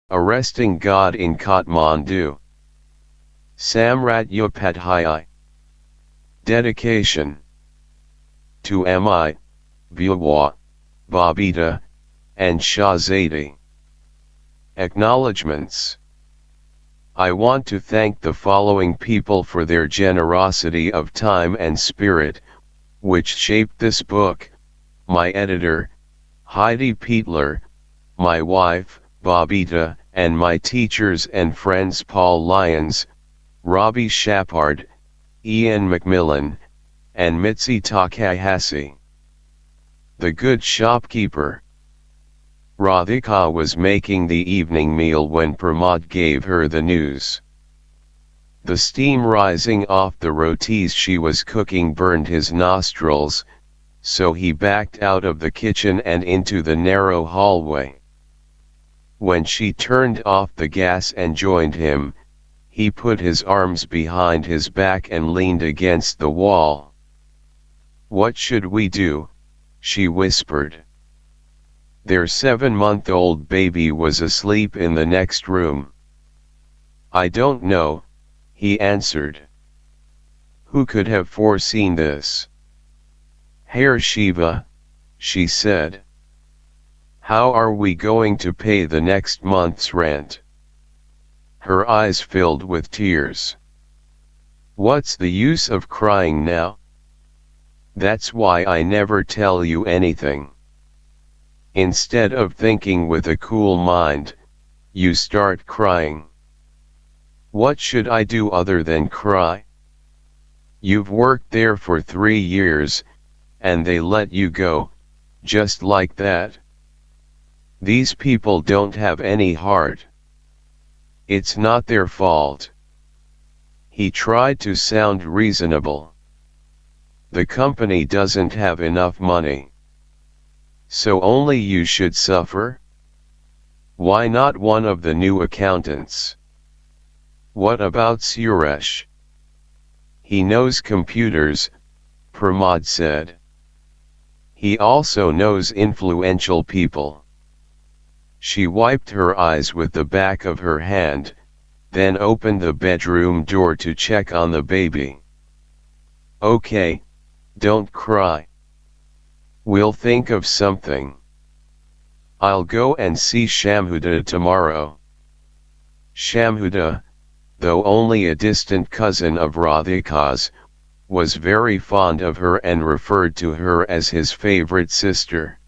Arresting God in Kathmandu. Samrat Upadhyay. Dedication to Mi, Bhuwa, Babita, and Shahzadi. Acknowledgements. I want to thank the following people for their generosity of time and spirit, which shaped this book: my editor, Heidi Pietler, my wife, Babita, and my teachers and friends Paul Lyons, Robbie Shepard, Ian McMillan, and Mitzi Takahashi. The Good Shopkeeper. Radhika was making the evening meal when Pramod gave her the news. The steam rising off the rotis she was cooking burned his nostrils, so he backed out of the kitchen and into the narrow hallway. When she turned off the gas and joined him, he put his arms behind his back and leaned against the wall. "What should we do?" she whispered. Their 7-month-old baby was asleep in the next room. "I don't know," he answered. "Who could have foreseen this?" "Herr Shiva," she said. "How are we going to pay the next month's rent?" Her eyes filled with tears. "What's the use of crying now? That's why I never tell you anything. Instead of thinking with a cool mind, you start crying. What should I do other than cry? You've worked there for 3 years, and they let you go, just like that. These people don't have any heart. It's not their fault." He tried to sound reasonable. "The company doesn't have enough money. So only you should suffer? Why not one of the new accountants? What about Suresh? He knows computers," Pramod said. "He also knows influential people." She wiped her eyes with the back of her hand, then opened the bedroom door to check on the baby. "Okay, don't cry. We'll think of something. I'll go and see Shamhuda tomorrow." Shamhuda, though only a distant cousin of Radhika's, was very fond of her and referred to her as his favorite sister.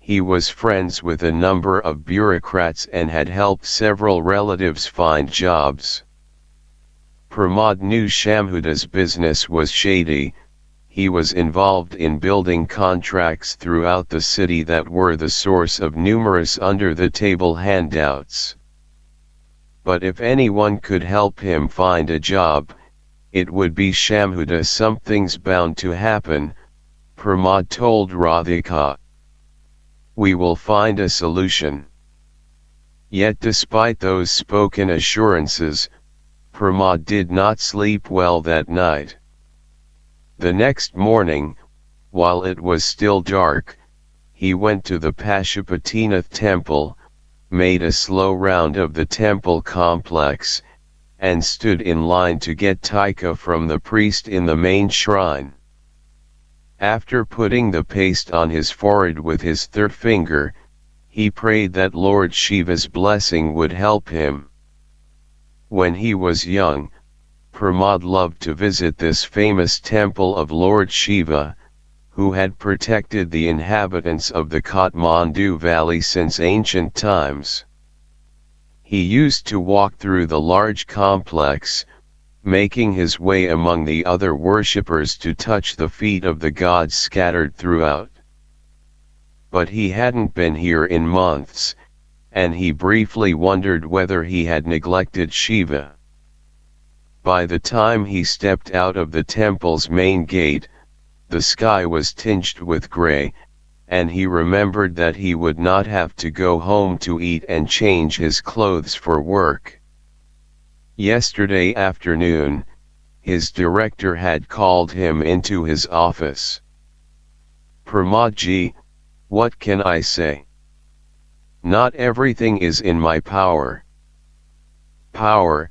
He was friends with a number of bureaucrats and had helped several relatives find jobs. Pramod knew Shamhuda's business was shady. He was involved in building contracts throughout the city that were the source of numerous under-the-table handouts. But if anyone could help him find a job, it would be Shamhuda. "Something's bound to happen," Pramod told Radhika. "We will find a solution." Yet despite those spoken assurances, Pramod did not sleep well that night. The next morning, while it was still dark, he went to the Pashupatinath temple, made a slow round of the temple complex, and stood in line to get tika from the priest in the main shrine. After putting the paste on his forehead with his third finger, he prayed that Lord Shiva's blessing would help him. When he was young, Pramod loved to visit this famous temple of Lord Shiva, who had protected the inhabitants of the Kathmandu valley since ancient times. He used to walk through the large complex, making his way among the other worshippers to touch the feet of the gods scattered throughout. But he hadn't been here in months, and he briefly wondered whether he had neglected Shiva. By the time he stepped out of the temple's main gate, the sky was tinged with gray, and he remembered that he would not have to go home to eat and change his clothes for work. Yesterday afternoon, his director had called him into his office. "Pramodji, what can I say? Not everything is in my power. Power,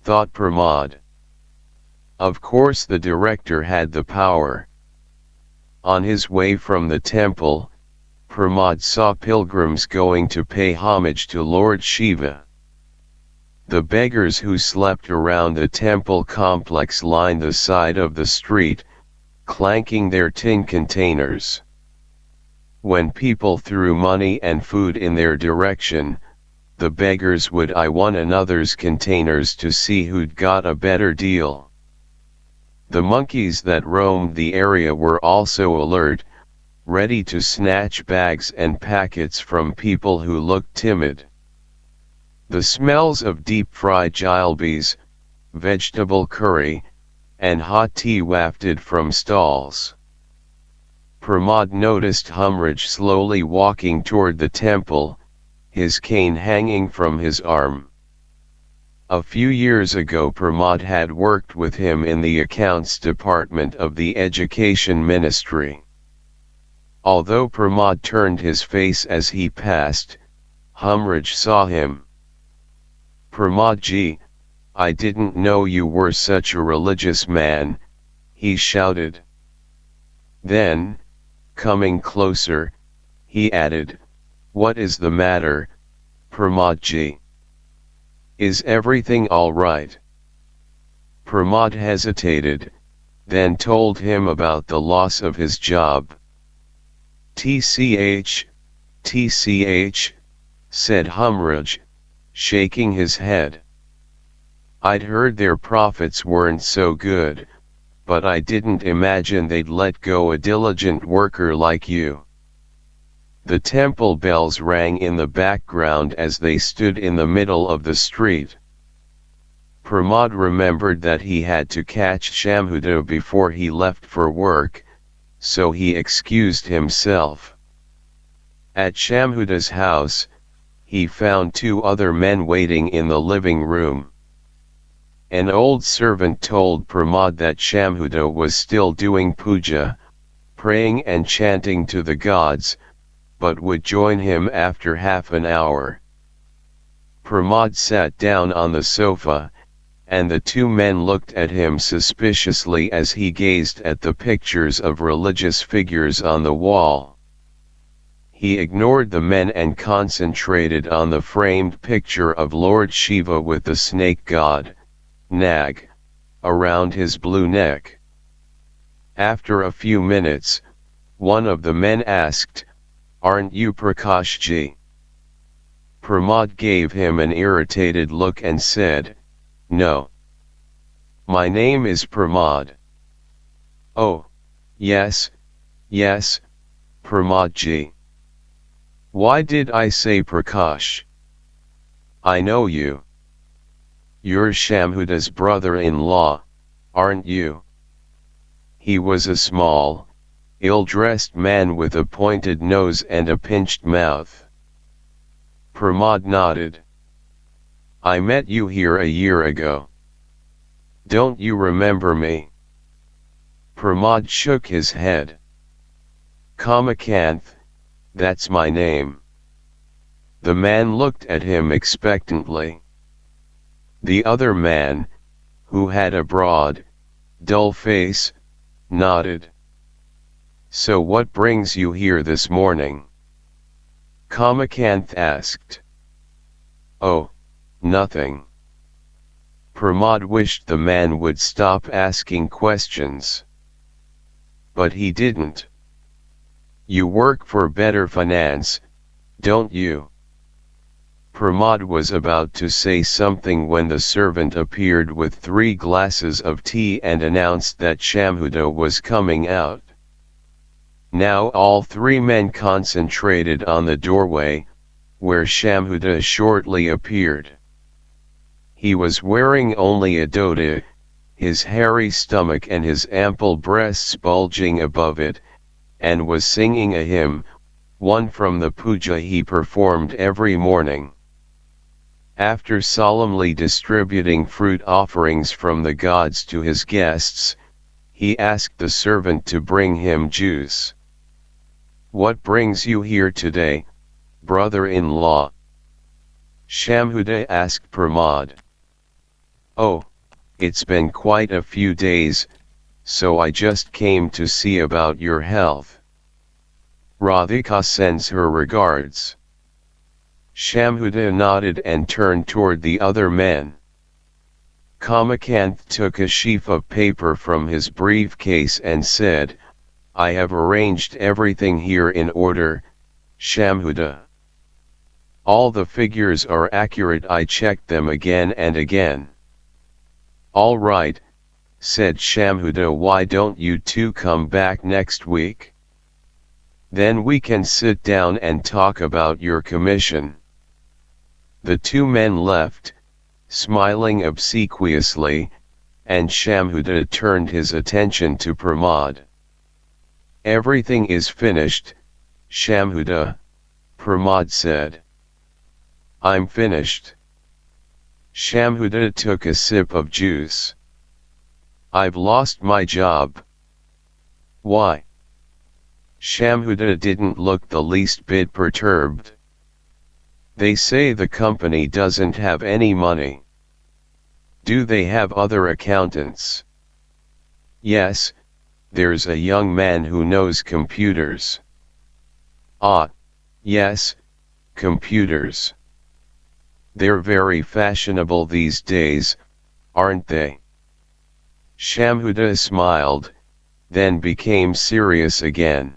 thought Pramod. Of course the director had the power. On his way from the temple, Pramod saw pilgrims going to pay homage to Lord Shiva. The beggars who slept around the temple complex lined the side of the street, clanking their tin containers. When people threw money and food in their direction, the beggars would eye one another's containers to see who'd got a better deal. The monkeys that roamed the area were also alert, ready to snatch bags and packets from people who looked timid. The smells of deep-fried jalebis, vegetable curry, and hot tea wafted from stalls. Pramod noticed Humraj slowly walking toward the temple, his cane hanging from his arm. A few years ago Pramod had worked with him in the accounts department of the education ministry. Although Pramod turned his face as he passed, Humraj saw him. "Pramodji, I didn't know you were such a religious man," he shouted. Then, coming closer, he added, "What is the matter, Pramodji? Is everything all right?" Pramod hesitated, then told him about the loss of his job. "TCH, TCH, said Humraj, shaking his head. "I'd heard their profits weren't so good, but I didn't imagine they'd let go a diligent worker like you." The temple bells rang in the background as they stood in the middle of the street. Pramod remembered that he had to catch Shamhuda before he left for work, so he excused himself. At Shamhuda's house, he found two other men waiting in the living room. An old servant told Pramod that Shamhuda was still doing puja, praying and chanting to the gods, but would join him after half an hour. Pramod sat down on the sofa, and the two men looked at him suspiciously as he gazed at the pictures of religious figures on the wall. He ignored the men and concentrated on the framed picture of Lord Shiva with the snake god, Nag, around his blue neck. After a few minutes, one of the men asked, "Aren't you Prakashji?" Pramod gave him an irritated look and said, "No. My name is Pramod." "Oh, yes, yes, Pramadji. Why did I say Prakash? I know you. You're Shamhuda's brother-in-law, aren't you?" He was a small, ill-dressed man with a pointed nose and a pinched mouth. Pramod nodded. "I met you here a year ago. Don't you remember me?" Pramod shook his head. "Kamakanth, that's my name." The man looked at him expectantly. The other man, who had a broad, dull face, nodded. "So what brings you here this morning?" Kamakanth asked. "Oh, nothing." Pramod wished the man would stop asking questions. But he didn't. "You work for Better Finance, don't you?" Pramod was about to say something when the servant appeared with 3 glasses of tea and announced that Shamhuda was coming out. Now all 3 men concentrated on the doorway, where Shamhuda shortly appeared. He was wearing only a dhoti, his hairy stomach and his ample breasts bulging above it, and was singing a hymn, one from the puja he performed every morning. After solemnly distributing fruit offerings from the gods to his guests, he asked the servant to bring him juice. "What brings you here today, brother-in-law? Shamhuda asked Pramod. Oh, it's been quite a few days, so I just came to see about your health. Radhika sends her regards. Shamhuda nodded and turned toward the other men. Kamakanth took a sheaf of paper from his briefcase and said, I have arranged everything here in order, Shamhuda. All the figures are accurate. I checked them again and again. All right, said Shamhuda, why don't you two come back next week? Then we can sit down and talk about your commission. The two men left, smiling obsequiously, and Shamhuda turned his attention to Pramod. Everything is finished, Shamhuda, Pramod said. I'm finished. Shamhuda took a sip of juice. I've lost my job. Why? Shamhuda didn't look the least bit perturbed. They say the company doesn't have any money. Do they have other accountants? Yes, there's a young man who knows computers. Ah, yes, computers. They're very fashionable these days, aren't they? Shamhuda smiled, then became serious again.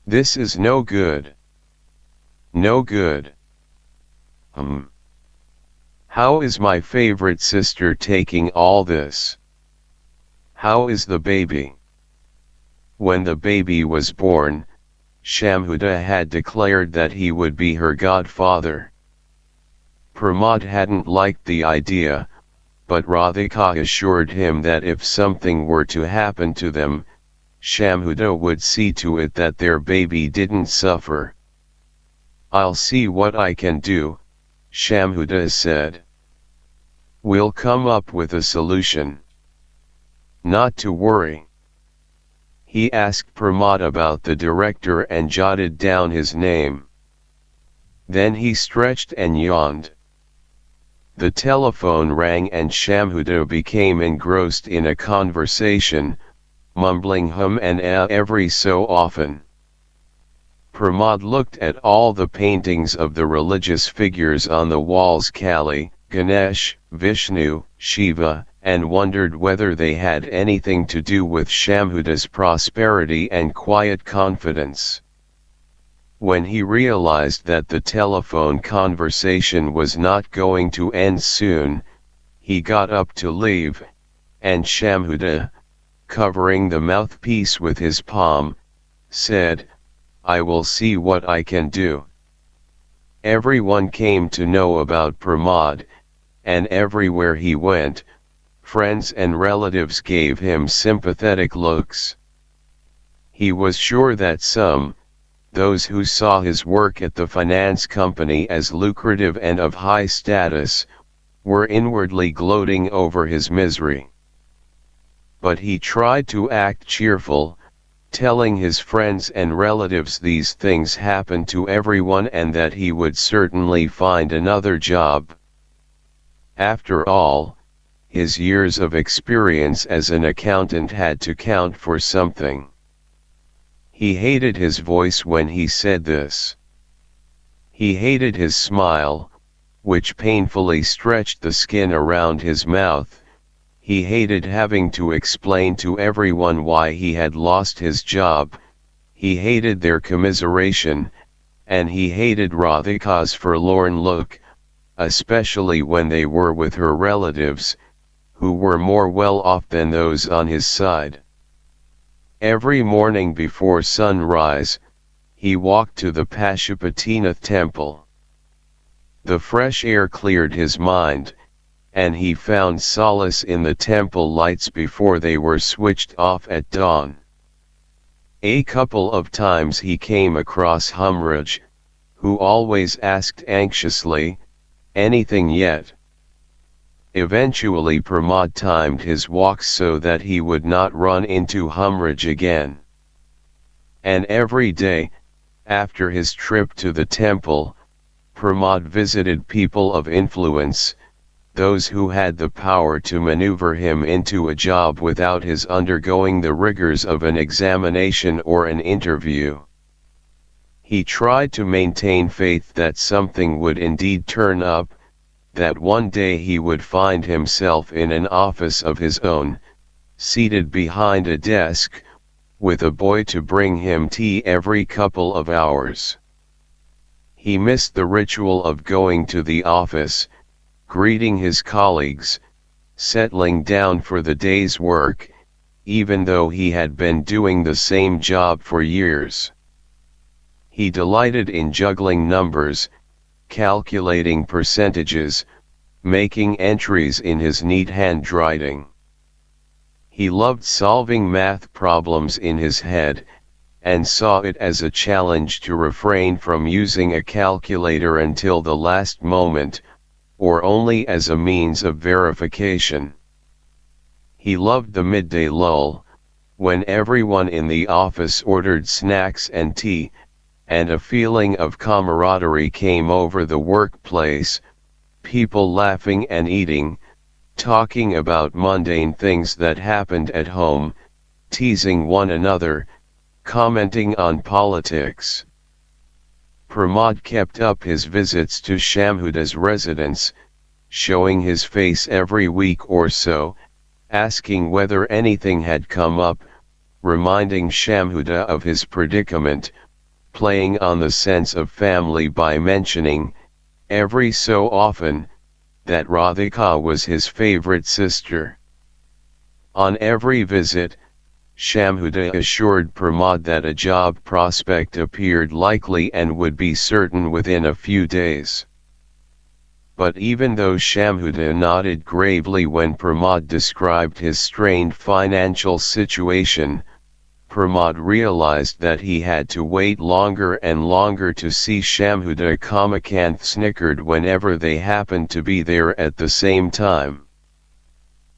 This is no good. No good. How is my favorite sister taking all this? How is the baby? When the baby was born, Shamhuda had declared that he would be her godfather. Pramod hadn't liked the idea, but Radhika assured him that if something were to happen to them, Shamhuda would see to it that their baby didn't suffer. I'll see what I can do, Shamhuda said. We'll come up with a solution. Not to worry. He asked Pramod about the director and jotted down his name. Then he stretched and yawned. The telephone rang and Shamhuda became engrossed in a conversation, mumbling hum and ah every so often. Pramod looked at all the paintings of the religious figures on the walls, Kali, Ganesh, Vishnu, Shiva, and wondered whether they had anything to do with Shamhuda's prosperity and quiet confidence. When he realized that the telephone conversation was not going to end soon, he got up to leave, and Shamhuda, covering the mouthpiece with his palm, said, I will see what I can do. Everyone came to know about Pramod, and everywhere he went, friends and relatives gave him sympathetic looks. He was sure that some, those who saw his work at the finance company as lucrative and of high status, were inwardly gloating over his misery. But he tried to act cheerful, telling his friends and relatives these things happen to everyone and that he would certainly find another job. After all, his years of experience as an accountant had to count for something. He hated his voice when he said this. He hated his smile, which painfully stretched the skin around his mouth. He hated having to explain to everyone why he had lost his job. He hated their commiseration, and he hated Radhika's forlorn look, especially when they were with her relatives, who were more well off than those on his side. Every morning before sunrise, he walked to the Pashupatinath temple. The fresh air cleared his mind, and he found solace in the temple lights before they were switched off at dawn. A couple of times he came across Humraj, who always asked anxiously, anything yet? Eventually Pramod timed his walks so that he would not run into Humraj again. And every day, After his trip to the temple, Pramod visited people of influence, those who had the power to maneuver him into a job without his undergoing the rigors of an examination or an interview. He tried to maintain faith that something would indeed turn up, that one day he would find himself in an office of his own, seated behind a desk, with a boy to bring him tea every couple of hours. He missed the ritual of going to the office, greeting his colleagues, settling down for the day's work, even though he had been doing the same job for years. He delighted in juggling numbers, calculating percentages, making entries in his neat handwriting. He loved solving math problems in his head, and saw it as a challenge to refrain from using a calculator until the last moment, or only as a means of verification. He loved the midday lull, when everyone in the office ordered snacks and tea, and a feeling of camaraderie came over the workplace, people laughing and eating, talking about mundane things that happened at home, teasing one another, commenting on politics. Pramod kept up his visits to Shamhuda's residence, showing his face every week or so, asking whether anything had come up, reminding Shamhuda of his predicament, playing on the sense of family by mentioning, every so often, that Radhika was his favorite sister. On every visit, Shamhuda assured Pramod that a job prospect appeared likely and would be certain within a few days. But even though Shamhuda nodded gravely when Pramod described his strained financial situation, Pramod realized that he had to wait longer and longer to see Shamhuda. Kamakanth snickered whenever they happened to be there at the same time.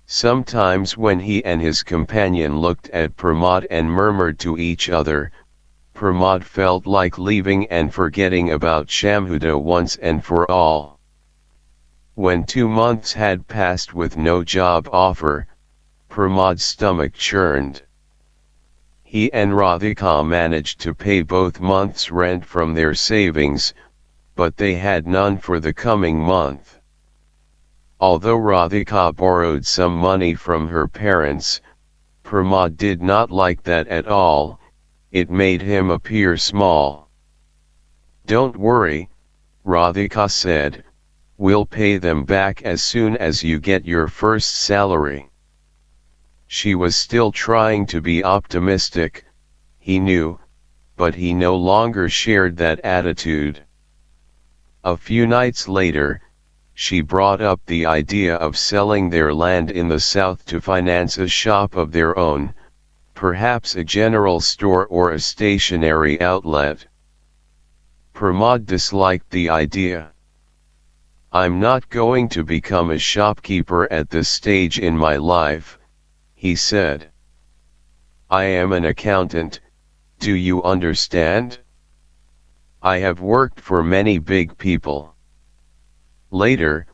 Sometimes when he and his companion looked at Pramod and murmured to each other, Pramod felt like leaving and forgetting about Shamhuda once and for all. When 2 months had passed with no job offer, Pramod's stomach churned. He and Radhika managed to pay both months' rent from their savings, but they had none for the coming month. Although Radhika borrowed some money from her parents, Pramod did not like that at all, it made him appear small. "Don't worry," Radhika said, "we'll pay them back as soon as you get your first salary." She was still trying to be optimistic, he knew, but he no longer shared that attitude. A few nights later, she brought up the idea of selling their land in the south to finance a shop of their own, perhaps a general store or a stationery outlet. Pramod disliked the idea. "I'm not going to become a shopkeeper at this stage in my life," he said. "I am an accountant, do you understand? I have worked for many big people." Later,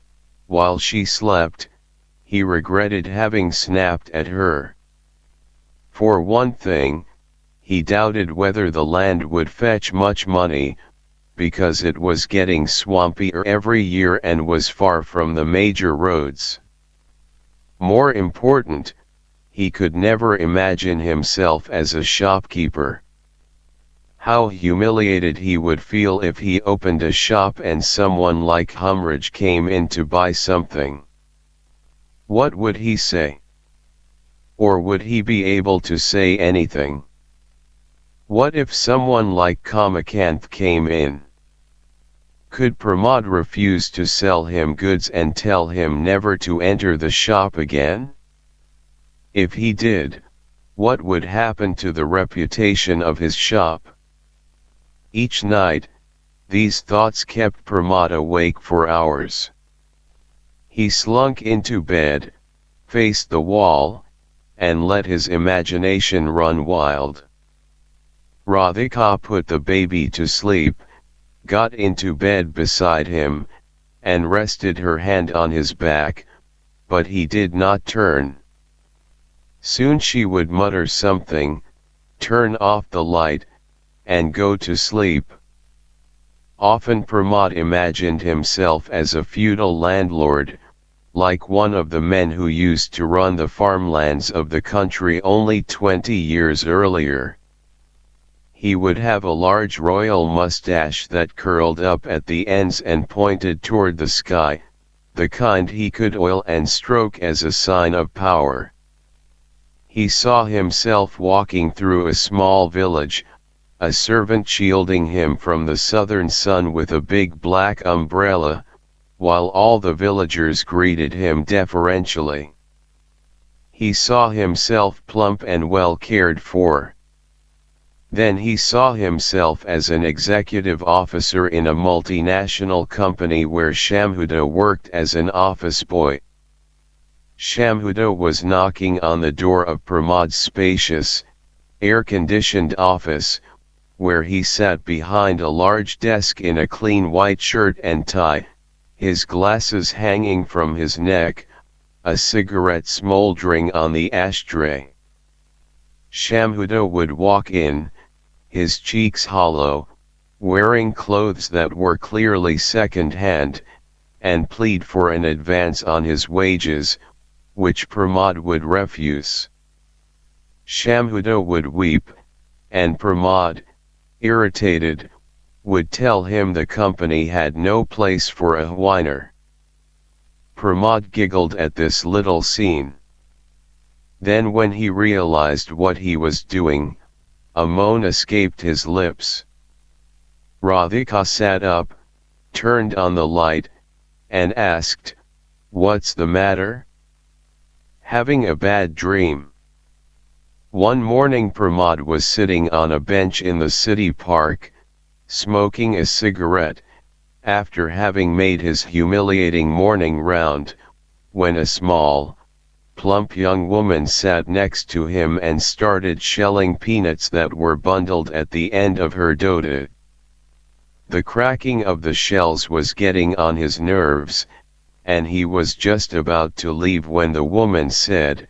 while she slept, he regretted having snapped at her. For one thing, he doubted whether the land would fetch much money, because it was getting swampier every year and was far from the major roads. More important, he could never imagine himself as a shopkeeper. How humiliated he would feel if he opened a shop and someone like Humraj came in to buy something. What would he say? Or would he be able to say anything? What if someone like Kamakanth came in? Could Pramod refuse to sell him goods and tell him never to enter the shop again? If he did, what would happen to the reputation of his shop? Each night, these thoughts kept Pramod awake for hours. He slunk into bed, faced the wall, and let his imagination run wild. Radhika put the baby to sleep, got into bed beside him, and rested her hand on his back, but he did not turn. Soon she would mutter something, turn off the light, and go to sleep. Often Pramod imagined himself as a feudal landlord, like one of the men who used to run the farmlands of the country only 20 years earlier. He would have a large royal mustache that curled up at the ends and pointed toward the sky, the kind he could oil and stroke as a sign of power. He saw himself walking through a small village, a servant shielding him from the southern sun with a big black umbrella, while all the villagers greeted him deferentially. He saw himself plump and well cared for. Then he saw himself as an executive officer in a multinational company where Shamhuda worked as an office boy. Shamhuda was knocking on the door of Pramod's spacious, air-conditioned office, where he sat behind a large desk in a clean white shirt and tie, his glasses hanging from his neck, a cigarette smoldering on the ashtray. Shamhuda would walk in, his cheeks hollow, wearing clothes that were clearly second-hand, and plead for an advance on his wages, which Pramod would refuse. Shamhuda would weep, and Pramod, irritated, would tell him the company had no place for a whiner. Pramod giggled at this little scene. Then when he realized what he was doing, a moan escaped his lips. Radhika sat up, turned on the light, and asked, "What's the matter?" "Having a bad dream." One morning Pramod was sitting on a bench in the city park, smoking a cigarette, after having made his humiliating morning round, when a small, plump young woman sat next to him and started shelling peanuts that were bundled at the end of her dhoti. The cracking of the shells was getting on his nerves, and he was just about to leave when the woman said,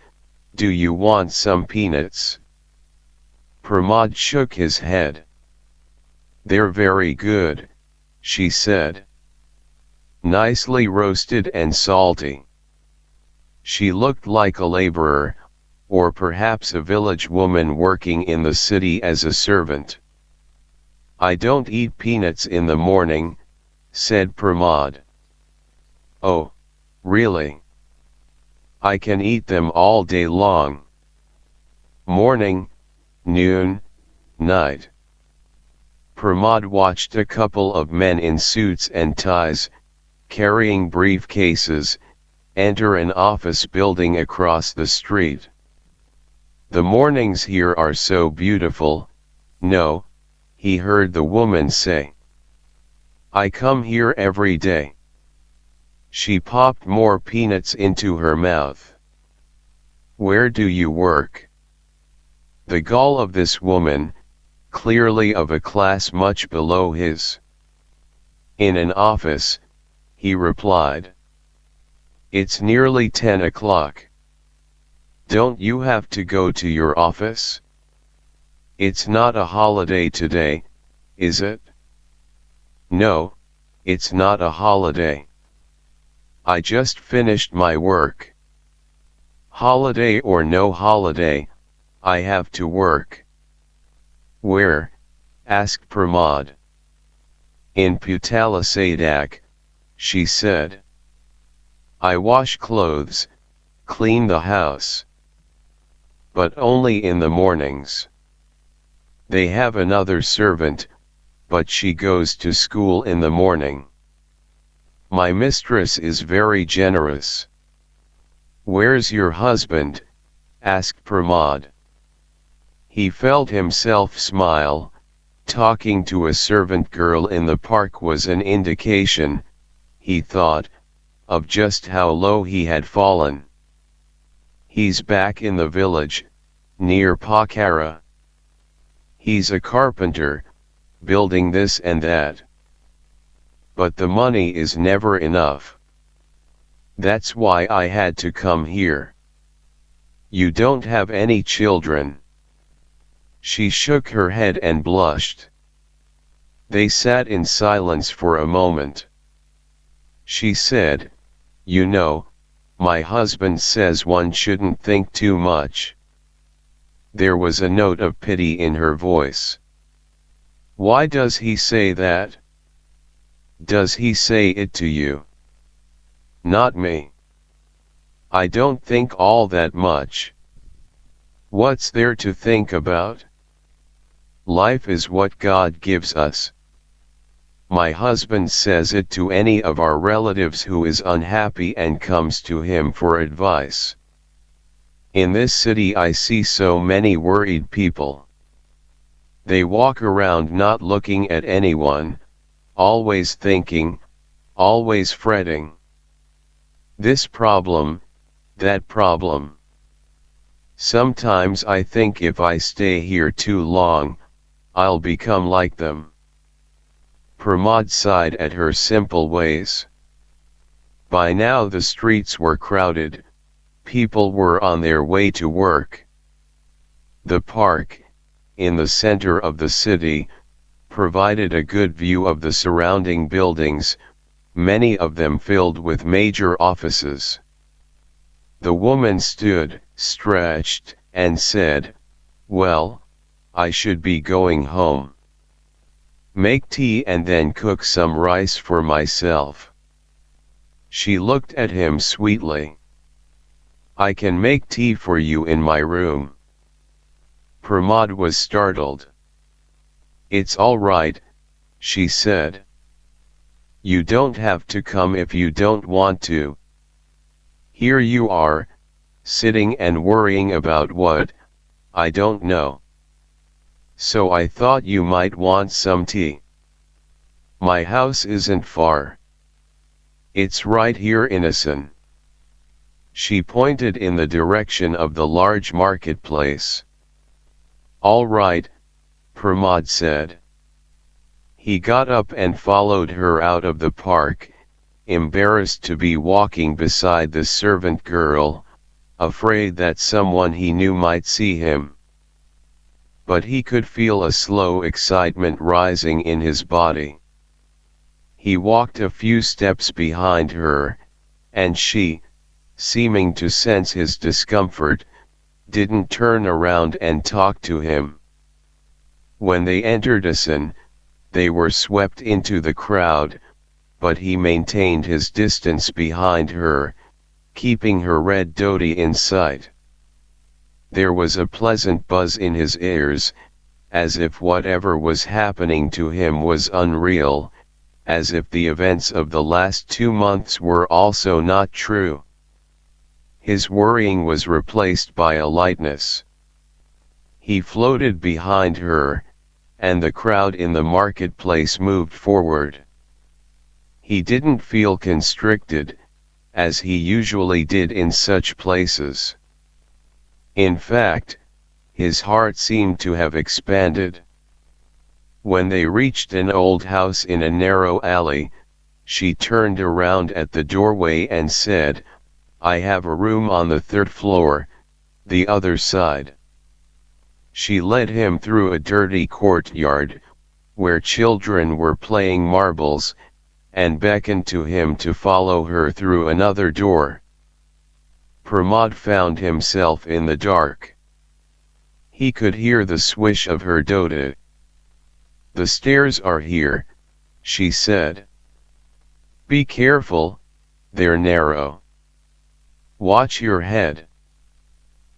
"Do you want some peanuts?" Pramod shook his head. "They're very good," she said. "Nicely roasted and salty." She looked like a laborer, or perhaps a village woman working in the city as a servant. "I don't eat peanuts in the morning," said Pramod. "Oh, really?" "I can eat them all day long. Morning, noon, night." Pramod watched a couple of men in suits and ties, carrying briefcases, enter an office building across the street. "The mornings here are so beautiful, no," he heard the woman say. "I come here every day." She popped more peanuts into her mouth. "Where do you work?" The gall of this woman, clearly of a class much below his. "In an office," he replied. "It's nearly 10 o'clock. Don't you have to go to your office?" "It's not a holiday today, is it?" "No, it's not a holiday. I just finished my work." "Holiday or no holiday, I have to work." "Where?" asked Pramod. "In Putala Sadak," she said. "I wash clothes, clean the house. But only in the mornings. They have another servant, but she goes to school in the morning. My mistress is very generous." "Where's your husband?" asked Pramod. He felt himself smile. Talking to a servant girl in the park was an indication, he thought, of just how low he had fallen. "He's back in the village, near Pokhara." He's a carpenter, building this and that. But the money is never enough. That's why I had to come here. You don't have any children. She shook her head and blushed. They sat in silence for a moment. She said, "You know, my husband says one shouldn't think too much." There was a note of pity in her voice. "Why does he say that? Does he say it to you?" "Not me. I don't think all that much. What's there to think about? Life is what God gives us. My husband says it to any of our relatives who is unhappy and comes to him for advice. In this city I see so many worried people. They walk around not looking at anyone, always thinking, always fretting. This problem, that problem. Sometimes I think if I stay here too long, I'll become like them." Pramod sighed at her simple ways. By now the streets were crowded, people were on their way to work. The park, in the center of the city, provided a good view of the surrounding buildings, many of them filled with major offices. The woman stood, stretched, and said, "Well, I should be going home. Make tea and then cook some rice for myself." She looked at him sweetly. "I can make tea for you in my room." Pramod was startled. "It's all right," she said. "You don't have to come if you don't want to. Here you are, sitting and worrying about what, I don't know. So I thought you might want some tea. My house isn't far. It's right here in Asan." She pointed in the direction of the large marketplace. "All right," Pramod said. He got up and followed her out of the park, embarrassed to be walking beside the servant girl, afraid that someone he knew might see him. But he could feel a slow excitement rising in his body. He walked a few steps behind her, and she, seeming to sense his discomfort, didn't turn around and talk to him. When they entered Asan, they were swept into the crowd, but he maintained his distance behind her, keeping her red dhoti in sight. There was a pleasant buzz in his ears, as if whatever was happening to him was unreal, as if the events of the last 2 months were also not true. His worrying was replaced by a lightness. He floated behind her, and the crowd in the marketplace moved forward. He didn't feel constricted, as he usually did in such places. In fact, his heart seemed to have expanded. When they reached an old house in a narrow alley, she turned around at the doorway and said, "I have a room on the 3rd floor, the other side." She led him through a dirty courtyard, where children were playing marbles, and beckoned to him to follow her through another door. Pramod found himself in the dark. He could hear the swish of her dhoti. "The stairs are here," she said. "Be careful, they're narrow. Watch your head."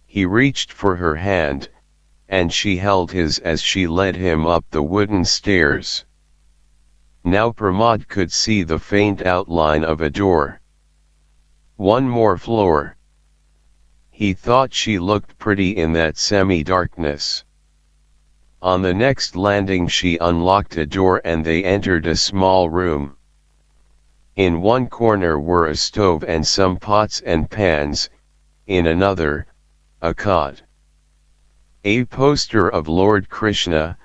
He reached for her hand, and she held his as she led him up the wooden stairs. Now Pramod could see the faint outline of a door. One more floor. He thought she looked pretty in that semi-darkness. On the next landing she unlocked a door and they entered a small room. In one corner were a stove and some pots and pans, in another, a cot. A poster of Lord Krishna,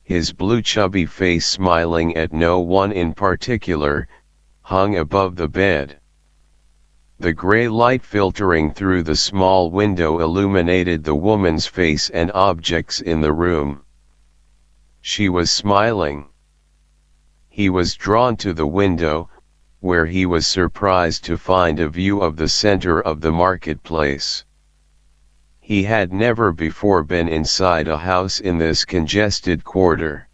his blue chubby face smiling at no one in particular, hung above the bed. The gray light filtering through the small window illuminated the woman's face and objects in the room. She was smiling. He was drawn to the window, where he was surprised to find a view of the center of the marketplace. He had never before been inside a house in this congested quarter.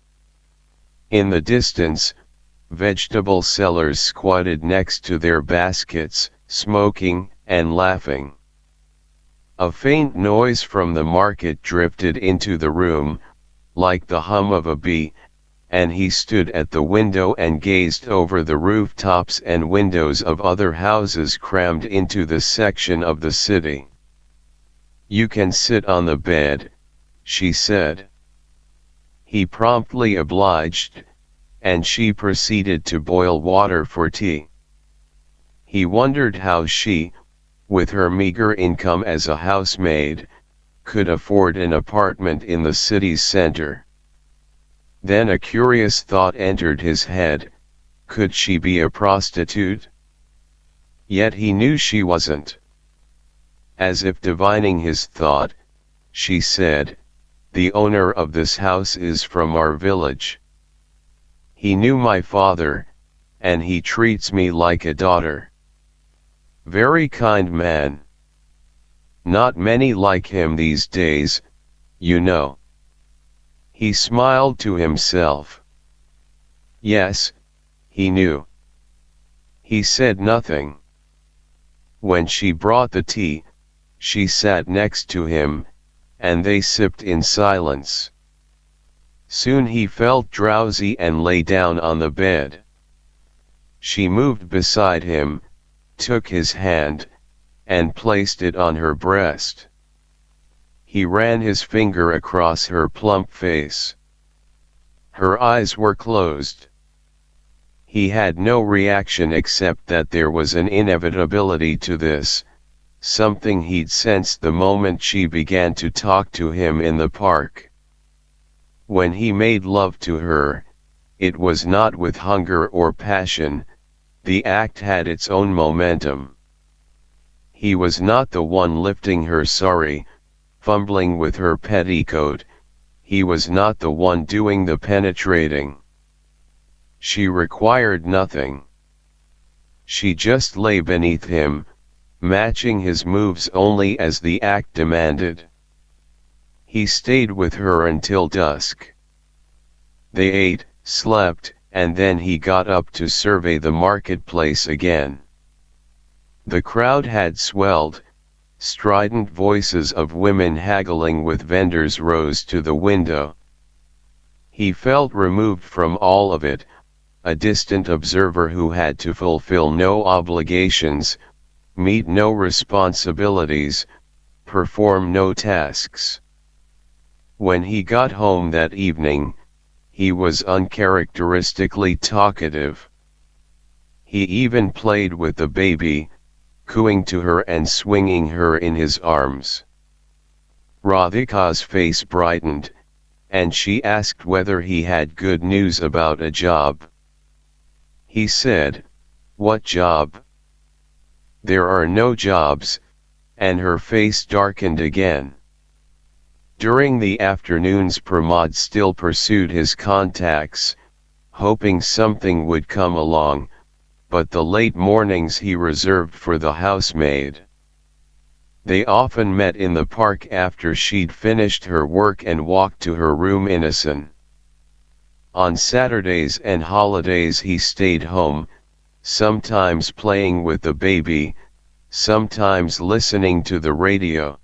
In the distance, vegetable sellers squatted next to their baskets, smoking and laughing. A faint noise from the market drifted into the room, like the hum of a bee, and he stood at the window and gazed over the rooftops and windows of other houses crammed into this section of the city. "You can sit on the bed," she said. He promptly obliged, and she proceeded to boil water for tea. He wondered how she, with her meager income as a housemaid, could afford an apartment in the city's center. Then a curious thought entered his head: could she be a prostitute? Yet he knew she wasn't. As if divining his thought, she said, "The owner of this house is from our village. He knew my father, and he treats me like a daughter. Very kind man. Not many like him these days, you know." He smiled to himself. Yes, he knew. He said nothing. When she brought the tea, she sat next to him, and they sipped in silence. Soon he felt drowsy and lay down on the bed. She moved beside him, took his hand, and placed it on her breast. He ran his finger across her plump face. Her eyes were closed. He had no reaction except that there was an inevitability to this, something he'd sensed the moment she began to talk to him in the park. When he made love to her, it was not with hunger or passion, the act had its own momentum. He was not the one lifting her sari, fumbling with her petticoat, he was not the one doing the penetrating. She required nothing. She just lay beneath him, matching his moves only as the act demanded. He stayed with her until dusk. They ate, slept, and then he got up to survey the marketplace again. The crowd had swelled. Strident voices of women haggling with vendors rose to the window. He felt removed from all of it, a distant observer who had to fulfill no obligations, meet no responsibilities, perform no tasks. When he got home that evening, he was uncharacteristically talkative. He even played with the baby, cooing to her and swinging her in his arms. Radhika's face brightened, and she asked whether he had good news about a job. He said, "What job? There are no jobs," and her face darkened again. During the afternoons Pramod still pursued his contacts, hoping something would come along, but the late mornings he reserved for the housemaid. They often met in the park after she'd finished her work and walked to her room innocent. On Saturdays and holidays he stayed home, sometimes playing with the baby, sometimes listening to the radio.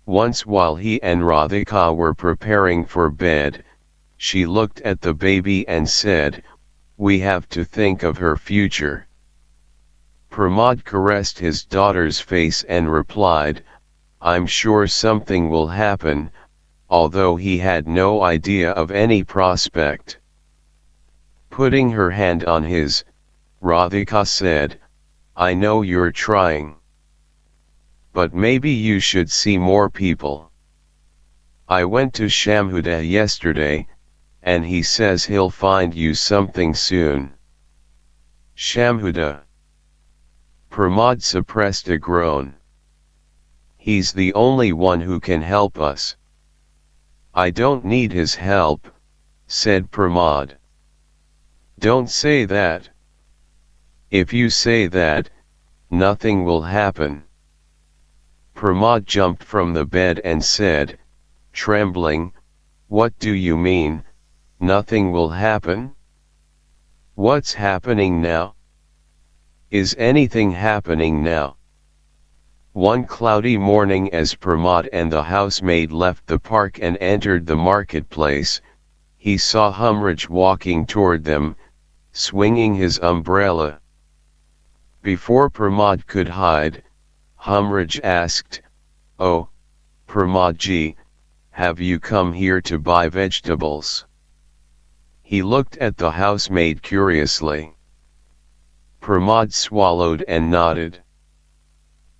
Once while he and Radhika were preparing for bed, she looked at the baby and said, "We have to think of her future." Pramod caressed his daughter's face and replied, "I'm sure something will happen," although he had no idea of any prospect. Putting her hand on his, Radhika said, "I know you're trying. But maybe you should see more people. I went to Shamhuda yesterday, and he says he'll find you something soon. Shamhuda. Pramod suppressed a groan. He's the only one who can help us. I don't need his help, said Pramod. Don't say that. If you say that, nothing will happen. Pramod jumped from the bed and said, trembling, what do you mean, nothing will happen? What's happening now? Is anything happening now? One cloudy morning as Pramod and the housemaid left the park and entered the marketplace, he saw Humraj walking toward them, swinging his umbrella. Before Pramod could hide, Humraj asked, "Oh, Pramodji, have you come here to buy vegetables?" He looked at the housemaid curiously. Pramod swallowed and nodded.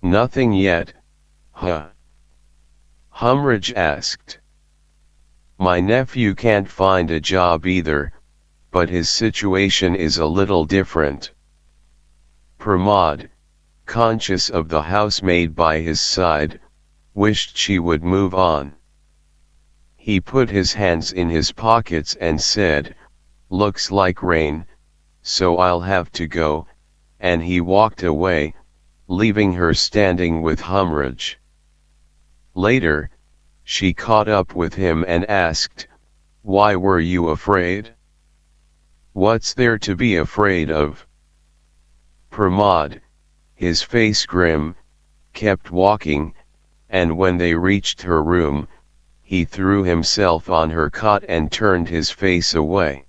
Nothing yet, huh? Humraj asked. My nephew can't find a job either, but his situation is a little different. Pramod, conscious of the housemaid by his side, wished she would move on. He put his hands in his pockets and said, "Looks like rain, so I'll have to go," and he walked away, leaving her standing with Humraj. Later, she caught up with him and asked, "Why were you afraid?" "What's there to be afraid of?" Pramod, his face grim, kept walking, and when they reached her room, he threw himself on her cot and turned his face away.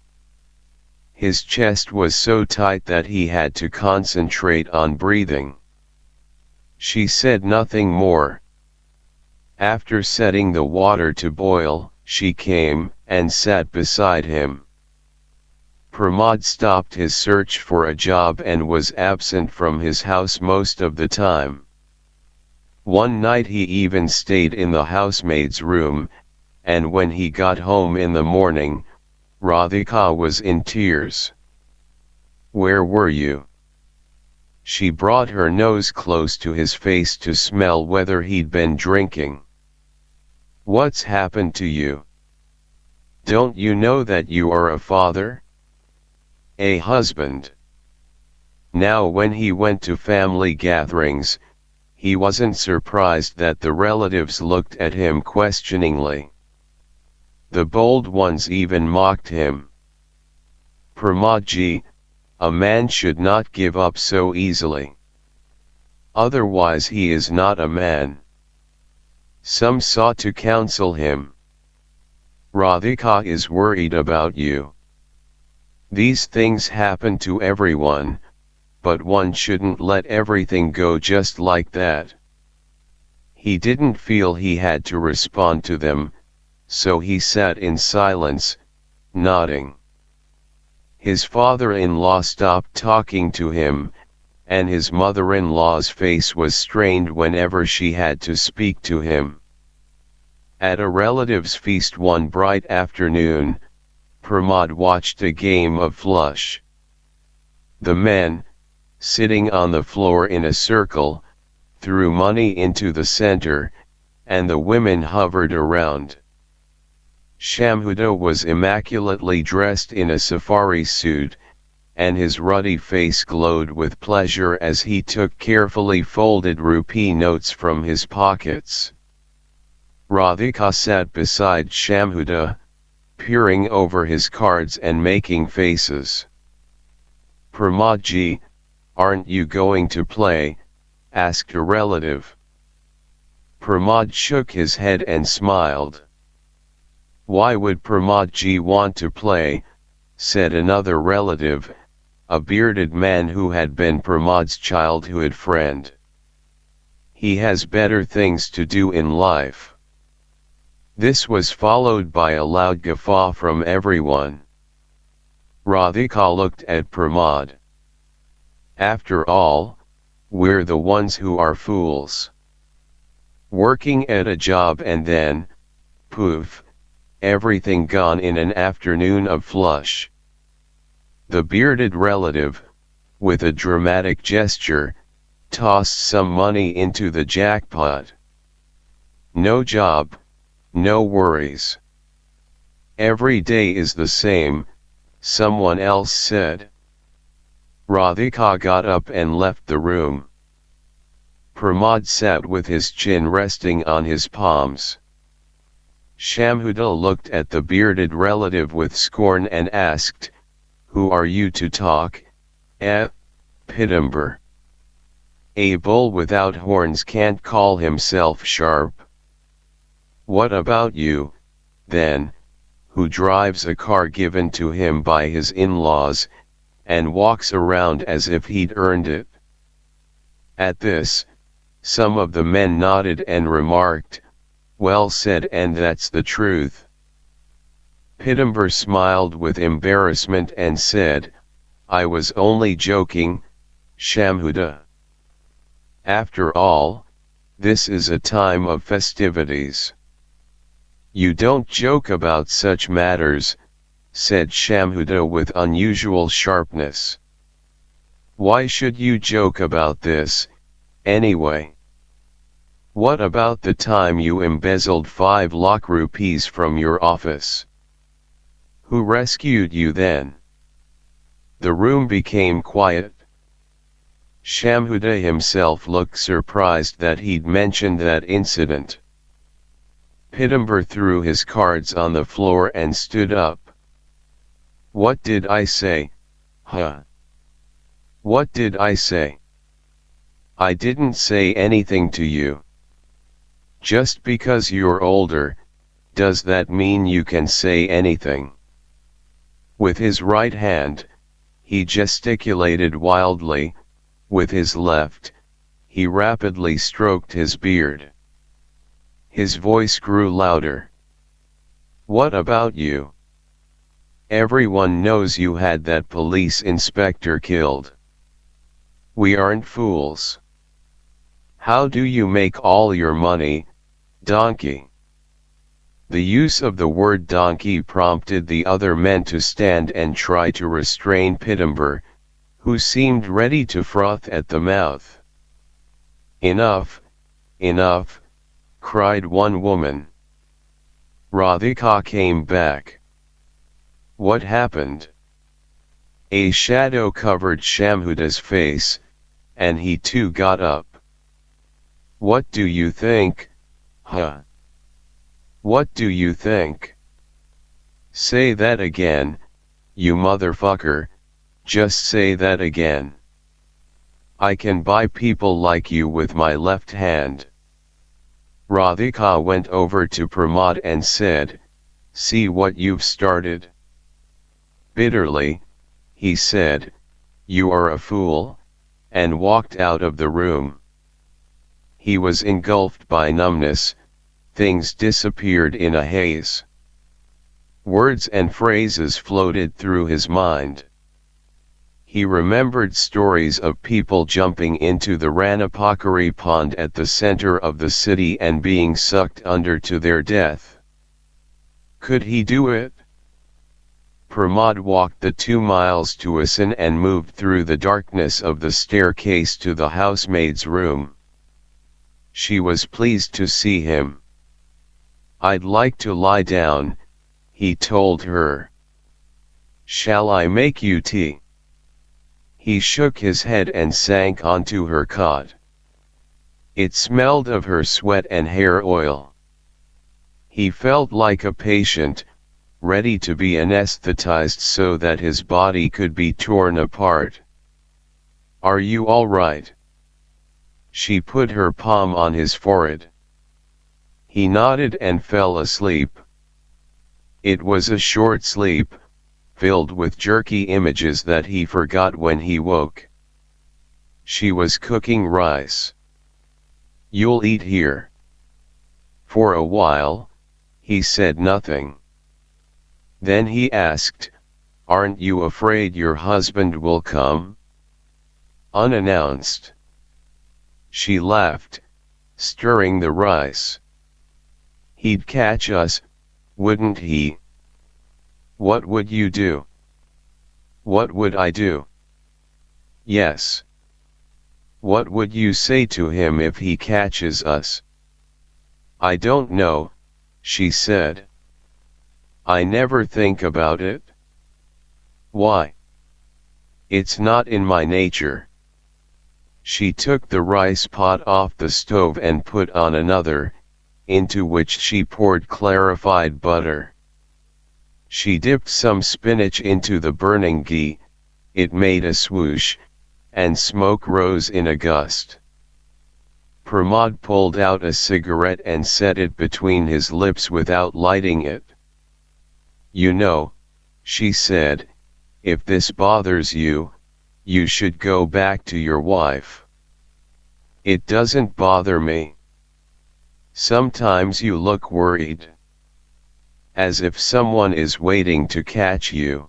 His chest was so tight that he had to concentrate on breathing. She said nothing more. After setting the water to boil, she came and sat beside him. Pramod stopped his search for a job and was absent from his house most of the time. One night he even stayed in the housemaid's room, and when he got home in the morning, Radhika was in tears. "Where were you?" She brought her nose close to his face to smell whether he'd been drinking. "What's happened to you? Don't you know that you are a father? A husband?" Now when he went to family gatherings, he wasn't surprised that the relatives looked at him questioningly. The bold ones even mocked him. "Pramodji, a man should not give up so easily. Otherwise he is not a man." Some sought to counsel him. "Radhika is worried about you. These things happen to everyone, but one shouldn't let everything go just like that." He didn't feel he had to respond to them, so he sat in silence, nodding. His father-in-law stopped talking to him, and his mother-in-law's face was strained whenever she had to speak to him. At a relative's feast one bright afternoon, Pramod watched a game of flush. The men, sitting on the floor in a circle, threw money into the center, and the women hovered around. Shamhuda was immaculately dressed in a safari suit, and his ruddy face glowed with pleasure as he took carefully folded rupee notes from his pockets. Radhika sat beside Shamhuda, peering over his cards and making faces. "Pramodji, aren't you going to play?" asked a relative. Pramod shook his head and smiled. "Why would Pramodji want to play?" said another relative, a bearded man who had been Pramod's childhood friend. "He has better things to do in life." This was followed by a loud guffaw from everyone. Radhika looked at Pramod. "After all, we're the ones who are fools. Working at a job and then, poof, everything gone in an afternoon of flush. The bearded relative, with a dramatic gesture, tossed some money into the jackpot. No job, no worries. Every day is the same, someone else said. Radhika got up and left the room. Pramod sat with his chin resting on his palms. Shamhuda looked at the bearded relative with scorn and asked, "Who are you to talk, Pitambar? A bull without horns can't call himself sharp. What about you, then, who drives a car given to him by his in-laws, and walks around as if he'd earned it?" At this, some of the men nodded and remarked, "Well said, and that's the truth." Pitambar smiled with embarrassment and said, "I was only joking, Shamhuda. After all, this is a time of festivities." "You don't joke about such matters," said Shamhuda with unusual sharpness. "Why should you joke about this, anyway? What about the time you embezzled 5 lakh rupees from your office? Who rescued you then?" The room became quiet. Shamhuda himself looked surprised that he'd mentioned that incident. Pitambar threw his cards on the floor and stood up. "What did I say, huh? What did I say? I didn't say anything to you. Just because you're older, does that mean you can say anything?" With his right hand, he gesticulated wildly. With his left, he rapidly stroked his beard. His voice grew louder. "What about you? Everyone knows you had that police inspector killed. We aren't fools. How do you make all your money, donkey?" The use of the word donkey prompted the other men to stand and try to restrain Pitambar, who seemed ready to froth at the mouth. "Enough, enough," cried one woman. Radhika came back. "What happened?" A shadow covered Shamhuda's face, and he too got up. "What do you think, huh? What do you think? Say that again, you motherfucker, just say that again. I can buy people like you with my left hand." Radhika went over to Pramod and said, "See what you've started." Bitterly, he said, "You are a fool," and walked out of the room. He was engulfed by numbness, things disappeared in a haze. Words and phrases floated through his mind. He remembered stories of people jumping into the Ranapakari pond at the center of the city and being sucked under to their death. Could he do it? Pramod walked the 2 miles to Asan and moved through the darkness of the staircase to the housemaid's room. She was pleased to see him. "I'd like to lie down," he told her. "Shall I make you tea?" He shook his head and sank onto her cot. It smelled of her sweat and hair oil. He felt like a patient, ready to be anesthetized so that his body could be torn apart. "Are you all right?" She put her palm on his forehead. He nodded and fell asleep. It was a short sleep, filled with jerky images that he forgot when he woke. She was cooking rice. "You'll eat here." For a while, he said nothing. Then he asked, "Aren't you afraid your husband will come?" Unannounced. She laughed, stirring the rice. He'd catch us, wouldn't he? What would you do? What would I do? Yes. What would you say to him if he catches us? I don't know, she said. I never think about it. Why? It's not in my nature. She took the rice pot off the stove and put on another, into which she poured clarified butter. She dipped some spinach into the burning ghee, it made a swoosh, and smoke rose in a gust. Pramod pulled out a cigarette and set it between his lips without lighting it. You know, she said, if this bothers you, you should go back to your wife. It doesn't bother me. Sometimes you look worried. As if someone is waiting to catch you.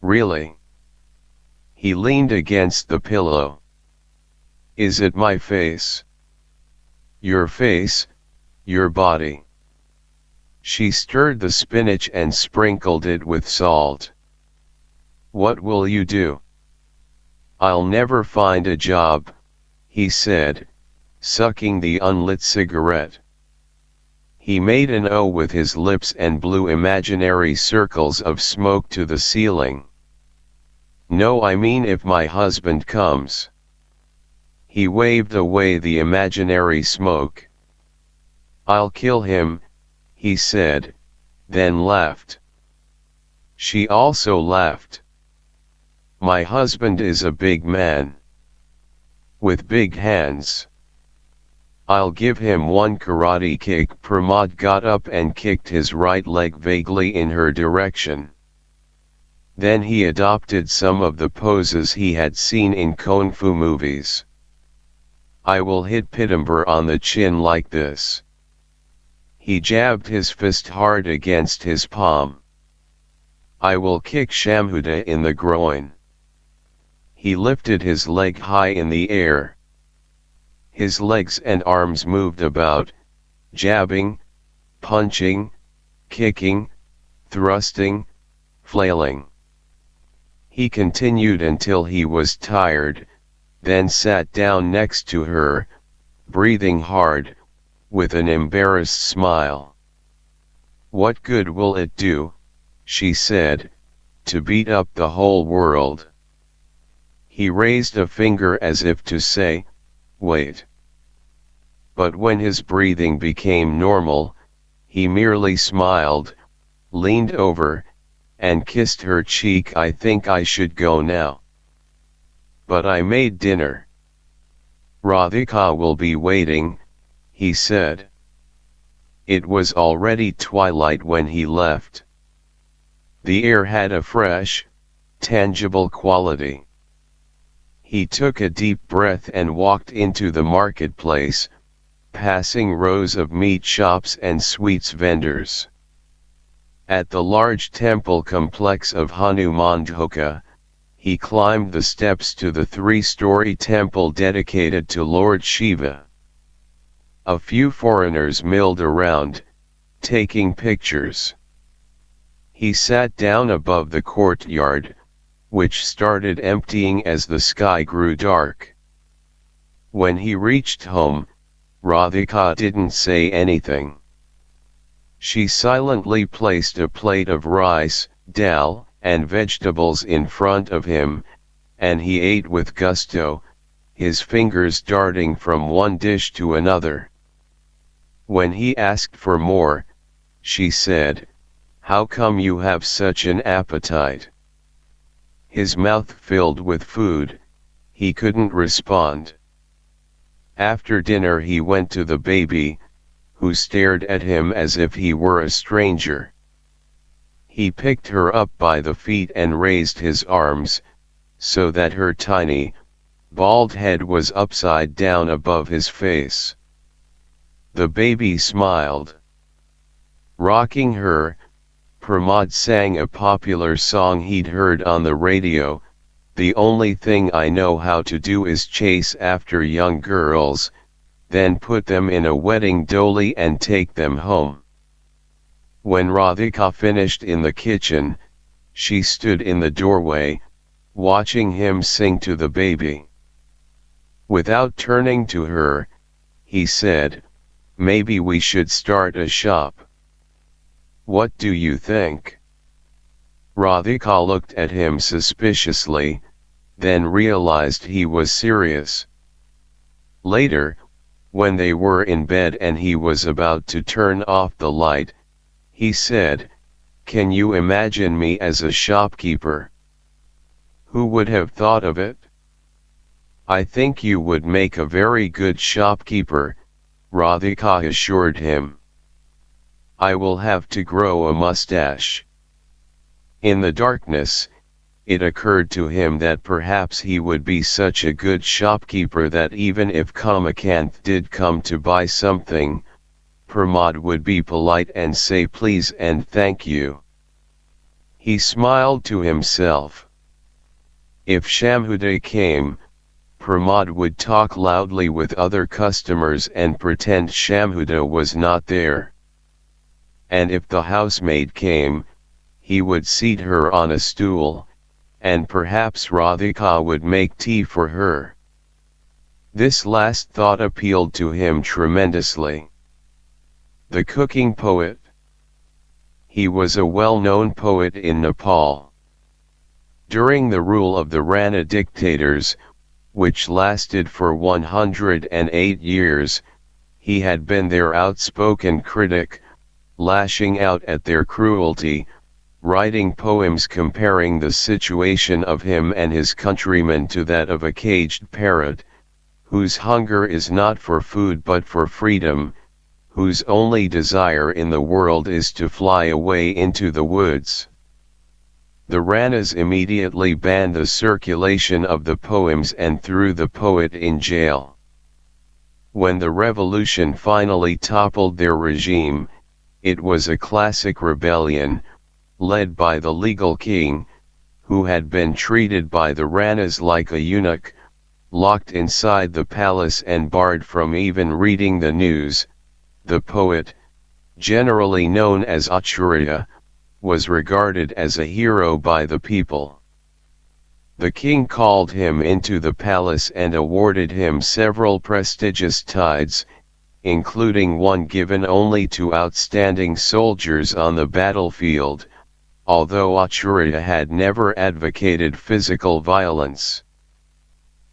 Really? He leaned against the pillow. Is it my face? Your face, your body. She stirred the spinach and sprinkled it with salt. What will you do? I'll never find a job, he said, sucking the unlit cigarette. He made an O with his lips and blew imaginary circles of smoke to the ceiling. No, I mean if my husband comes. He waved away the imaginary smoke. I'll kill him, he said, then laughed. She also laughed. My husband is a big man. With big hands. I'll give him one karate kick. Pramod got up and kicked his right leg vaguely in her direction. Then he adopted some of the poses he had seen in kung fu movies. I will hit Pitambur on the chin like this. He jabbed his fist hard against his palm. I will kick Shamhuda in the groin. He lifted his leg high in the air. His legs and arms moved about, jabbing, punching, kicking, thrusting, flailing. He continued until he was tired, then sat down next to her, breathing hard, with an embarrassed smile. What good will it do, she said, to beat up the whole world? He raised a finger as if to say, wait. But when his breathing became normal, he merely smiled, leaned over, and kissed her cheek. I think I should go now. But I made dinner. Radhika will be waiting, he said. It was already twilight when he left. The air had a fresh, tangible quality. He took a deep breath and walked into the marketplace, passing rows of meat shops and sweets vendors. At the large temple complex of Hanumandhoka, he climbed the steps to the three-story temple dedicated to Lord Shiva. A few foreigners milled around, taking pictures. He sat down above the courtyard, which started emptying as the sky grew dark. When he reached home, Radhika didn't say anything. She silently placed a plate of rice, dal, and vegetables in front of him, and he ate with gusto, his fingers darting from one dish to another. When he asked for more, she said, "How come you have such an appetite?" His mouth filled with food, he couldn't respond. After dinner he went to the baby, who stared at him as if he were a stranger. He picked her up by the feet and raised his arms, so that her tiny, bald head was upside down above his face. The baby smiled. Rocking her, Pramod sang a popular song he'd heard on the radio, "The only thing I know how to do is chase after young girls, then put them in a wedding dholi and take them home. When Radhika finished in the kitchen, she stood in the doorway, watching him sing to the baby. Without turning to her, he said, "Maybe we should start a shop. What do you think?" Radhika looked at him suspiciously, then realized he was serious. Later, when they were in bed and he was about to turn off the light, he said, "Can you imagine me as a shopkeeper? Who would have thought of it?" "I think you would make a very good shopkeeper," Radhika assured him. "I will have to grow a mustache." In the darkness, it occurred to him that perhaps he would be such a good shopkeeper that even if Kamakant did come to buy something, Pramod would be polite and say please and thank you. He smiled to himself. If Shamhuday came, Pramod would talk loudly with other customers and pretend Shamhuda was not there. And if the housemaid came, he would seat her on a stool, and perhaps Radhika would make tea for her. This last thought appealed to him tremendously. The cooking poet. He was a well-known poet in Nepal. During the rule of the Rana dictators, which lasted for 108 years, he had been their outspoken critic, lashing out at their cruelty, writing poems comparing the situation of him and his countrymen to that of a caged parrot, whose hunger is not for food but for freedom, whose only desire in the world is to fly away into the woods. The Ranas immediately banned the circulation of the poems and threw the poet in jail. When the revolution finally toppled their regime, it was a classic rebellion, led by the legal king, who had been treated by the Ranas like a eunuch, locked inside the palace and barred from even reading the news. The poet, generally known as Acharya, was regarded as a hero by the people. The king called him into the palace and awarded him several prestigious tithes, including one given only to outstanding soldiers on the battlefield, although Acharya had never advocated physical violence.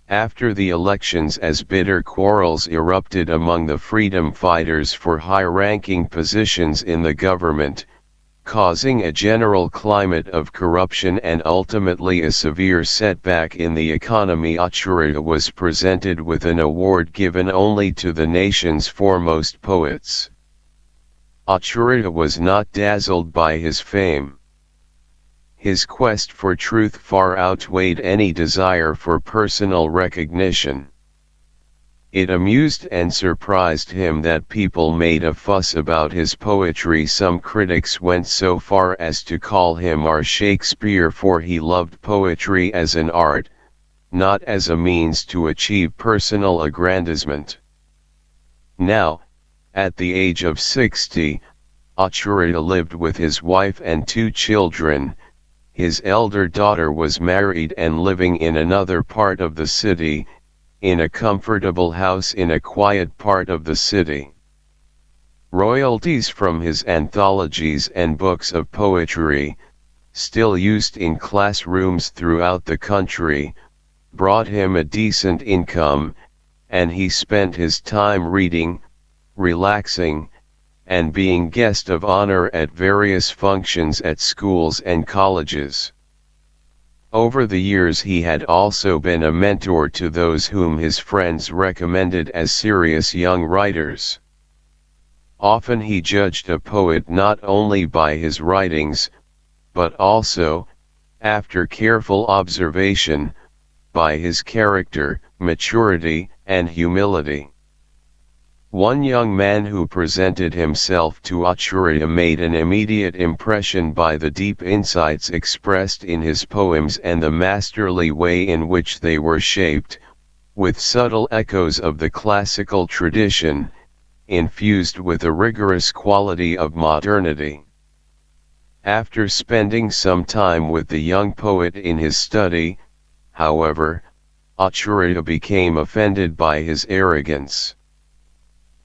After the elections, as bitter quarrels erupted among the freedom fighters for high-ranking positions in the government, causing a general climate of corruption and ultimately a severe setback in the economy, Acharya was presented with an award given only to the nation's foremost poets. Acharya was not dazzled by his fame. His quest for truth far outweighed any desire for personal recognition. It amused and surprised him that people made a fuss about his poetry. Some critics went so far as to call him our Shakespeare, for he loved poetry as an art, not as a means to achieve personal aggrandizement. Now, at the age of 60, Acharya lived with his wife and 2 children. His elder daughter was married and living in another part of the city, in a comfortable house in a quiet part of the city. Royalties from his anthologies and books of poetry, still used in classrooms throughout the country, brought him a decent income, and he spent his time reading, relaxing, and being guest of honor at various functions at schools and colleges. Over the years he had also been a mentor to those whom his friends recommended as serious young writers. Often he judged a poet not only by his writings, but also, after careful observation, by his character, maturity, and humility. One young man who presented himself to Acharya made an immediate impression by the deep insights expressed in his poems and the masterly way in which they were shaped. with subtle echoes of the classical tradition, infused with a rigorous quality of modernity. After spending some time with the young poet in his study, however, Acharya became offended by his arrogance.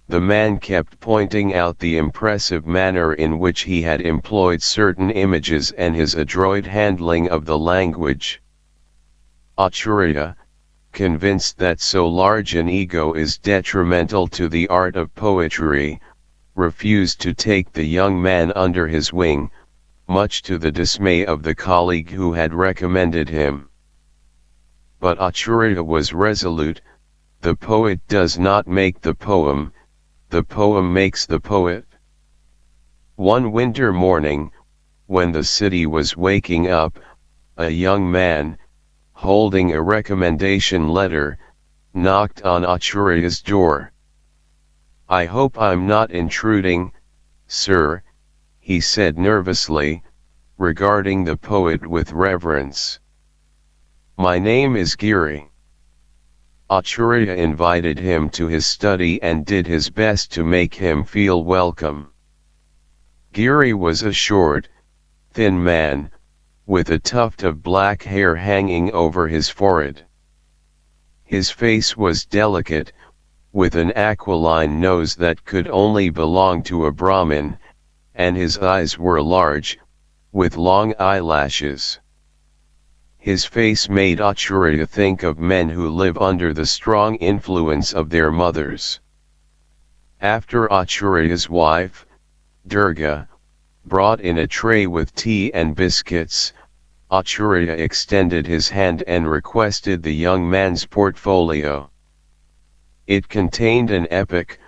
The man kept pointing out the impressive manner in which he had employed certain images and his adroit handling of the language. Acharya, convinced that so large an ego is detrimental to the art of poetry, refused to take the young man under his wing, much to the dismay of the colleague who had recommended him. But Acharya was resolute. The poet does not make the poem makes the poet. One winter morning, when the city was waking up, a young man, holding a recommendation letter, knocked on Acharya's door. "I hope I'm not intruding, sir," he said nervously, regarding the poet with reverence. "My name is Giri." Acharya invited him to his study and did his best to make him feel welcome. Giri was a short, thin man, with a tuft of black hair hanging over his forehead. His face was delicate, with an aquiline nose that could only belong to a Brahmin, and his eyes were large, with long eyelashes. His face made Acharya think of men who live under the strong influence of their mothers. After Acharya's wife, Durga, brought in a tray with tea and biscuits, Acharya extended his hand and requested the young man's portfolio. It contained an epic,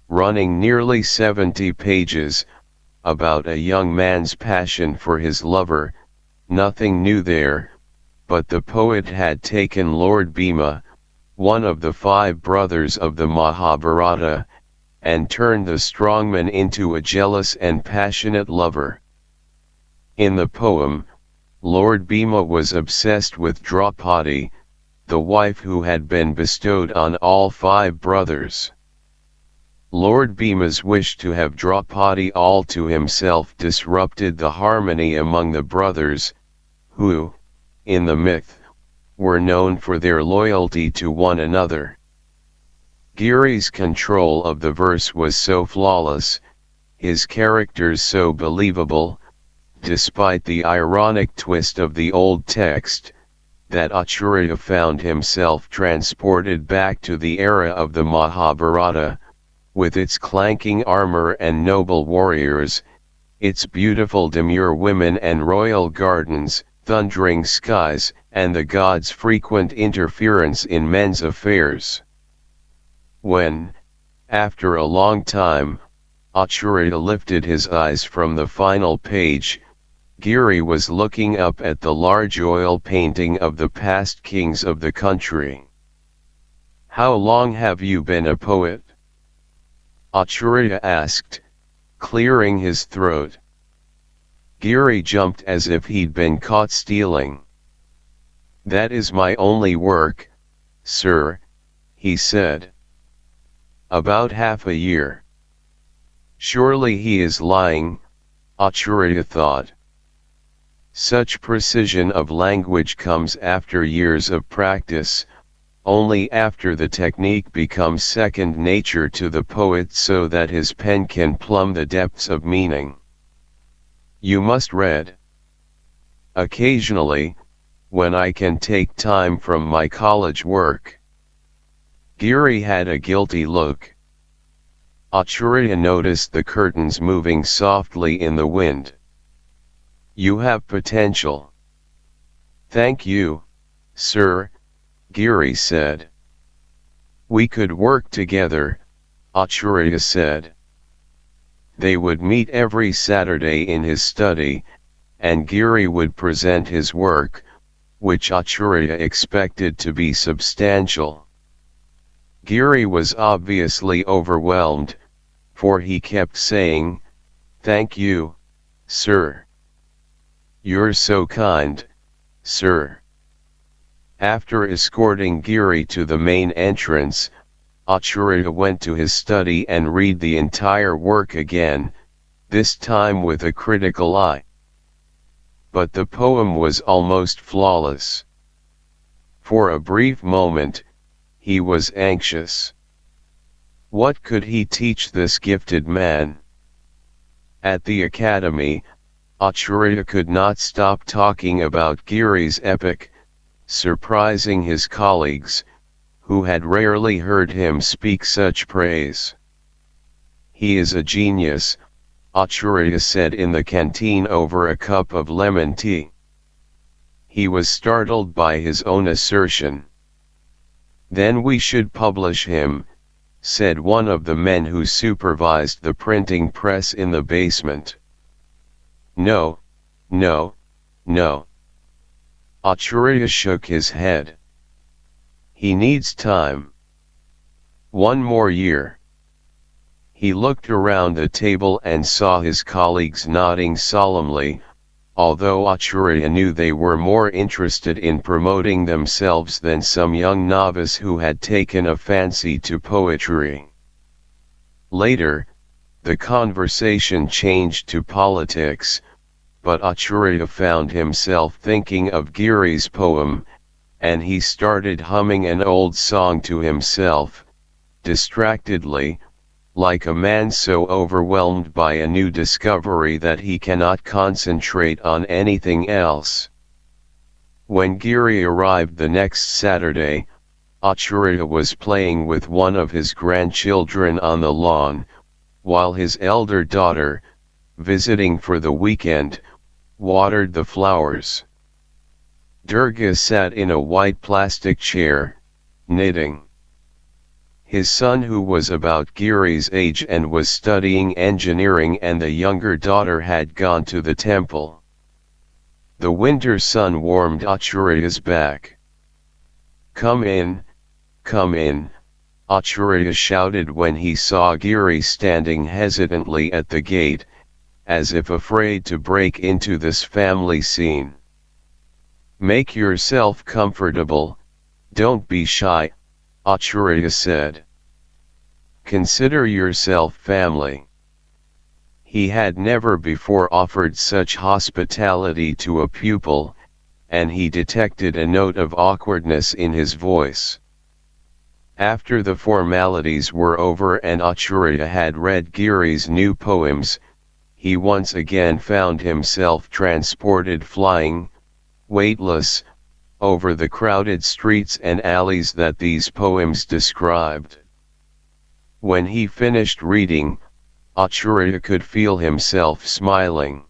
running nearly 70 pages, about a young man's passion for his lover. Nothing new there, but the poet had taken Lord Bhima, one of the 5 brothers of the Mahabharata, and turned the strongman into a jealous and passionate lover. In the poem, Lord Bhima was obsessed with Draupadi, the wife who had been bestowed on all 5 brothers. Lord Bhima's wish to have Draupadi all to himself disrupted the harmony among the brothers, who, in the myth, were known for their loyalty to one another. Giri's control of the verse was so flawless, his characters so believable, despite the ironic twist of the old text, that Acharya found himself transported back to the era of the Mahabharata, with its clanking armor and noble warriors, its beautiful demure women and royal gardens, thundering skies, and the gods' frequent interference in men's affairs. When, after a long time, Acharya lifted his eyes from the final page, Giri was looking up at the large oil painting of the past kings of the country. "How long have you been a poet?" Acharya asked, clearing his throat. Giri jumped as if he'd been caught stealing. "That is my only work, sir," he said. "About half a year." Surely he is lying, Acharya thought. Such precision of language comes after years of practice, only after the technique becomes second nature to the poet so that his pen can plumb the depths of meaning. "You must read." "Occasionally, when I can take time from my college work." Giri had a guilty look. Acharya noticed the curtains moving softly in the wind. "You have potential." "Thank you, sir," Giri said. "We could work together," Acharya said. They would meet every Saturday in his study, and Giri would present his work, which Acharya expected to be substantial. Giri was obviously overwhelmed, for he kept saying, "Thank you, sir." "You're so kind, sir." After escorting Giri to the main entrance, Acharya went to his study and read the entire work again, this time with a critical eye. But the poem was almost flawless. For a brief moment, he was anxious. What could he teach this gifted man? At the academy, Acharya could not stop talking about Giri's epic, surprising his colleagues, who had rarely heard him speak such praise. He is a genius, Acharya said in the canteen over a cup of lemon tea. He was startled by his own assertion. Then we should publish him, said one of the men who supervised the printing press in the basement. No, no, no. Acharya shook his head. He needs time. One more year. He looked around the table and saw his colleagues nodding solemnly, although Acharya knew they were more interested in promoting themselves than some young novice who had taken a fancy to poetry. Later, the conversation changed to politics, but Acharya found himself thinking of Giri's poem, and he started humming an old song to himself, distractedly, like a man so overwhelmed by a new discovery that he cannot concentrate on anything else. When Giri arrived the next Saturday, Acharya was playing with one of his grandchildren on the lawn, while his elder daughter, visiting for the weekend, watered the flowers. Durga sat in a white plastic chair, knitting. His son, who was about Giri's age and was studying engineering, and the younger daughter had gone to the temple. The winter sun warmed Acharya's back. Come in, Acharya shouted when he saw Giri standing hesitantly at the gate, as if afraid to break into this family scene. Make yourself comfortable, don't be shy, Acharya said. Consider yourself family. He had never before offered such hospitality to a pupil, and he detected a note of awkwardness in his voice. After the formalities were over and Acharya had read Giri's new poems, he once again found himself transported flying, weightless, over the crowded streets and alleys that these poems described. When he finished reading, Acharya could feel himself smiling.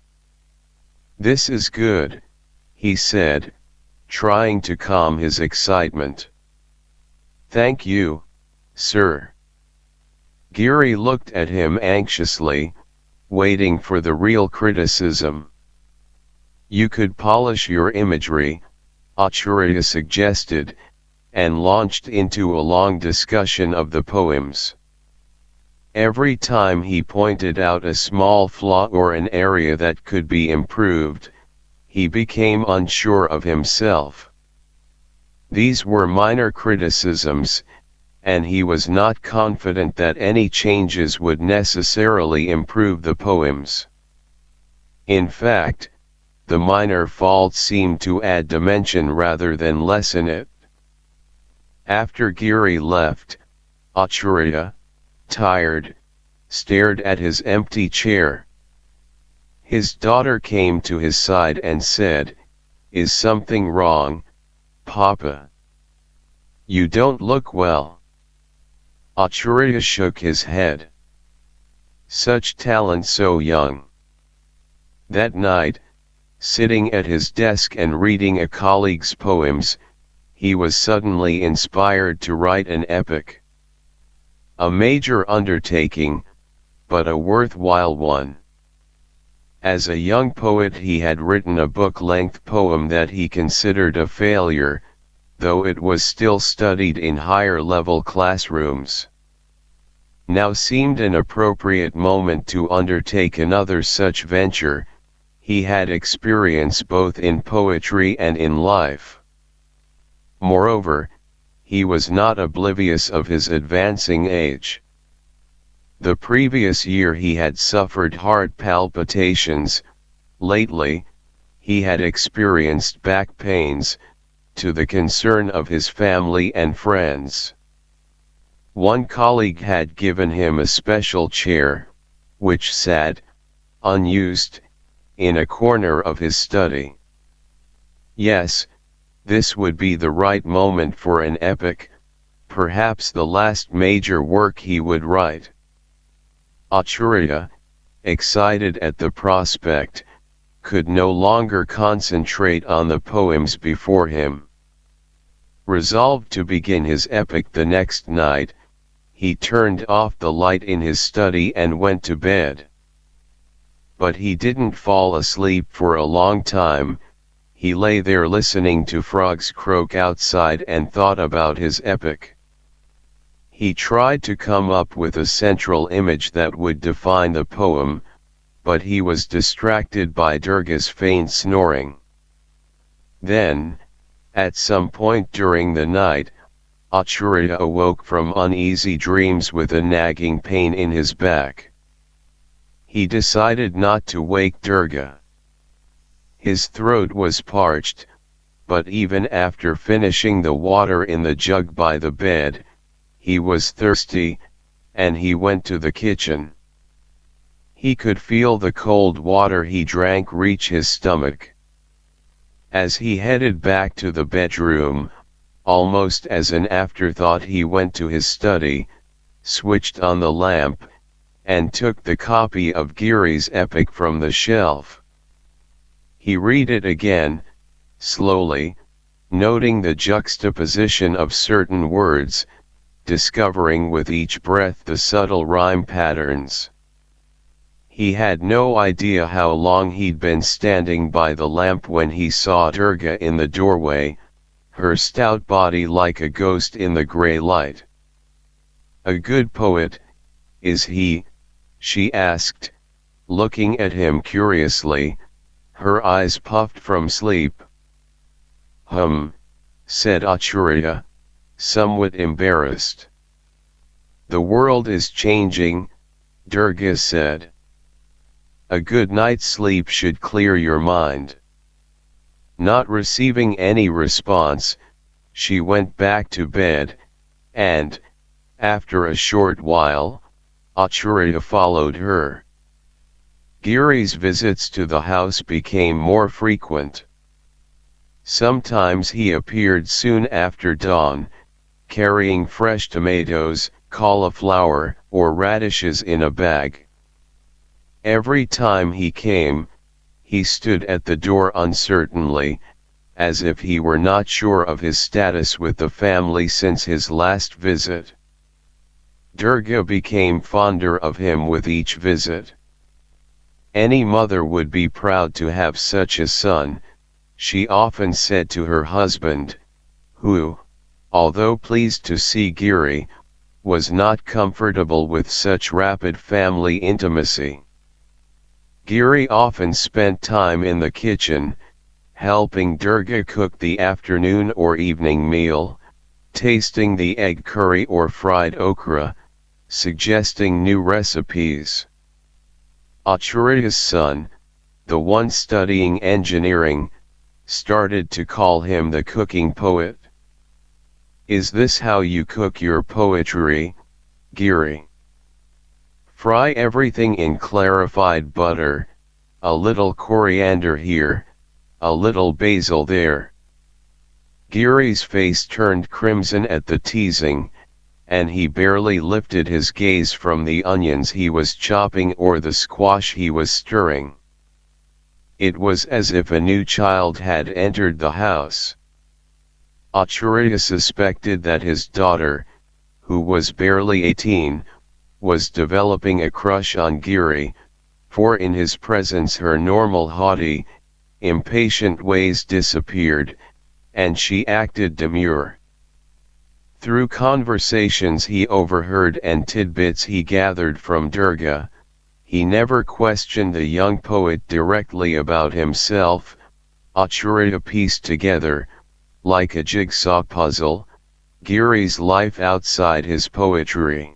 This is good, he said, trying to calm his excitement. Thank you, sir. Giri looked at him anxiously, waiting for the real criticism. You could polish your imagery, Acharya suggested, and launched into a long discussion of the poems. Every time he pointed out a small flaw or an area that could be improved, he became unsure of himself. These were minor criticisms, and he was not confident that any changes would necessarily improve the poems. In fact, the minor faults seemed to add dimension rather than lessen it. After Giri left, Acharya, tired, stared at his empty chair. His daughter came to his side and said, "Is something wrong, Papa? You don't look well." Acharya shook his head. Such talent so young. That night, sitting at his desk and reading a colleague's poems, he was suddenly inspired to write an epic. A major undertaking, but a worthwhile one. As a young poet he had written a book-length poem that he considered a failure, though it was still studied in higher-level classrooms. Now seemed an appropriate moment to undertake another such venture. He had experience both in poetry and in life. Moreover, he was not oblivious of his advancing age. The previous year he had suffered heart palpitations. Lately, he had experienced back pains, to the concern of his family and friends. One colleague had given him a special chair, which sat, unused, in a corner of his study. Yes, this would be the right moment for an epic, perhaps the last major work he would write. Acharya, excited at the prospect, could no longer concentrate on the poems before him. Resolved to begin his epic the next night, he turned off the light in his study and went to bed. But he didn't fall asleep for a long time. He lay there listening to frogs croak outside and thought about his epic. He tried to come up with a central image that would define the poem, but he was distracted by Durga's faint snoring. Then, at some point during the night, Acharya awoke from uneasy dreams with a nagging pain in his back. He decided not to wake Durga. His throat was parched, but even after finishing the water in the jug by the bed, he was thirsty, and he went to the kitchen. He could feel the cold water he drank reach his stomach. As he headed back to the bedroom, almost as an afterthought he went to his study, switched on the lamp, and took the copy of Giri's epic from the shelf. He read it again, slowly, noting the juxtaposition of certain words, discovering with each breath the subtle rhyme patterns. He had no idea how long he'd been standing by the lamp when he saw Durga in the doorway, her stout body like a ghost in the grey light. "A good poet, is he?" she asked, looking at him curiously, her eyes puffed from sleep. Said Acharya, somewhat embarrassed. "The world is changing," Durga said. "A good night's sleep should clear your mind." Not receiving any response, she went back to bed, and, after a short while, Acharya followed her. Giri's visits to the house became more frequent. Sometimes he appeared soon after dawn, carrying fresh tomatoes, cauliflower, or radishes in a bag. Every time he came, he stood at the door uncertainly, as if he were not sure of his status with the family since his last visit. Durga became fonder of him with each visit. Any mother would be proud to have such a son, she often said to her husband, who, although pleased to see Giri, was not comfortable with such rapid family intimacy. Giri often spent time in the kitchen, helping Durga cook the afternoon or evening meal, tasting the egg curry or fried okra, suggesting new recipes. Acharya's son, the one studying engineering, started to call him the cooking poet. "Is this how you cook your poetry, Giri? Fry everything in clarified butter, a little coriander here, a little basil there." Giri's face turned crimson at the teasing, and he barely lifted his gaze from the onions he was chopping or the squash he was stirring. It was as if a new child had entered the house. Acharya suspected that his daughter, who was barely 18, was developing a crush on Giri, for in his presence her normal haughty, impatient ways disappeared, and she acted demure. Through conversations he overheard and tidbits he gathered from Durga, he never questioned the young poet directly about himself. Acharya pieced together, like a jigsaw puzzle, Giri's life outside his poetry.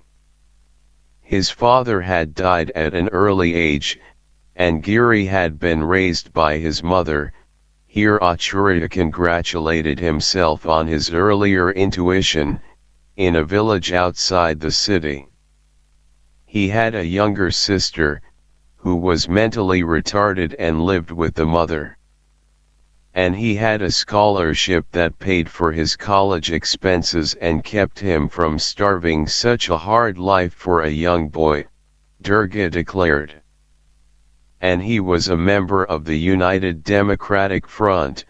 His father had died at an early age, and Giri had been raised by his mother. Here Acharya congratulated himself on his earlier intuition, in a village outside the city. He had a younger sister, who was mentally retarded and lived with the mother. And he had a scholarship that paid for his college expenses and kept him from starving. Such a hard life for a young boy, Durga declared. And he was a member of the United Democratic Front,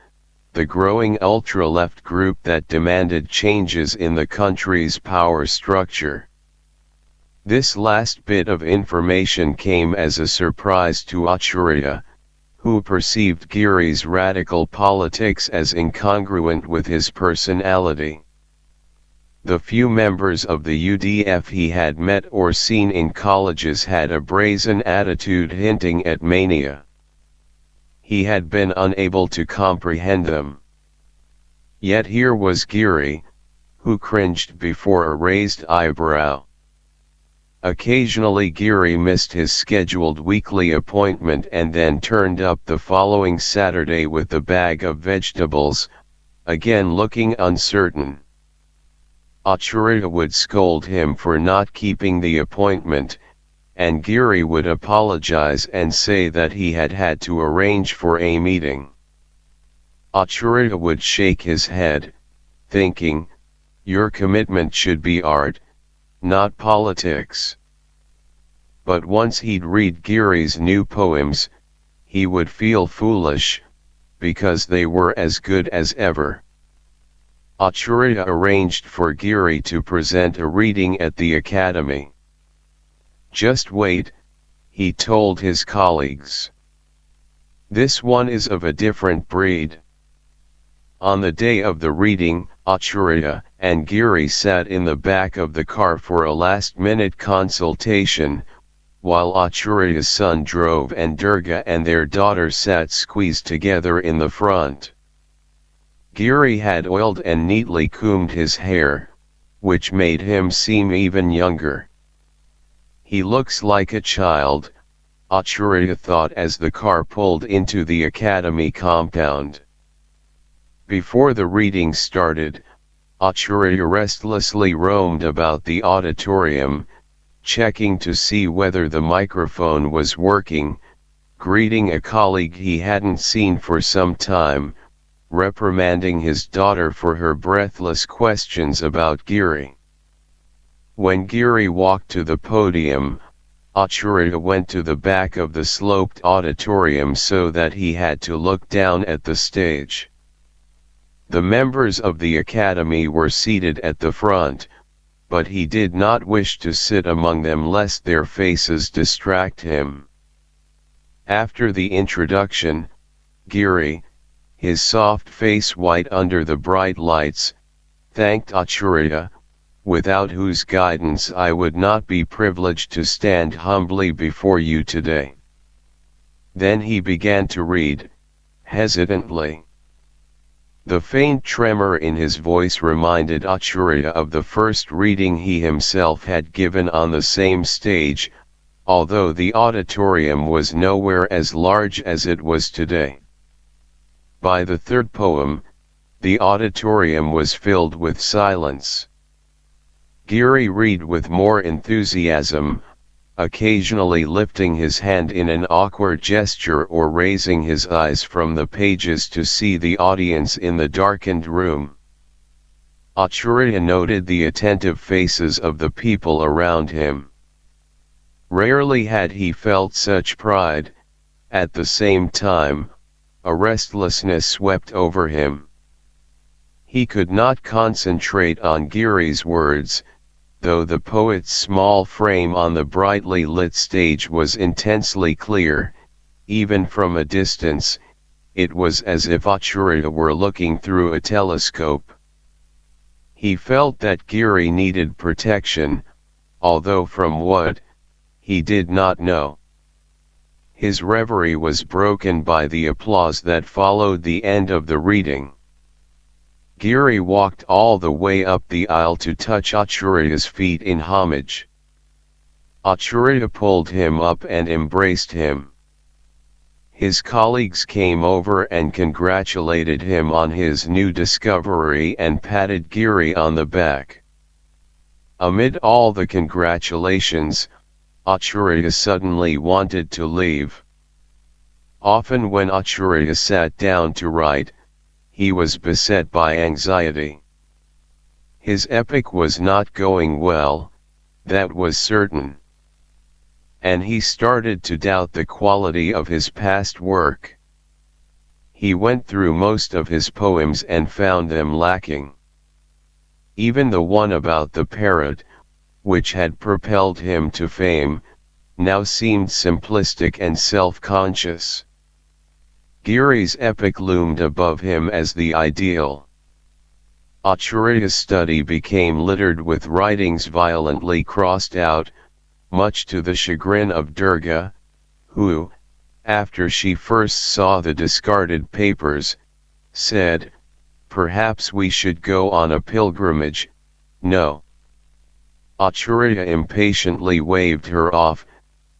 the growing ultra-left group that demanded changes in the country's power structure. This last bit of information came as a surprise to Acharya, who perceived Giri's radical politics as incongruent with his personality. The few members of the UDF he had met or seen in colleges had a brazen attitude hinting at mania. He had been unable to comprehend them. Yet here was Giri, who cringed before a raised eyebrow. Occasionally Giri missed his scheduled weekly appointment and then turned up the following Saturday with a bag of vegetables, again looking uncertain. Acharya would scold him for not keeping the appointment, and Giri would apologize and say that he had had to arrange for a meeting. Acharya would shake his head, thinking, "Your commitment should be art, not politics." But once he'd read Giri's new poems, he would feel foolish, because they were as good as ever. Acharya arranged for Giri to present a reading at the academy. "Just wait," he told his colleagues. "This one is of a different breed." On the day of the reading, Acharya and Giri sat in the back of the car for a last-minute consultation, while Acharya's son drove and Durga and their daughter sat squeezed together in the front. Giri had oiled and neatly combed his hair, which made him seem even younger. "He looks like a child," Acharya thought as the car pulled into the academy compound. Before the reading started, Acharya restlessly roamed about the auditorium, checking to see whether the microphone was working, greeting a colleague he hadn't seen for some time, reprimanding his daughter for her breathless questions about Giri. When Giri walked to the podium, Acharya went to the back of the sloped auditorium so that he had to look down at the stage. The members of the academy were seated at the front, but he did not wish to sit among them lest their faces distract him. After the introduction, Giri, his soft face white under the bright lights, thanked Acharya, without whose guidance I would not be privileged to stand humbly before you today. Then he began to read, hesitantly. The faint tremor in his voice reminded Acharya of the first reading he himself had given on the same stage, although the auditorium was nowhere as large as it was today. By the third poem, the auditorium was filled with silence. Giri read with more enthusiasm, occasionally lifting his hand in an awkward gesture or raising his eyes from the pages to see the audience in the darkened room. Acharya noted the attentive faces of the people around him. Rarely had he felt such pride. At the same time, a restlessness swept over him. He could not concentrate on Giri's words, though the poet's small frame on the brightly lit stage was intensely clear. Even from a distance, it was as if Acharya were looking through a telescope. He felt that Giri needed protection, although from what, he did not know. His reverie was broken by the applause that followed the end of the reading. Giri walked all the way up the aisle to touch Acharya's feet in homage. Acharya pulled him up and embraced him. His colleagues came over and congratulated him on his new discovery and patted Giri on the back. Amid all the congratulations, Acharya suddenly wanted to leave. Often when Acharya sat down to write, he was beset by anxiety. His epic was not going well, that was certain. And he started to doubt the quality of his past work. He went through most of his poems and found them lacking. Even the one about the parrot, which had propelled him to fame, now seemed simplistic and self-conscious. Giri's epic loomed above him as the ideal. Acharya's study became littered with writings violently crossed out, much to the chagrin of Durga, who, after she first saw the discarded papers, said, "Perhaps we should go on a pilgrimage." "No." Acharya impatiently waved her off,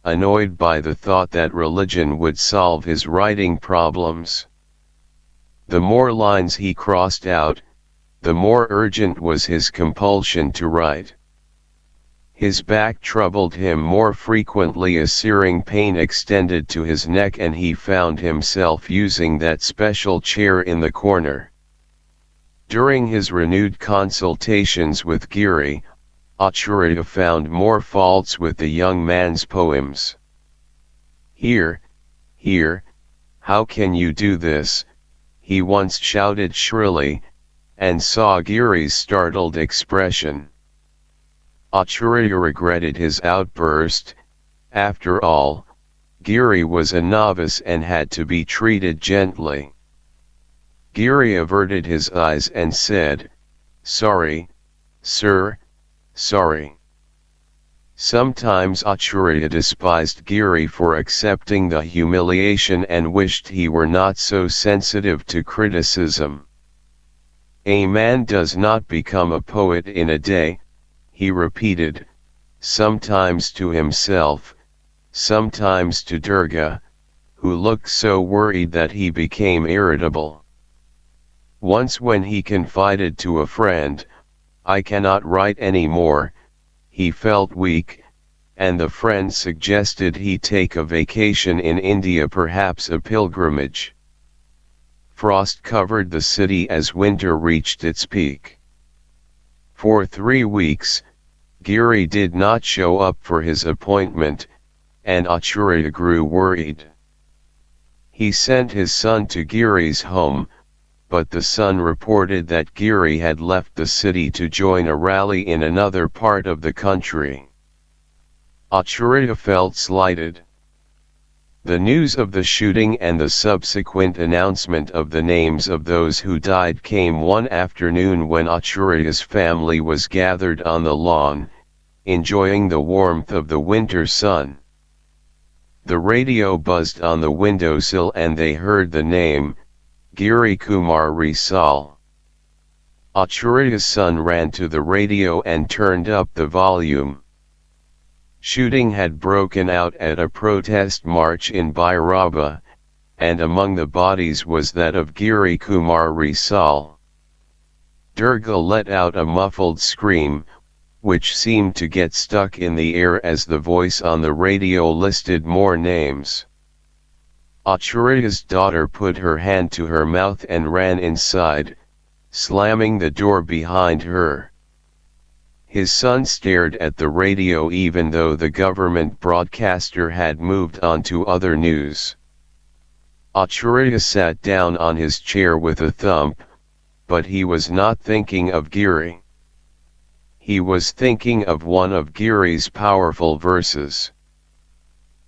annoyed by the thought that religion would solve his writing problems. The more lines he crossed out, the more urgent was his compulsion to write. His back troubled him more frequently, a searing pain extended to his neck, and he found himself using that special chair in the corner. During his renewed consultations with Giri, Acharya found more faults with the young man's poems. Here, how can you do this?" he once shouted shrilly, and saw Giri's startled expression. Acharya regretted his outburst. After all, Giri was a novice and had to be treated gently. Giri averted his eyes and said, "Sorry, sir, sorry." Sometimes Acharya despised Giri for accepting the humiliation and wished he were not so sensitive to criticism. "A man does not become a poet in a day," he repeated, sometimes to himself, sometimes to Durga, who looked so worried that he became irritable. Once when he confided to a friend, "I cannot write any more," he felt weak, and the friend suggested he take a vacation in India, perhaps a pilgrimage. Frost covered the city as winter reached its peak. For 3 weeks, Giri did not show up for his appointment, and Acharya grew worried. He sent his son to Giri's home, but the son reported that Giri had left the city to join a rally in another part of the country. Acharya felt slighted. The news of the shooting and the subsequent announcement of the names of those who died came one afternoon when Acharya's family was gathered on the lawn, enjoying the warmth of the winter sun. The radio buzzed on the windowsill and they heard the name, Giri Kumar Risal. Acharya's son ran to the radio and turned up the volume. Shooting had broken out at a protest march in Bhairaba, and among the bodies was that of Giri Kumar Risal. Durga let out a muffled scream, which seemed to get stuck in the air as the voice on the radio listed more names. Acharya's daughter put her hand to her mouth and ran inside, slamming the door behind her. His son stared at the radio even though the government broadcaster had moved on to other news. Acharya sat down on his chair with a thump, but he was not thinking of Giri. He was thinking of one of Giri's powerful verses.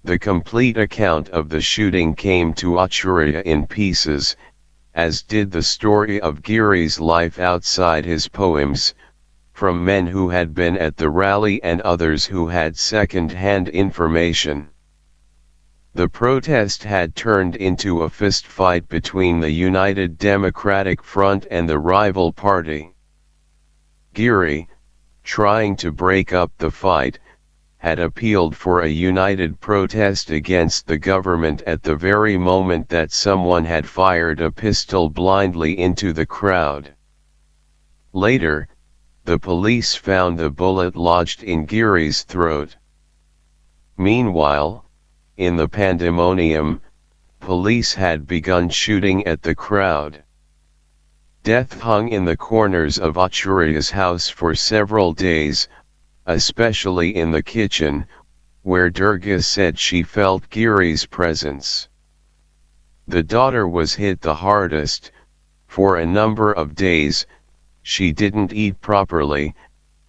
The complete account of the shooting came to Acharya in pieces, as did the story of Giri's life outside his poems, from men who had been at the rally and others who had second-hand information. The protest had turned into a fistfight between the United Democratic Front and the rival party. Giri, trying to break up the fight, had appealed for a united protest against the government at the very moment that someone had fired a pistol blindly into the crowd. Later, the police found the bullet lodged in Giri's throat. Meanwhile, in the pandemonium, police had begun shooting at the crowd. Death hung in the corners of Acharya's house for several days, especially in the kitchen, where Durga said she felt Giri's presence. The daughter was hit the hardest. For a number of days, she didn't eat properly,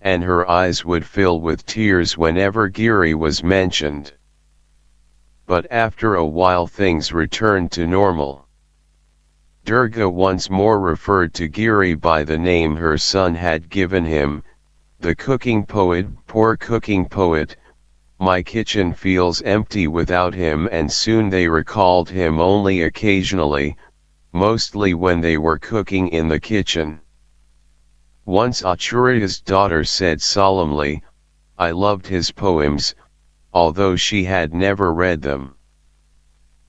and her eyes would fill with tears whenever Giri was mentioned. But after a while things returned to normal. Durga once more referred to Giri by the name her son had given him, the cooking poet. Poor cooking poet, my kitchen feels empty without him, and soon they recalled him only occasionally, mostly when they were cooking in the kitchen. Once Acharya's daughter said solemnly, I loved his poems, although she had never read them.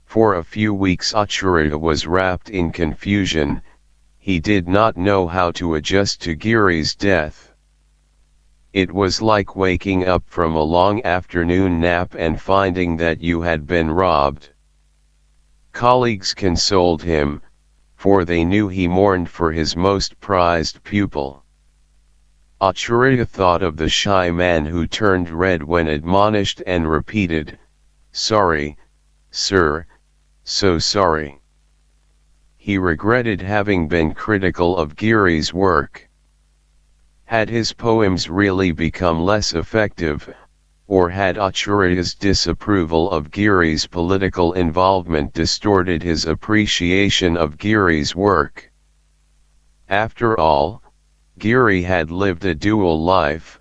For a few weeks Acharya was wrapped in confusion. He did not know how to adjust to Giri's death. It was like waking up from a long afternoon nap and finding that you had been robbed. Colleagues consoled him, for they knew he mourned for his most prized pupil. Acharya thought of the shy man who turned red when admonished and repeated, Sorry, sir, so sorry. He regretted having been critical of Giri's work. Had his poems really become less effective, or had Acharya's disapproval of Giri's political involvement distorted his appreciation of Giri's work? After all, Giri had lived a dual life,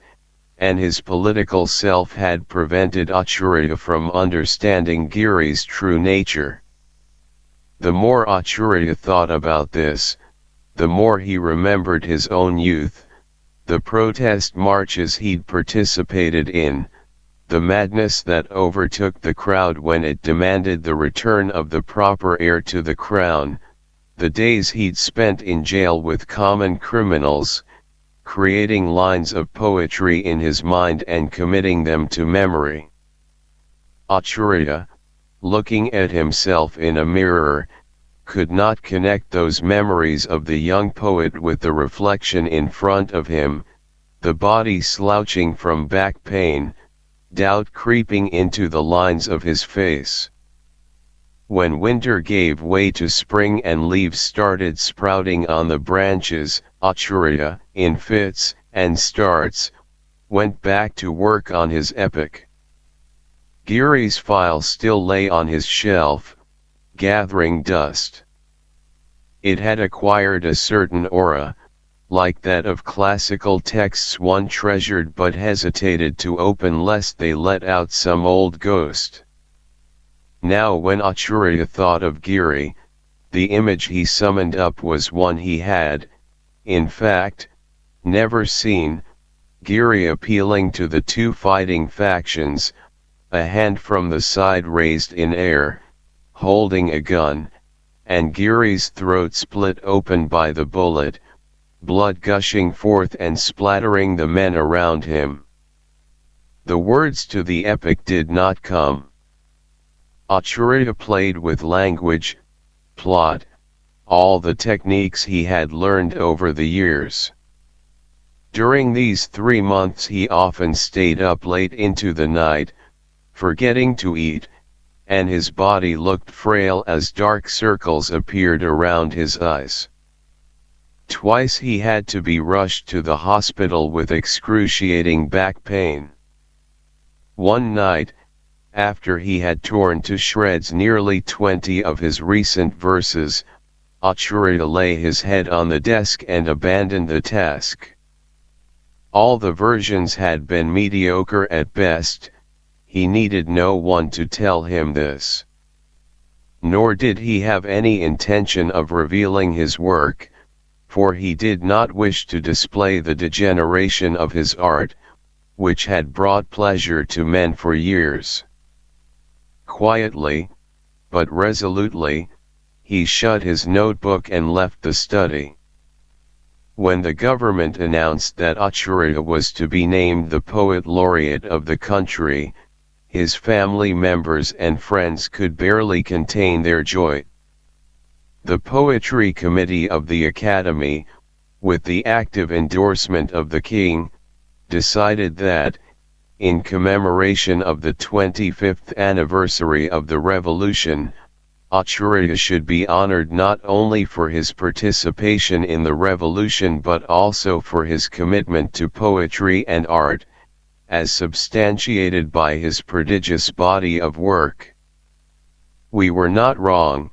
and his political self had prevented Acharya from understanding Giri's true nature. The more Acharya thought about this, the more he remembered his own youth, the protest marches he'd participated in, the madness that overtook the crowd when it demanded the return of the proper heir to the crown, the days he'd spent in jail with common criminals, creating lines of poetry in his mind and committing them to memory. Acharya, looking at himself in a mirror, could not connect those memories of the young poet with the reflection in front of him, the body slouching from back pain, doubt creeping into the lines of his face. When winter gave way to spring and leaves started sprouting on the branches, Acharya, in fits and starts, went back to work on his epic. Giri's file still lay on his shelf, gathering dust. It had acquired a certain aura, like that of classical texts one treasured but hesitated to open lest they let out some old ghost. Now when Acharya thought of Giri, the image he summoned up was one he had, in fact, never seen, Giri appealing to the two fighting factions, a hand from the side raised in air, holding a gun, and Giri's throat split open by the bullet, blood gushing forth and splattering the men around him. The words to the epic did not come. Acharya played with language, plot, all the techniques he had learned over the years. During these 3 months he often stayed up late into the night, forgetting to eat, and his body looked frail as dark circles appeared around his eyes. Twice he had to be rushed to the hospital with excruciating back pain. One night, after he had torn to shreds nearly 20 of his recent verses, Acharya lay his head on the desk and abandoned the task. All the versions had been mediocre at best. he needed no one to tell him this. Nor did he have any intention of revealing his work, for he did not wish to display the degeneration of his art, which had brought pleasure to men for years. Quietly, but resolutely, he shut his notebook and left the study. When the government announced that Acharya was to be named the poet laureate of the country, his family members and friends could barely contain their joy. The Poetry Committee of the Academy, with the active endorsement of the king, decided that, in commemoration of the 25th anniversary of the revolution, Acharya should be honored not only for his participation in the revolution but also for his commitment to poetry and art, as substantiated by his prodigious body of work. "We were not wrong,"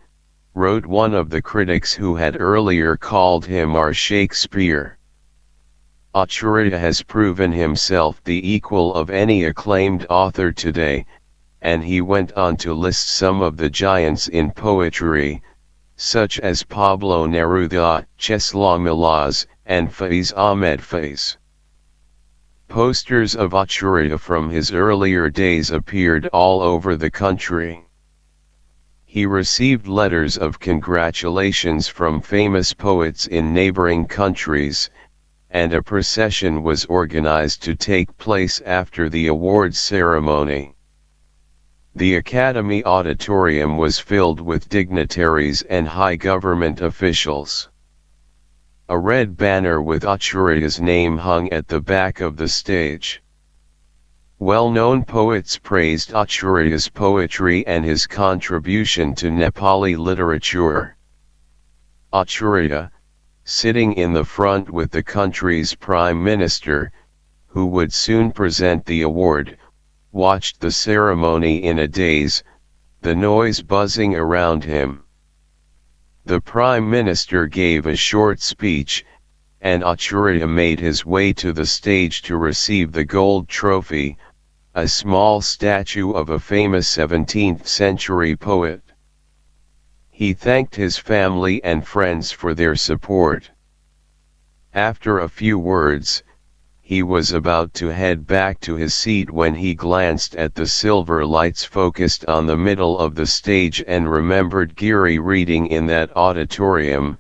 wrote one of the critics who had earlier called him our Shakespeare. "Acharya has proven himself the equal of any acclaimed author today," and he went on to list some of the giants in poetry, such as Pablo Neruda, Czesław Milosz, and Faiz Ahmed Faiz. Posters of Acharya from his earlier days appeared all over the country. He received letters of congratulations from famous poets in neighboring countries, and a procession was organized to take place after the awards ceremony. The Academy auditorium was filled with dignitaries and high government officials. A red banner with Acharya's name hung at the back of the stage. Well-known poets praised Acharya's poetry and his contribution to Nepali literature. Acharya, sitting in the front with the country's prime minister, who would soon present the award, watched the ceremony in a daze, the noise buzzing around him. The Prime Minister gave a short speech, and Acharya made his way to the stage to receive the gold trophy, a small statue of a famous 17th-century poet. He thanked his family and friends for their support. After a few words, he was about to head back to his seat when he glanced at the silver lights focused on the middle of the stage and remembered Giri reading in that auditorium,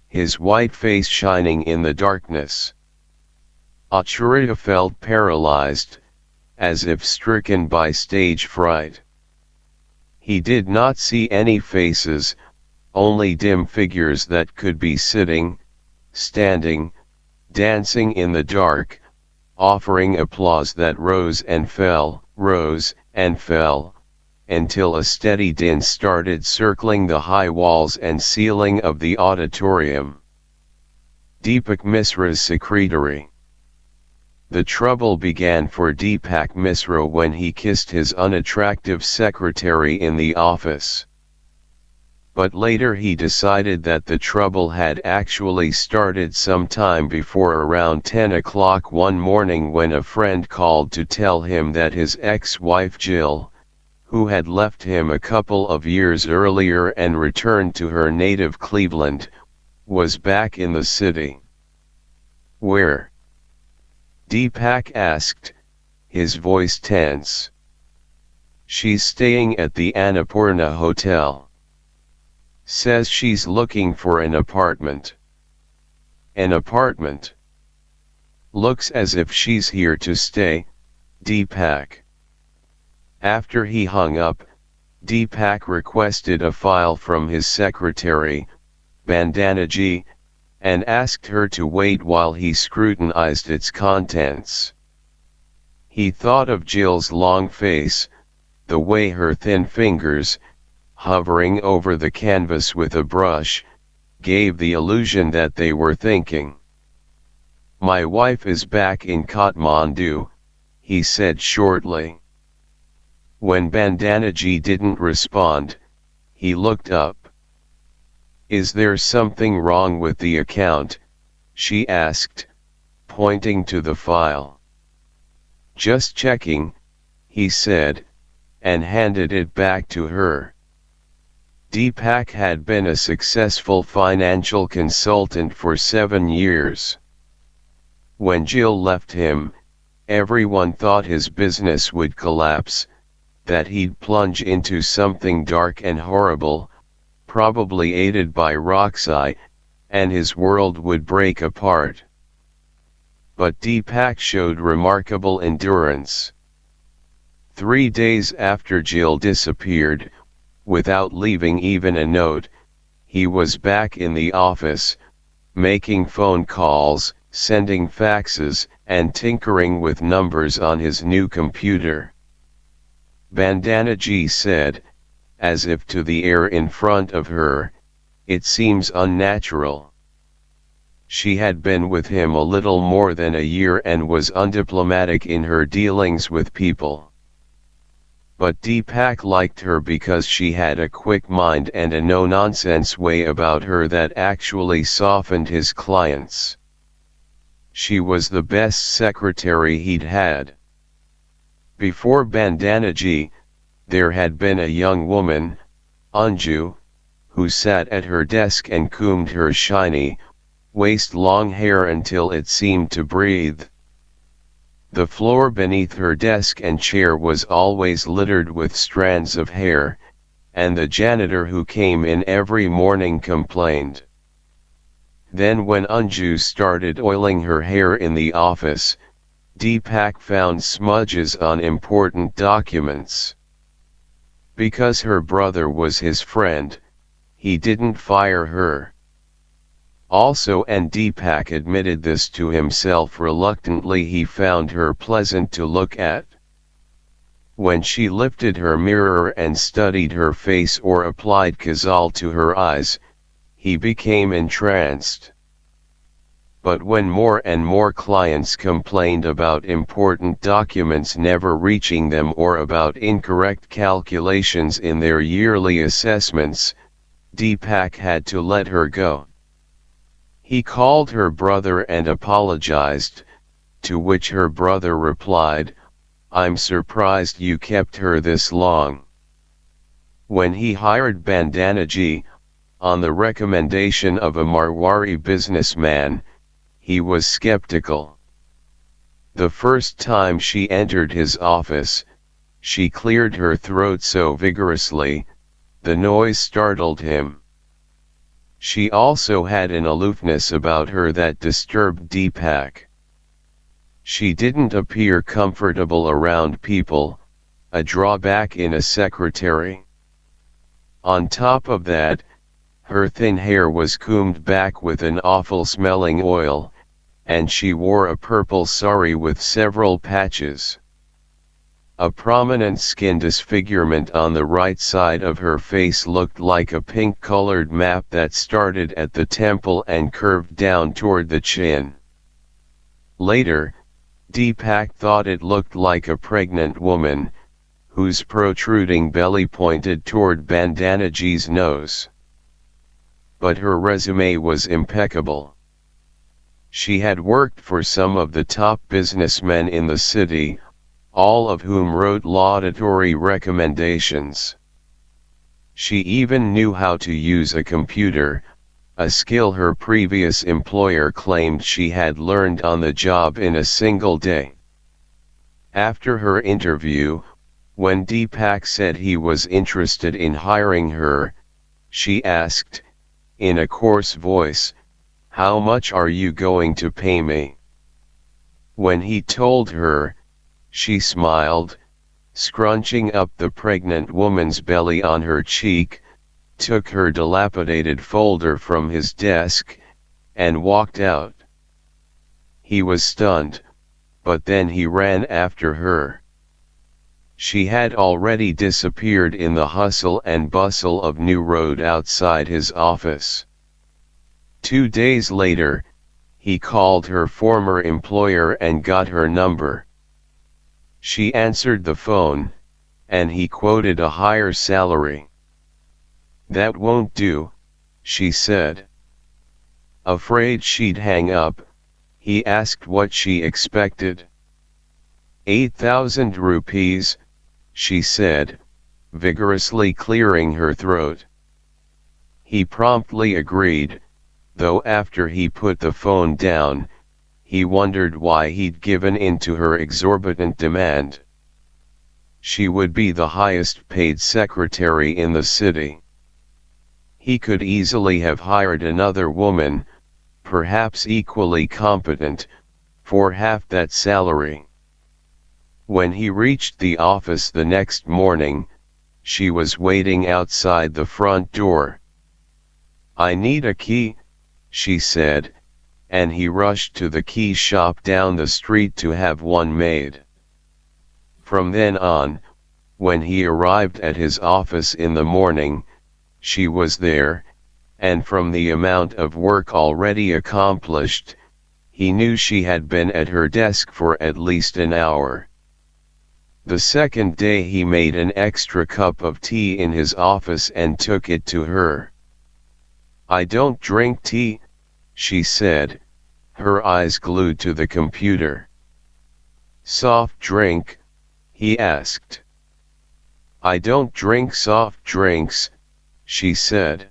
his white face shining in the darkness. Acharya felt paralyzed, as if stricken by stage fright. He did not see any faces, only dim figures that could be sitting, standing, dancing in the dark, offering applause that rose and fell, until a steady din started circling the high walls and ceiling of the auditorium. Deepak Misra's secretary. The trouble began for Deepak Misra when he kissed his unattractive secretary in the office. But later he decided that the trouble had actually started some time before, around 10 o'clock one morning, when a friend called to tell him that his ex-wife Jill, who had left him a couple of years earlier and returned to her native Cleveland, was back in the city. "Where?" Deepak asked, his voice tense. "She's staying at the Annapurna Hotel. Says she's looking for an apartment." "An apartment? Looks as if she's here to stay, Deepak." After he hung up, Deepak requested a file from his secretary, Bandanaji, and asked her to wait while he scrutinized its contents. He thought of Jill's long face, the way her thin fingers, hovering over the canvas with a brush, gave the illusion that they were thinking. "My wife is back in Kathmandu," he said shortly. When Bandanaji didn't respond, he looked up. "Is there something wrong with the account?" she asked, pointing to the file. "Just checking," he said, and handed it back to her. Deepak had been a successful financial consultant for 7 years. When Jill left him, everyone thought his business would collapse, that he'd plunge into something dark and horrible, probably aided by Roxy, and his world would break apart. But Deepak showed remarkable endurance. 3 days after Jill disappeared, without leaving even a note, he was back in the office, making phone calls, sending faxes, and tinkering with numbers on his new computer. Bandanaji said, as if to the air in front of her, "It seems unnatural." She had been with him a little more than a year and was undiplomatic in her dealings with people. But Deepak liked her because she had a quick mind and a no-nonsense way about her that actually softened his clients. She was the best secretary he'd had. Before Bandanaji, there had been a young woman, Anju, who sat at her desk and combed her shiny, waist-long hair until it seemed to breathe. The floor beneath her desk and chair was always littered with strands of hair, and the janitor who came in every morning complained. Then when Anju started oiling her hair in the office, Deepak found smudges on important documents. Because her brother was his friend, he didn't fire her. Also, and Deepak admitted this to himself reluctantly, he found her pleasant to look at. When she lifted her mirror and studied her face or applied kajal to her eyes, he became entranced. But when more and more clients complained about important documents never reaching them or about incorrect calculations in their yearly assessments, Deepak had to let her go. He called her brother and apologized, to which her brother replied, "I'm surprised you kept her this long." When he hired Bandanaji, on the recommendation of a Marwari businessman, he was skeptical. The first time she entered his office, she cleared her throat so vigorously, the noise startled him. She also had an aloofness about her that disturbed Deepak. She didn't appear comfortable around people, a drawback in a secretary. On top of that, her thin hair was combed back with an awful-smelling oil, and she wore a purple sari with several patches. A prominent skin disfigurement on the right side of her face looked like a pink-colored map that started at the temple and curved down toward the chin. Later, Deepak thought it looked like a pregnant woman, whose protruding belly pointed toward Bandanaji's nose. But her resume was impeccable. She had worked for some of the top businessmen in the city, all of whom wrote laudatory recommendations. She even knew how to use a computer, a skill her previous employer claimed she had learned on the job in a single day. After her interview, when Deepak said he was interested in hiring her, she asked, in a coarse voice, "How much are you going to pay me?" When he told her, she smiled, scrunching up the pregnant woman's belly on her cheek, took her dilapidated folder from his desk, and walked out. He was stunned, but then he ran after her. She had already disappeared in the hustle and bustle of New Road outside his office. 2 days later, he called her former employer and got her number. She answered the phone, and he quoted a higher salary. "That won't do," she said. Afraid she'd hang up, he asked what she expected. 8,000 rupees, she said, vigorously clearing her throat. He promptly agreed, though after he put the phone down, he wondered why he'd given in to her exorbitant demand. She would be the highest paid secretary in the city. He could easily have hired another woman, perhaps equally competent, for half that salary. When he reached the office the next morning, she was waiting outside the front door. "I need a key," she said, and he rushed to the key shop down the street to have one made. From then on, when he arrived at his office in the morning, she was there, and from the amount of work already accomplished, he knew she had been at her desk for at least an hour. The second day he made an extra cup of tea in his office and took it to her. "I don't drink tea," she said, her eyes glued to the computer. "Soft drink?" he asked. "I don't drink soft drinks," she said.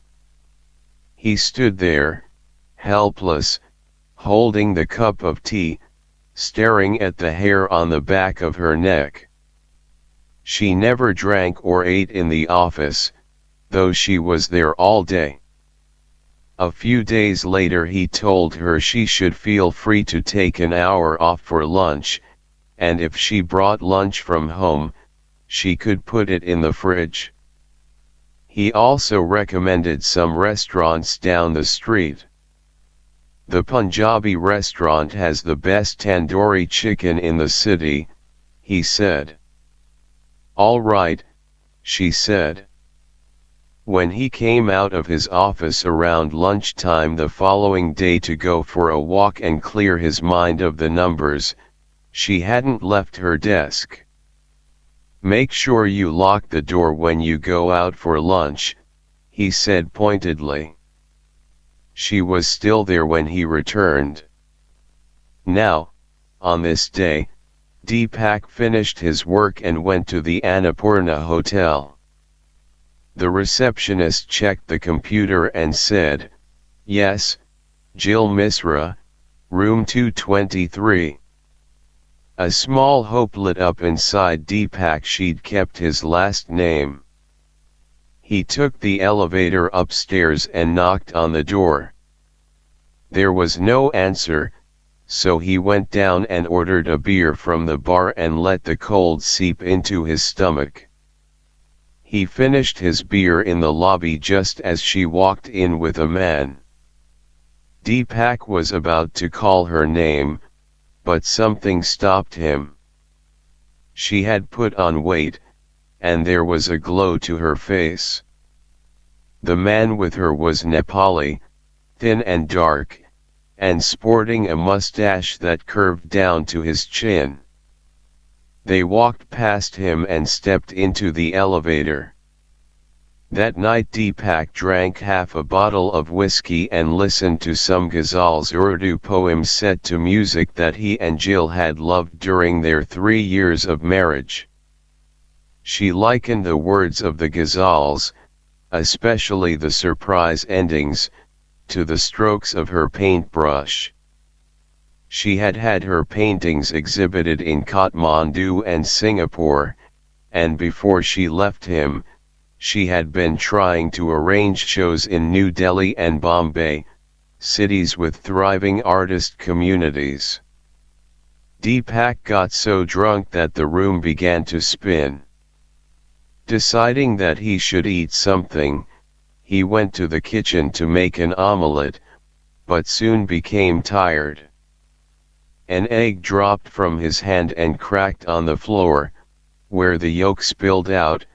He stood there, helpless, holding the cup of tea, staring at the hair on the back of her neck. She never drank or ate in the office, though she was there all day. A few days later he told her she should feel free to take an hour off for lunch, and if she brought lunch from home, she could put it in the fridge. He also recommended some restaurants down the street. "The Punjabi restaurant has the best tandoori chicken in the city," he said. "All right," she said. When he came out of his office around lunchtime the following day to go for a walk and clear his mind of the numbers, she hadn't left her desk. "Make sure you lock the door when you go out for lunch," he said pointedly. She was still there when he returned. Now, on this day, Deepak finished his work and went to the Annapurna Hotel. The receptionist checked the computer and said, "Yes, Jill Misra, room 223. A small hope lit up inside Deepak. She'd kept his last name. He took the elevator upstairs and knocked on the door. There was no answer, so he went down and ordered a beer from the bar and let the cold seep into his stomach. He finished his beer in the lobby just as she walked in with a man. Deepak was about to call her name, but something stopped him. She had put on weight, and there was a glow to her face. The man with her was Nepali, thin and dark, and sporting a mustache that curved down to his chin. They walked past him and stepped into the elevator. That night Deepak drank half a bottle of whiskey and listened to some ghazals, Urdu poems set to music that he and Jill had loved during their 3 years of marriage. She likened the words of the ghazals, especially the surprise endings, to the strokes of her paintbrush. She had had her paintings exhibited in Kathmandu and Singapore, and before she left him, she had been trying to arrange shows in New Delhi and Bombay, cities with thriving artist communities. Deepak got so drunk that the room began to spin. Deciding that he should eat something, he went to the kitchen to make an omelette, but soon became tired. An egg dropped from his hand and cracked on the floor, where the yolk spilled out,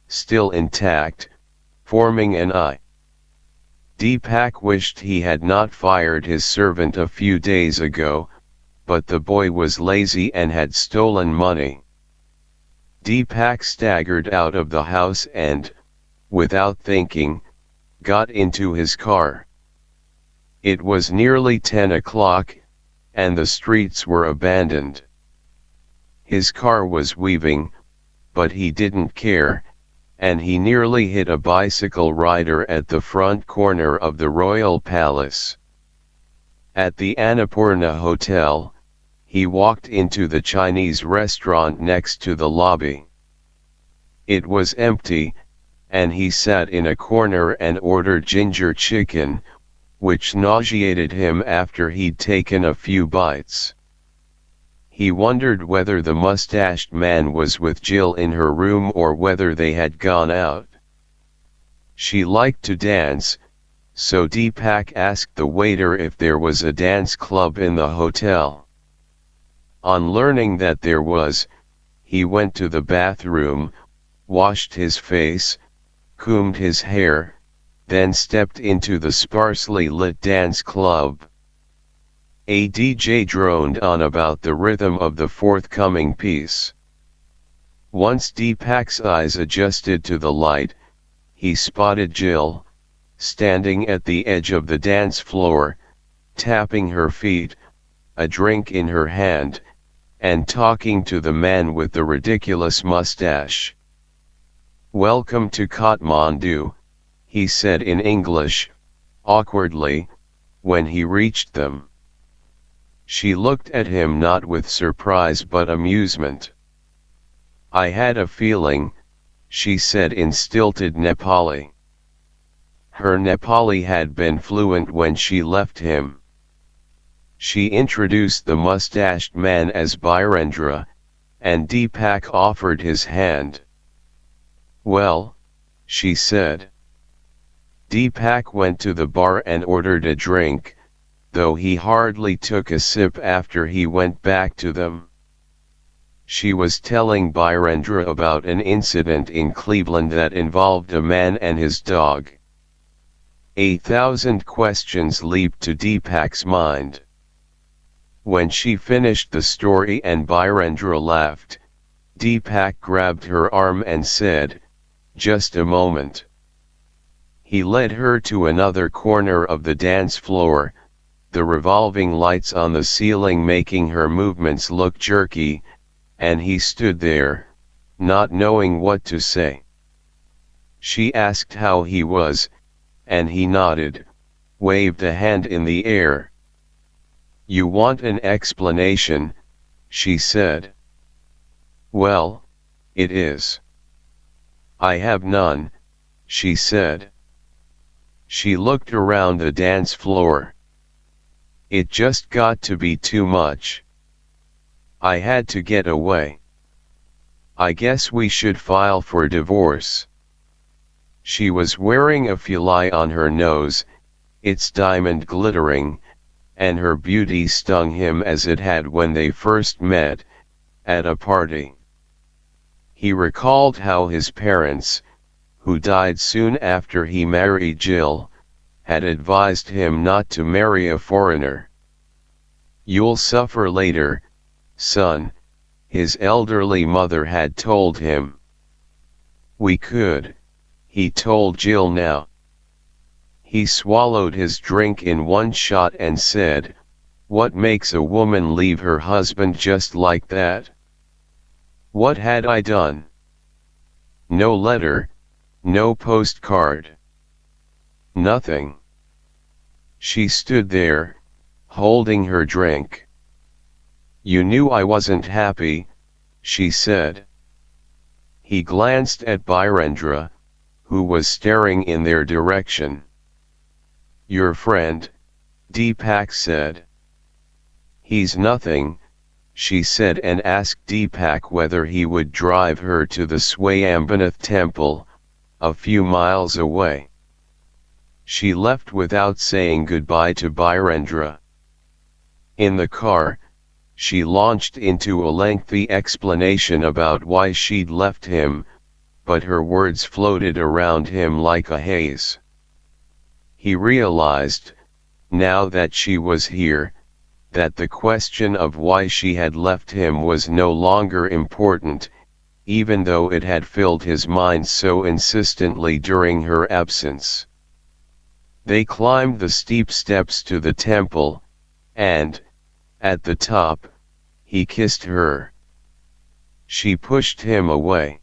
still intact, forming an eye. Deepak wished he had not fired his servant a few days ago, but the boy was lazy and had stolen money. Deepak staggered out of the house and, without thinking, got into his car. It was nearly 10 o'clock, and the streets were abandoned. His car was weaving, but he didn't care, and he nearly hit a bicycle rider at the front corner of the royal palace. At the Annapurna Hotel, he walked into the Chinese restaurant next to the lobby. It was empty, and he sat in a corner and ordered ginger chicken, which nauseated him after he'd taken a few bites. He wondered whether the mustached man was with Jill in her room or whether they had gone out. She liked to dance, so Deepak asked the waiter if there was a dance club in the hotel. On learning that there was, he went to the bathroom, washed his face, combed his hair, then stepped into the sparsely lit dance club. A DJ droned on about the rhythm of the forthcoming piece. Once Deepak's eyes adjusted to the light, he spotted Jill, standing at the edge of the dance floor, tapping her feet, a drink in her hand, and talking to the man with the ridiculous mustache. "Welcome to Kathmandu," he said in English, awkwardly, when he reached them. She looked at him not with surprise but amusement. "I had a feeling," she said in stilted Nepali. Her Nepali had been fluent when she left him. She introduced the mustached man as Birendra, and Deepak offered his hand. "Well," she said. Deepak went to the bar and ordered a drink, though he hardly took a sip after he went back to them. She was telling Birendra about an incident in Cleveland that involved a man and his dog. 1,000 questions leaped to Deepak's mind. When she finished the story and Birendra laughed, Deepak grabbed her arm and said, "Just a moment." He led her to another corner of the dance floor, the revolving lights on the ceiling making her movements look jerky, and he stood there, not knowing what to say. She asked how he was, and he nodded, waved a hand in the air. "You want an explanation," she said. "Well, it is." "I have none," she said. She looked around the dance floor. "It just got to be too much. I had to get away. I guess we should file for divorce." She was wearing a fillet on her nose, its diamond glittering, and her beauty stung him as it had when they first met, at a party. He recalled how his parents, who died soon after he married Jill, had advised him not to marry a foreigner. "You'll suffer later, son," his elderly mother had told him. "We could," he told Jill now. He swallowed his drink in one shot and said, "What makes a woman leave her husband just like that? What had I done? No letter, no postcard. Nothing." She stood there, holding her drink. "You knew I wasn't happy," she said. He glanced at Birendra, who was staring in their direction. "Your friend," Deepak said. "He's nothing," she said and asked Deepak whether he would drive her to the Swayambanath temple, a few miles away. She left without saying goodbye to Birendra. In the car, she launched into a lengthy explanation about why she'd left him, but her words floated around him like a haze. He realized, now that she was here, that the question of why she had left him was no longer important, even though it had filled his mind so insistently during her absence. They climbed the steep steps to the temple, and, at the top, he kissed her. She pushed him away.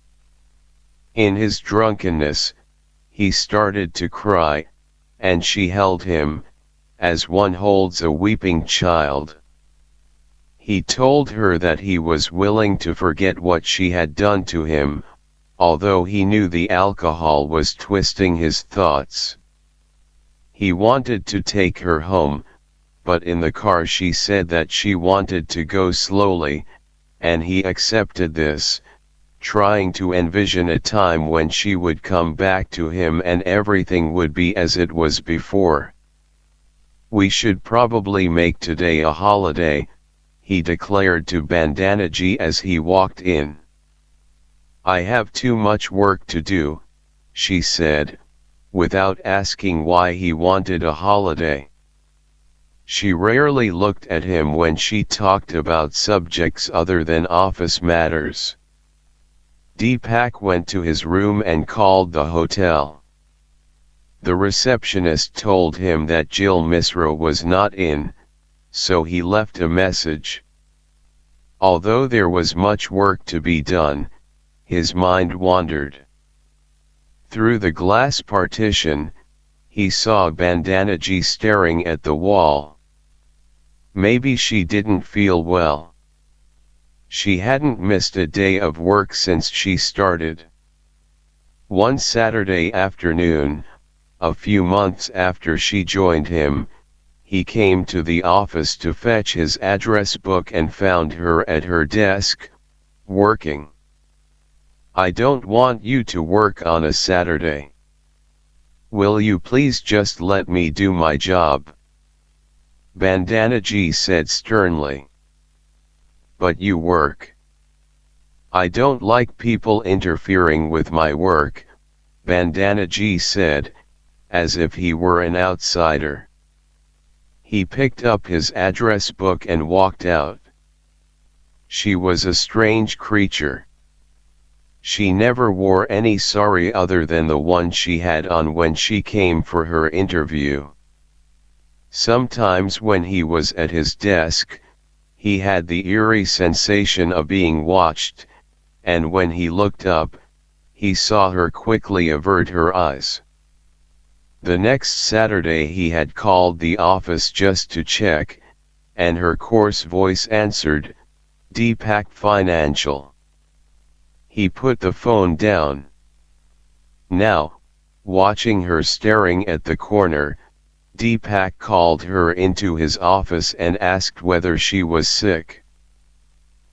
In his drunkenness, he started to cry, and she held him, as one holds a weeping child. He told her that he was willing to forget what she had done to him, although he knew the alcohol was twisting his thoughts. He wanted to take her home, but in the car she said that she wanted to go slowly, and he accepted this, trying to envision a time when she would come back to him and everything would be as it was before. "We should probably make today a holiday," he declared to Bandanaji as he walked in. "I have too much work to do," she said, without asking why he wanted a holiday. She rarely looked at him when she talked about subjects other than office matters. Deepak went to his room and called the hotel. The receptionist told him that Jill Misra was not in, so he left a message. Although there was much work to be done, his mind wandered. Through the glass partition, he saw Bandanaji staring at the wall. Maybe she didn't feel well. She hadn't missed a day of work since she started. One Saturday afternoon, a few months after she joined him, he came to the office to fetch his address book and found her at her desk, working. "I don't want you to work on a Saturday. Will you please just let me do my job?" Bandanaji said sternly. "But you work." "I don't like people interfering with my work," Bandanaji said, as if he were an outsider. He picked up his address book and walked out. She was a strange creature. She never wore any sari other than the one she had on when she came for her interview. Sometimes when he was at his desk, he had the eerie sensation of being watched, and when he looked up, he saw her quickly avert her eyes. The next Saturday he had called the office just to check, and her coarse voice answered, "Deepak Financial." He put the phone down. Now, watching her staring at the corner, Deepak called her into his office and asked whether she was sick.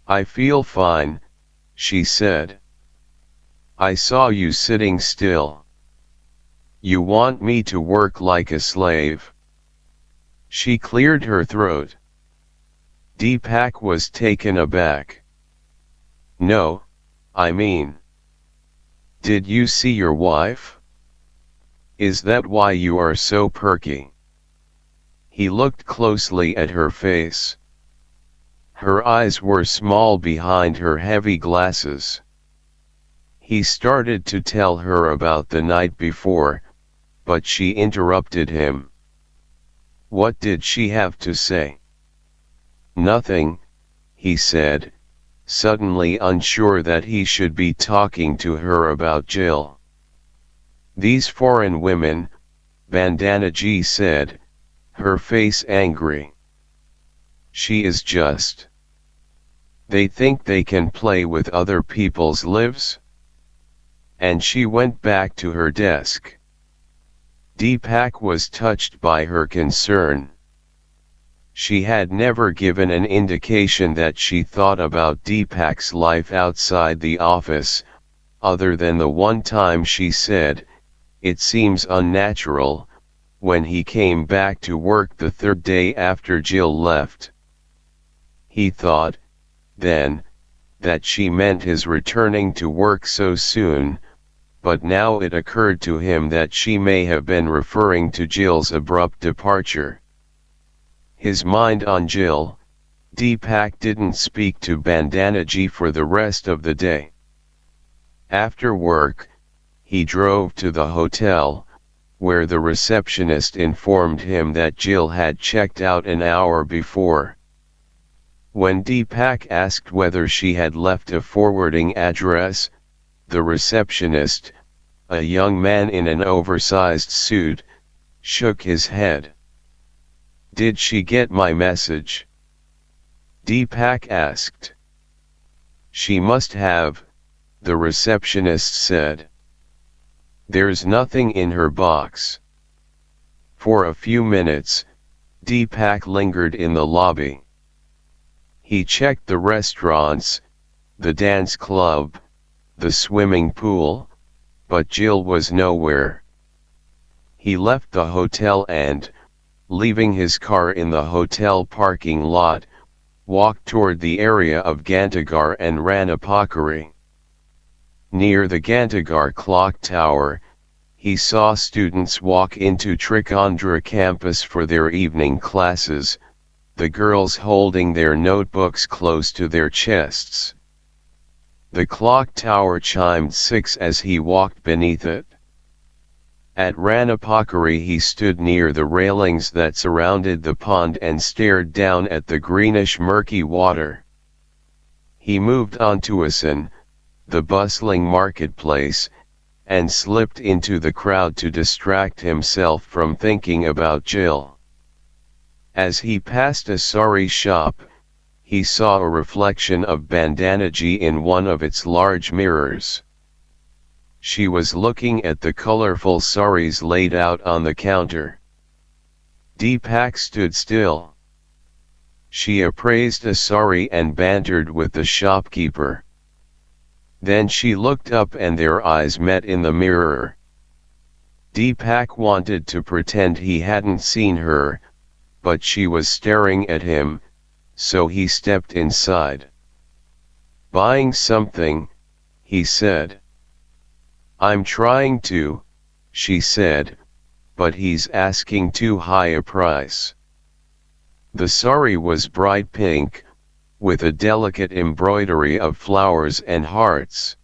"I feel fine," she said. "I saw you sitting still. You want me to work like a slave?" She cleared her throat. Deepak was taken aback. "No, I mean, did you see your wife? Is that why you are so perky?" He looked closely at her face. Her eyes were small behind her heavy glasses. He started to tell her about the night before, but she interrupted him. What did she have to say? "Nothing," he said, suddenly unsure that he should be talking to her about Jill. "These foreign women," Bandanaji said, her face angry. "She is just. They think they can play with other people's lives?" And she went back to her desk. Deepak was touched by her concern. She had never given an indication that she thought about Deepak's life outside the office, other than the one time she said, "It seems unnatural," when he came back to work the third day after Jill left. He thought, then, that she meant his returning to work so soon, but now it occurred to him that she may have been referring to Jill's abrupt departure. His mind on Jill, Deepak didn't speak to Bandanaji for the rest of the day. After work, he drove to the hotel, where the receptionist informed him that Jill had checked out an hour before. When Deepak asked whether she had left a forwarding address, The receptionist, a young man in an oversized suit, shook his head. "Did she get my message?" Deepak asked. "She must have," the receptionist said. "There's nothing in her box." For a few minutes, Deepak lingered in the lobby. He checked the restaurants, the dance club, the swimming pool, but Jill was nowhere. He left the hotel and, leaving his car in the hotel parking lot, walked toward the area of Gantagar and Ranapakari. Near the Gantagar clock tower, he saw students walk into Trikandra campus for their evening classes, the girls holding their notebooks close to their chests. The clock tower chimed 6 as he walked beneath it. At Ranapakari he stood near the railings that surrounded the pond and stared down at the greenish murky water. He moved on to Asan, the bustling marketplace, and slipped into the crowd to distract himself from thinking about Jill. As he passed a sari shop, he saw a reflection of Bandanaji in one of its large mirrors. She was looking at the colorful saris laid out on the counter. Deepak stood still. She appraised a sari and bantered with the shopkeeper. Then she looked up and their eyes met in the mirror. Deepak wanted to pretend he hadn't seen her, but she was staring at him, so he stepped inside. "Buying something," he said. "I'm trying to," she said, "but he's asking too high a price." The sari was bright pink, with a delicate embroidery of flowers and hearts.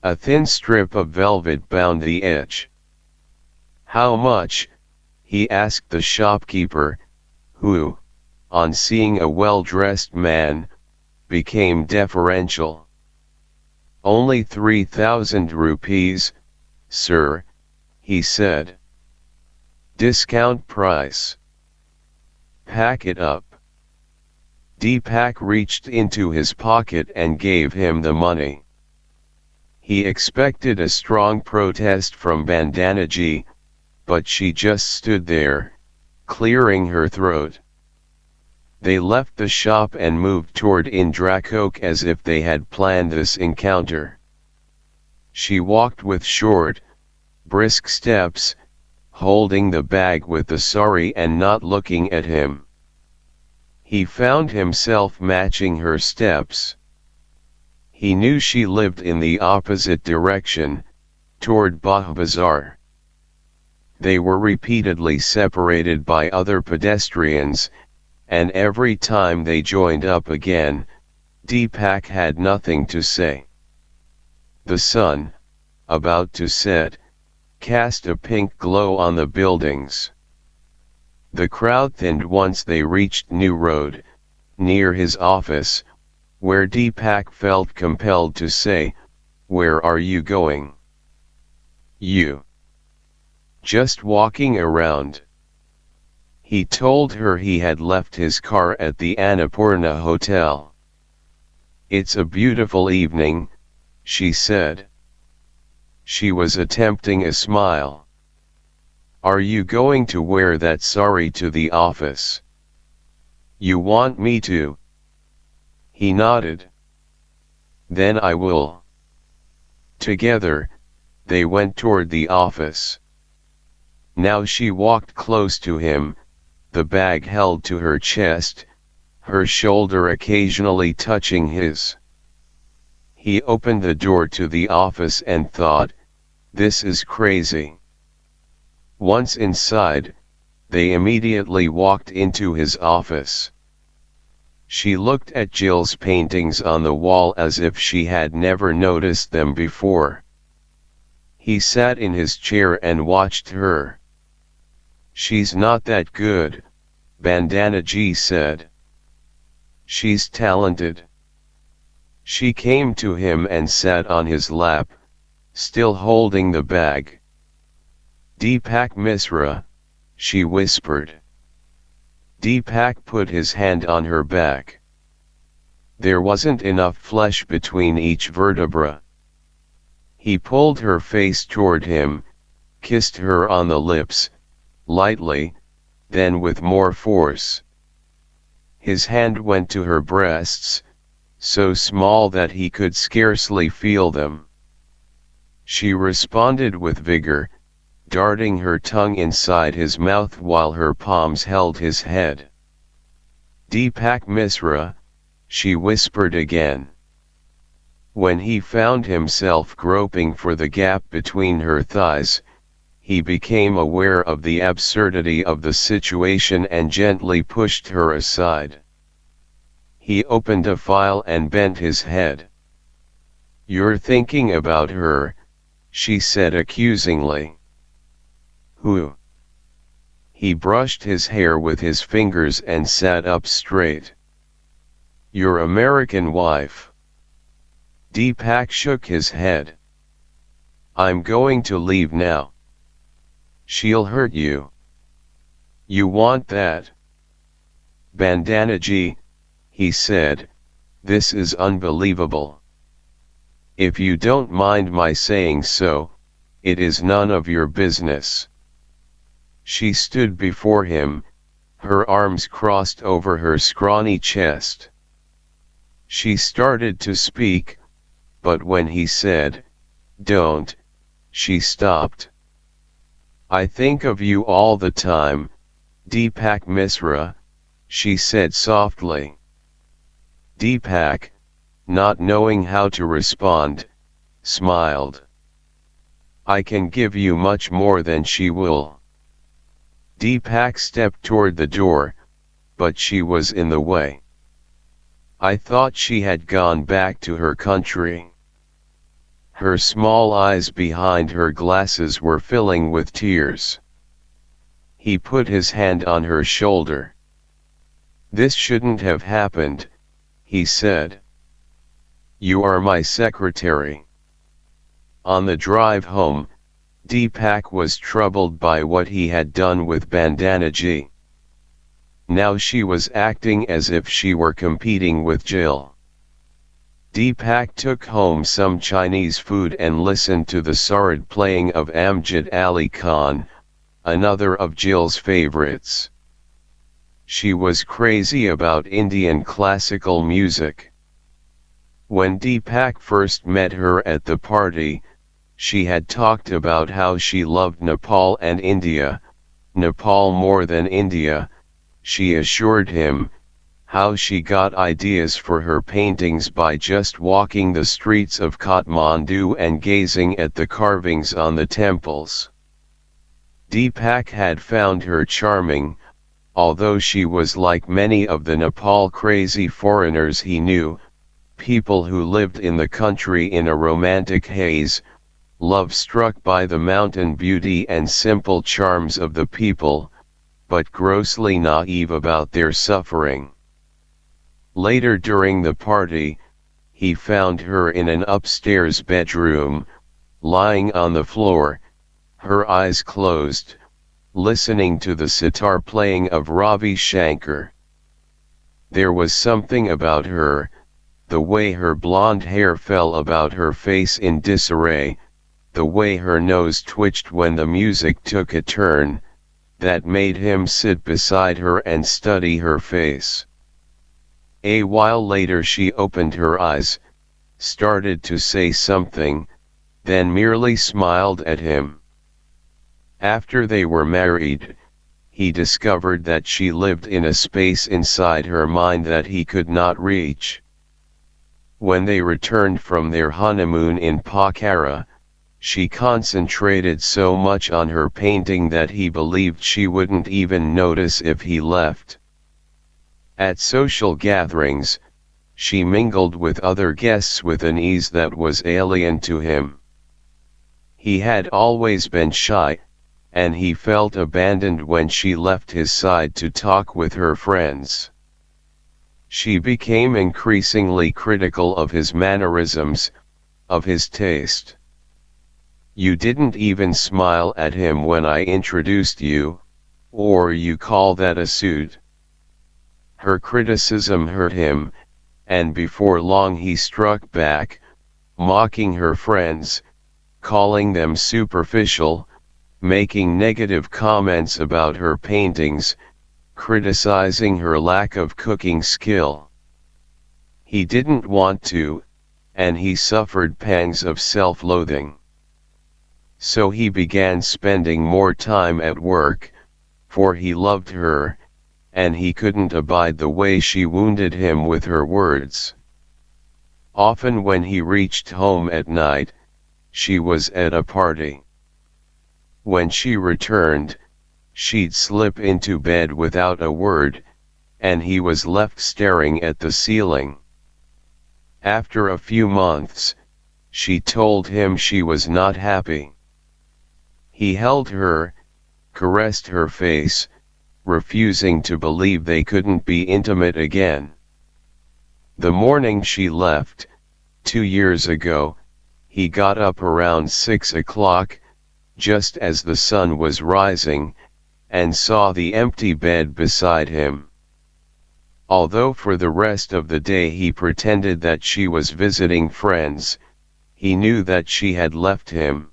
A thin strip of velvet bound the edge. "How much?" he asked the shopkeeper, who, on seeing a well-dressed man, became deferential. "Only 3,000 rupees, sir," he said. "Discount price." "Pack it up." Deepak reached into his pocket and gave him the money. He expected a strong protest from Bandanaji, but she just stood there, clearing her throat. They left the shop and moved toward Indrakok as if they had planned this encounter. She walked with short, brisk steps, holding the bag with the sari and not looking at him. He found himself matching her steps. He knew she lived in the opposite direction, toward Bah Bazar. They were repeatedly separated by other pedestrians, and every time they joined up again, Deepak had nothing to say. The sun, about to set, cast a pink glow on the buildings. The crowd thinned once they reached New Road, near his office, where Deepak felt compelled to say, "Where are you going?" "You." "Just walking around." He told her he had left his car at the Annapurna Hotel. "It's a beautiful evening," she said. She was attempting a smile. "Are you going to wear that sari to the office?" "You want me to?" He nodded. "Then I will." Together, they went toward the office. Now she walked close to him, the bag held to her chest, her shoulder occasionally touching his. He opened the door to the office and thought, "This is crazy." Once inside, they immediately walked into his office. She looked at Jill's paintings on the wall as if she had never noticed them before. He sat in his chair and watched her. "She's not that good," Bandanaji said. "She's talented." She came to him and sat on his lap, still holding the bag. "Deepak Misra," she whispered. Deepak put his hand on her back. There wasn't enough flesh between each vertebra. He pulled her face toward him, kissed her on the lips, lightly, then with more force. His hand went to her breasts, so small that he could scarcely feel them. She responded with vigor, darting her tongue inside his mouth while her palms held his head. "Deepak Misra," she whispered again. When he found himself groping for the gap between her thighs, he became aware of the absurdity of the situation and gently pushed her aside. He opened a file and bent his head. "You're thinking about her," she said accusingly. "Who?" He brushed his hair with his fingers and sat up straight. "Your American wife." Deepak shook his head. "I'm going to leave now." "She'll hurt you." "You want that?" "Bandanaji," he said, "this is unbelievable. If you don't mind my saying so, it is none of your business." She stood before him, her arms crossed over her scrawny chest. She started to speak, but when he said, "Don't," she stopped. "I think of you all the time, Deepak Misra," she said softly. Deepak, not knowing how to respond, smiled. "I can give you much more than she will." Deepak stepped toward the door, but she was in the way. "I thought she had gone back to her country." Her small eyes behind her glasses were filling with tears. He put his hand on her shoulder. "This shouldn't have happened," he said. "You are my secretary." On the drive home, Deepak was troubled by what he had done with Bandanaji. Now she was acting as if she were competing with Jill. Deepak took home some Chinese food and listened to the Sarod playing of Amjad Ali Khan, another of Jill's favorites. She was crazy about Indian classical music. When Deepak first met her at the party, she had talked about how she loved Nepal and India, Nepal more than India, she assured him, how she got ideas for her paintings by just walking the streets of Kathmandu and gazing at the carvings on the temples. Deepak had found her charming, although she was like many of the Nepal-crazy foreigners he knew, people who lived in the country in a romantic haze, love-struck by the mountain beauty and simple charms of the people, but grossly naive about their suffering. Later during the party, he found her in an upstairs bedroom, lying on the floor, her eyes closed, listening to the sitar playing of Ravi Shankar. There was something about her, the way her blonde hair fell about her face in disarray, the way her nose twitched when the music took a turn, that made him sit beside her and study her face. A while later she opened her eyes, started to say something, then merely smiled at him. After they were married, he discovered that she lived in a space inside her mind that he could not reach. When they returned from their honeymoon in Pokhara, she concentrated so much on her painting that he believed she wouldn't even notice if he left. At social gatherings, she mingled with other guests with an ease that was alien to him. He had always been shy, and he felt abandoned when she left his side to talk with her friends. She became increasingly critical of his mannerisms, of his taste. You didn't even smile at him when I introduced you, or you call that a suit. Her criticism hurt him, and before long he struck back, mocking her friends, calling them superficial, making negative comments about her paintings, criticizing her lack of cooking skill. He didn't want to, and he suffered pangs of self-loathing. So he began spending more time at work, for he loved her, and he couldn't abide the way she wounded him with her words. Often when he reached home at night, she was at a party. When she returned, she'd slip into bed without a word, and he was left staring at the ceiling. After a few months, she told him she was not happy. He held her, caressed her face, refusing to believe they couldn't be intimate again. The morning she left, 2 years ago, he got up around 6 o'clock, just as the sun was rising, and saw the empty bed beside him. Although for the rest of the day he pretended that she was visiting friends, he knew that she had left him.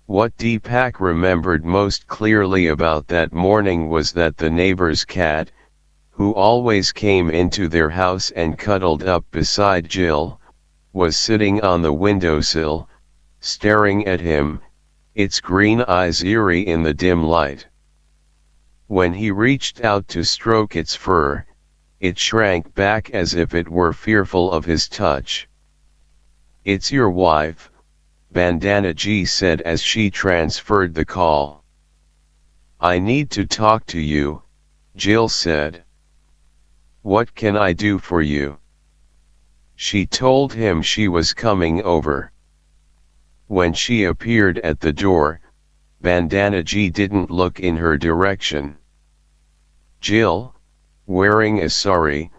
What Deepak remembered most clearly about that morning was that the neighbor's cat, who always came into their house and cuddled up beside Jill, was sitting on the windowsill, staring at him, its green eyes eerie in the dim light. When he reached out to stroke its fur, it shrank back as if it were fearful of his touch. "It's your wife," Bandanaji said as she transferred the call. "I need to talk to you," Jill said. "What can I do for you?" She told him she was coming over. When she appeared at the door, Bandanaji didn't look in her direction. Jill, wearing a sari,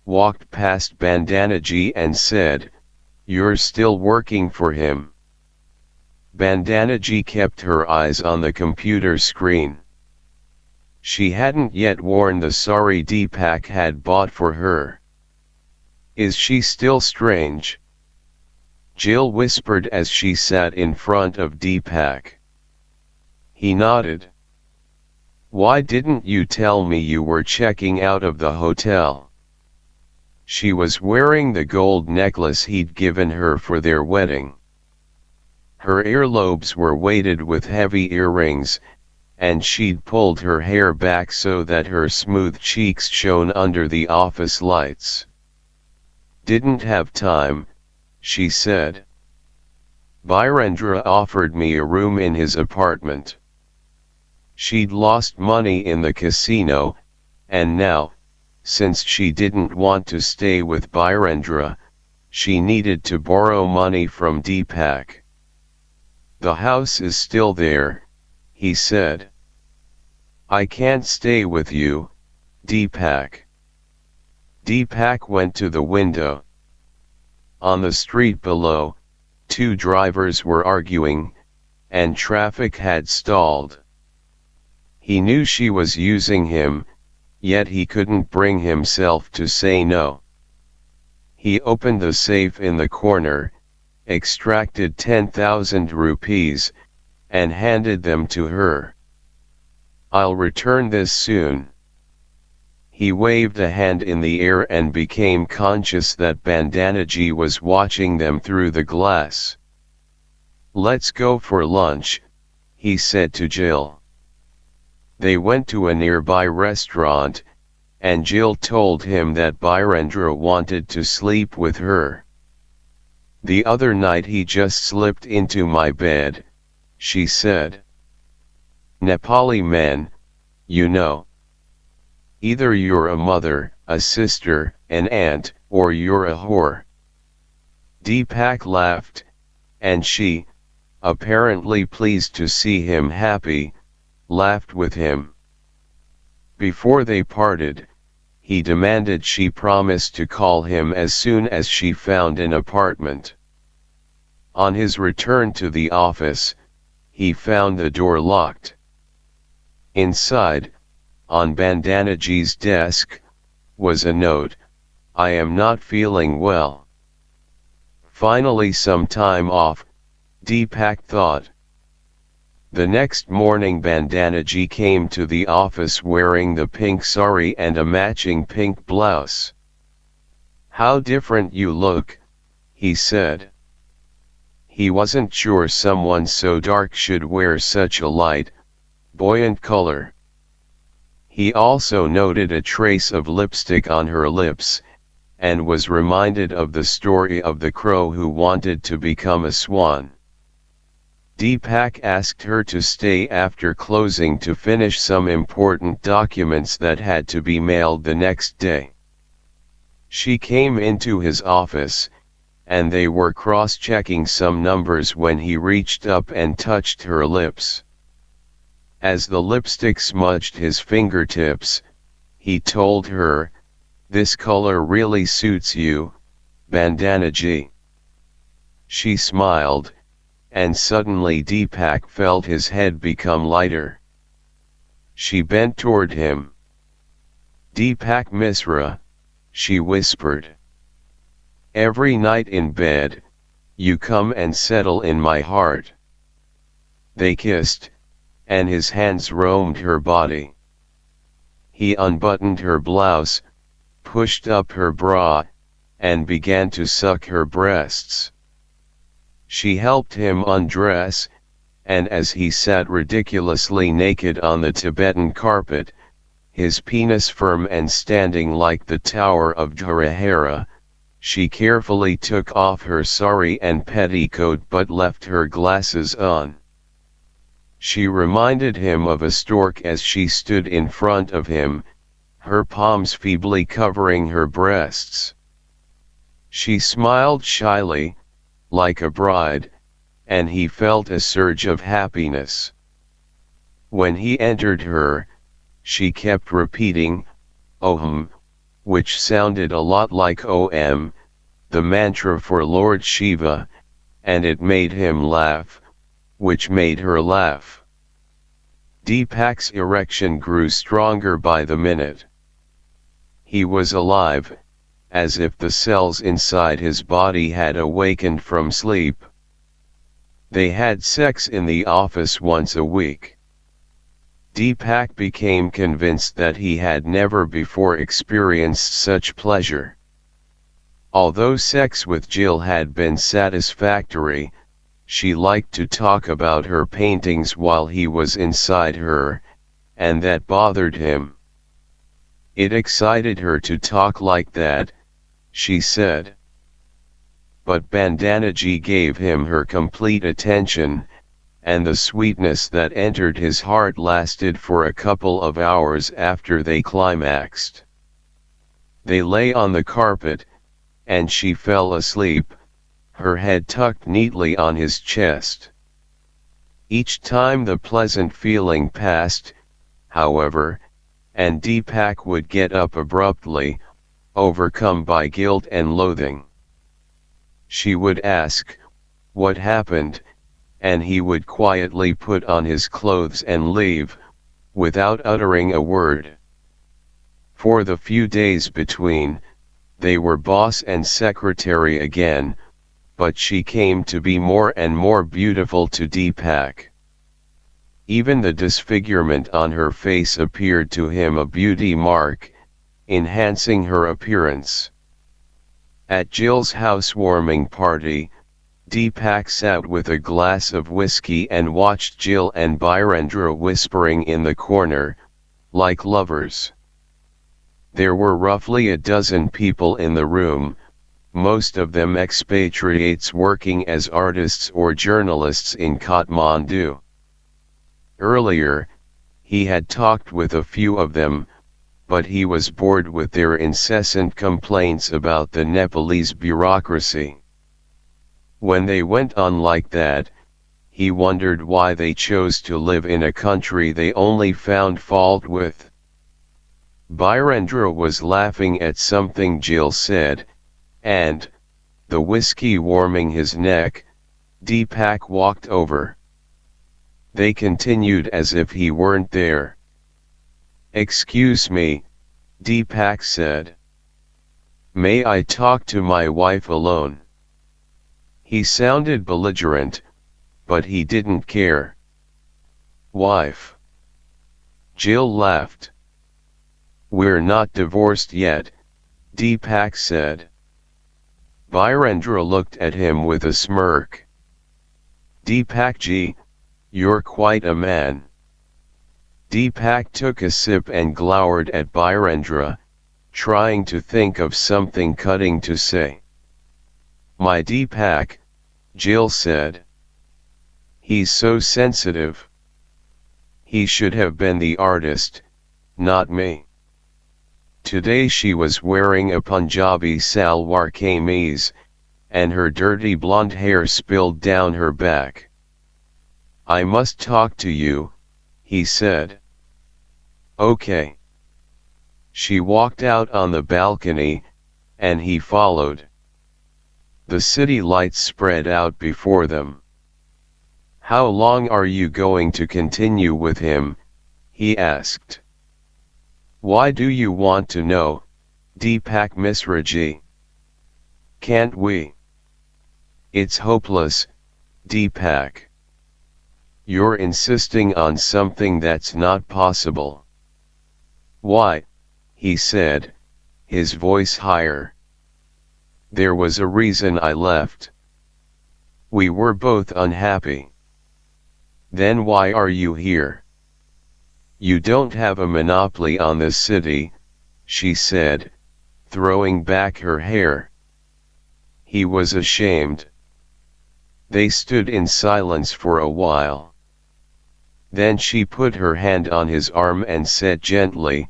walked past Bandanaji and said, "You're still working for him?" Bandanaji kept her eyes on the computer screen. She hadn't yet worn the sari Deepak had bought for her. "Is she still strange?" Jill whispered as she sat in front of Deepak. He nodded. "Why didn't you tell me you were checking out of the hotel?" She was wearing the gold necklace he'd given her for their wedding. Her earlobes were weighted with heavy earrings, and she'd pulled her hair back so that her smooth cheeks shone under the office lights. "Didn't have time," she said. "Birendra offered me a room in his apartment. She'd lost money in the casino, and now, since she didn't want to stay with Birendra, she needed to borrow money from Deepak." "The house is still there," he said. "I can't stay with you, Deepak." Deepak went to the window. On the street below, 2 drivers were arguing, and traffic had stalled. He knew she was using him, yet he couldn't bring himself to say no. He opened the safe in the corner, extracted 10,000 rupees, and handed them to her. "I'll return this soon." He waved a hand in the air and became conscious that Bandanaji was watching them through the glass. "Let's go for lunch," he said to Jill. They went to a nearby restaurant, and Jill told him that Birendra wanted to sleep with her. "The other night he just slipped into my bed," she said. "Nepali men, you know. Either you're a mother, a sister, an aunt, or you're a whore." Deepak laughed, and she, apparently pleased to see him happy, laughed with him. Before they parted, he demanded she promise to call him as soon as she found an apartment. On his return to the office, he found the door locked. Inside, on Bandanaji's desk, was a note, "I am not feeling well." Finally some time off, Deepak thought. The next morning Bandanaji came to the office wearing the pink sari and a matching pink blouse. "How different you look," he said. He wasn't sure someone so dark should wear such a light, buoyant color. He also noted a trace of lipstick on her lips, and was reminded of the story of the crow who wanted to become a swan. Deepak asked her to stay after closing to finish some important documents that had to be mailed the next day. She came into his office, and they were cross-checking some numbers when he reached up and touched her lips. As the lipstick smudged his fingertips, he told her, "This color really suits you, Bandanaji." She smiled, and suddenly Deepak felt his head become lighter. She bent toward him. "Deepak Misra," she whispered. "Every night in bed, you come and settle in my heart." They kissed, and his hands roamed her body. He unbuttoned her blouse, pushed up her bra, and began to suck her breasts. She helped him undress, and as he sat ridiculously naked on the Tibetan carpet, his penis firm and standing like the Tower of Dharahara, she carefully took off her sari and petticoat but left her glasses on. She reminded him of a stork as she stood in front of him, her palms feebly covering her breasts. She smiled shyly, like a bride, and he felt a surge of happiness. When he entered her, she kept repeating, "Om," which sounded a lot like Om, the mantra for Lord Shiva, and it made him laugh, which made her laugh. Deepak's erection grew stronger by the minute. He was alive, as if the cells inside his body had awakened from sleep. They had sex in the office once a week. Deepak became convinced that he had never before experienced such pleasure. Although sex with Jill had been satisfactory, she liked to talk about her paintings while he was inside her, and that bothered him. It excited her to talk like that, she said. But Bandanaji gave him her complete attention, and the sweetness that entered his heart lasted for a couple of hours after they climaxed. They lay on the carpet, and she fell asleep, her head tucked neatly on his chest. Each time the pleasant feeling passed, however, and Deepak would get up abruptly, overcome by guilt and loathing. She would ask, "What happened?" and he would quietly put on his clothes and leave, without uttering a word. For the few days between, they were boss and secretary again, but she came to be more and more beautiful to Deepak. Even the disfigurement on her face appeared to him a beauty mark, enhancing her appearance. At Jill's housewarming party, Deepak sat with a glass of whiskey and watched Jill and Birendra whispering in the corner, like lovers. There were roughly a dozen people in the room, most of them expatriates working as artists or journalists in Kathmandu. Earlier, he had talked with a few of them, but he was bored with their incessant complaints about the Nepalese bureaucracy. When they went on like that, he wondered why they chose to live in a country they only found fault with. Birendra was laughing at something Jill said, and, the whiskey warming his neck, Deepak walked over. They continued as if he weren't there. "Excuse me," Deepak said. "May I talk to my wife alone?" He sounded belligerent, but he didn't care. "Wife?" Jill laughed. "We're not divorced yet," Deepak said. Birendra looked at him with a smirk. "Deepakji, you're quite a man." Deepak took a sip and glowered at Birendra, trying to think of something cutting to say. "My Deepak," Jill said. "He's so sensitive. He should have been the artist, not me." Today she was wearing a Punjabi salwar kameez, and her dirty blonde hair spilled down her back. "I must talk to you," he said. "Okay." She walked out on the balcony, and he followed. The city lights spread out before them. "How long are you going to continue with him?" he asked. "Why do you want to know, Deepak Misraji? Can't we?" "It's hopeless, Deepak. You're insisting on something that's not possible." "Why?" he said, his voice higher. "There was a reason I left. We were both unhappy." "Then why are you here?" "You don't have a monopoly on this city," she said, throwing back her hair. He was ashamed. They stood in silence for a while. Then she put her hand on his arm and said gently,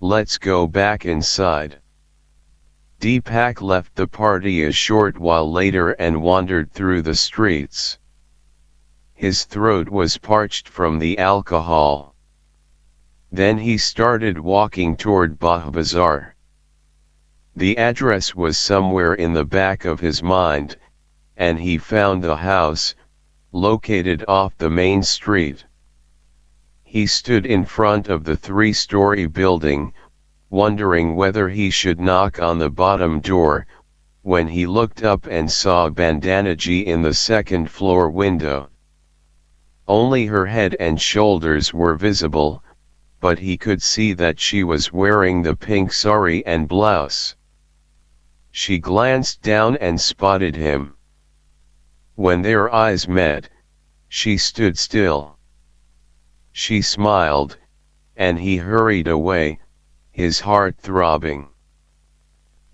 "Let's go back inside." Deepak left the party a short while later and wandered through the streets. His throat was parched from the alcohol. Then he started walking toward Bazaar. The address was somewhere in the back of his mind, and he found the house, located off the main street. He stood in front of the three-story building, wondering whether he should knock on the bottom door, when he looked up and saw Bandanaji in the second-floor window. Only her head and shoulders were visible, but he could see that she was wearing the pink sari and blouse. She glanced down and spotted him. When their eyes met, she stood still. She smiled, and he hurried away, his heart throbbing.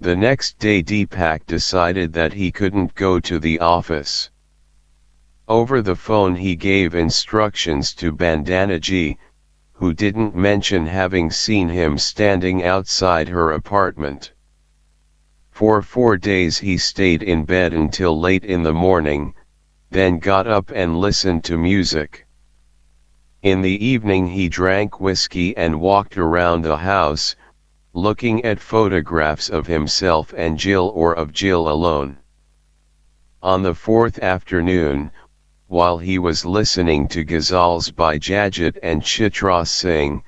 The next day Deepak decided that he couldn't go to the office. Over the phone he gave instructions to Bandanaji, who didn't mention having seen him standing outside her apartment. For 4 days he stayed in bed until late in the morning, then got up and listened to music. In the evening he drank whiskey and walked around the house, looking at photographs of himself and Jill or of Jill alone. On the fourth afternoon, while he was listening to ghazals by Jajat and Chitra Singh,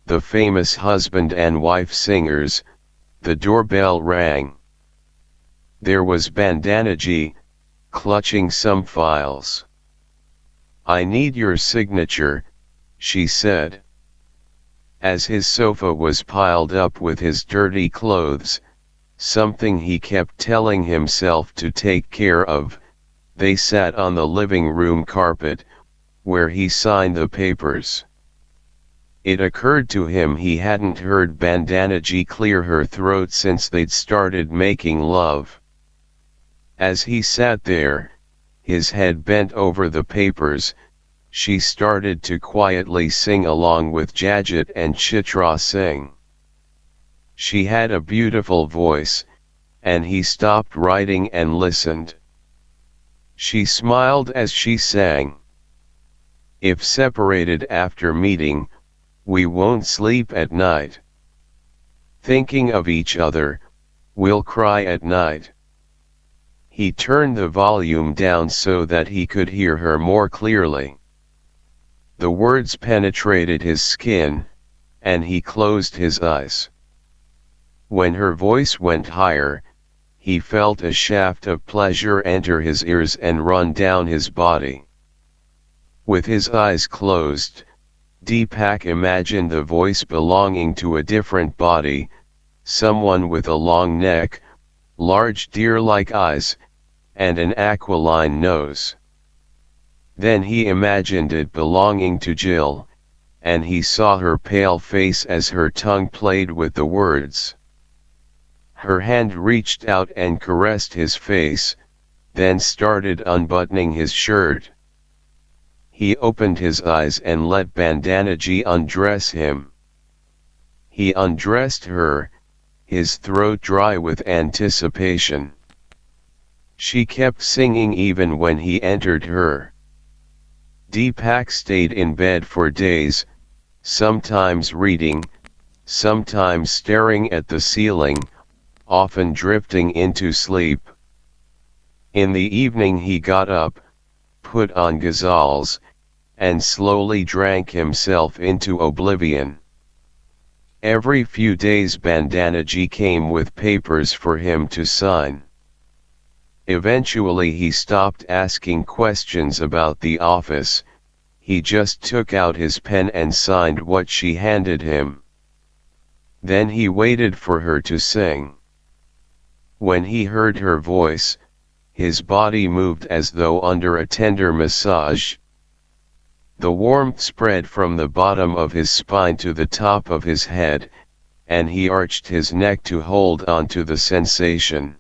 the famous husband and wife singers, the doorbell rang. There was Bandanaji, clutching some files. "I need your signature," she said. As his sofa was piled up with his dirty clothes, something he kept telling himself to take care of, they sat on the living room carpet, where he signed the papers. It occurred to him he hadn't heard Bandanaji clear her throat since they'd started making love. As he sat there, his head bent over the papers, she started to quietly sing along with Jajat and Chitra Singh. She had a beautiful voice, and he stopped writing and listened. She smiled as she sang. "If separated after meeting, we won't sleep at night. thinking of each other, we'll cry at night. He turned the volume down so that he could hear her more clearly. The words penetrated his skin, and he closed his eyes. When her voice went higher, he felt a shaft of pleasure enter his ears and run down his body. With his eyes closed, Deepak imagined the voice belonging to a different body, someone with a long neck, large deer-like eyes, and an aquiline nose. Then he imagined it belonging to Jill, and he saw her pale face as her tongue played with the words. Her hand reached out and caressed his face, then started unbuttoning his shirt. He opened his eyes and let Bandanaji undress him. He undressed her, his throat dry with anticipation. She kept singing even when he entered her. Deepak stayed in bed for days, sometimes reading, sometimes staring at the ceiling, often drifting into sleep. In the evening he got up, put on ghazals, and slowly drank himself into oblivion. Every few days Bandanaji came with papers for him to sign. Eventually he stopped asking questions about the office, he just took out his pen and signed what she handed him. Then he waited for her to sing. When he heard her voice, his body moved as though under a tender massage. The warmth spread from the bottom of his spine to the top of his head, and he arched his neck to hold on to the sensation.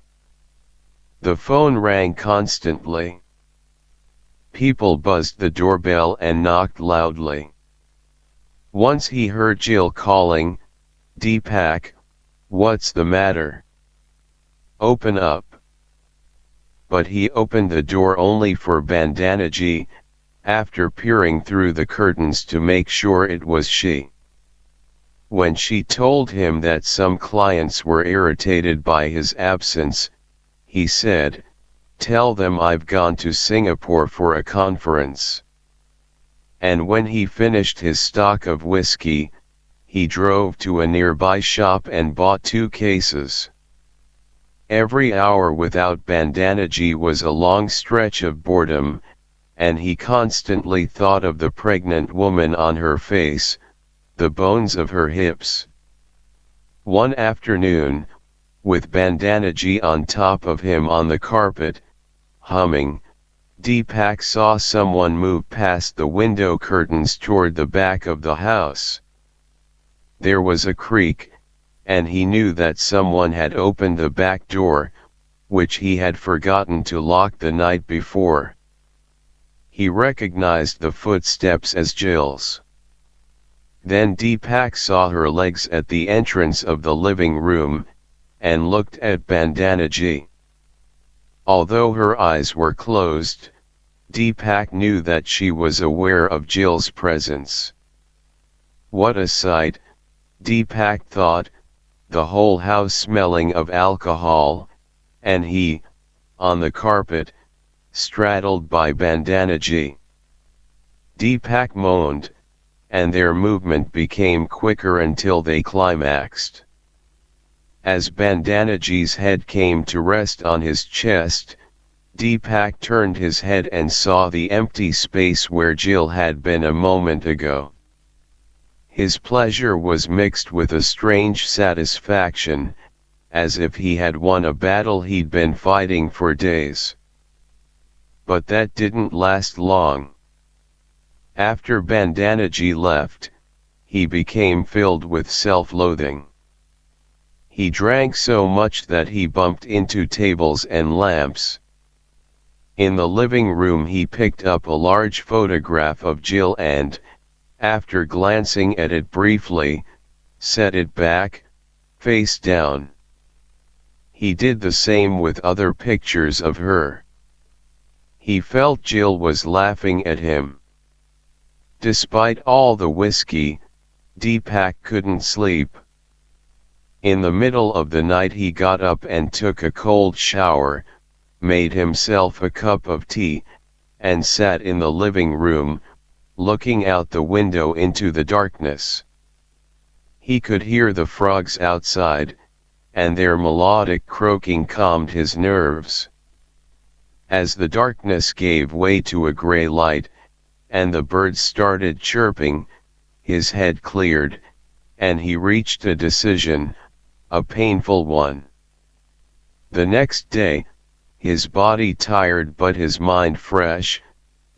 The phone rang constantly. People buzzed the doorbell and knocked loudly. Once he heard Jill calling, "Deepak, what's the matter? Open up." But he opened the door only for Bandanaji, after peering through the curtains to make sure it was she. When she told him that some clients were irritated by his absence, he said, "Tell them I've gone to Singapore for a conference." And when he finished his stock of whiskey, he drove to a nearby shop and bought 2 cases. Every hour without Bandanaji was a long stretch of boredom, and he constantly thought of the pregnant woman on her face, the bones of her hips. One afternoon, with Bandanaji on top of him on the carpet, humming, Deepak saw someone move past the window curtains toward the back of the house. There was a creak, and he knew that someone had opened the back door, which he had forgotten to lock the night before. He recognized the footsteps as Jill's. Then Deepak saw her legs at the entrance of the living room, and looked at Bandanaji. Although her eyes were closed, Deepak knew that she was aware of Jill's presence. What a sight, Deepak thought, the whole house smelling of alcohol, and he, on the carpet, straddled by Bandanaji. Deepak moaned, and their movement became quicker until they climaxed. As Bandanaji's head came to rest on his chest, Deepak turned his head and saw the empty space where Jill had been a moment ago. His pleasure was mixed with a strange satisfaction, as if he had won a battle he'd been fighting for days. But that didn't last long. After Bandanaji left, he became filled with self-loathing. He drank so much that he bumped into tables and lamps. In the living room he picked up a large photograph of Jill and, after glancing at it briefly, set it back, face down. He did the same with other pictures of her. He felt Jill was laughing at him. Despite all the whiskey, Deepak couldn't sleep. In the middle of the night he got up and took a cold shower, made himself a cup of tea, and sat in the living room, looking out the window into the darkness. He could hear the frogs outside, and their melodic croaking calmed his nerves. As the darkness gave way to a gray light, and the birds started chirping, his head cleared, and he reached a decision, a painful one. The next day, his body tired but his mind fresh,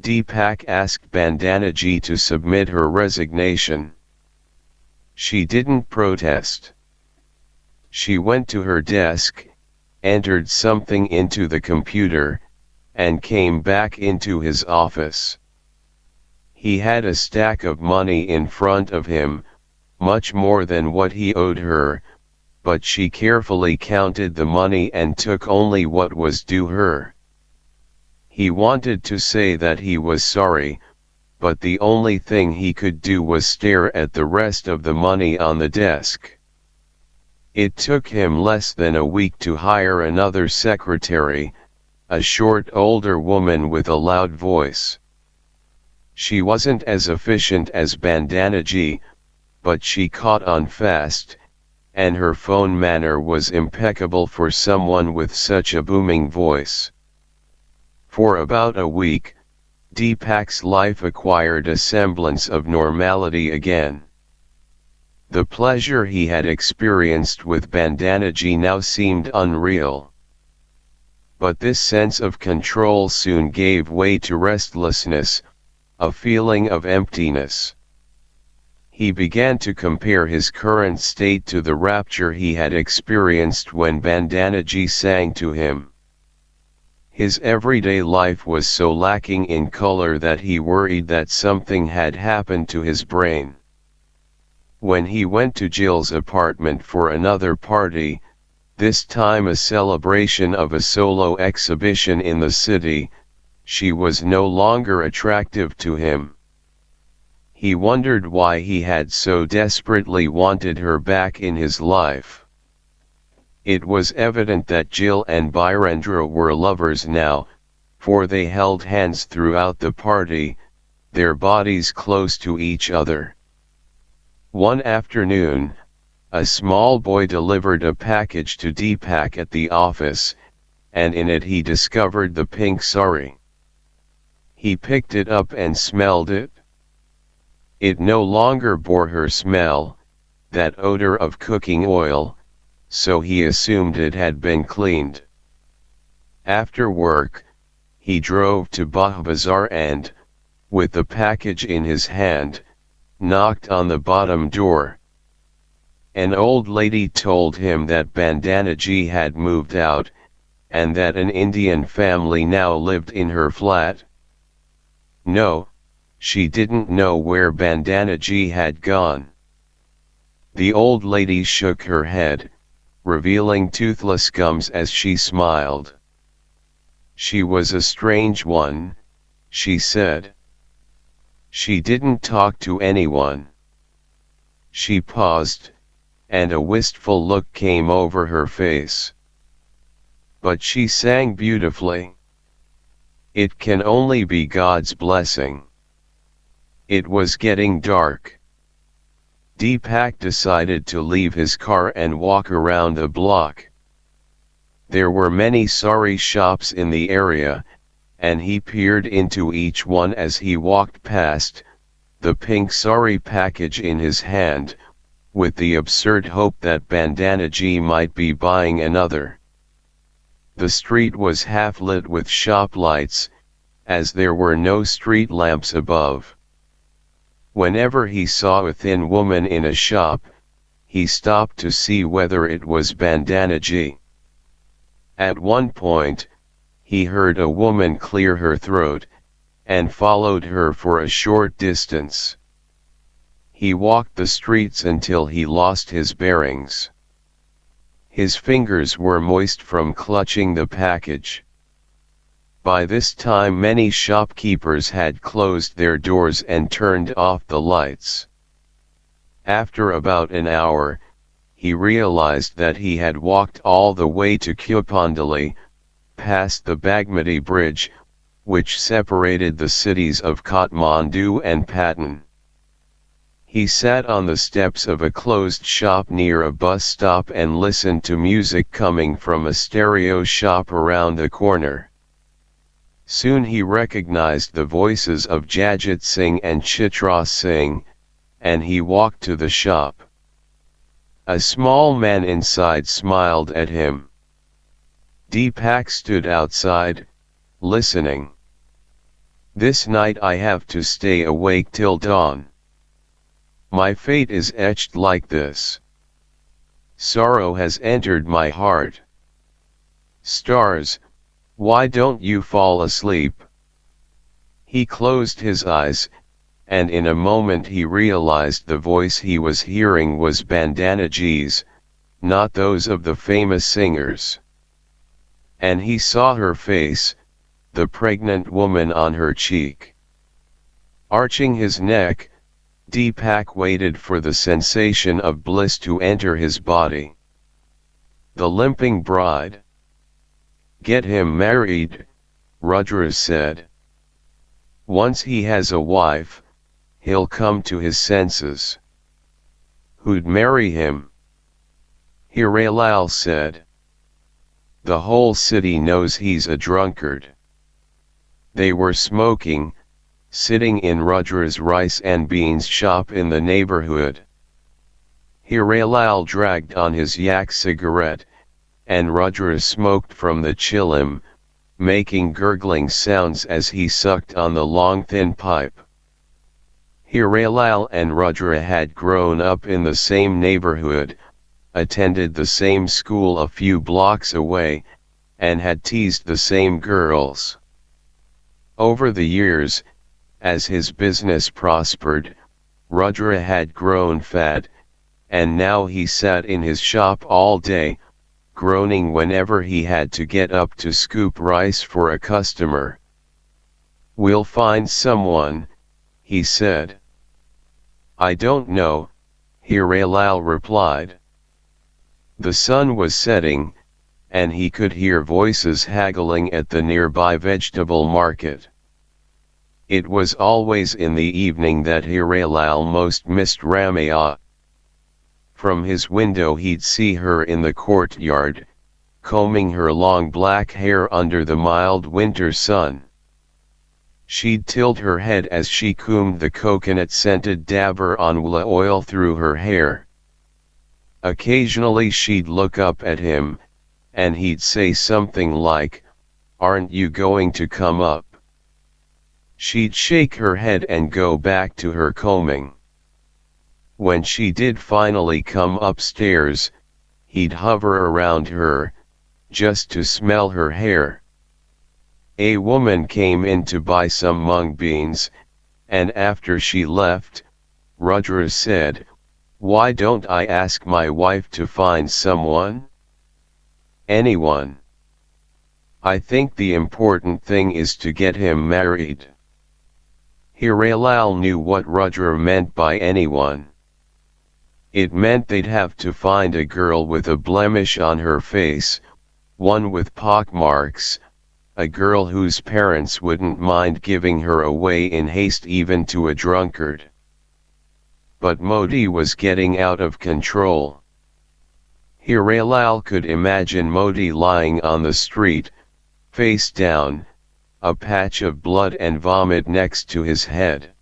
Deepak asked Bandanaji to submit her resignation. She didn't protest. She went to her desk, entered something into the computer, and came back into his office. He had a stack of money in front of him, much more than what he owed her, but she carefully counted the money and took only what was due her. He wanted to say that he was sorry, but the only thing he could do was stare at the rest of the money on the desk. It took him less than a week to hire another secretary, a short older woman with a loud voice. She wasn't as efficient as Bandanaji, but she caught on fast, and her phone manner was impeccable for someone with such a booming voice. For about a week, Deepak's life acquired a semblance of normality again. The pleasure he had experienced with Bandanaji now seemed unreal. But this sense of control soon gave way to restlessness, a feeling of emptiness. He began to compare his current state to the rapture he had experienced when Bandanaji sang to him. His everyday life was so lacking in color that he worried that something had happened to his brain. When he went to Jill's apartment for another party, this time a celebration of a solo exhibition in the city, she was no longer attractive to him. He wondered why he had so desperately wanted her back in his life. It was evident that Jill and Birendra were lovers now, for they held hands throughout the party, their bodies close to each other. One afternoon, a small boy delivered a package to Deepak at the office, and in it he discovered the pink sari. He picked it up and smelled it. It no longer bore her smell, that odor of cooking oil, so he assumed it had been cleaned. After work, he drove to Bazar and, with the package in his hand, knocked on the bottom door. An old lady told him that Bandanaji had moved out, and that an Indian family now lived in her flat. No, she didn't know where Bandanaji had gone. The old lady shook her head, revealing toothless gums as she smiled. She was a strange one, she said. She didn't talk to anyone. She paused, and a wistful look came over her face. But she sang beautifully. It can only be God's blessing. It was getting dark. Deepak decided to leave his car and walk around the block. There were many sari shops in the area, and he peered into each one as he walked past, the pink sari package in his hand, with the absurd hope that Bandanaji might be buying another. The street was half lit with shop lights, as there were no street lamps above. Whenever he saw a thin woman in a shop, he stopped to see whether it was Bandanaji. At one point, he heard a woman clear her throat, and followed her for a short distance. He walked the streets until he lost his bearings. His fingers were moist from clutching the package. By this time many shopkeepers had closed their doors and turned off the lights. After about an hour, he realized that he had walked all the way to Upadhyay, past the Bagmati Bridge, which separated the cities of Kathmandu and Patan. He sat on the steps of a closed shop near a bus stop and listened to music coming from a stereo shop around the corner. Soon he recognized the voices of Jajit Singh and Chitra Singh, and he walked to the shop. A small man inside smiled at him. Deepak stood outside, listening. "This night I have to stay awake till dawn. My fate is etched like this. Sorrow has entered my heart. Stars, why don't you fall asleep?" He closed his eyes, and in a moment he realized the voice he was hearing was Bandanaji's, not those of the famous singers. And he saw her face, the pregnant woman on her cheek. Arching his neck, Deepak waited for the sensation of bliss to enter his body. The limping bride. "Get him married," Rudra said. "Once he has a wife, he'll come to his senses." "Who'd marry him?" Hirelal said. "The whole city knows he's a drunkard." They were smoking, sitting in Rudra's rice and beans shop in the neighborhood. Hirelal dragged on his yak cigarette, and Rudra smoked from the chilim, making gurgling sounds as he sucked on the long thin pipe. Hirelal and Rudra had grown up in the same neighborhood, attended the same school a few blocks away, and had teased the same girls. Over the years, as his business prospered, Rudra had grown fat, and now he sat in his shop all day, groaning whenever he had to get up to scoop rice for a customer. "We'll find someone," he said. "I don't know," Hirelal replied. The sun was setting, and he could hear voices haggling at the nearby vegetable market. It was always in the evening that Hirelal most missed Ramaya. From his window he'd see her in the courtyard, combing her long black hair under the mild winter sun. She'd tilt her head as she combed the coconut-scented dabur anwala oil through her hair. Occasionally she'd look up at him, and he'd say something like, "Aren't you going to come up?" She'd shake her head and go back to her combing. When she did finally come upstairs, he'd hover around her, just to smell her hair. A woman came in to buy some mung beans, and after she left, Rudra said, "Why don't I ask my wife to find someone? Anyone. I think the important thing is to get him married." Hirelal knew what Rudra meant by anyone. It meant they'd have to find a girl with a blemish on her face, one with pockmarks, a girl whose parents wouldn't mind giving her away in haste even to a drunkard. But Modi was getting out of control. Hirelal could imagine Modi lying on the street, face down, a patch of blood and vomit next to his head.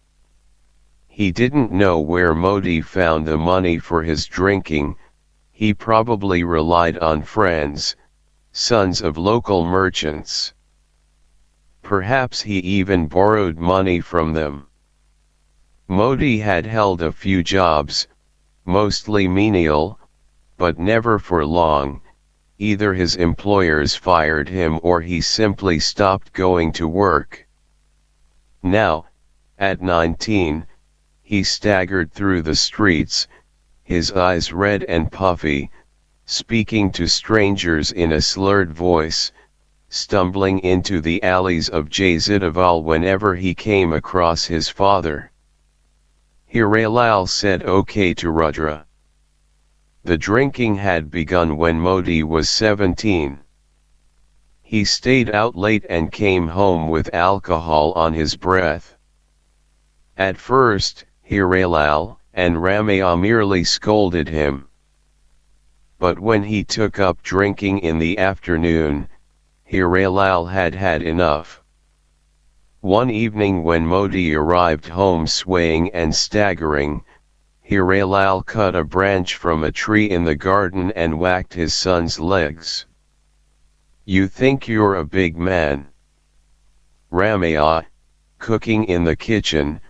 He didn't know where Modi found the money for his drinking. He probably relied on friends, sons of local merchants. Perhaps he even borrowed money from them. Modi had held a few jobs, mostly menial, but never for long. Either his employers fired him or he simply stopped going to work. Now, at 19, he staggered through the streets, his eyes red and puffy, speaking to strangers in a slurred voice, stumbling into the alleys of Jayzidaval whenever he came across his father. Hirelal said okay to Rudra. The drinking had begun when Modi was 17. He stayed out late and came home with alcohol on his breath. At first, Hirelal and Ramaya merely scolded him. But when he took up drinking in the afternoon, Hirelal had had enough. One evening when Modi arrived home swaying and staggering, Hirelal cut a branch from a tree in the garden and whacked his son's legs. "You think you're a big man?" Ramaya, cooking in the kitchen,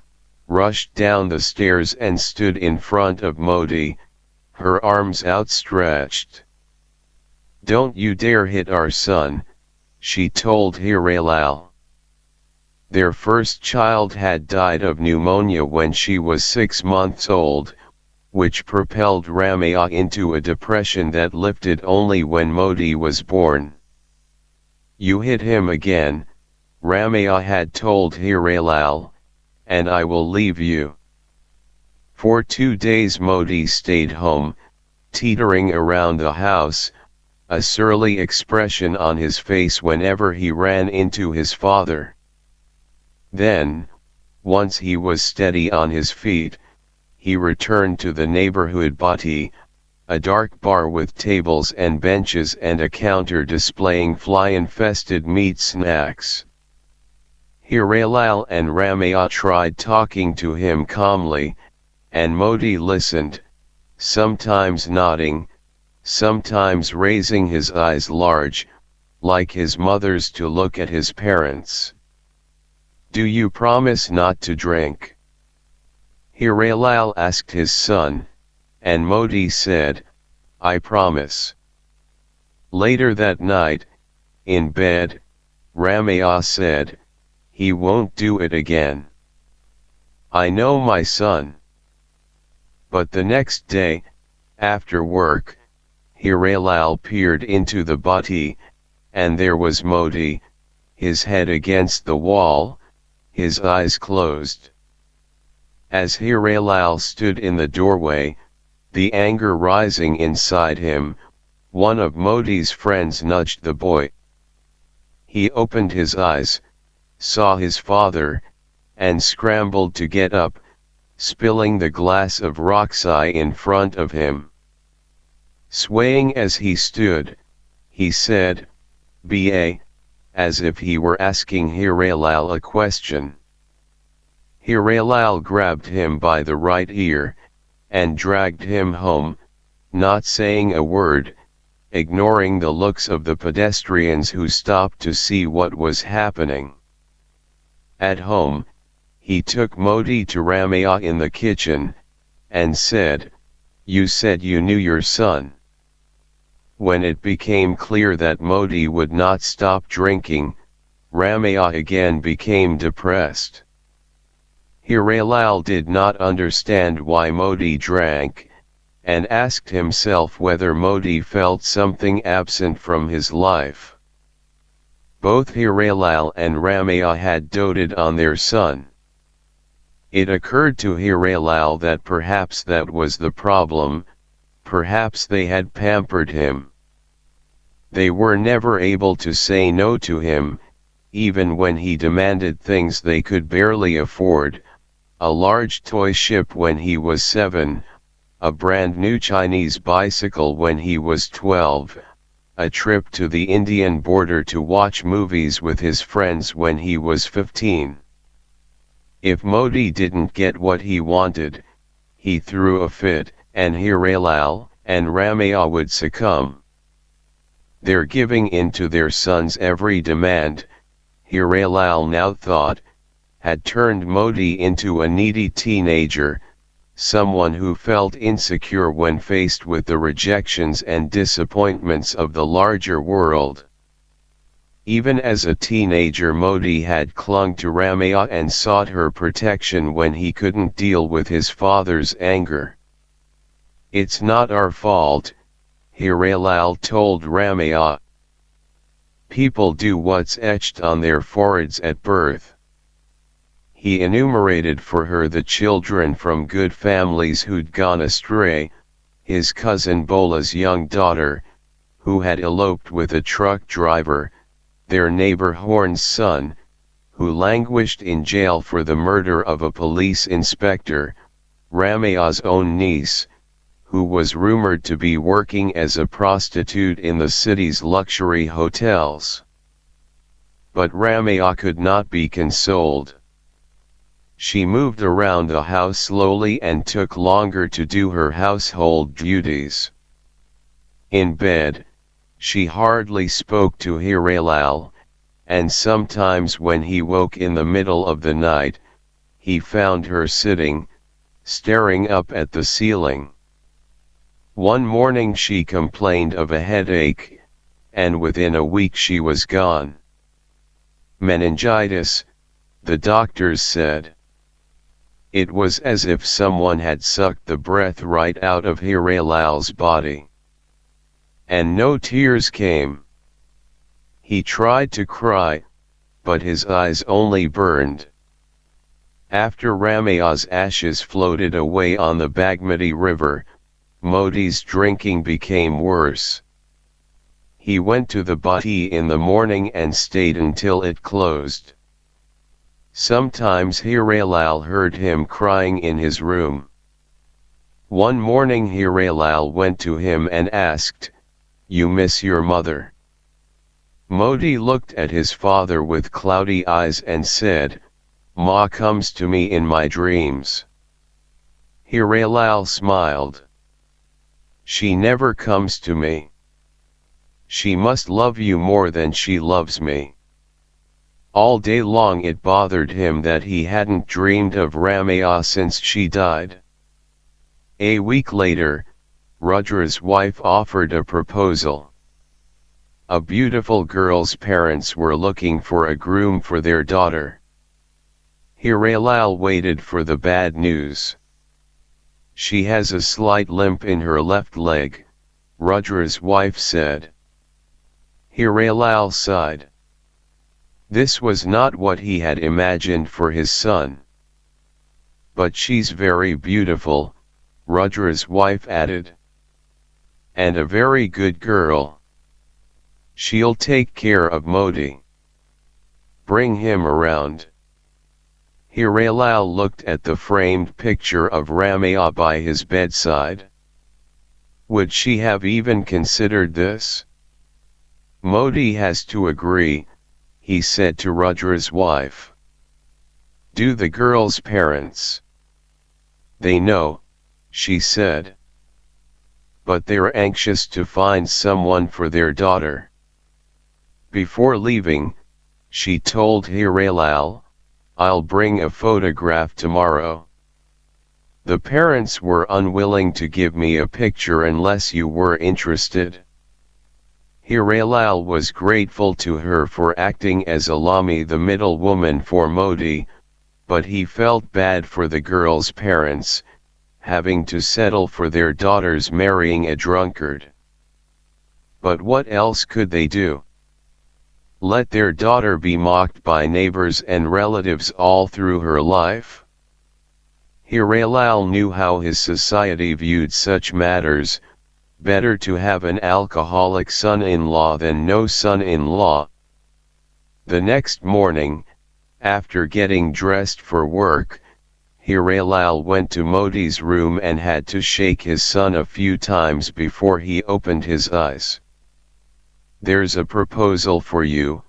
rushed down the stairs and stood in front of Modi, her arms outstretched. "Don't you dare hit our son," she told Hirelal. Their first child had died of pneumonia when she was 6 months old, which propelled Ramaya into a depression that lifted only when Modi was born. "You hit him again," Ramaya had told Hirelal, "and I will leave you." For 2 days Modi stayed home, teetering around the house, a surly expression on his face whenever he ran into his father. Then, once he was steady on his feet, he returned to the neighborhood bhatti, a dark bar with tables and benches and a counter displaying fly-infested meat snacks. Hirelal and Ramaya tried talking to him calmly, and Modi listened, sometimes nodding, sometimes raising his eyes large, like his mother's, to look at his parents. "Do you promise not to drink?" Hirelal asked his son, and Modi said, "I promise." Later that night, in bed, Ramaya said, "He won't do it again. I know my son." But the next day, after work, Hirelal peered into the bhatti, and there was Modi, his head against the wall, his eyes closed. As Hirelal stood in the doorway, the anger rising inside him, one of Modi's friends nudged the boy. He opened his eyes, saw his father, and scrambled to get up, spilling the glass of Roxai in front of him. Swaying as he stood, he said, "Ba," as if he were asking Hirelal a question. Hirelal grabbed him by the right ear, and dragged him home, not saying a word, ignoring the looks of the pedestrians who stopped to see what was happening. At home, he took Modi to Ramaya in the kitchen, and said, "You said you knew your son." When it became clear that Modi would not stop drinking, Ramaya again became depressed. Hirelal did not understand why Modi drank, and asked himself whether Modi felt something absent from his life. Both Hirelal and Ramaya had doted on their son. It occurred to Hirelal that perhaps that was the problem, perhaps they had pampered him. They were never able to say no to him, even when he demanded things they could barely afford, a large toy ship when he was 7, a brand new Chinese bicycle when he was 12, a trip to the Indian border to watch movies with his friends when he was 15. If Modi didn't get what he wanted, he threw a fit, and Hirelal and Ramaya would succumb. Their giving in to their son's every demand, Hirelal now thought, had turned Modi into a needy teenager, someone who felt insecure when faced with the rejections and disappointments of the larger world. Even as a teenager, Modi had clung to Ramaya and sought her protection when he couldn't deal with his father's anger. "It's not our fault," Hirelal told Ramaya. "People do what's etched on their foreheads at birth." He enumerated for her the children from good families who'd gone astray, his cousin Bola's young daughter, who had eloped with a truck driver, their neighbor Horn's son, who languished in jail for the murder of a police inspector, Rameau's own niece, who was rumored to be working as a prostitute in the city's luxury hotels. But Rameau could not be consoled. She moved around the house slowly and took longer to do her household duties. In bed, she hardly spoke to Hirelal, and sometimes when he woke in the middle of the night, he found her sitting, staring up at the ceiling. One morning she complained of a headache, and within a week she was gone. Meningitis, the doctors said. It was as if someone had sucked the breath right out of Hirelal's body. And no tears came. He tried to cry, but his eyes only burned. After Rameau's ashes floated away on the Bagmati River, Modi's drinking became worse. He went to the bhatti in the morning and stayed until it closed. Sometimes Hirelal heard him crying in his room. One morning Hirelal went to him and asked, "You miss your mother?" Modi looked at his father with cloudy eyes and said, "Ma comes to me in my dreams." Hirelal smiled. "She never comes to me. She must love you more than she loves me." All day long it bothered him that he hadn't dreamed of Rameau since she died. A week later, Rudra's wife offered a proposal. A beautiful girl's parents were looking for a groom for their daughter. Hirelal waited for the bad news. "She has a slight limp in her left leg," Rudra's wife said. Hirelal sighed. This was not what he had imagined for his son. "But she's very beautiful," Rudra's wife added. "And a very good girl. She'll take care of Modi. Bring him around." Hirelal looked at the framed picture of Rameau by his bedside. Would she have even considered this? "Modi has to agree," he said to Rudra's wife. "Do the girl's parents?" "They know," she said. "But they're anxious to find someone for their daughter." Before leaving, she told Hirelal, "I'll bring a photograph tomorrow. The parents were unwilling to give me a picture unless you were interested." Hirelal was grateful to her for acting as Alami, the middle woman for Modi, but he felt bad for the girl's parents, having to settle for their daughters marrying a drunkard. But what else could they do? Let their daughter be mocked by neighbors and relatives all through her life? Hirelal knew how his society viewed such matters. Better to have an alcoholic son-in-law than no son-in-law. The next morning, after getting dressed for work, Hirelal went to Modi's room and had to shake his son a few times before he opened his eyes. "There's a proposal for you,"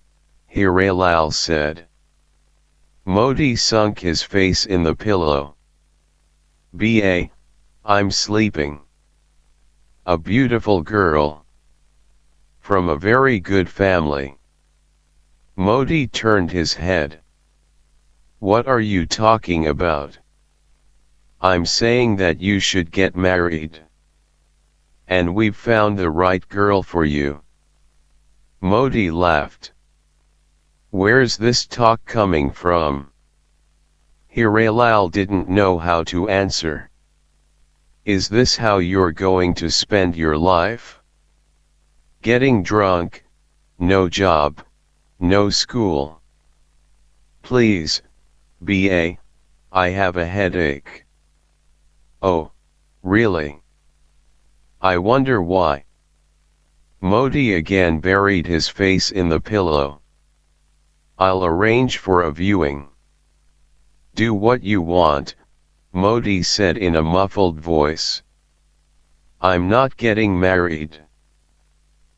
Hirelal said. Modi sunk his face in the pillow. "Ba, I'm sleeping. A beautiful girl. From a very good family." Modi turned his head. "What are you talking about?" "I'm saying that you should get married. And we've found the right girl for you." Modi laughed. "Where's this talk coming from?" Hirelal didn't know how to answer. "Is this how you're going to spend your life? Getting drunk, no job, no school? Please, Ba, I have a headache." "Oh, really? I wonder why. Modi again buried his face in the pillow. I'll arrange for a viewing. Do what you want, Modi said in a muffled voice. I'm not getting married.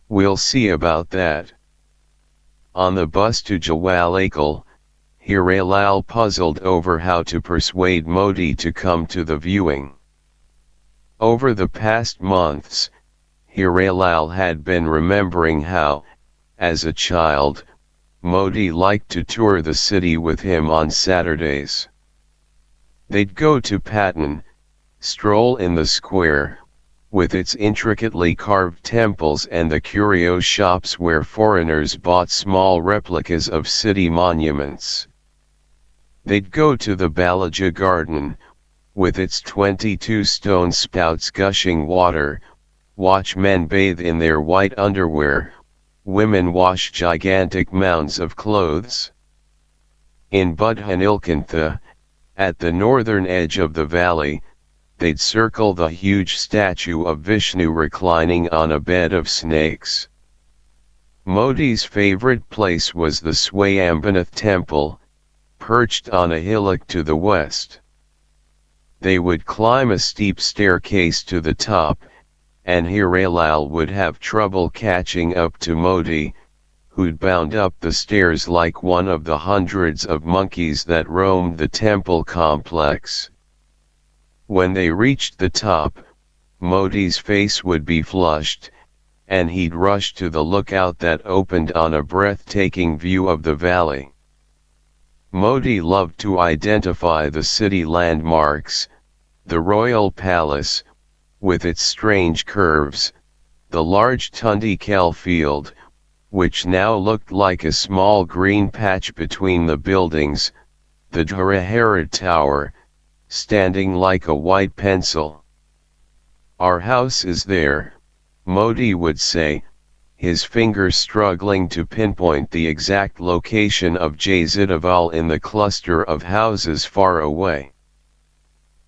We'll see about that. On the bus to Jawalakal, Hirelal puzzled over how to persuade Modi to come to the viewing. Over the past months, Hirelal had been remembering how, as a child, Modi liked to tour the city with him on Saturdays. They'd go to Patan, stroll in the square, with its intricately carved temples and the curio shops where foreigners bought small replicas of city monuments. They'd go to the Balaja garden, with its 22 stone spouts gushing water, watch men bathe in their white underwear, women wash gigantic mounds of clothes. In Budhanilkantha, at the northern edge of the valley, they'd circle the huge statue of Vishnu reclining on a bed of snakes. Modi's favorite place was the Swayambanath temple, perched on a hillock to the west. They would climb a steep staircase to the top, and Hirelal would have trouble catching up to Modi, who'd bound up the stairs like one of the hundreds of monkeys that roamed the temple complex. When they reached the top, Modi's face would be flushed, and he'd rush to the lookout that opened on a breathtaking view of the valley. Modi loved to identify the city landmarks, the royal palace, with its strange curves, the large Tundikel field, which now looked like a small green patch between the buildings, the Dharaharad Tower, standing like a white pencil. Our house is there, Modi would say, his fingers struggling to pinpoint the exact location of Jaizidaval in the cluster of houses far away.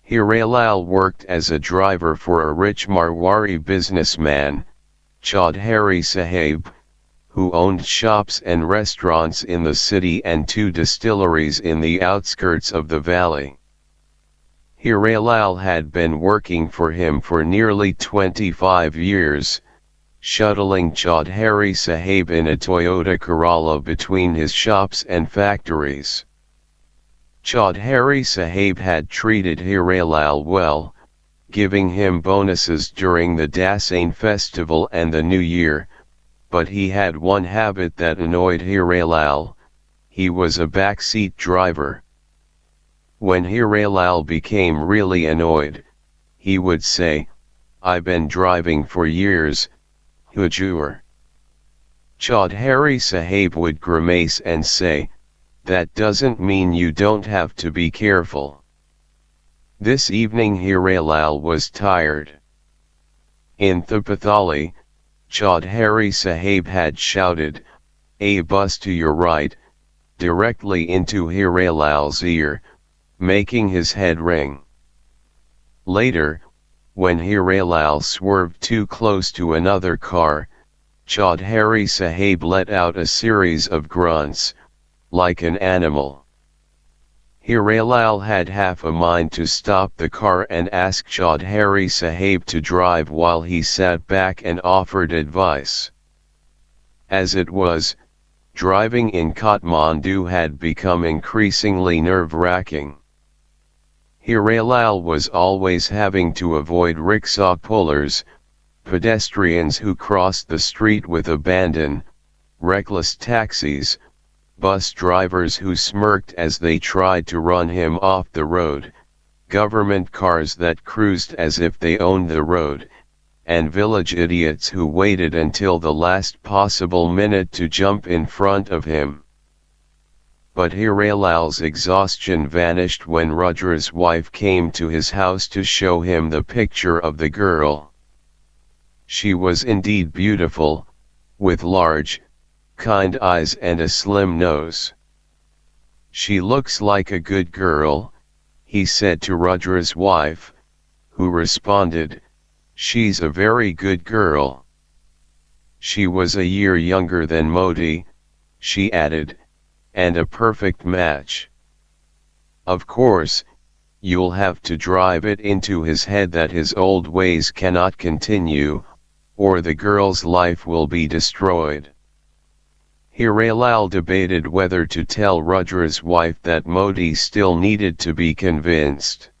Hirelal worked as a driver for a rich Marwari businessman, Chaudhary Sahib, who owned shops and restaurants in the city and 2 distilleries in the outskirts of the valley. Hirelal had been working for him for nearly 25 years, shuttling Chaudhary Sahib in a Toyota Corolla between his shops and factories. Chaudhary Sahib had treated Hirelal well, giving him bonuses during the Dassain festival and the New Year, but he had one habit that annoyed Hirelal: he was a backseat driver. When Hirelal became really annoyed, he would say, "I've been driving for years, Hujur." Chaudhary Sahib would grimace and say, "That doesn't mean you don't have to be careful." This evening Hirelal was tired. In Thupathali, Chaudhary Sahib had shouted, "A bus to your right," directly into Hirelal's ear, making his head ring. Later, when Hirelal swerved too close to another car, Chaudhary Sahib let out a series of grunts, like an animal. Hirelal had half a mind to stop the car and ask Chaudhary Sahib to drive while he sat back and offered advice. As it was, driving in Kathmandu had become increasingly nerve-wracking. Hirelal was always having to avoid rickshaw pullers, pedestrians who crossed the street with abandon, reckless taxis, bus drivers who smirked as they tried to run him off the road, government cars that cruised as if they owned the road, and village idiots who waited until the last possible minute to jump in front of him. But Hirelal's exhaustion vanished when Rudra's wife came to his house to show him the picture of the girl. She was indeed beautiful, with large, kind eyes and a slim nose. "She looks like a good girl," he said to Rudra's wife, who responded, She's a very good girl. She was a year younger than Modi, she added, and a perfect match. Of course, you'll have to drive it into his head that his old ways cannot continue, or the girl's life will be destroyed. Hirelal debated whether to tell Rudra's wife that Modi still needed to be convinced.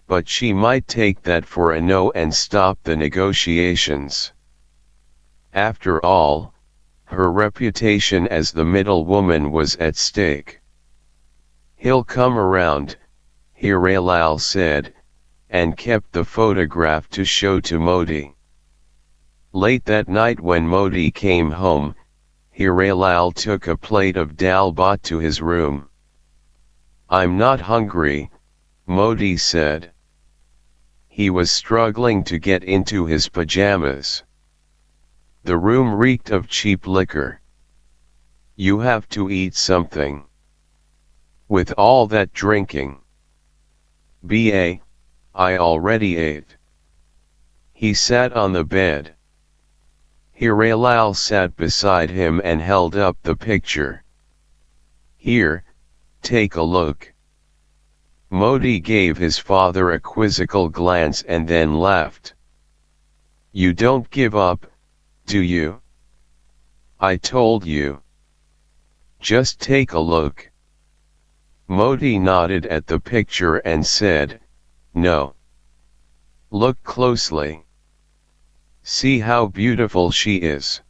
But she might take that for a no and stop the negotiations. After all, her reputation as the middle woman was at stake. He'll come around, Hirelal said, and kept the photograph to show to Modi. Late that night when Modi came home, Hirelal took a plate of dal bhat to his room. "I'm not hungry," Modi said. He was struggling to get into his pajamas. The room reeked of cheap liquor. "You have to eat something. With all that drinking." "I already ate." He sat on the bed. Hirelal sat beside him and held up the picture. "Here, take a look." Modi gave his father a quizzical glance and then laughed. "You don't give up, do you? I told you. Just take a look." Modi nodded at the picture and said, "No. Look closely. See how beautiful she is."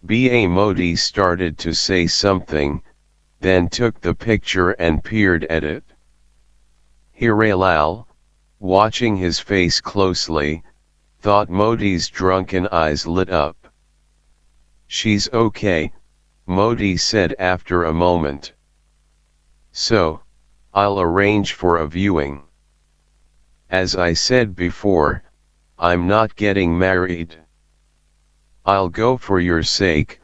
Modi started to say something, then took the picture and peered at it. Hirelal, watching his face closely, thought Modi's drunken eyes lit up. "She's okay," Modi said after a moment. "So, I'll arrange for a viewing. As I said before, I'm not getting married. I'll go for your sake,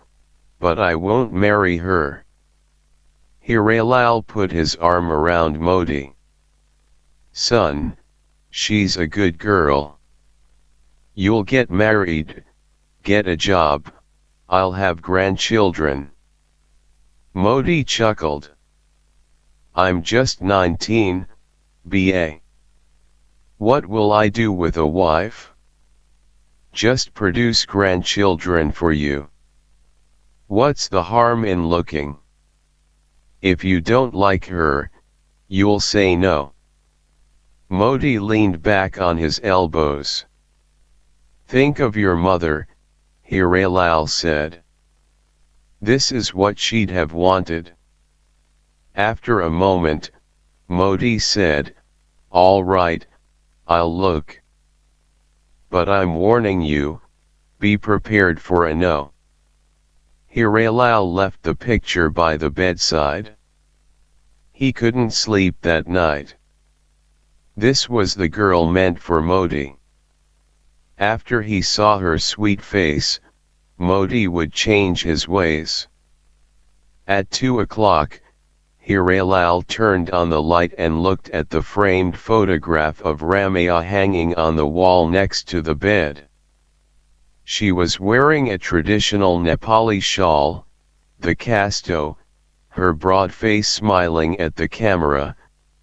but I won't marry her." Hirelal put his arm around Modi. "Son, she's a good girl. You'll get married, get a job, I'll have grandchildren." Modi chuckled. "I'm just 19, ba. What will I do with a wife? Just produce grandchildren for you. What's the harm in looking? If you don't like her, you'll say no." Modi leaned back on his elbows. "Think of your mother," Hirelal said. "This is what she'd have wanted." After a moment, Modi said, "All right, I'll look. But I'm warning you, be prepared for a no." Hirelal left the picture by the bedside. He couldn't sleep that night. This was the girl meant for Modi. After he saw her sweet face, Modi would change his ways. At 2 o'clock, Hirelal turned on the light and looked at the framed photograph of Ramaya hanging on the wall next to the bed. She was wearing a traditional Nepali shawl, the kasto, her broad face smiling at the camera,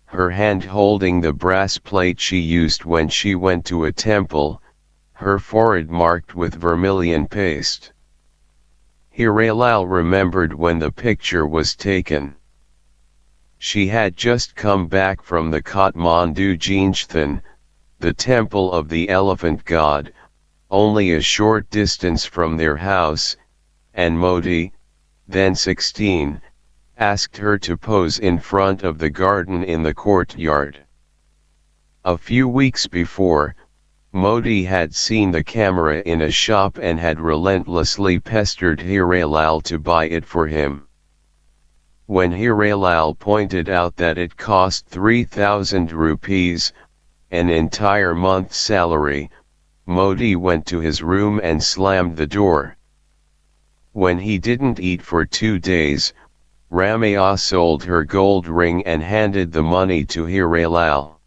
her hand holding the brass plate she used when she went to a temple, her forehead marked with vermilion paste. Hirelal remembered when the picture was taken. She had just come back from the Kathmandu Jinchthan, the temple of the elephant god, only a short distance from their house, and Modi, then 16, asked her to pose in front of the garden in the courtyard. A few weeks before, Modi had seen the camera in a shop and had relentlessly pestered Hirelal to buy it for him. When Hirelal pointed out that it cost 3,000 rupees, an entire month's salary, Modi went to his room and slammed the door. When he didn't eat for 2 days, Ramaya sold her gold ring and handed the money to Hirelal.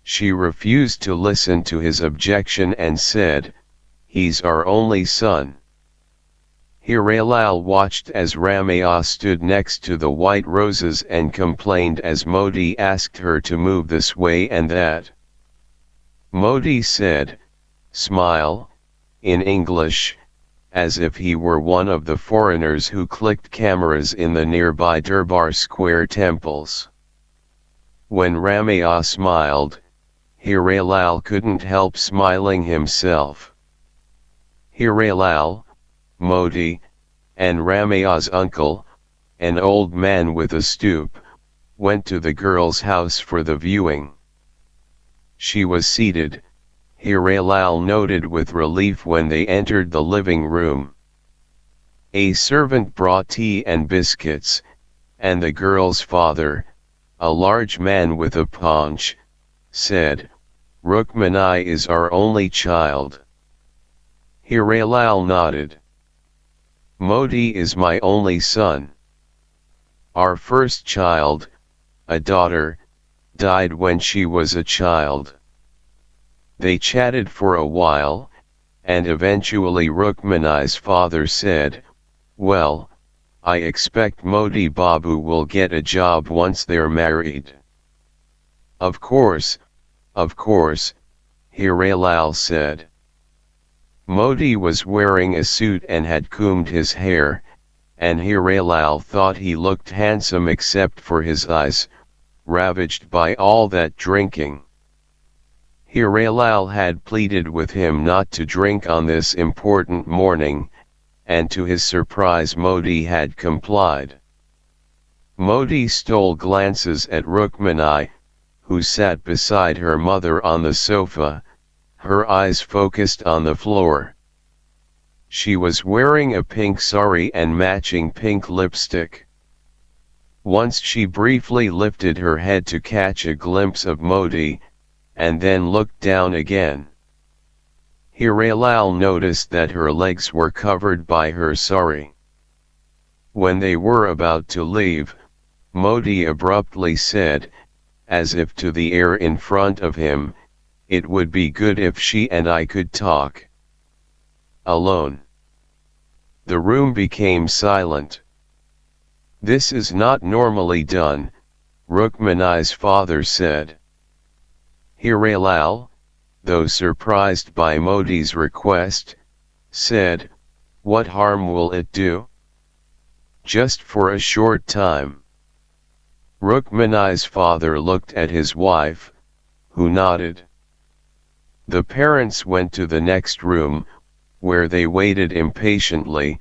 She refused to listen to his objection and said, "He's our only son." Hirelal watched as Ramaya stood next to the white roses and complained as Modi asked her to move this way and that. Modi said, "Smile," in English, as if he were one of the foreigners who clicked cameras in the nearby Durbar Square temples. When Ramaya smiled, Hirelal couldn't help smiling himself. Hirelal, Modi, and Ramaya's uncle, an old man with a stoop, went to the girl's house for the viewing. She was seated, Hirelal noted with relief when they entered the living room. A servant brought tea and biscuits, and the girl's father, a large man with a paunch, said, "Rukmini is our only child." Hirelal nodded. "Modi is my only son. Our first child, a daughter, died when she was a child." They chatted for a while, and eventually Rukmini's father said, "Well, I expect Modi Babu will get a job once they're married." Of course," Hirelal said. Modi was wearing a suit and had combed his hair, and Hirelal thought he looked handsome except for his eyes, ravaged by all that drinking. Hirelal had pleaded with him not to drink on this important morning, and to his surprise Modi had complied. Modi stole glances at Rukmini, who sat beside her mother on the sofa, her eyes focused on the floor. She was wearing a pink sari and matching pink lipstick. Once she briefly lifted her head to catch a glimpse of Modi, and then looked down again. Hirelal noticed that her legs were covered by her sari. When they were about to leave, Modi abruptly said, as if to the air in front of him, "It would be good if she and I could talk alone." The room became silent. "This is not normally done," Rukmini's father said. Hirelal, though surprised by Modi's request, said, "What harm will it do? Just for a short time." Rukmini's father looked at his wife, who nodded. The parents went to the next room, where they waited impatiently,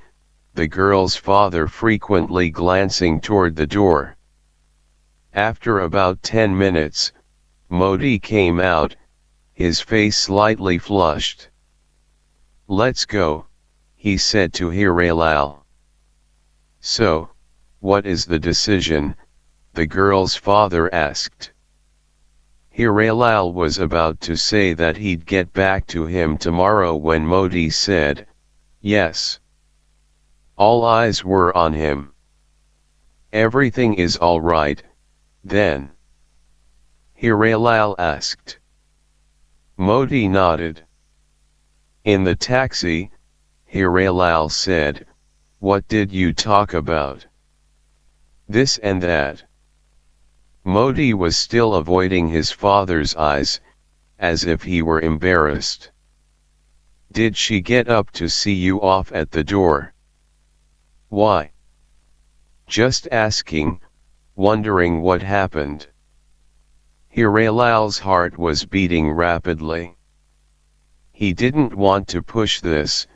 the girl's father frequently glancing toward the door. After about 10 minutes, Modi came out, his face slightly flushed. "Let's go," he said to Hirelal. "So, what is the decision?" the girl's father asked. Hirelal was about to say that he'd get back to him tomorrow when Modi said, "Yes." All eyes were on him. "Everything is all right, then?" Hirelal asked. Modi nodded. In the taxi, Hirelal said, "What did you talk about?" "This and that." Modi was still avoiding his father's eyes, as if he were embarrassed. "Did she get up to see you off at the door?" "Why?" "Just asking, wondering what happened." Hirelal's heart was beating rapidly. He didn't want to push this,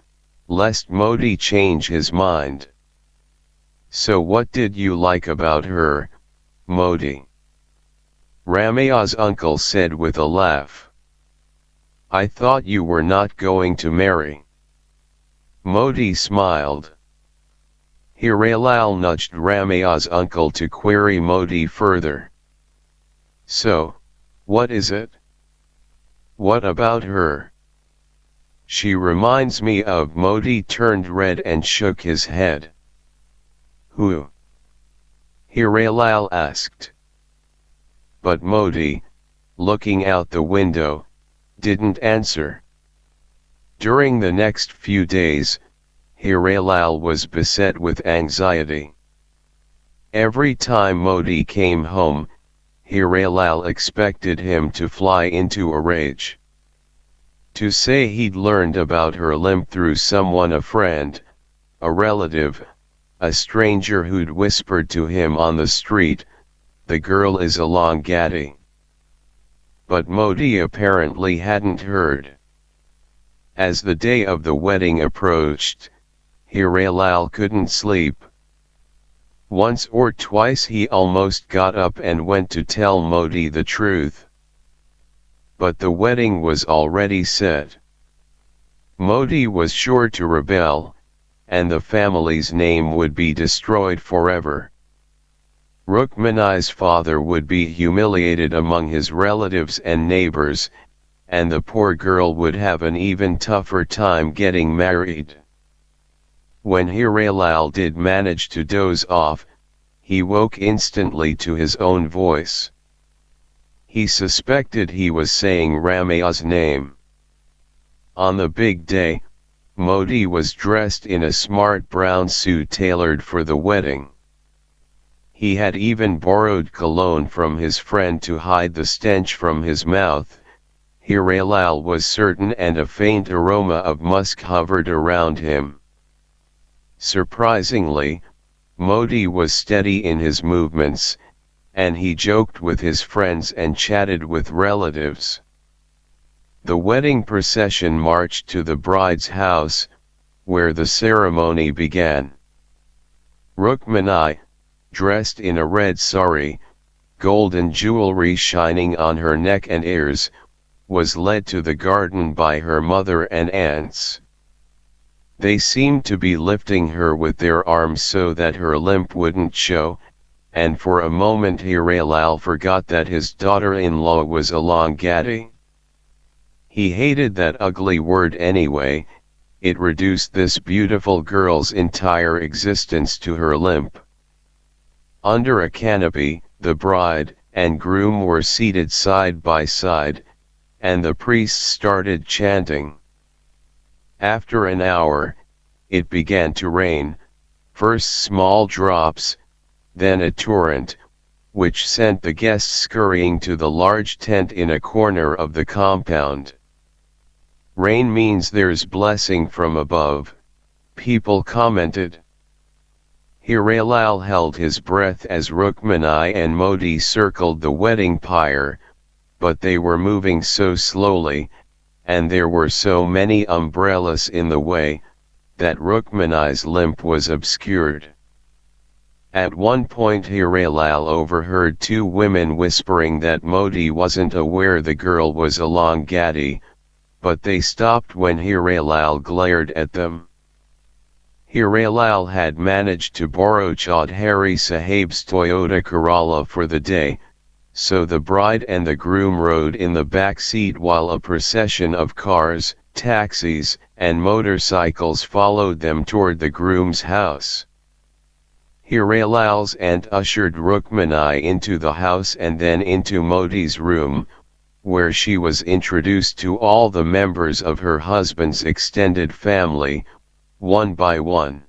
lest Modi change his mind. "So what did you like about her, Modi?" Ramaya's uncle said with a laugh. "I thought you were not going to marry." Modi smiled. Hirelal nudged Ramaya's uncle to query Modi further. "So, what is it? What about her? She reminds me of..." Modi turned red and shook his head. "Who?" Hirelal asked. But Modi, looking out the window, didn't answer. During the next few days, Hirelal was beset with anxiety. Every time Modi came home, Hirelal expected him to fly into a rage. To say he'd learned about her limp through someone, a friend, a relative, a stranger who'd whispered to him on the street, "The girl is a Longati." But Modi apparently hadn't heard. As the day of the wedding approached, Hirelal couldn't sleep. Once or twice he almost got up and went to tell Modi the truth. But the wedding was already set. Modi was sure to rebel, and the family's name would be destroyed forever. Rukmani's father would be humiliated among his relatives and neighbors, and the poor girl would have an even tougher time getting married. When Hirelal did manage to doze off, he woke instantly to his own voice. He suspected he was saying Ramaya's name. On the big day, Modi was dressed in a smart brown suit tailored for the wedding. He had even borrowed cologne from his friend to hide the stench from his mouth, Hirelal was certain, and a faint aroma of musk hovered around him. Surprisingly, Modi was steady in his movements, and he joked with his friends and chatted with relatives. The wedding procession marched to the bride's house, where the ceremony began. Rukmani, dressed in a red sari, golden jewelry shining on her neck and ears, was led to the garden by her mother and aunts. They seemed to be lifting her with their arms so that her limp wouldn't show, and for a moment Hirelal forgot that his daughter-in-law was a Longati. He hated that ugly word anyway, it reduced this beautiful girl's entire existence to her limp. Under a canopy, the bride and groom were seated side by side, and the priest started chanting. After an hour, it began to rain, first small drops, then a torrent, which sent the guests scurrying to the large tent in a corner of the compound. "Rain means there's blessing from above," people commented. Hirelal held his breath as Rukmani and Modi circled the wedding pyre, but they were moving so slowly, and there were so many umbrellas in the way, that Rukmani's limp was obscured. At one point Hirelal overheard two women whispering that Modi wasn't aware the girl was a Longati, but they stopped when Hirelal glared at them. Hirelal had managed to borrow Chaudhary Sahib's Toyota Corolla for the day, so the bride and the groom rode in the back seat while a procession of cars, taxis, and motorcycles followed them toward the groom's house. Hirelal's aunt ushered Rukmani into the house and then into Modi's room, where she was introduced to all the members of her husband's extended family, one by one.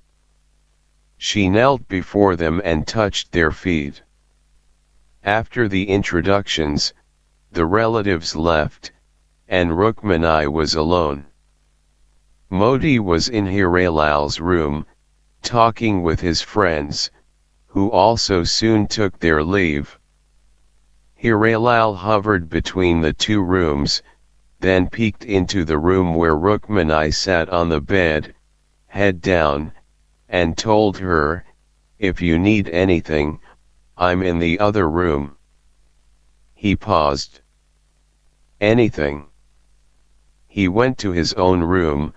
She knelt before them and touched their feet. After the introductions, the relatives left, and Rukmani was alone. Modi was in Hirelal's room, talking with his friends, who also soon took their leave. Hirelal hovered between the two rooms, then peeked into the room where Rukmani sat on the bed, head down, and told her, "If you need anything, I'm in the other room." He paused. "Anything?" He went to his own room,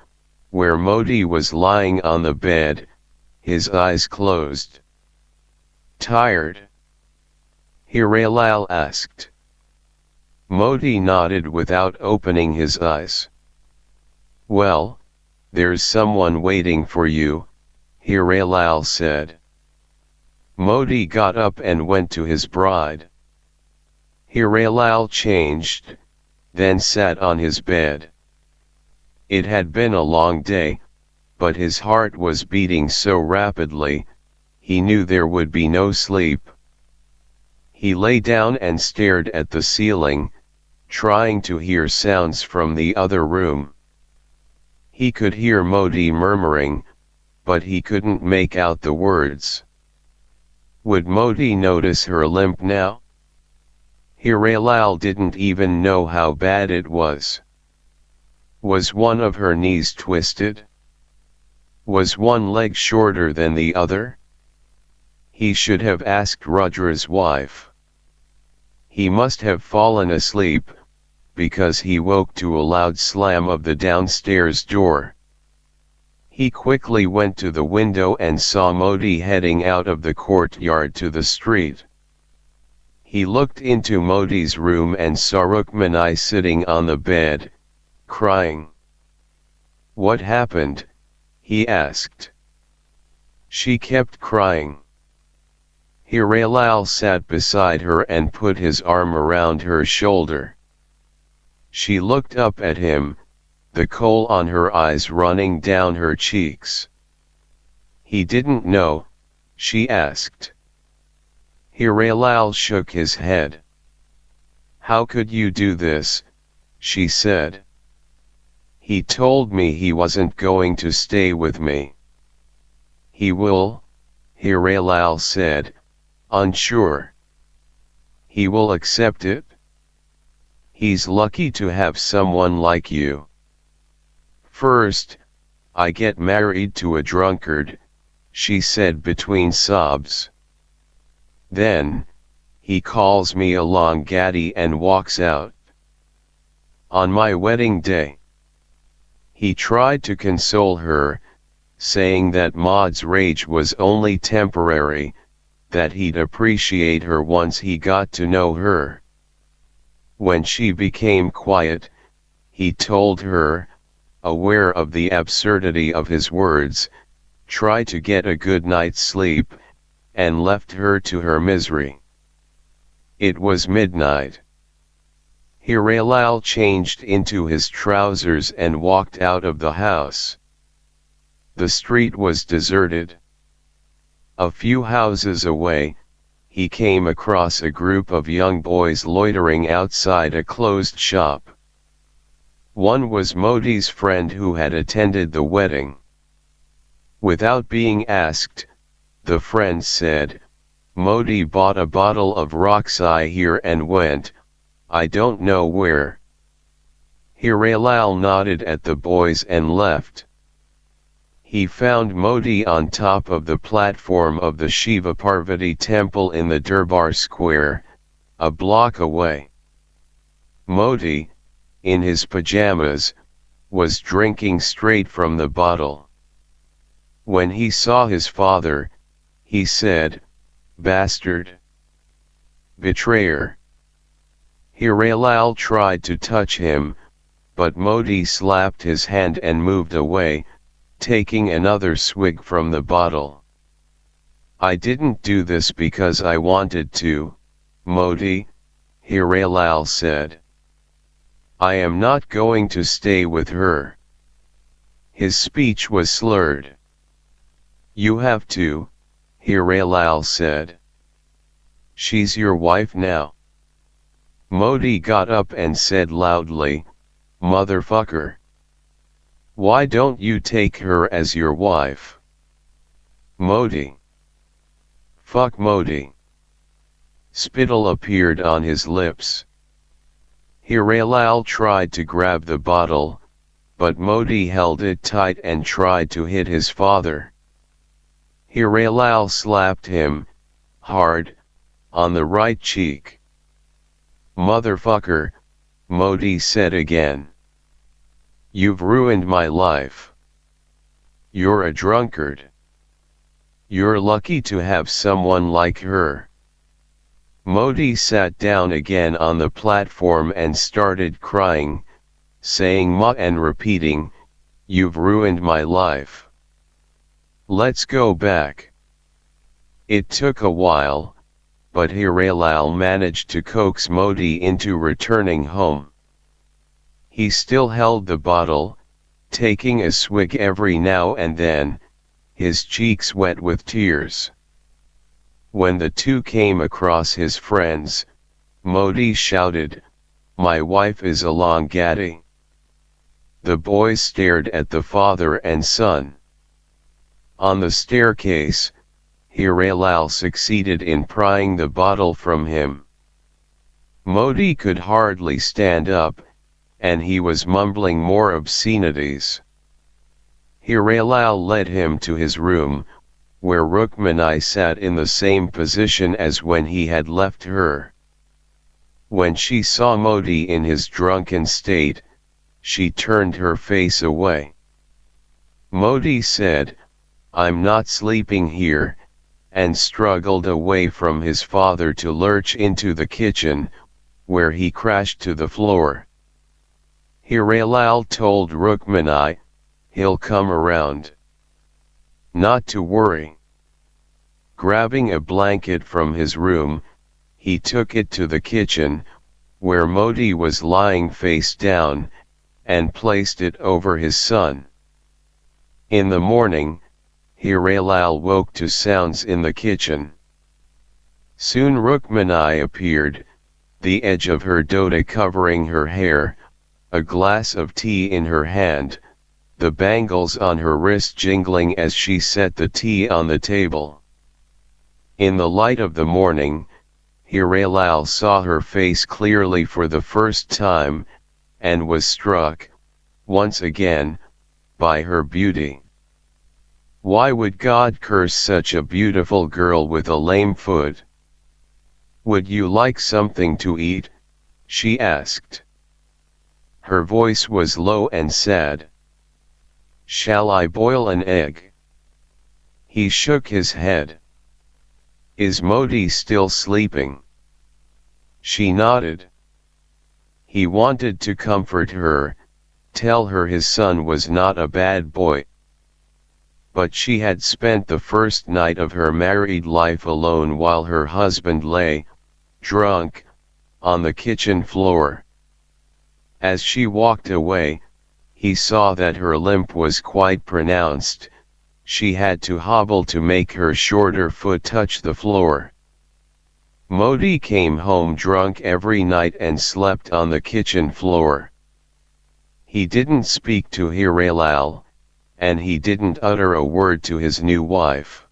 where Modi was lying on the bed, his eyes closed. "Tired?" Hirelal asked. Modi nodded without opening his eyes. "Well, there's someone waiting for you," Hirelal said. Modi got up and went to his bride. Hiralal changed, then sat on his bed. It had been a long day, but his heart was beating so rapidly, he knew there would be no sleep. He lay down and stared at the ceiling, trying to hear sounds from the other room. He could hear Modi murmuring, but he couldn't make out the words. Would Modi notice her limp now? Hiralal didn't even know how bad it was. Was one of her knees twisted? Was one leg shorter than the other? He should have asked Rudra's wife. He must have fallen asleep, because he woke to a loud slam of the downstairs door. He quickly went to the window and saw Modi heading out of the courtyard to the street. He looked into Modi's room and saw Rukmini sitting on the bed, crying. "What happened?" he asked. She kept crying. Hiralal sat beside her and put his arm around her shoulder. She looked up at him, the kohl on her eyes running down her cheeks. "He didn't know?" she asked. Hiralal shook his head. "How could you do this?" she said. "He told me he wasn't going to stay with me." "He will," Hiralal said, unsure. "He will accept it? He's lucky to have someone like you." "First, I get married to a drunkard," she said between sobs. "Then, he calls me a long gaddy and walks out. On my wedding day." He tried to console her, saying that Maud's rage was only temporary, that he'd appreciate her once he got to know her. When she became quiet, he told her, aware of the absurdity of his words, try to get a good night's sleep, and left her to her misery. It was midnight. Hiralal changed into his trousers and walked out of the house. The street was deserted. A few houses away, he came across a group of young boys loitering outside a closed shop. One was Modi's friend who had attended the wedding. Without being asked, the friend said, "Modi bought a bottle of Roxy here and went, I don't know where." Hiralal nodded at the boys and left. He found Modi on top of the platform of the Shiva Parvati temple in the Durbar Square, a block away. Modi, in his pajamas, was drinking straight from the bottle. When he saw his father, he said, "Bastard! Betrayer!" Hiralal tried to touch him, but Modi slapped his hand and moved away, taking another swig from the bottle. "I didn't do this because I wanted to, Modi," Hiralal said. "I am not going to stay with her." His speech was slurred. "You have to," Hiralal said. "She's your wife now." Modi got up and said loudly, "Motherfucker! Why don't you take her as your wife?" "Modi! Fuck Modi!" Spittle appeared on his lips. Hiralal tried to grab the bottle, but Modi held it tight and tried to hit his father. Hiralal slapped him, hard, on the right cheek. "Motherfucker," Modi said again. "You've ruined my life. You're a drunkard. You're lucky to have someone like her." Modi sat down again on the platform and started crying, saying "Ma" and repeating, "You've ruined my life. Let's go back." It took a while, but Hiralal managed to coax Modi into returning home. He still held the bottle, taking a swig every now and then, his cheeks wet with tears. When the two came across his friends, Modi shouted, "My wife is along Gatti." The boys stared at the father and son. On the staircase, Hiralal succeeded in prying the bottle from him. Modi could hardly stand up, and he was mumbling more obscenities. Hiralal led him to his room, where Rukmini sat in the same position as when he had left her. When she saw Modi in his drunken state, she turned her face away. Modi said, "I'm not sleeping here," and struggled away from his father to lurch into the kitchen, where he crashed to the floor. Hiralal told Rukmini, "He'll come around. Not to worry." Grabbing a blanket from his room, he took it to the kitchen, where Modi was lying face down, and placed it over his son. In the morning, Hiralal woke to sounds in the kitchen. Soon Rukmini appeared, the edge of her dhoti covering her hair, a glass of tea in her hand, the bangles on her wrist jingling as she set the tea on the table. In the light of the morning, Hiralal saw her face clearly for the first time, and was struck, once again, by her beauty. Why would God curse such a beautiful girl with a lame foot? "Would you like something to eat?" she asked. Her voice was low and sad. "Shall I boil an egg?" He shook his head. "Is Modi still sleeping?" She nodded. He wanted to comfort her, tell her his son was not a bad boy. But she had spent the first night of her married life alone while her husband lay, drunk, on the kitchen floor. As she walked away, he saw that her limp was quite pronounced. She had to hobble to make her shorter foot touch the floor. Modi came home drunk every night and slept on the kitchen floor. He didn't speak to Hiralal, and he didn't utter a word to his new wife.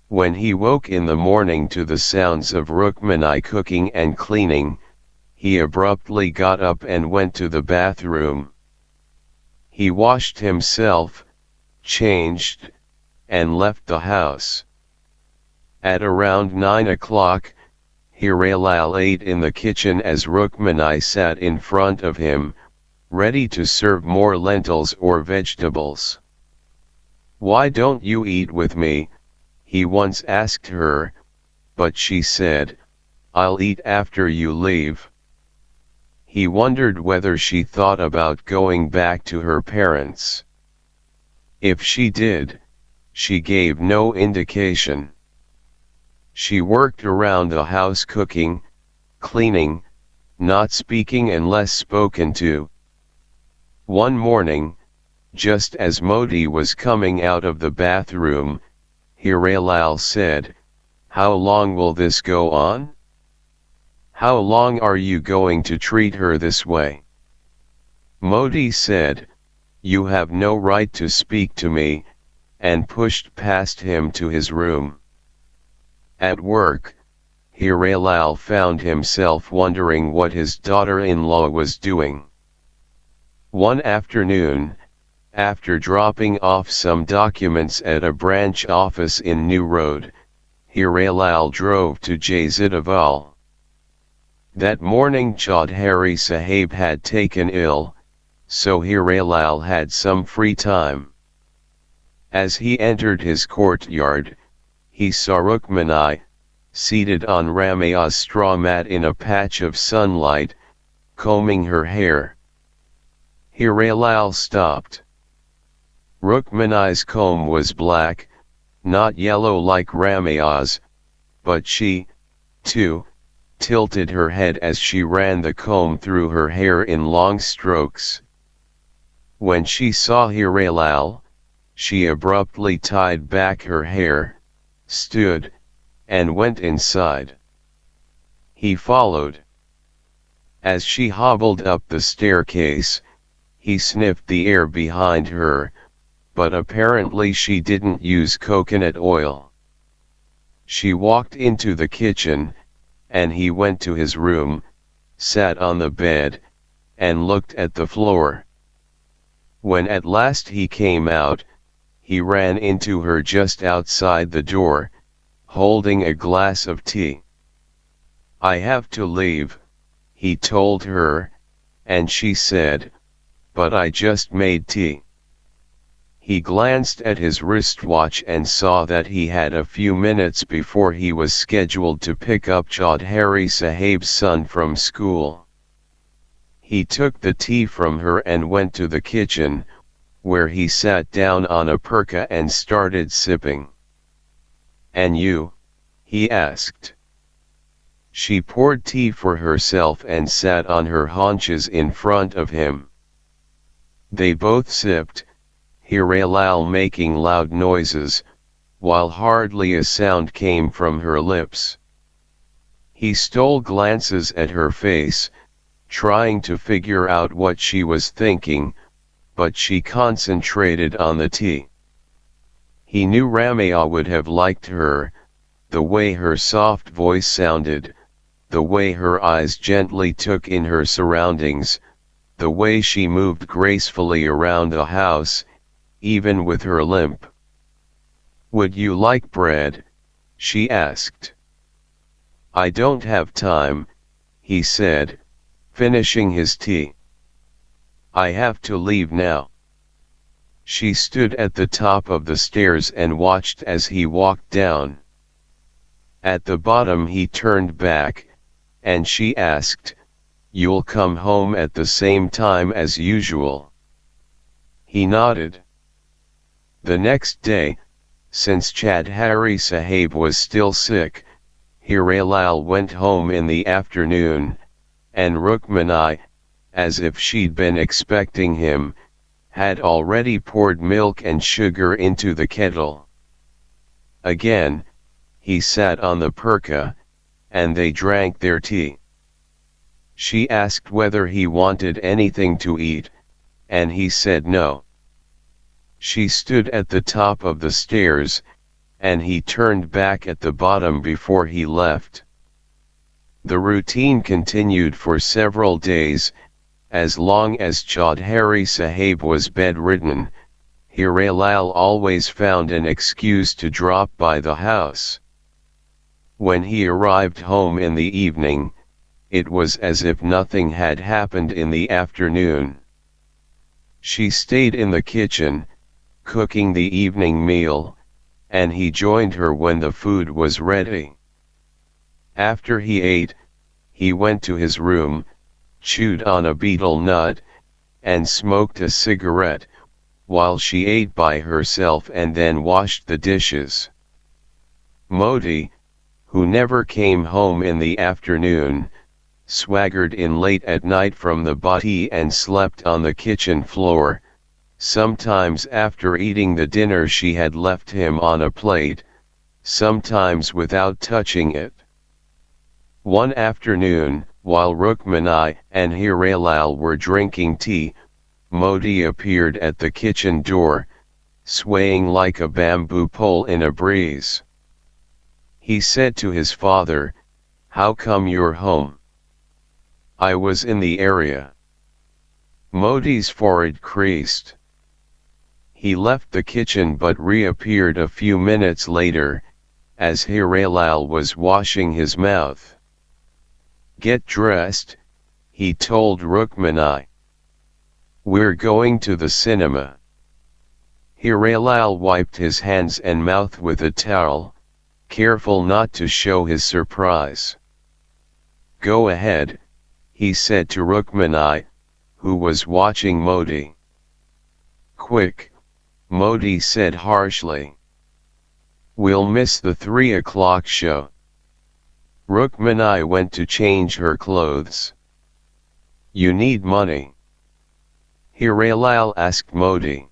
When he woke in the morning to the sounds of Rukmini cooking and cleaning, he abruptly got up and went to the bathroom. He washed himself, changed, and left the house. At around 9 o'clock, Hiralal ate in the kitchen as Rukmini sat in front of him, ready to serve more lentils or vegetables. "Why don't you eat with me?" he once asked her, but she said, "I'll eat after you leave." He wondered whether she thought about going back to her parents. If she did, she gave no indication. She worked around the house cooking, cleaning, not speaking unless spoken to. One morning, just as Modi was coming out of the bathroom, Hiralal said, "How long will this go on? How long are you going to treat her this way?" Modi said, "You have no right to speak to me," and pushed past him to his room. At work, Hiralal found himself wondering what his daughter-in-law was doing. One afternoon, after dropping off some documents at a branch office in New Road, Hiralal drove to Jaisidawal. That morning Chaudhary Sahib had taken ill, so Hiralal had some free time. As he entered his courtyard, he saw Rukmini, seated on Ramaya's straw mat in a patch of sunlight, combing her hair. Hiralal stopped. Rukmini's comb was black, not yellow like Ramaya's, but she, 2. Tilted her head as she ran the comb through her hair in long strokes. When she saw Hirelal, she abruptly tied back her hair, stood, and went inside. He followed. As she hobbled up the staircase, he sniffed the air behind her, but apparently she didn't use coconut oil. She walked into the kitchen, and he went to his room, sat on the bed, and looked at the floor. When at last he came out, he ran into her just outside the door, holding a glass of tea. "I have to leave," he told her, and she said, "But I just made tea." He glanced at his wristwatch and saw that he had a few minutes before he was scheduled to pick up Chaudhary Sahib's son from school. He took the tea from her and went to the kitchen, where he sat down on a perka and started sipping. "And you?" he asked. She poured tea for herself and sat on her haunches in front of him. They both sipped, Hirelal making loud noises, while hardly a sound came from her lips. He stole glances at her face, trying to figure out what she was thinking, but she concentrated on the tea. He knew Ramaya would have liked her, the way her soft voice sounded, the way her eyes gently took in her surroundings, the way she moved gracefully around the house, even with her limp. "Would you like bread?" she asked. "I don't have time," he said, finishing his tea. "I have to leave now." She stood at the top of the stairs and watched as he walked down. At the bottom he turned back, and she asked, "You'll come home at the same time as usual?" He nodded. The next day, since Chaudhary Sahib was still sick, Hirelal went home in the afternoon, and Rukmini, as if she'd been expecting him, had already poured milk and sugar into the kettle. Again, he sat on the perka, and they drank their tea. She asked whether he wanted anything to eat, and he said no. She stood at the top of the stairs, and he turned back at the bottom before he left. The routine continued for several days. As long as Chaudhary Sahib was bedridden, Hirelal always found an excuse to drop by the house. When he arrived home in the evening, it was as if nothing had happened in the afternoon. She stayed in the kitchen, cooking the evening meal, and he joined her when the food was ready. After he ate, he went to his room, chewed on a betel nut, and smoked a cigarette, while she ate by herself and then washed the dishes. Modi, who never came home in the afternoon, swaggered in late at night from the bhatti and slept on the kitchen floor, sometimes after eating the dinner she had left him on a plate, sometimes without touching it. One afternoon, while Rukmini and Hirelal were drinking tea, Modi appeared at the kitchen door, swaying like a bamboo pole in a breeze. He said to his father, "How come you're home?" "I was in the area." Modi's forehead creased. He left the kitchen but reappeared a few minutes later, as Hirelal was washing his mouth. "Get dressed," he told Rukmini. "We're going to the cinema." Hirelal wiped his hands and mouth with a towel, careful not to show his surprise. "Go ahead," he said to Rukmini, who was watching Modi. "Quick," Modi said harshly. "We'll miss the 3 o'clock show." Rukmini went to change her clothes. You need money? Hirelal asked Modi.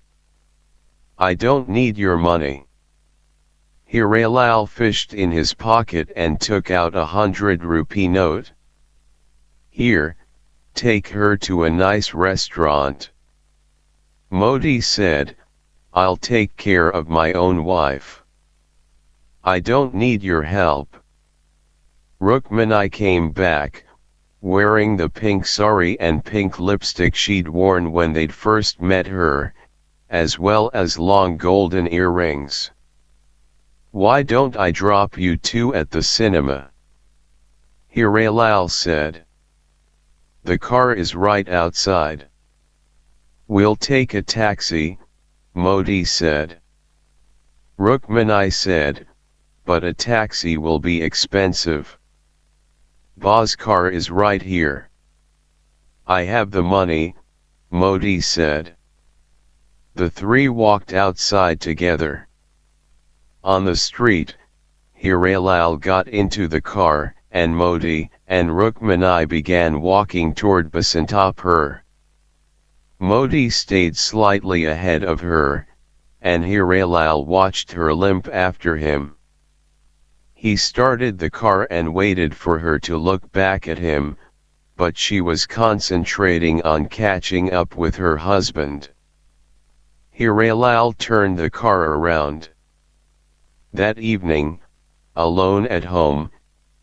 I don't need your money. Hirelal fished in his pocket and took out 100 rupee note. Here, take her to a nice restaurant. Modi said, I'll take care of my own wife. I don't need your help. Rukmini came back, wearing the pink sari and pink lipstick she'd worn when they'd first met her, as well as long golden earrings. Why don't I drop you two at the cinema? Hirelal said. The car is right outside. We'll take a taxi, Modi said. Rukmini said, but a taxi will be expensive. Boss car is right here. I have the money, Modi said. The three walked outside together. On the street, Hirelal got into the car, and Modi and Rukmini began walking toward Basantapur. Modi stayed slightly ahead of her, and Hirelal watched her limp after him. He started the car and waited for her to look back at him, but she was concentrating on catching up with her husband. Hirelal turned the car around. That evening, alone at home,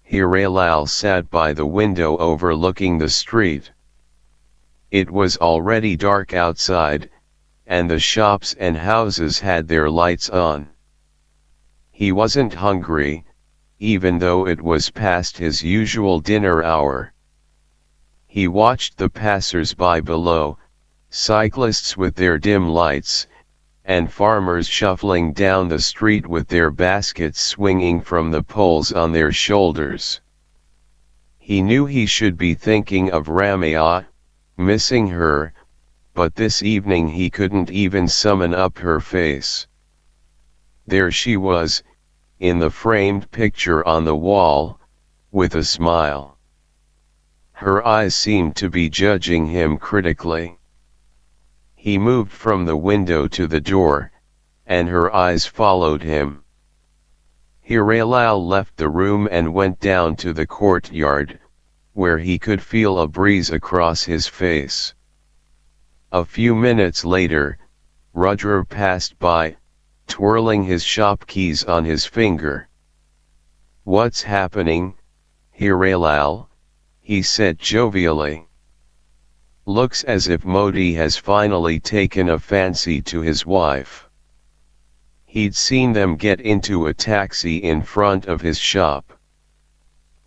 Hirelal sat by the window overlooking the street. It was already dark outside, and the shops and houses had their lights on. He wasn't hungry, even though it was past his usual dinner hour. He watched the passers-by below, cyclists with their dim lights, and farmers shuffling down the street with their baskets swinging from the poles on their shoulders. He knew he should be thinking of Ramaya, missing her, but this evening he couldn't even summon up her face. There she was, in the framed picture on the wall, with a smile. Her eyes seemed to be judging him critically. He moved from the window to the door, and her eyes followed him. Hirelal left the room and went down to the courtyard, where he could feel a breeze across his face. A few minutes later, Rudra passed by, twirling his shop keys on his finger. What's happening, Hirelal? He said jovially. Looks as if Modi has finally taken a fancy to his wife. He'd seen them get into a taxi in front of his shop.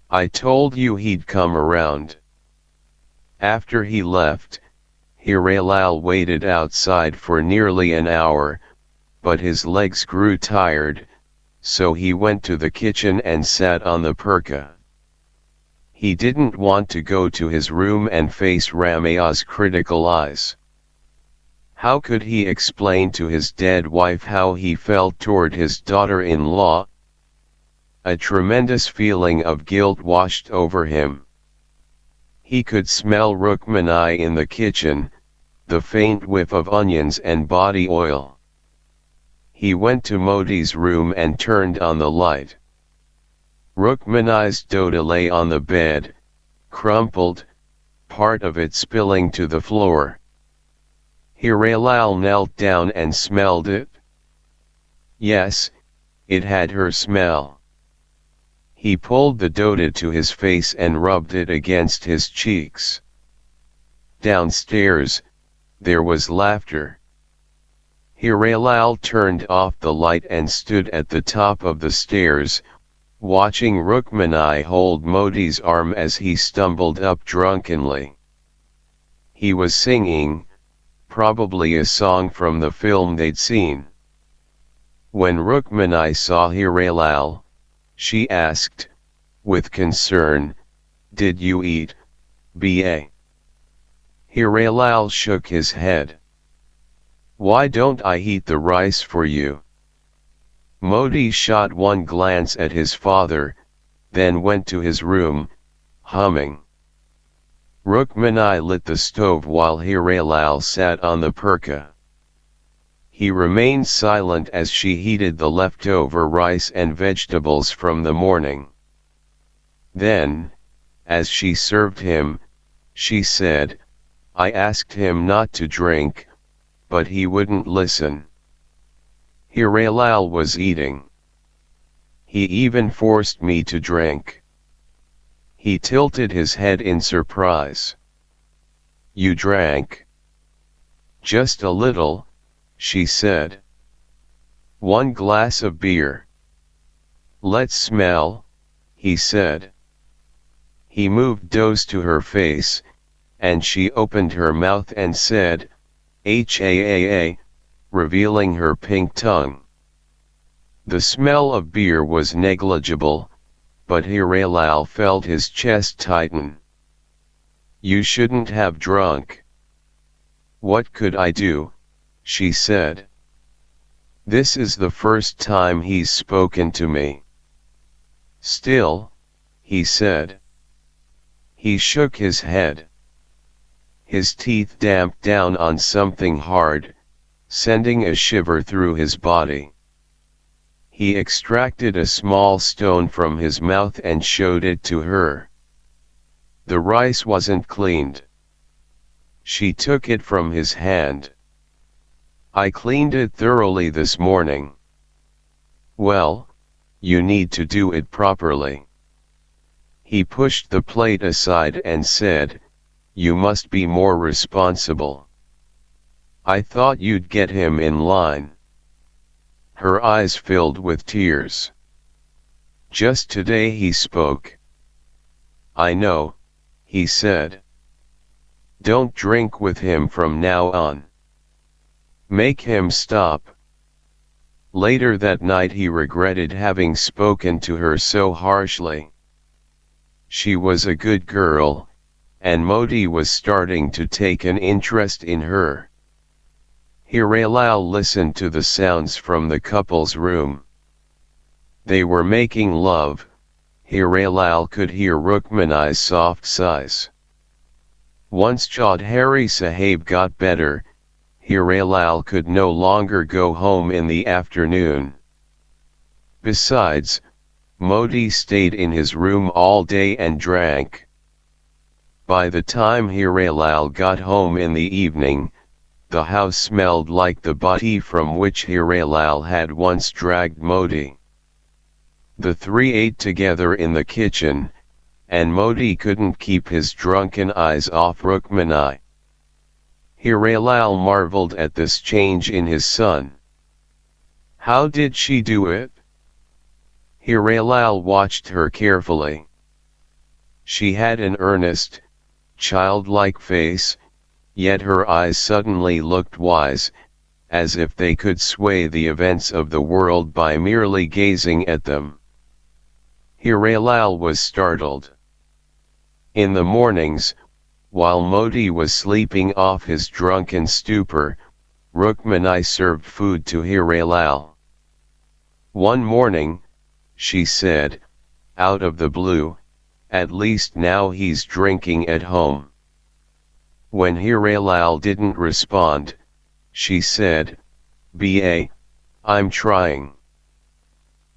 I told you he'd come around. After he left, Hirelal waited outside for nearly an hour, but his legs grew tired, so he went to the kitchen and sat on the perka. He didn't want to go to his room and face Ramaya's critical eyes. How could he explain to his dead wife how he felt toward his daughter-in-law? A tremendous feeling of guilt washed over him. He could smell Rukmini in the kitchen, the faint whiff of onions and body oil. He went to Modi's room and turned on the light. Rukmini's dota lay on the bed, crumpled, part of it spilling to the floor. Hirelal knelt down and smelled it. Yes, it had her smell. He pulled the dota to his face and rubbed it against his cheeks. Downstairs, there was laughter. Hirelal turned off the light and stood at the top of the stairs, watching Rukmini hold Modi's arm as he stumbled up drunkenly. He was singing, probably a song from the film they'd seen. When Rukmini saw Hirelal, she asked, with concern, "Did you eat, B.A.?" Hirelal shook his head. "Why don't I heat the rice for you?" Modi shot one glance at his father, then went to his room, humming. Rukmani lit the stove while Hiralal sat on the perka. He remained silent as she heated the leftover rice and vegetables from the morning. Then, as she served him, she said, "I asked him not to drink, but he wouldn't listen." Hiralal was eating. "He even forced me to drink." He tilted his head in surprise. "You drank?" "Just a little," she said. "One glass of beer." "Let's smell," he said. He moved doughs to her face, and she opened her mouth and said, "Haa," revealing her pink tongue. The smell of beer was negligible, but Hiralal felt his chest tighten. "You shouldn't have drunk." "What could I do?" she said. "This is the first time he's spoken to me." "Still," he said. He shook his head. His teeth damped down on something hard, sending a shiver through his body. He extracted a small stone from his mouth and showed it to her. The rice wasn't cleaned. She took it from his hand. "I cleaned it thoroughly this morning." "Well, you need to do it properly." He pushed the plate aside and said, "You must be more responsible. I thought you'd get him in line." Her eyes filled with tears. "Just today he spoke." "I know," he said. "Don't drink with him from now on. Make him stop." Later that night he regretted having spoken to her so harshly. She was a good girl, and Modi was starting to take an interest in her. Hiralal listened to the sounds from the couple's room. They were making love. Hiralal could hear Rukmani's soft sighs. Once Chaudhary Sahib got better, Hiralal could no longer go home in the afternoon. Besides, Modi stayed in his room all day and drank. By the time Hiralal got home in the evening, the house smelled like the bhatti from which Hiralal had once dragged Modi. The three ate together in the kitchen, and Modi couldn't keep his drunken eyes off Rukmani. Hiralal marveled at this change in his son. "How did she do it?" Hiralal watched her carefully. She had an earnest, childlike face, yet her eyes suddenly looked wise, as if they could sway the events of the world by merely gazing at them. Hiralal was startled. In the mornings, while Modi was sleeping off his drunken stupor, Rukmani served food to Hiralal. One morning, she said, out of the blue, "At least now he's drinking at home." When Hiralal didn't respond, she said, "Ba, I'm trying.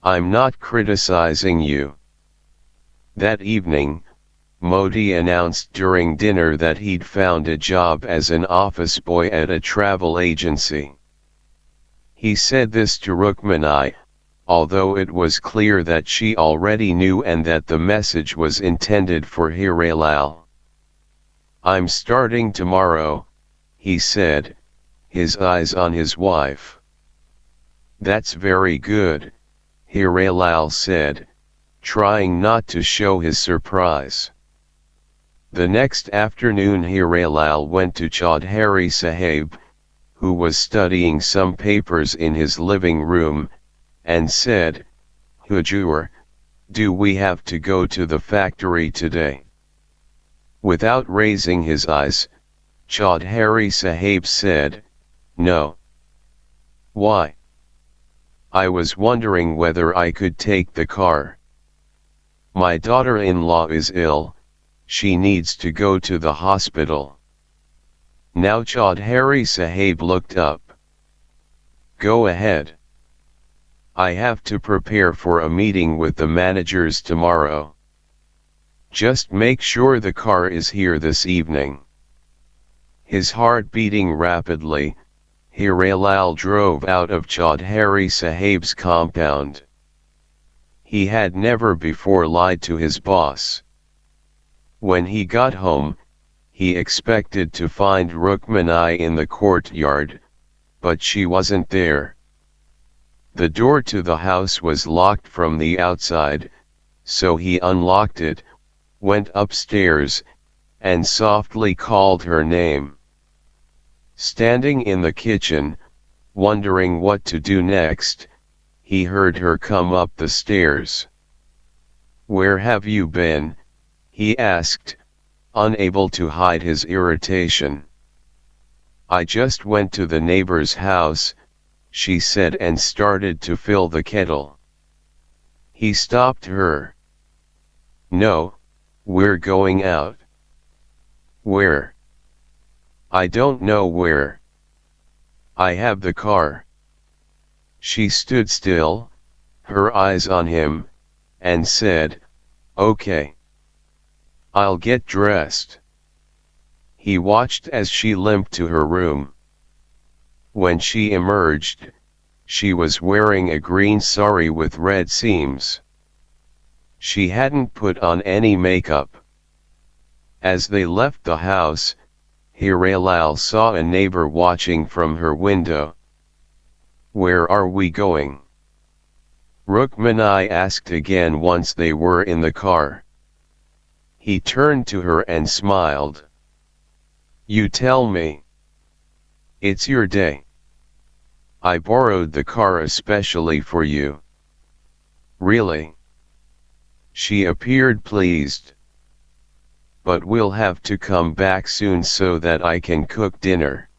I'm not criticizing you." That evening, Modi announced during dinner that he'd found a job as an office boy at a travel agency. He said this to Rukmani, although it was clear that she already knew and that the message was intended for Hiralal. "I'm starting tomorrow," he said, his eyes on his wife. "That's very good," Hiralal said, trying not to show his surprise. The next afternoon Hiralal went to Chaudhary Sahib, who was studying some papers in his living room, and said, "Hujur, do we have to go to the factory today?" Without raising his eyes, Chaudhary Sahib said, "No." "Why?" "I was wondering whether I could take the car." My daughter-in-law is ill, she needs to go to the hospital. Now Chaudhary Sahib looked up. Go ahead. I have to prepare for a meeting with the managers tomorrow. Just make sure the car is here this evening. His heart beating rapidly, Hirelal drove out of Chaudhary Sahib's compound. He had never before lied to his boss. When he got home, he expected to find Rukmini in the courtyard, but she wasn't there. The door to the house was locked from the outside, so he unlocked it, went upstairs, and softly called her name. Standing in the kitchen, wondering what to do next, he heard her come up the stairs. Where have you been? He asked, unable to hide his irritation. I just went to the neighbor's house, she said, and started to fill the kettle. He stopped her. No, we're going out. Where? I don't know where. I have the car. She stood still, her eyes on him, and said, Okay. I'll get dressed. He watched as she limped to her room. When she emerged, she was wearing a green sari with red seams. She hadn't put on any makeup. As they left the house, Hirelal saw a neighbor watching from her window. Where are we going? Rukmini asked again once they were in the car. He turned to her and smiled. You tell me. It's your day. I borrowed the car especially for you. Really? She appeared pleased. But we'll have to come back soon so that I can cook dinner.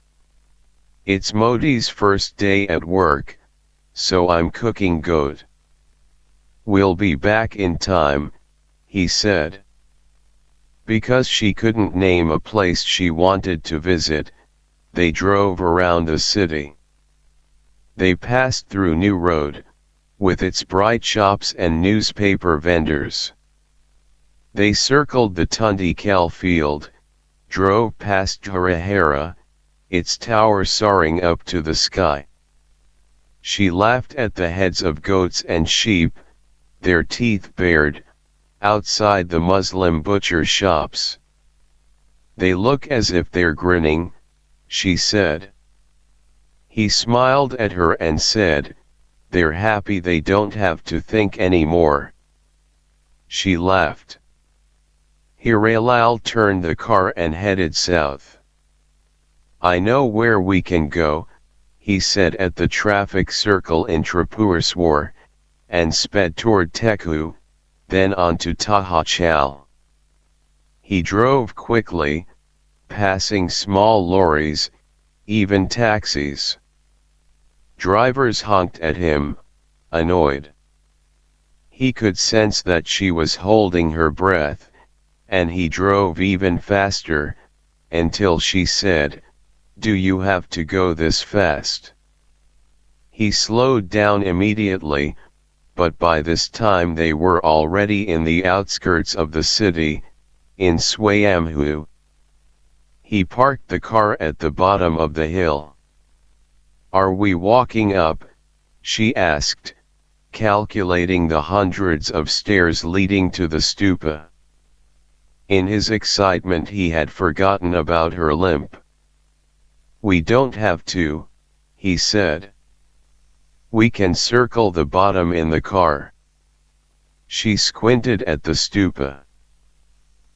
It's Modi's first day at work, so I'm cooking goat. We'll be back in time, he said. Because she couldn't name a place she wanted to visit, they drove around the city. They passed through New Road, with its bright shops and newspaper vendors. They circled the Tundikel field, drove past Harahara, its tower soaring up to the sky. She laughed at the heads of goats and sheep, their teeth bared, outside the Muslim butcher shops. They look as if they're grinning, she said. He smiled at her and said, they're happy they don't have to think anymore. She laughed. Hirelal turned the car and headed south. I know where we can go, he said at the traffic circle in Tripuraswar, and sped toward Teku, then on to Tahachal. He drove quickly, passing small lorries, even taxis. Drivers honked at him, annoyed. He could sense that she was holding her breath, and he drove even faster, until she said, Do you have to go this fast? He slowed down immediately, but by this time they were already in the outskirts of the city, in Swayambhu. He parked the car at the bottom of the hill. Are we walking up? She asked, calculating the hundreds of stairs leading to the stupa. In his excitement he had forgotten about her limp. We don't have to, he said. We can circle the bottom in the car. She squinted at the stupa.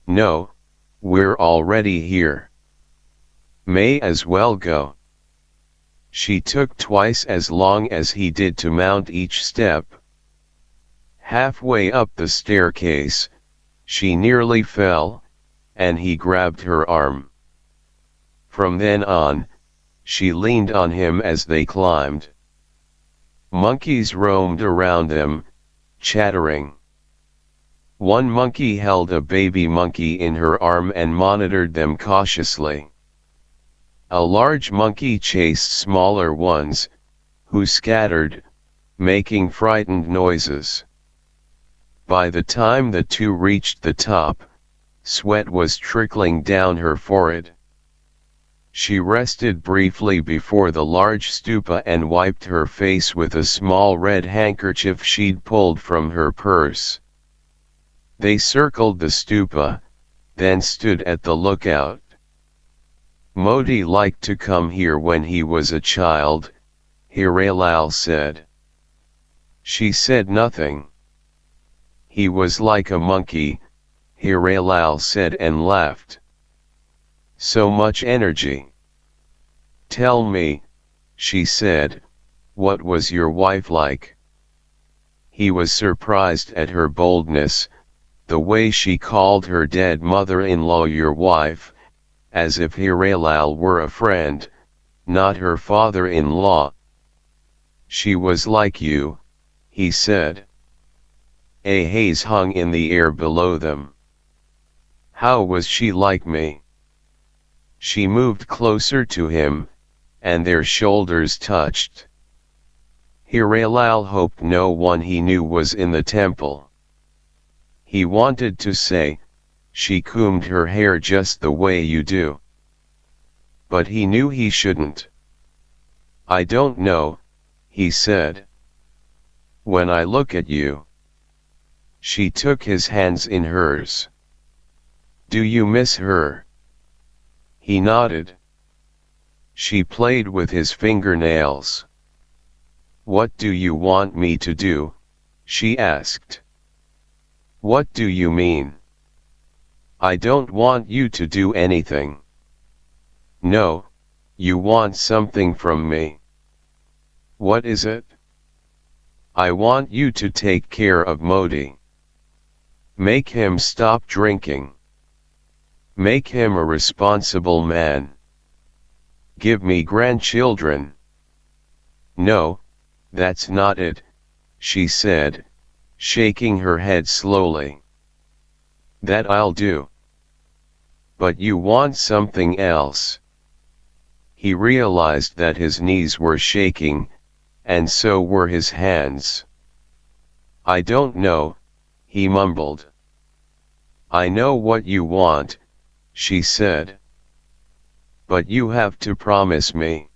No, we're already here. May as well go. She took twice as long as he did to mount each step. Halfway up the staircase, she nearly fell, and he grabbed her arm. From then on, she leaned on him as they climbed. Monkeys roamed around them, chattering. One monkey held a baby monkey in her arm and monitored them cautiously. A large monkey chased smaller ones, who scattered, making frightened noises. By the time the two reached the top, sweat was trickling down her forehead. She rested briefly before the large stupa and wiped her face with a small red handkerchief she'd pulled from her purse. They circled the stupa, then stood at the lookout. Modi liked to come here when he was a child, Hirelal said. She said nothing. He was like a monkey, Hirelal said and laughed. So much energy. Tell me, she said, what was your wife like? He was surprised at her boldness, the way she called her dead mother-in-law your wife, as if Hirelal were a friend, not her father-in-law. She was like you, he said. A haze hung in the air below them. How was she like me? She moved closer to him, and their shoulders touched. Hirelal hoped no one he knew was in the temple. He wanted to say, she combed her hair just the way you do. But he knew he shouldn't. I don't know, he said. When I look at you. She took his hands in hers. Do you miss her? He nodded. She played with his fingernails. What do you want me to do? She asked. What do you mean? I don't want you to do anything. No, you want something from me. What is it? I want you to take care of Modi. Make him stop drinking. Make him a responsible man. Give me grandchildren. No, that's not it, she said, shaking her head slowly. That I'll do. But you want something else. He realized that his knees were shaking, and so were his hands. I don't know, he mumbled. I know what you want, she said. But you have to promise me.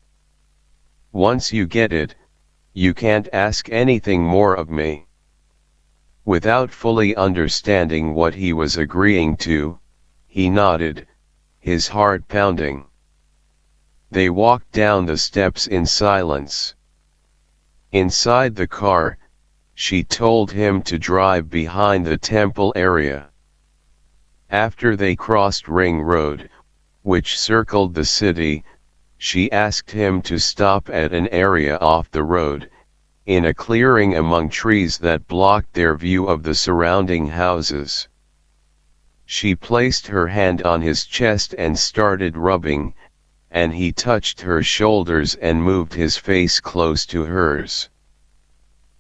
Once you get it, you can't ask anything more of me. Without fully understanding what he was agreeing to, he nodded, his heart pounding. They walked down the steps in silence. Inside the car, she told him to drive behind the temple area. After they crossed Ring Road, which circled the city, she asked him to stop at an area off the road, in a clearing among trees that blocked their view of the surrounding houses. She placed her hand on his chest and started rubbing, and he touched her shoulders and moved his face close to hers.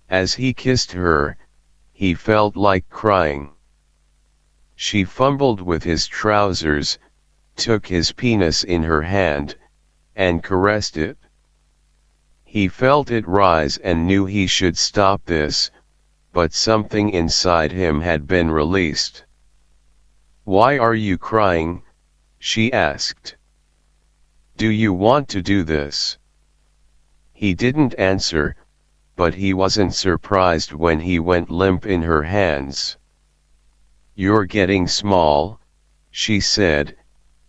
As he kissed her, he felt like crying. She fumbled with his trousers, took his penis in her hand, and caressed it. He felt it rise and knew he should stop this, but something inside him had been released. Why are you crying? She asked. Do you want to do this? He didn't answer, but he wasn't surprised when he went limp in her hands. You're getting small, she said,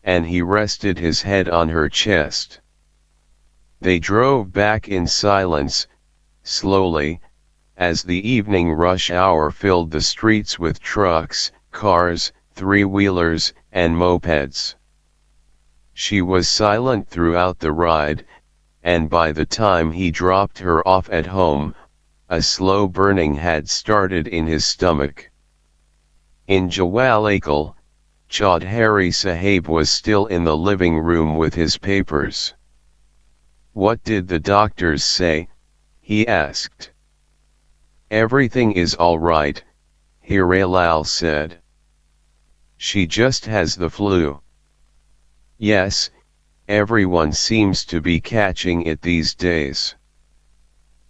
and he rested his head on her chest. They drove back in silence, slowly, as the evening rush hour filled the streets with trucks, cars, three-wheelers, and mopeds. She was silent throughout the ride, and by the time he dropped her off at home, a slow burning had started in his stomach. In Jawalakal, Chaudhary Sahib was still in the living room with his papers. What did the doctors say? He asked. Everything is all right, Hiralal said. She just has the flu. Yes, everyone seems to be catching it these days.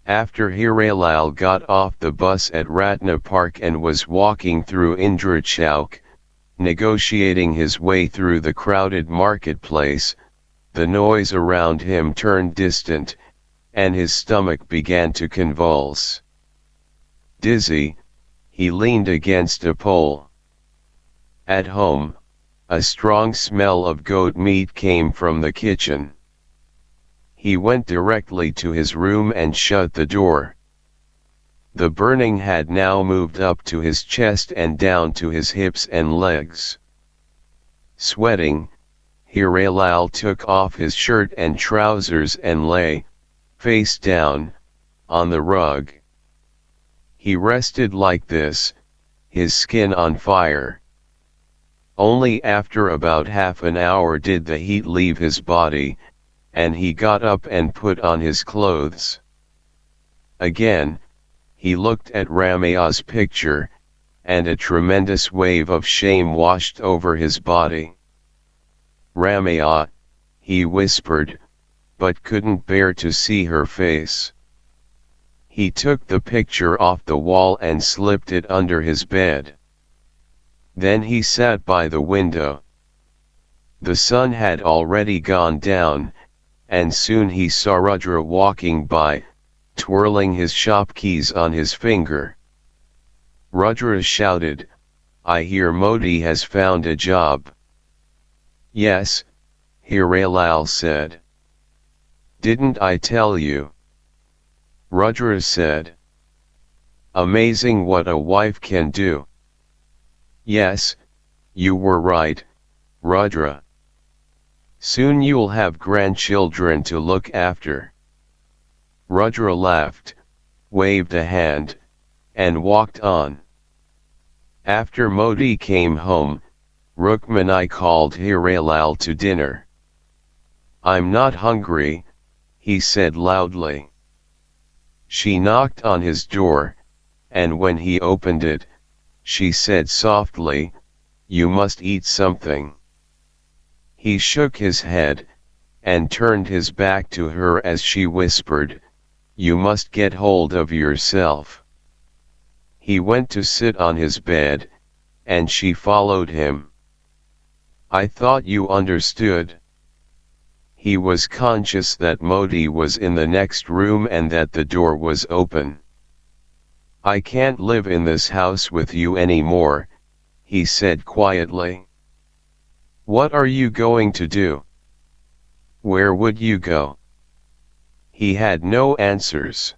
After Hiralal got off the bus at Ratna Park and was walking through Indra Chowk, negotiating his way through the crowded marketplace, the noise around him turned distant, and his stomach began to convulse. Dizzy, he leaned against a pole. At home, a strong smell of goat meat came from the kitchen. He went directly to his room and shut the door. The burning had now moved up to his chest and down to his hips and legs. Sweating, Hiralal took off his shirt and trousers and lay, face down, on the rug. He rested like this, his skin on fire. Only after about half an hour did the heat leave his body, and he got up and put on his clothes. Again, he looked at Ramaya's picture, and a tremendous wave of shame washed over his body. Ramaya, he whispered, but couldn't bear to see her face. He took the picture off the wall and slipped it under his bed. Then he sat by the window. The sun had already gone down, and soon he saw Rudra walking by, twirling his shop keys on his finger. Rudra shouted, "I hear Modi has found a job." "Yes," Hiralal said. "Didn't I tell you?" Rudra said. "Amazing what a wife can do." "Yes, you were right, Rudra. Soon you'll have grandchildren to look after." Rudra laughed, waved a hand, and walked on. After Modi came home, Rukmini called Hiralal to dinner. "I'm not hungry," he said loudly. She knocked on his door, and when he opened it, she said softly, "You must eat something." He shook his head, and turned his back to her as she whispered, "You must get hold of yourself." He went to sit on his bed, and she followed him. "I thought you understood." He was conscious that Modi was in the next room and that the door was open. "I can't live in this house with you anymore," he said quietly. "What are you going to do? Where would you go?" He had no answers.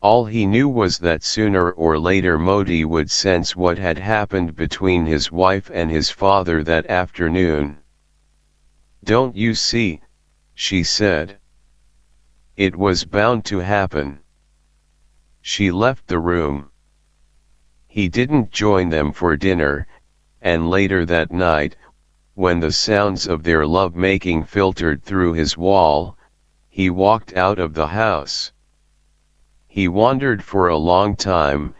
All he knew was that sooner or later Modi would sense what had happened between his wife and his father that afternoon. "Don't you see?" she said. "It was bound to happen." She left the room. He didn't join them for dinner, and later that night, when the sounds of their love-making filtered through his wall, he walked out of the house. He wandered for a long time,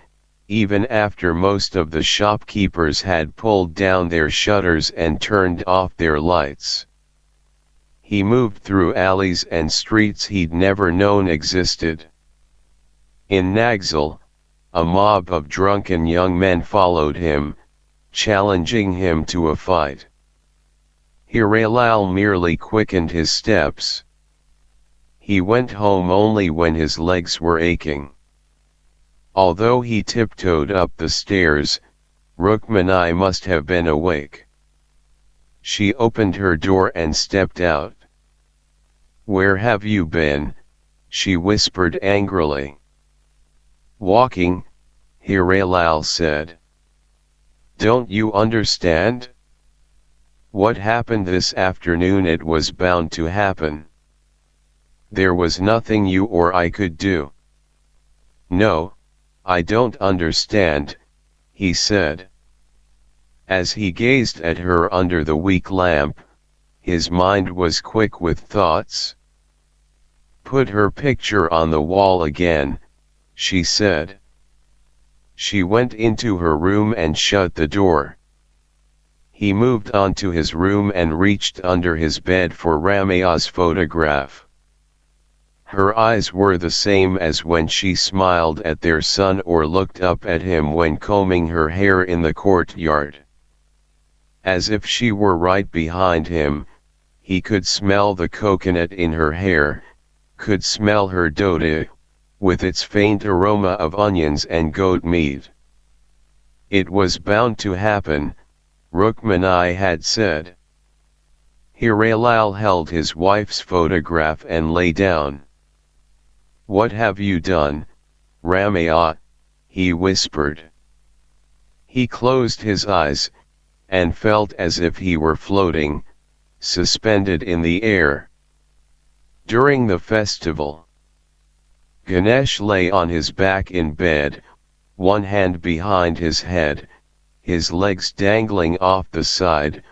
even after most of the shopkeepers had pulled down their shutters and turned off their lights. He moved through alleys and streets he'd never known existed. In Naxal, a mob of drunken young men followed him, challenging him to a fight. Hiralal merely quickened his steps. He went home only when his legs were aching. Although he tiptoed up the stairs, Rukmini must have been awake. She opened her door and stepped out. "Where have you been?" she whispered angrily. "Walking," Hiralal said. "Don't you understand? What happened this afternoon, it was bound to happen. There was nothing you or I could do." "No, I don't understand," he said. As he gazed at her under the weak lamp, his mind was quick with thoughts. "Put her picture on the wall again," she said. She went into her room and shut the door. He moved on to his room and reached under his bed for Ramaya's photograph. Her eyes were the same as when she smiled at their son or looked up at him when combing her hair in the courtyard. As if she were right behind him, he could smell the coconut in her hair, could smell her dode, with its faint aroma of onions and goat meat. It was bound to happen, Rukmani had said. Hiralal held his wife's photograph and lay down. "What have you done, Ramaya?" he whispered. He closed his eyes, and felt as if he were floating, suspended in the air. During the festival, Ganesh lay on his back in bed, one hand behind his head, his legs dangling off the side,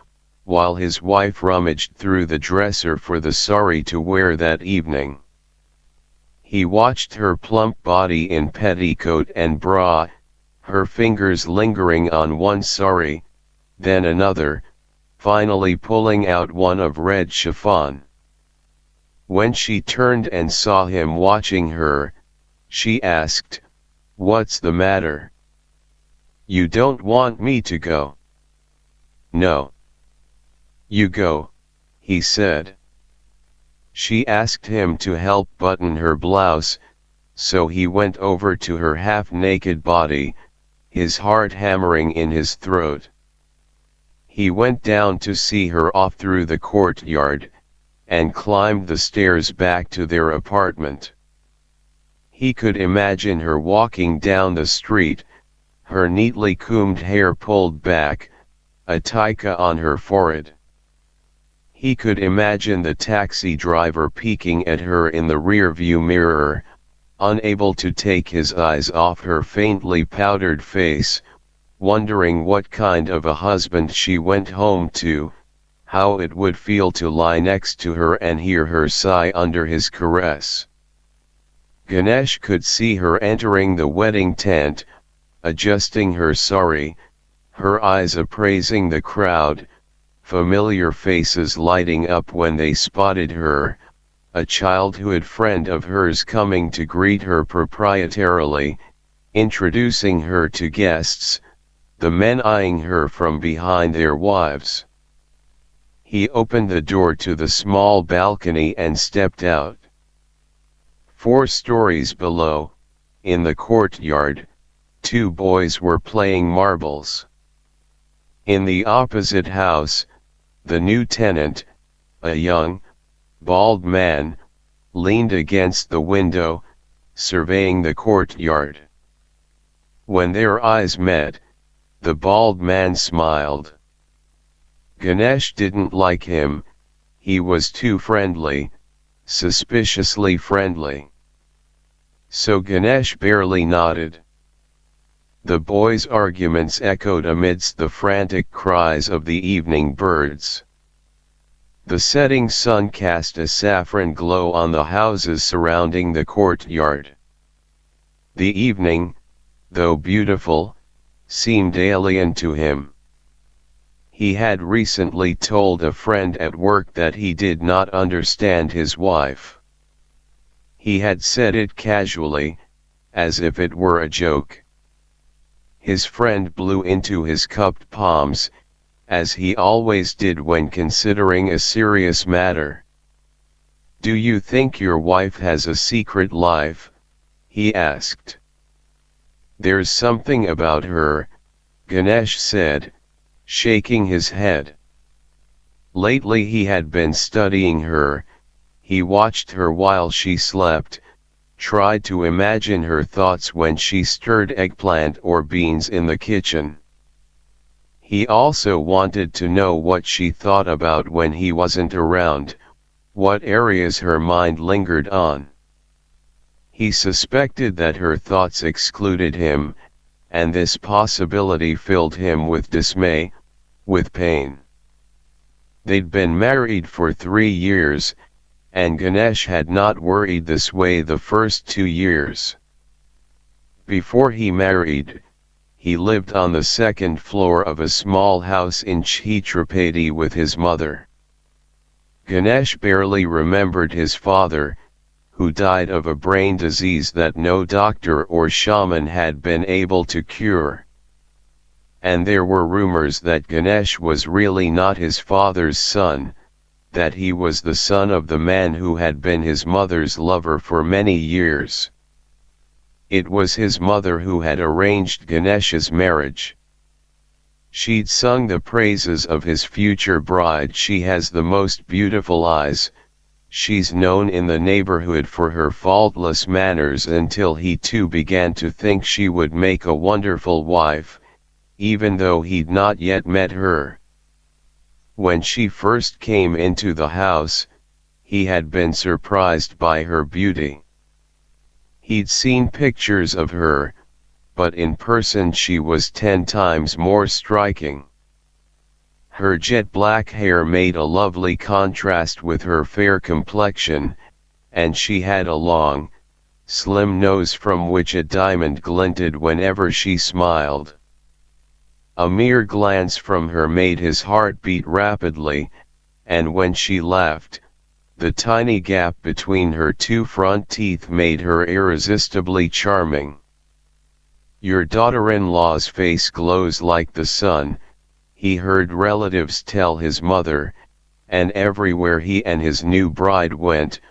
while his wife rummaged through the dresser for the sari to wear that evening. He watched her plump body in petticoat and bra, her fingers lingering on one sari, then another, finally pulling out one of red chiffon. When she turned and saw him watching her, she asked, "What's the matter? You don't want me to go?" "No." "You go," he said. She asked him to help button her blouse, so he went over to her half-naked body, his heart hammering in his throat. He went down to see her off through the courtyard, and climbed the stairs back to their apartment. He could imagine her walking down the street, her neatly combed hair pulled back, a tika on her forehead. He could imagine the taxi driver peeking at her in the rearview mirror, unable to take his eyes off her faintly powdered face, wondering what kind of a husband she went home to, how it would feel to lie next to her and hear her sigh under his caress. Ganesh could see her entering the wedding tent, adjusting her sari, her eyes appraising the crowd, familiar faces lighting up when they spotted her, a childhood friend of hers coming to greet her proprietarily, introducing her to guests, the men eyeing her from behind their wives. He opened the door to the small balcony and stepped out. 4 stories below, in the courtyard, 2 boys were playing marbles. In the opposite house, the new tenant, a young, bald man, leaned against the window, surveying the courtyard. When their eyes met, the bald man smiled. Ganesh didn't like him, he was too friendly, suspiciously friendly. So Ganesh barely nodded. The boys' arguments echoed amidst the frantic cries of the evening birds. The setting sun cast a saffron glow on the houses surrounding the courtyard. The evening, though beautiful, seemed alien to him. He had recently told a friend at work that he did not understand his wife. He had said it casually, as if it were a joke. His friend blew into his cupped palms, as he always did when considering a serious matter. "Do you think your wife has a secret life?" he asked. "There's something about her," Ganesh said, shaking his head. Lately he had been studying her, he watched her while she slept, tried to imagine her thoughts when she stirred eggplant or beans in the kitchen. He also wanted to know what she thought about when he wasn't around, what areas her mind lingered on. He suspected that her thoughts excluded him, and this possibility filled him with dismay, with pain. They'd been married for 3 years, and Ganesh had not worried this way the first 2 years. Before he married, he lived on the second floor of a small house in Chhatrapati with his mother. Ganesh barely remembered his father, who died of a brain disease that no doctor or shaman had been able to cure. And there were rumors that Ganesh was really not his father's son, that he was the son of the man who had been his mother's lover for many years. It was his mother who had arranged Ganesh's marriage. She'd sung the praises of his future bride. She has the most beautiful eyes, she's known in the neighborhood for her faultless manners, until he too began to think she would make a wonderful wife, even though he'd not yet met her. When she first came into the house, he had been surprised by her beauty. He'd seen pictures of her, but in person she was 10 times more striking. Her jet black hair made a lovely contrast with her fair complexion, and she had a long, slim nose from which a diamond glinted whenever she smiled. A mere glance from her made his heart beat rapidly, and when she laughed, the tiny gap between her two front teeth made her irresistibly charming. "Your daughter-in-law's face glows like the sun," he heard relatives tell his mother, and everywhere he and his new bride went,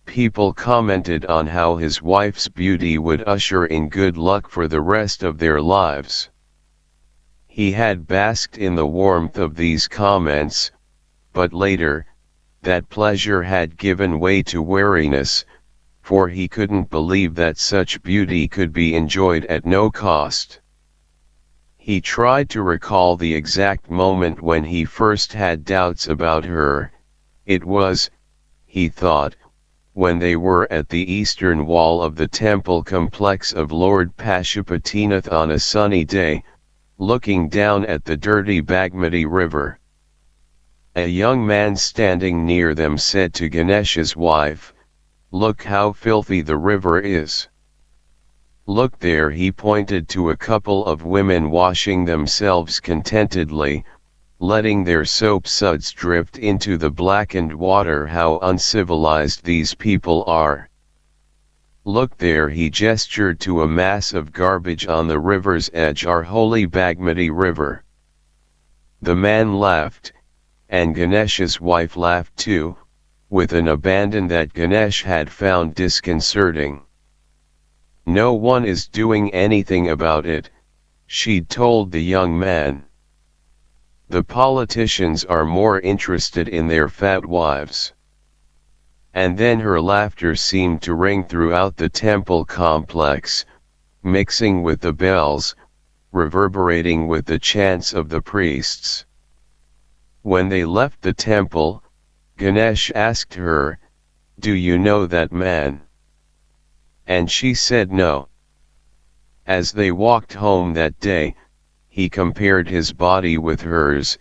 people commented on how his wife's beauty would usher in good luck for the rest of their lives. He had basked in the warmth of these comments, but later, that pleasure had given way to weariness, for he couldn't believe that such beauty could be enjoyed at no cost. He tried to recall the exact moment when he first had doubts about her. It was, he thought, when they were at the eastern wall of the temple complex of Lord Pashupatinath on a sunny day, looking down at the dirty Bagmati river. A young man standing near them said to Ganesh's wife, "Look how filthy the river is. Look there." He pointed to a couple of women washing themselves contentedly, letting their soap suds drift into the blackened water. "How uncivilized these people are. Look there." He gestured to a mass of garbage on the river's edge. "Our holy Bagmati river." The man laughed, and Ganesh's wife laughed too, with an abandon that Ganesh had found disconcerting. "No one is doing anything about it," she'd told the young man. "The politicians are more interested in their fat wives." And then her laughter seemed to ring throughout the temple complex, mixing with the bells, reverberating with the chants of the priests. When they left the temple, Ganesh asked her, "Do you know that man?" And she said no. As they walked home that day, he compared his body with hers,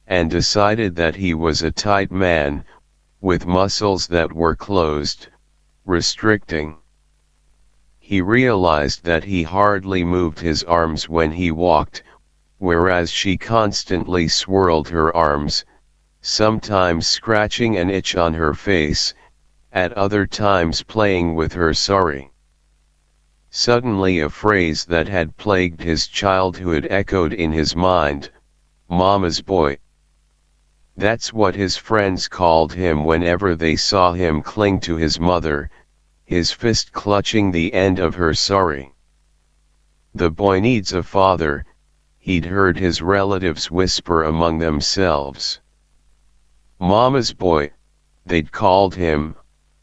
and decided that he was a tight man, with muscles that were closed, restricting. He realized that he hardly moved his arms when he walked, whereas she constantly swirled her arms, sometimes scratching an itch on her face, at other times playing with her sari. Suddenly a phrase that had plagued his childhood echoed in his mind, "Mama's boy." That's what his friends called him whenever they saw him cling to his mother, his fist clutching the end of her sari. "The boy needs a father," he'd heard his relatives whisper among themselves. "Mama's boy," they'd called him,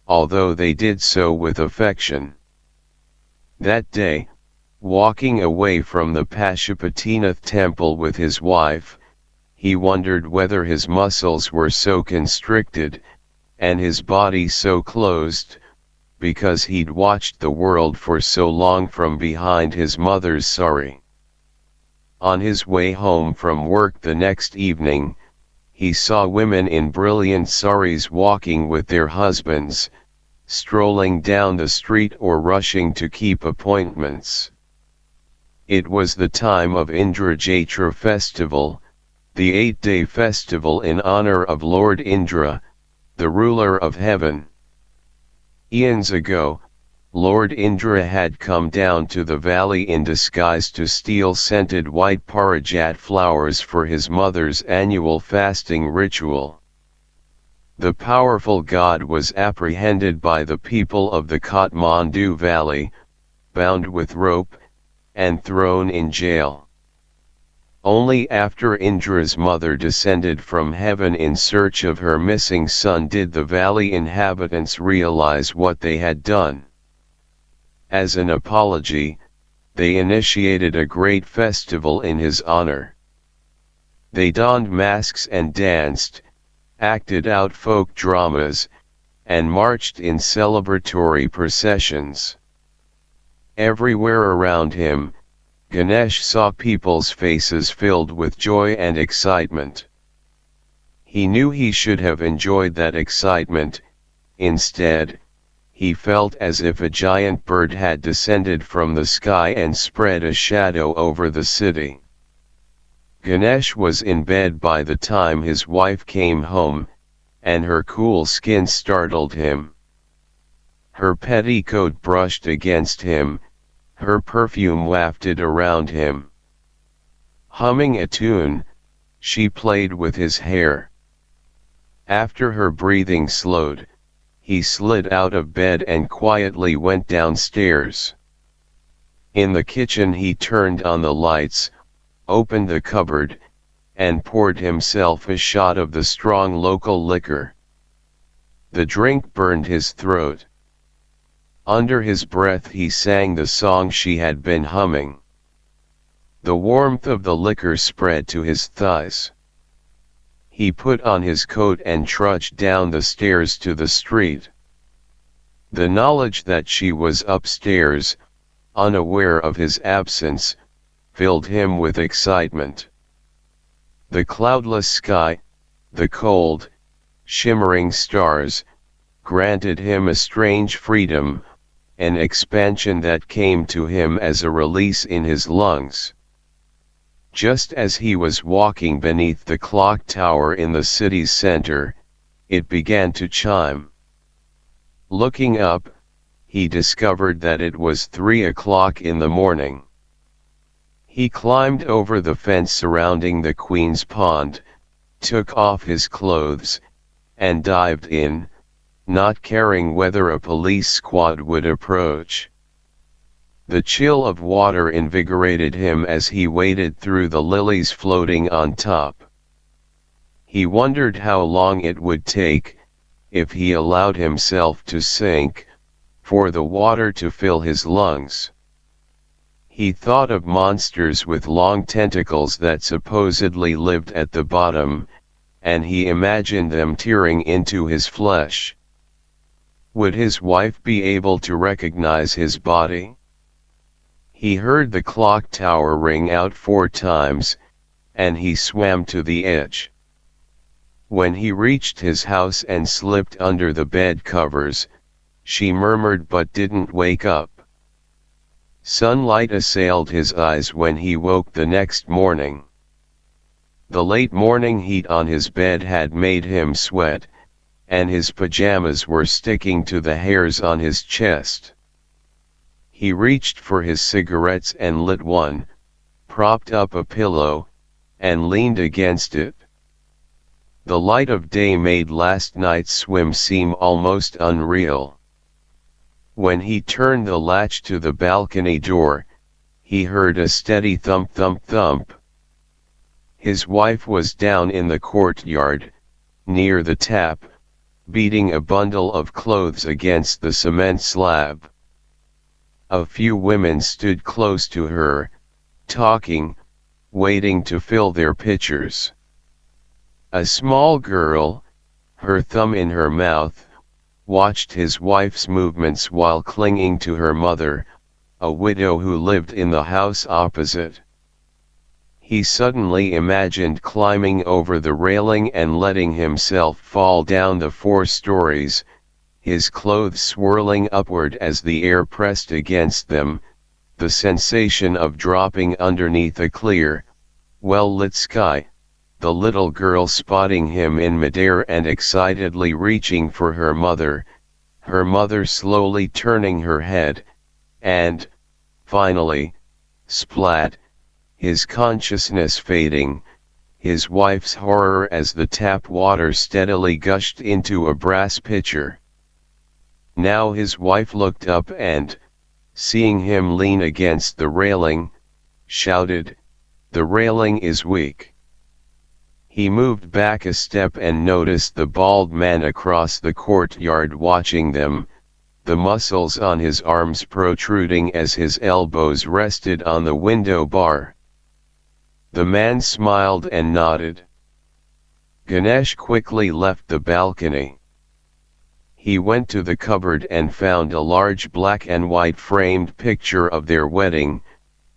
although they did so with affection. That day, walking away from the Pashupatinath temple with his wife, he wondered whether his muscles were so constricted, and his body so closed, because he'd watched the world for so long from behind his mother's sari. On his way home from work the next evening, he saw women in brilliant saris walking with their husbands, strolling down the street or rushing to keep appointments. It was the time of Indra Jaitra festival, the 8-day festival in honor of Lord Indra, the ruler of heaven. Eons ago, Lord Indra had come down to the valley in disguise to steal scented white parijat flowers for his mother's annual fasting ritual. The powerful god was apprehended by the people of the Kathmandu valley, bound with rope, and thrown in jail. Only after Indra's mother descended from heaven in search of her missing son did the valley inhabitants realize what they had done. As an apology, they initiated a great festival in his honor. They donned masks and danced, acted out folk dramas, and marched in celebratory processions. Everywhere around him, Ganesh saw people's faces filled with joy and excitement. He knew he should have enjoyed that excitement. Instead, he felt as if a giant bird had descended from the sky and spread a shadow over the city. Ganesh was in bed by the time his wife came home, and her cool skin startled him. Her petticoat brushed against him, her perfume wafted around him. Humming a tune, she played with his hair. After her breathing slowed, he slid out of bed and quietly went downstairs. In the kitchen he turned on the lights, opened the cupboard, and poured himself a shot of the strong local liquor. The drink burned his throat. Under his breath he sang the song she had been humming. The warmth of the liquor spread to his thighs. He put on his coat and trudged down the stairs to the street. The knowledge that she was upstairs, unaware of his absence, filled him with excitement. The cloudless sky, the cold, shimmering stars, granted him a strange freedom, an expansion that came to him as a release in his lungs. Just as he was walking beneath the clock tower in the city's center, it began to chime. Looking up, he discovered that it was 3 o'clock in the morning. He climbed over the fence surrounding the Queen's Pond, took off his clothes, and dived in, not caring whether a police squad would approach. The chill of water invigorated him as he waded through the lilies floating on top. He wondered how long it would take, if he allowed himself to sink, for the water to fill his lungs. He thought of monsters with long tentacles that supposedly lived at the bottom, and he imagined them tearing into his flesh. Would his wife be able to recognize his body? He heard the clock tower ring out 4 times, and he swam to the edge. When he reached his house and slipped under the bed covers, she murmured but didn't wake up. Sunlight assailed his eyes when he woke the next morning. The late morning heat on his bed had made him sweat, and his pajamas were sticking to the hairs on his chest. He reached for his cigarettes and lit one, propped up a pillow, and leaned against it. The light of day made last night's swim seem almost unreal. When he turned the latch to the balcony door, he heard a steady thump thump thump. His wife was down in the courtyard, near the tap, beating a bundle of clothes against the cement slab. A few women stood close to her, talking, waiting to fill their pitchers. A small girl, her thumb in her mouth, watched his wife's movements while clinging to her mother, a widow who lived in the house opposite. He suddenly imagined climbing over the railing and letting himself fall down the 4 stories, his clothes swirling upward as the air pressed against them, the sensation of dropping underneath a clear, well-lit sky, the little girl spotting him in midair and excitedly reaching for her mother slowly turning her head, and, finally, splat, his consciousness fading, his wife's horror as the tap water steadily gushed into a brass pitcher. Now his wife looked up and, seeing him lean against the railing, shouted, "The railing is weak." He moved back a step and noticed the bald man across the courtyard watching them, the muscles on his arms protruding as his elbows rested on the window bar. The man smiled and nodded. Ganesh quickly left the balcony. He went to the cupboard and found a large black and white framed picture of their wedding,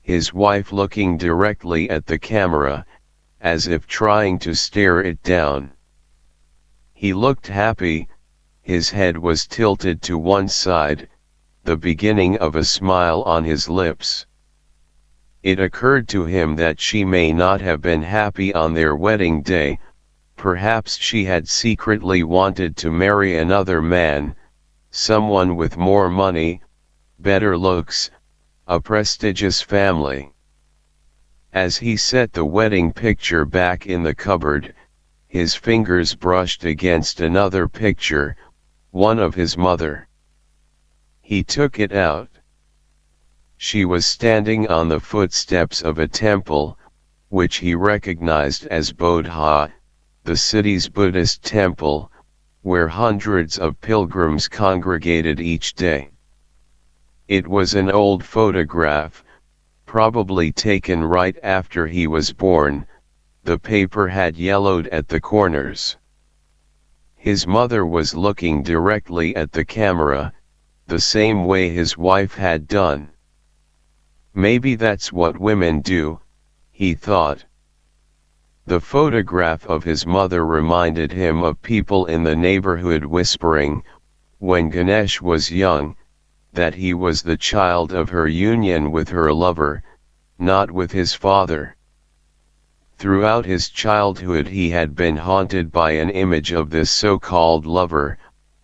his wife looking directly at the camera, as if trying to stare it down. He looked happy, his head was tilted to one side, the beginning of a smile on his lips. It occurred to him that she may not have been happy on their wedding day, perhaps she had secretly wanted to marry another man, someone with more money, better looks, a prestigious family. As he set the wedding picture back in the cupboard, his fingers brushed against another picture, one of his mother. He took it out. She was standing on the footsteps of a temple, which he recognized as Bodha, the city's Buddhist temple, where hundreds of pilgrims congregated each day. It was an old photograph, probably taken right after he was born. The paper had yellowed at the corners. His mother was looking directly at the camera, the same way his wife had done. Maybe that's what women do, he thought. The photograph of his mother reminded him of people in the neighborhood whispering, when Ganesh was young, that he was the child of her union with her lover, not with his father. Throughout his childhood he had been haunted by an image of this so-called lover,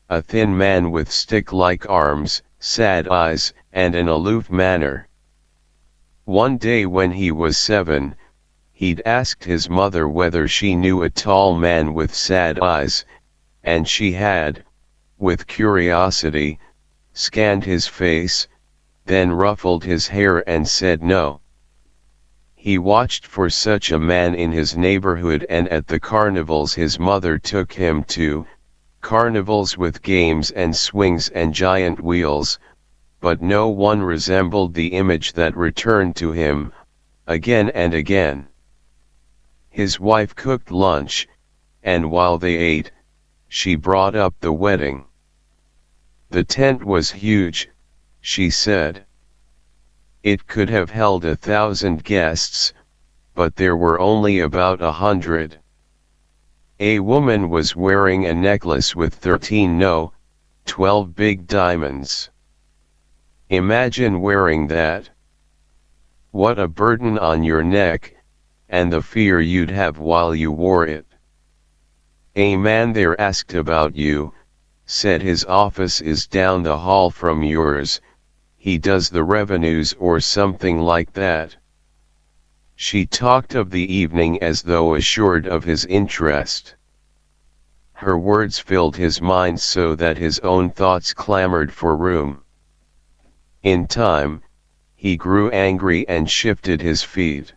a thin man with stick-like arms, sad eyes, and an aloof manner. One day when he was 7, he'd asked his mother whether she knew a tall man with sad eyes, and she had, with curiosity, scanned his face, then ruffled his hair and said no. He watched for such a man in his neighborhood and at the carnivals his mother took him to, carnivals with games and swings and giant wheels, but no one resembled the image that returned to him, again and again. His wife cooked lunch, and while they ate, she brought up the wedding. The tent was huge, she said. It could have held 1,000 guests, but there were only about 100. A woman was wearing a necklace with 12 big diamonds. Imagine wearing that. What a burden on your neck, and the fear you'd have while you wore it. A man there asked about you, said his office is down the hall from yours, he does the revenues or something like that. She talked of the evening as though assured of his interest. Her words filled his mind so that his own thoughts clamored for room. In time, he grew angry and shifted his feet.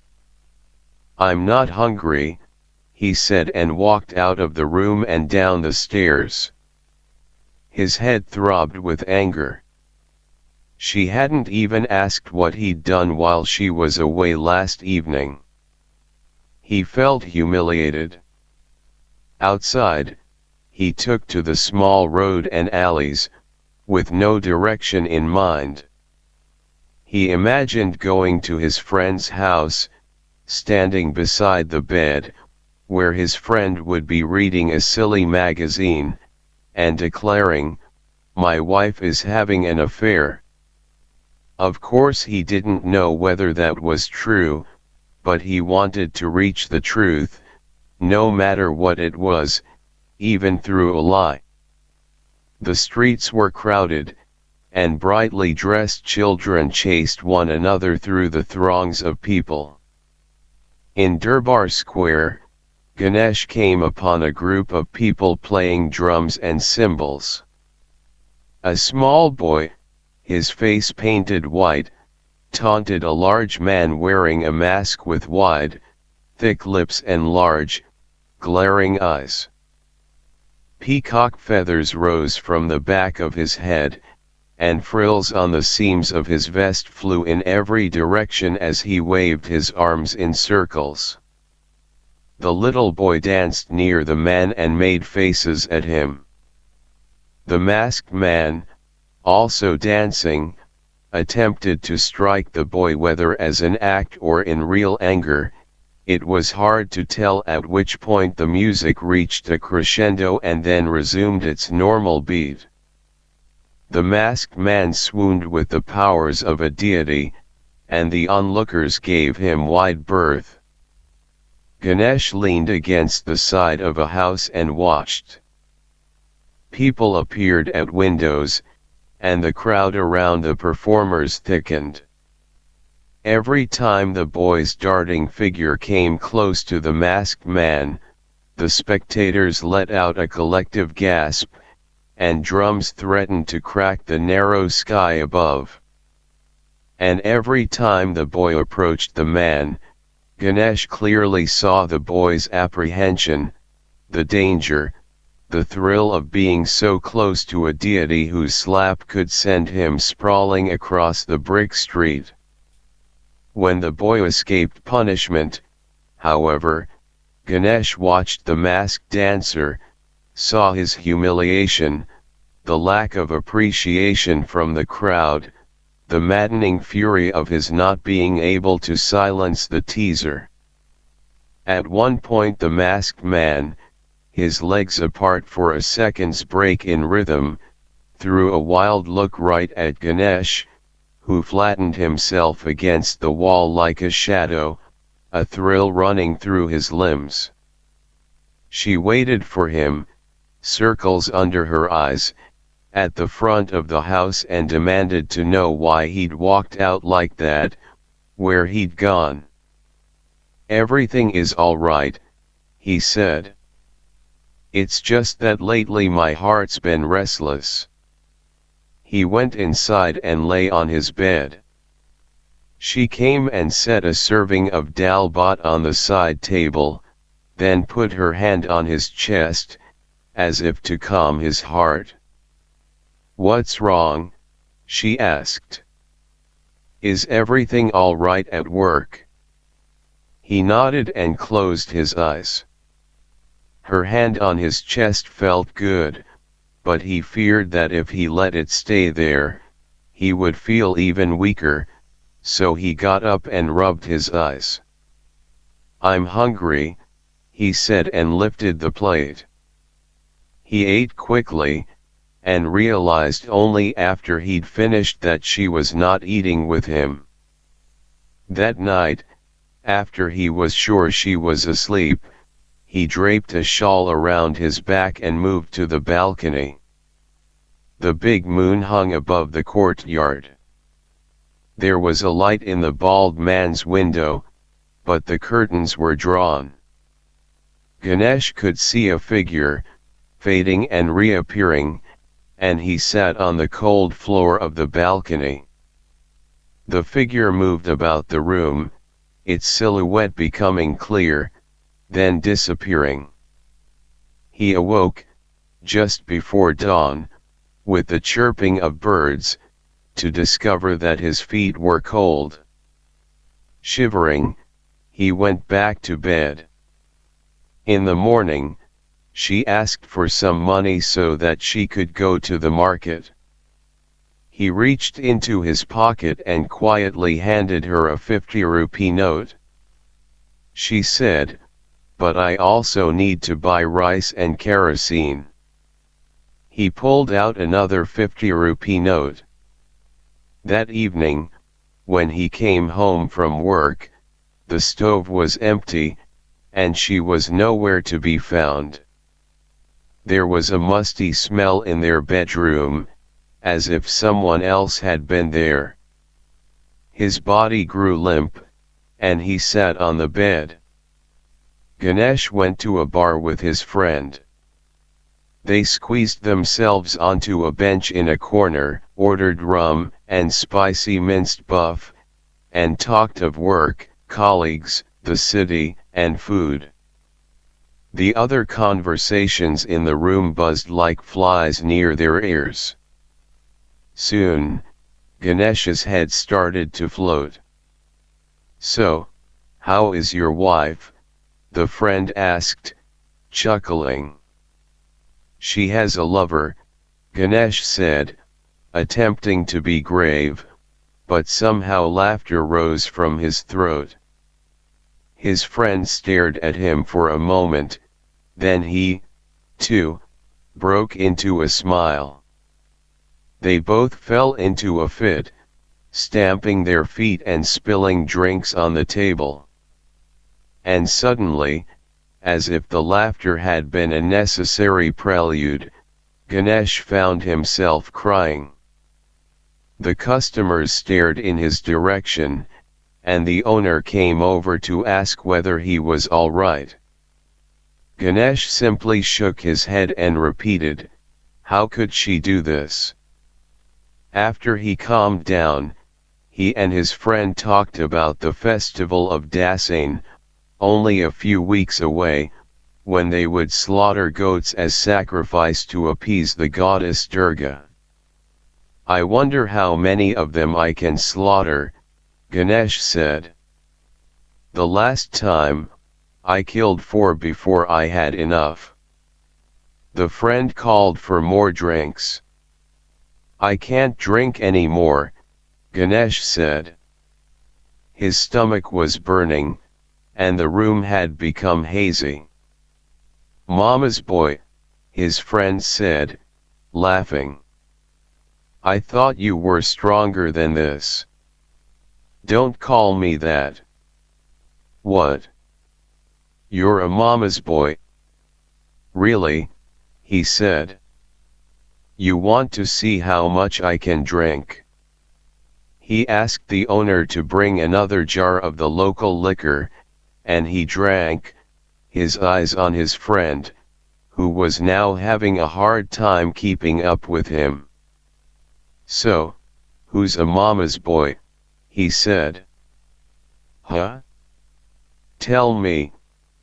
"I'm not hungry," he said and walked out of the room and down the stairs. His head throbbed with anger. She hadn't even asked what he'd done while she was away last evening. He felt humiliated. Outside, he took to the small road and alleys, with no direction in mind. He imagined going to his friend's house, standing beside the bed, where his friend would be reading a silly magazine, and declaring, "My wife is having an affair." Of course he didn't know whether that was true, but he wanted to reach the truth, no matter what it was, even through a lie. The streets were crowded, and brightly dressed children chased one another through the throngs of people. In Durbar Square, Ganesh came upon a group of people playing drums and cymbals. A small boy, his face painted white, taunted a large man wearing a mask with wide, thick lips and large, glaring eyes. Peacock feathers rose from the back of his head, and frills on the seams of his vest flew in every direction as he waved his arms in circles. The little boy danced near the man and made faces at him. The masked man, also dancing, attempted to strike the boy whether as an act or in real anger. It was hard to tell at which point the music reached a crescendo and then resumed its normal beat. The masked man swooned with the powers of a deity, and the onlookers gave him wide berth. Ganesh leaned against the side of a house and watched. People appeared at windows, and the crowd around the performers thickened. Every time the boy's darting figure came close to the masked man, the spectators let out a collective gasp, and drums threatened to crack the narrow sky above. And every time the boy approached the man, Ganesh clearly saw the boy's apprehension, the danger, the thrill of being so close to a deity whose slap could send him sprawling across the brick street. When the boy escaped punishment, however, Ganesh watched the masked dancer, saw his humiliation, the lack of appreciation from the crowd, the maddening fury of his not being able to silence the teaser. At one point the masked man, his legs apart for a second's break in rhythm, threw a wild look right at Ganesh, who flattened himself against the wall like a shadow, a thrill running through his limbs. She waited for him, circles under her eyes, at the front of the house and demanded to know why he'd walked out like that, where he'd gone. "Everything is all right," he said. "It's just that lately my heart's been restless." He went inside and lay on his bed. She came and set a serving of dal bhat on the side table, then put her hand on his chest, as if to calm his heart. "What's wrong?" she asked. "Is everything all right at work?" He nodded and closed his eyes. Her hand on his chest felt good, but he feared that if he let it stay there, he would feel even weaker, so he got up and rubbed his eyes. "I'm hungry," he said and lifted the plate. He ate quickly, and realized only after he'd finished that she was not eating with him. That night, after he was sure she was asleep, he draped a shawl around his back and moved to the balcony. The big moon hung above the courtyard. There was a light in the bald man's window, but the curtains were drawn. Ganesh could see a figure, fading and reappearing, and he sat on the cold floor of the balcony. The figure moved about the room, its silhouette becoming clear, then disappearing. He awoke, just before dawn, with the chirping of birds, to discover that his feet were cold. Shivering, he went back to bed. In the morning, she asked for some money so that she could go to the market. He reached into his pocket and quietly handed her a 50-rupee note. She said, "But I also need to buy rice and kerosene." He pulled out another 50-rupee note. That evening, when he came home from work, the stove was empty, and she was nowhere to be found. There was a musty smell in their bedroom, as if someone else had been there. His body grew limp, and he sat on the bed. Ganesh went to a bar with his friend. They squeezed themselves onto a bench in a corner, ordered rum and spicy minced buff, and talked of work, colleagues, the city, and food. The other conversations in the room buzzed like flies near their ears. Soon, Ganesh's head started to float. "So, how is your wife?" the friend asked, chuckling. "She has a lover," Ganesh said, attempting to be grave, but somehow laughter rose from his throat. His friend stared at him for a moment, then he, too, broke into a smile. They both fell into a fit, stamping their feet and spilling drinks on the table. And suddenly, as if the laughter had been a necessary prelude, Ganesh found himself crying. The customers stared in his direction, and the owner came over to ask whether he was all right. Ganesh simply shook his head and repeated, "How could she do this?" After he calmed down, he and his friend talked about the festival of Dasain, only a few weeks away, when they would slaughter goats as sacrifice to appease the goddess Durga. "I wonder how many of them I can slaughter," Ganesh said. "The last time, I killed 4 before I had enough." The friend called for more drinks. "I can't drink any more," Ganesh said. His stomach was burning, and the room had become hazy. "Mama's boy," his friend said, laughing. "I thought you were stronger than this." "Don't call me that." "What? You're a mama's boy." "Really?" he said. "You want to see how much I can drink?" He asked the owner to bring another jar of the local liquor, and he drank, his eyes on his friend, who was now having a hard time keeping up with him. "So, who's a mama's boy?" he said. "Huh? Tell me,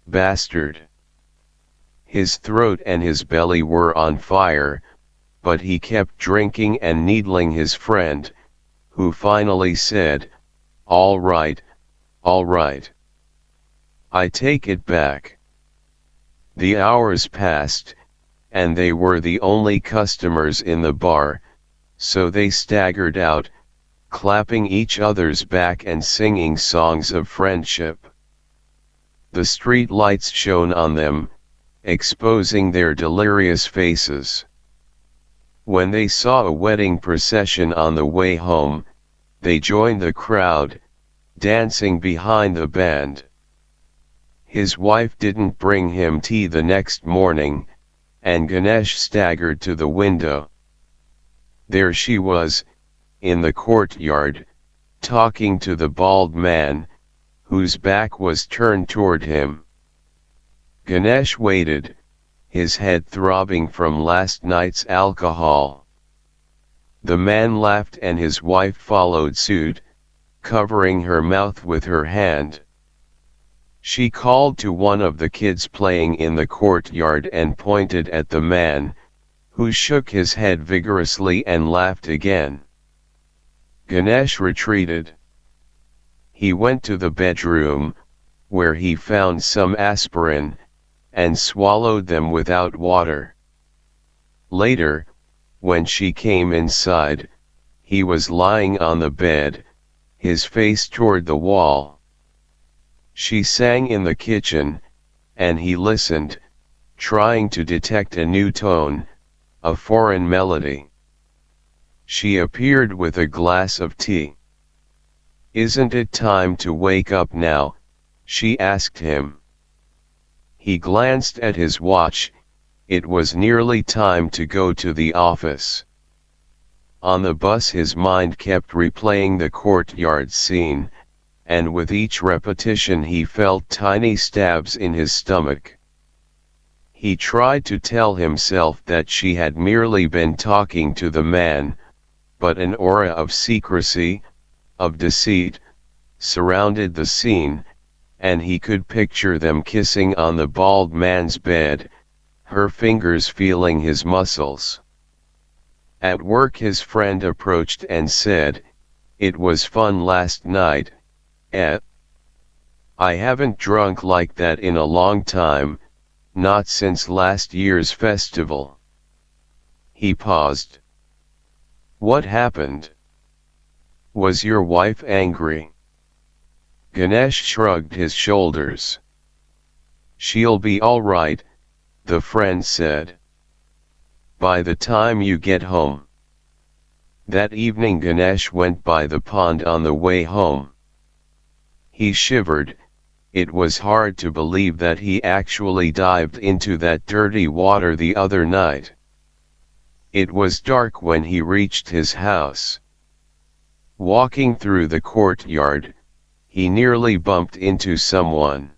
bastard." His throat and his belly were on fire, but he kept drinking and needling his friend, who finally said, "All right, all right. I take it back." The hours passed, and they were the only customers in the bar, so they staggered out, clapping each other's back and singing songs of friendship. The street lights shone on them, exposing their delirious faces. When they saw a wedding procession on the way home, they joined the crowd, dancing behind the band. His wife didn't bring him tea the next morning, and Ganesh staggered to the window. There she was, in the courtyard, talking to the bald man, whose back was turned toward him. Ganesh waited, his head throbbing from last night's alcohol. The man laughed and his wife followed suit, covering her mouth with her hand. She called to one of the kids playing in the courtyard and pointed at the man, who shook his head vigorously and laughed again. Ganesh retreated. He went to the bedroom, where he found some aspirin, and swallowed them without water. Later, when she came inside, he was lying on the bed, his face toward the wall. She sang in the kitchen, and he listened, trying to detect a new tone, a foreign melody. She appeared with a glass of tea. "Isn't it time to wake up now?" she asked him. He glanced at his watch. It was nearly time to go to the office. On the bus his mind kept replaying the courtyard scene, and with each repetition he felt tiny stabs in his stomach. He tried to tell himself that she had merely been talking to the man, but an aura of secrecy, of deceit, surrounded the scene, and he could picture them kissing on the bald man's bed, her fingers feeling his muscles. At work his friend approached and said, "It was fun last night, eh? I haven't drunk like that in a long time, not since last year's festival." He paused. "What happened? Was your wife angry?" Ganesh shrugged his shoulders. "She'll be all right," the friend said. "By the time you get home." That evening Ganesh went by the pond on the way home. He shivered. It was hard to believe that he actually dived into that dirty water the other night. It was dark when he reached his house. Walking through the courtyard, he nearly bumped into someone.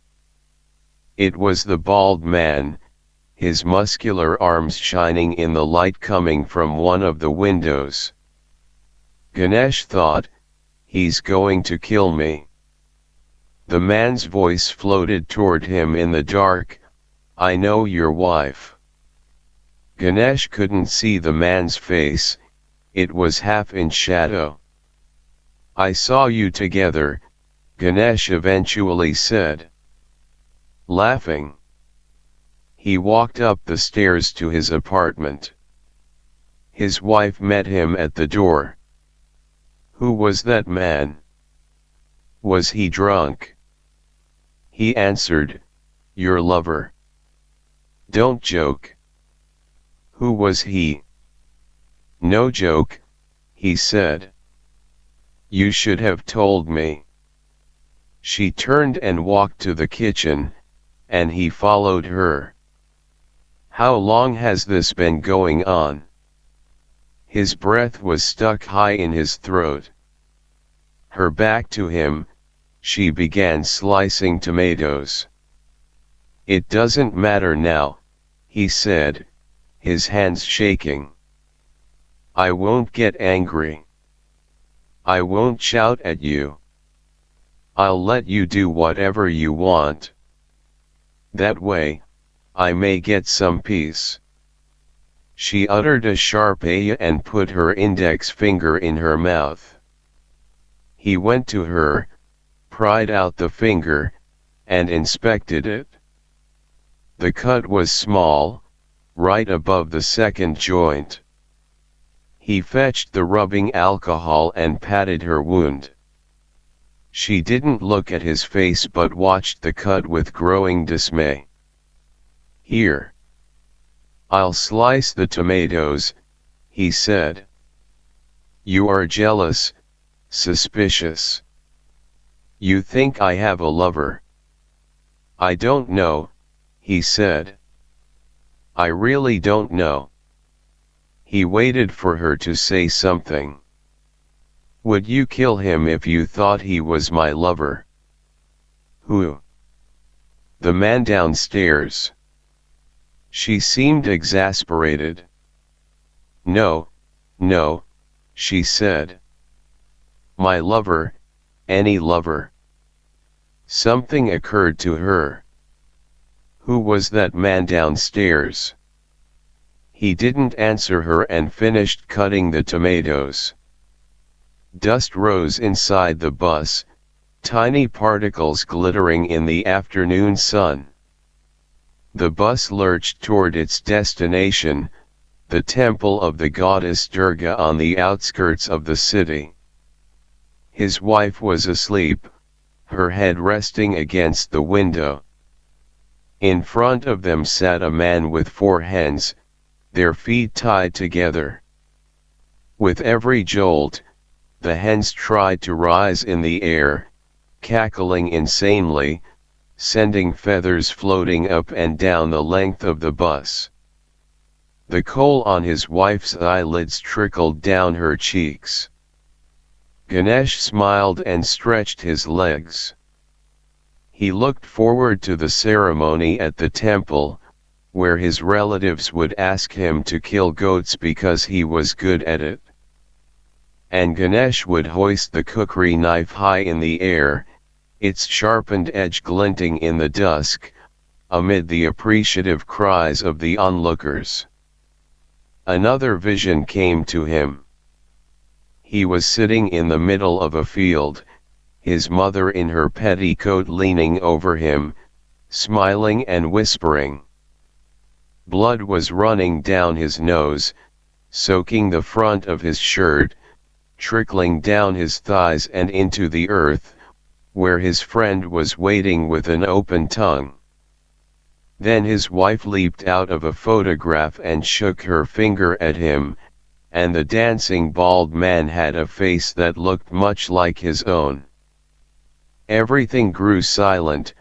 It was the bald man, his muscular arms shining in the light coming from one of the windows. Ganesh thought, "He's going to kill me." The man's voice floated toward him in the dark, "I know your wife." Ganesh couldn't see the man's face, it was half in shadow. "I saw you together," Ganesh eventually said. Laughing, he walked up the stairs to his apartment. His wife met him at the door. "Who was that man? Was he drunk?" He answered, "Your lover." "Don't joke." "Who was he?" "No joke," he said. "You should have told me." She turned and walked to the kitchen, and he followed her. "How long has this been going on?" His breath was stuck high in his throat. Her back to him, she began slicing tomatoes. "It doesn't matter now," he said, his hands shaking. "I won't get angry. I won't shout at you. I'll let you do whatever you want. That way, I may get some peace." She uttered a sharp "ah" and put her index finger in her mouth. He went to her, pried out the finger, and inspected it. The cut was small, right above the second joint. He fetched the rubbing alcohol and patted her wound. She didn't look at his face but watched the cut with growing dismay. "Here. I'll slice the tomatoes," he said. "You are jealous, suspicious. You think I have a lover." "I don't know," he said. "I really don't know." He waited for her to say something. "Would you kill him if you thought he was my lover?" "Who?" "The man downstairs." She seemed exasperated. "No, no," she said. "My lover, any lover." Something occurred to her. Who was that man downstairs? He didn't answer her and finished cutting the tomatoes. Dust rose inside the bus, tiny particles glittering in the afternoon sun. The bus lurched toward its destination, the temple of the goddess Durga on the outskirts of the city. His wife was asleep, her head resting against the window. In front of them sat a man with 4 hens, their feet tied together. With every jolt, the hens tried to rise in the air, cackling insanely, sending feathers floating up and down the length of the bus. The coal on his wife's eyelids trickled down her cheeks. Ganesh smiled and stretched his legs. He looked forward to the ceremony at the temple, where his relatives would ask him to kill goats because he was good at it. And Ganesh would hoist the kukri knife high in the air, its sharpened edge glinting in the dusk, amid the appreciative cries of the onlookers. Another vision came to him. He was sitting in the middle of a field, his mother in her petticoat leaning over him, smiling and whispering. Blood was running down his nose, soaking the front of his shirt, trickling down his thighs and into the earth, where his friend was waiting with an open tongue. Then his wife leaped out of a photograph and shook her finger at him, and the dancing bald man had a face that looked much like his own. Everything grew silent,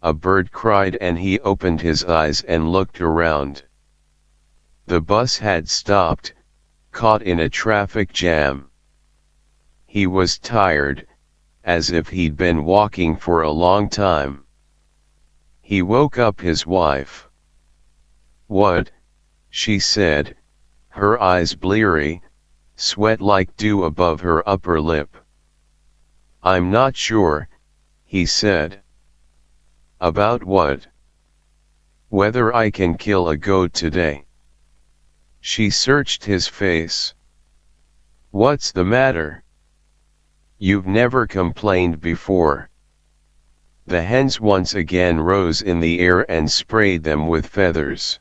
a bird cried and he opened his eyes and looked around. The bus had stopped, caught in a traffic jam. He was tired, as if he'd been walking for a long time. He woke up his wife. "What?" she said, her eyes bleary, sweat like dew above her upper lip. "I'm not sure," he said. "About what?" "Whether I can kill a goat today." She searched his face. "What's the matter? You've never complained before." The hens once again rose in the air and sprayed them with feathers.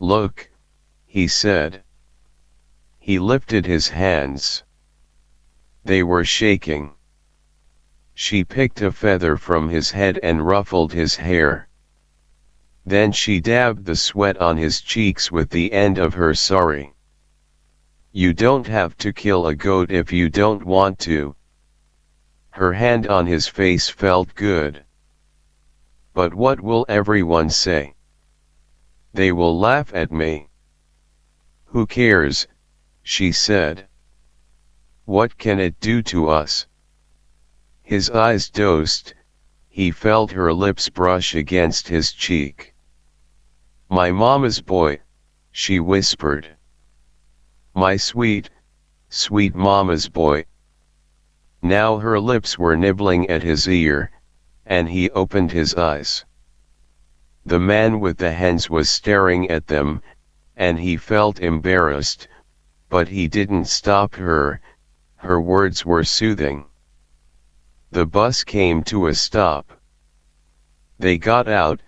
"Look," he said. He lifted his hands. They were shaking. She picked a feather from his head and ruffled his hair. Then she dabbed the sweat on his cheeks with the end of her sari. "You don't have to kill a goat if you don't want to." Her hand on his face felt good. "But what will everyone say? They will laugh at me." "Who cares?" she said. "What can it do to us?" His eyes dosed, he felt her lips brush against his cheek. "My mama's boy," she whispered. "My sweet, sweet mama's boy." Now her lips were nibbling at his ear, and he opened his eyes. The man with the hens was staring at them, and he felt embarrassed, but he didn't stop her, her words were soothing. The bus came to a stop. They got out,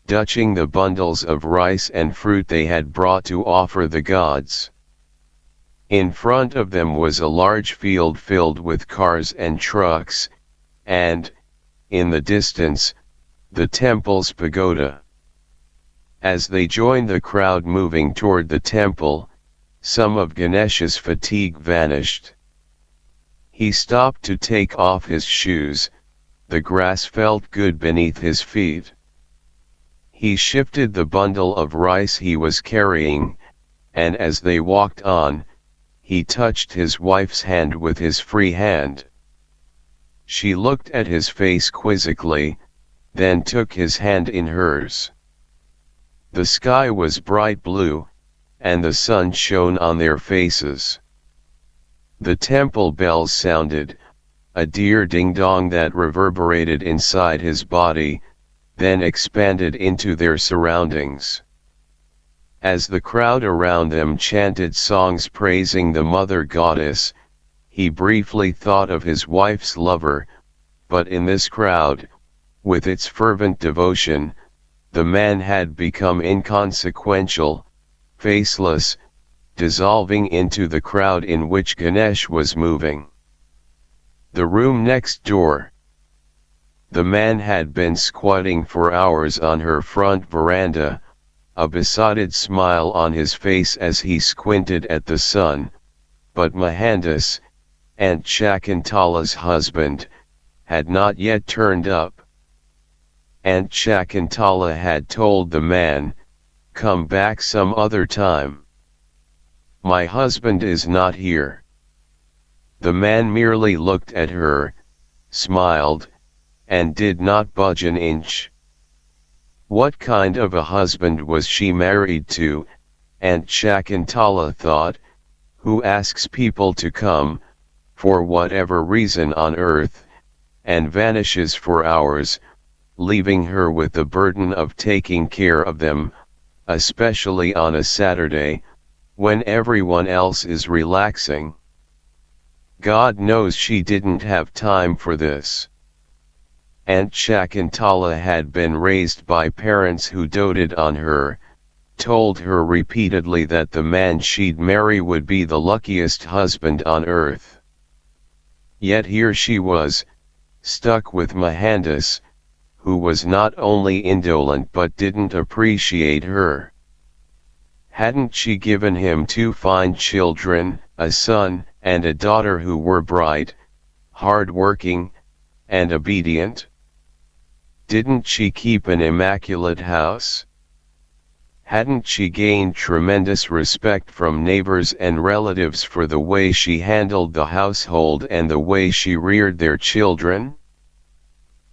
dutching the bundles of rice and fruit they had brought to offer the gods. In front of them was a large field filled with cars and trucks, and, in the distance, the temple's pagoda. As they joined the crowd moving toward the temple, some of Ganesh's fatigue vanished. He stopped to take off his shoes, the grass felt good beneath his feet. He shifted the bundle of rice he was carrying, and as they walked on, he touched his wife's hand with his free hand. She looked at his face quizzically, then took his hand in hers. The sky was bright blue, and the sun shone on their faces. The temple bells sounded, a dear ding-dong that reverberated inside his body, then expanded into their surroundings. As the crowd around them chanted songs praising the mother goddess, he briefly thought of his wife's lover, but in this crowd, with its fervent devotion, the man had become inconsequential, faceless, dissolving into the crowd in which Ganesh was moving. The room next door. The man had been squatting for hours on her front veranda, a besotted smile on his face as he squinted at the sun, but Mohandas, Aunt Shakuntala's husband, had not yet turned up. Aunt Shakuntala had told the man, "Come back some other time. My husband is not here." The man merely looked at her, smiled, and did not budge an inch. What kind of a husband was she married to, Aunt Shakuntala thought, who asks people to come, for whatever reason on earth, and vanishes for hours, leaving her with the burden of taking care of them, especially on a Saturday, when everyone else is relaxing. God knows she didn't have time for this. Aunt Shakuntala had been raised by parents who doted on her, told her repeatedly that the man she'd marry would be the luckiest husband on earth. Yet here she was, stuck with Mohandas, who was not only indolent but didn't appreciate her. Hadn't she given him 2 fine children, a son and a daughter who were bright, hard-working, and obedient? Didn't she keep an immaculate house? Hadn't she gained tremendous respect from neighbors and relatives for the way she handled the household and the way she reared their children?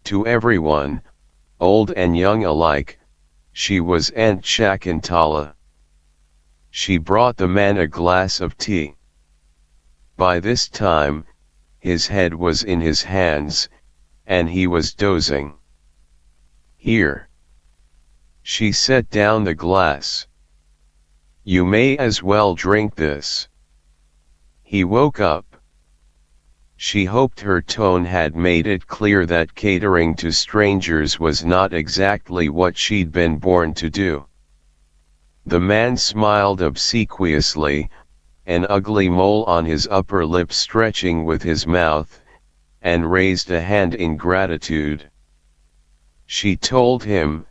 To everyone, old and young alike, she was Aunt Shakuntala. She brought the man a glass of tea. By this time, his head was in his hands, and he was dozing. "Here." She set down the glass. "You may as well drink this." He woke up. She hoped her tone had made it clear that catering to strangers was not exactly what she'd been born to do. The man smiled obsequiously, an ugly mole on his upper lip stretching with his mouth, and raised a hand in gratitude. She told him,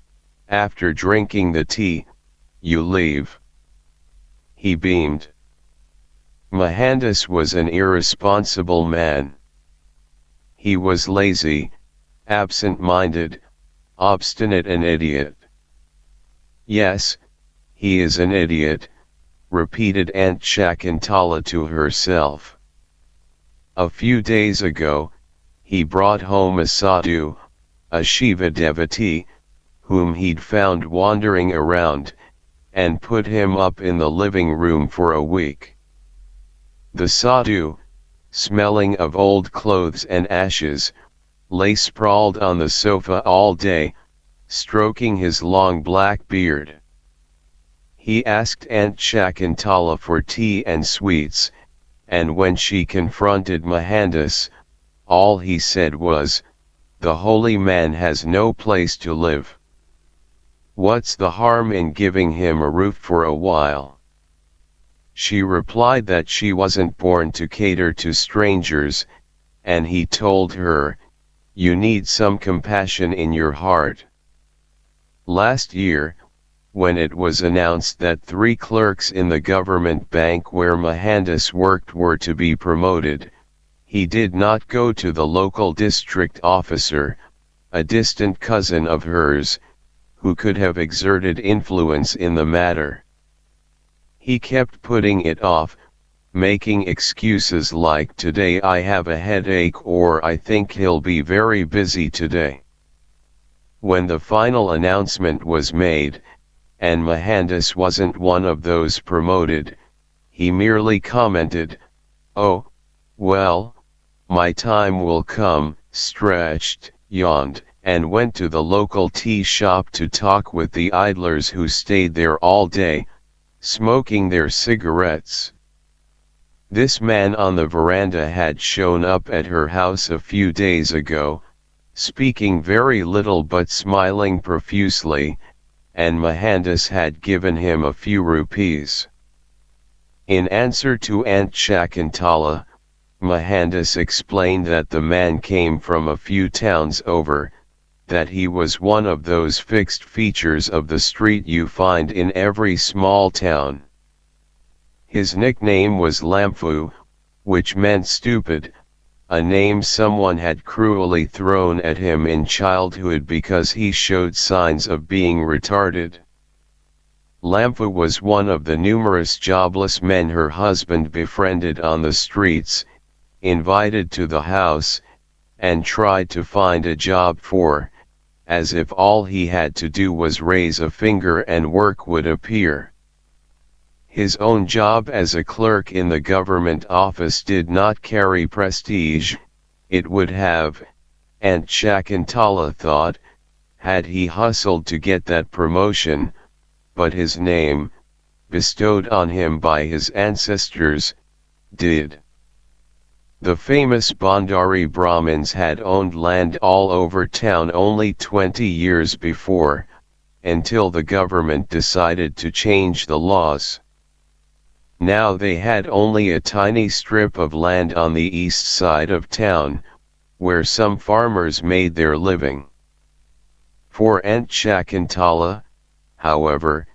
after drinking the tea, "You leave." He beamed. Mohandas was an irresponsible man. He was lazy, absent-minded, obstinate, an idiot. "Yes, he is an idiot," repeated Aunt Shakuntala to herself. A few days ago, he brought home a sadhu, a Shiva devotee, whom he'd found wandering around, and put him up in the living room for a week. The sadhu, smelling of old clothes and ashes, lay sprawled on the sofa all day, stroking his long black beard. He asked Aunt Shakuntala for tea and sweets, and when she confronted Mohandas, all he said was, "The holy man has no place to live. What's the harm in giving him a roof for a while?" She replied that she wasn't born to cater to strangers, and he told her, "You need some compassion in your heart." Last year, when it was announced that 3 clerks in the government bank where Mohandas worked were to be promoted, he did not go to the local district officer, a distant cousin of hers, who could have exerted influence in the matter. He kept putting it off, making excuses like, "Today I have a headache," or "I think he'll be very busy today." When the final announcement was made, and Mohandas wasn't one of those promoted, he merely commented, "Oh, well, my time will come," stretched, yawned, and went to the local tea shop to talk with the idlers who stayed there all day, smoking their cigarettes. This man on the veranda had shown up at her house a few days ago, speaking very little but smiling profusely, and Mohandas had given him a few rupees. In answer to Aunt Shakuntala, Mohandas explained that the man came from a few towns over, that he was one of those fixed features of the street you find in every small town. His nickname was Lampu, which meant stupid, a name someone had cruelly thrown at him in childhood because he showed signs of being retarded. Lampu was one of the numerous jobless men her husband befriended on the streets, invited to the house, and tried to find a job for, as if all he had to do was raise a finger and work would appear. His own job as a clerk in the government office did not carry prestige. It would have, Aunt Shakuntala thought, had he hustled to get that promotion, but his name, bestowed on him by his ancestors, did. The famous Bhandari Brahmins had owned land all over town only 20 years before, until the government decided to change the laws. Now they had only a tiny strip of land on the east side of town, where some farmers made their living. For Aunt Shakuntala, however,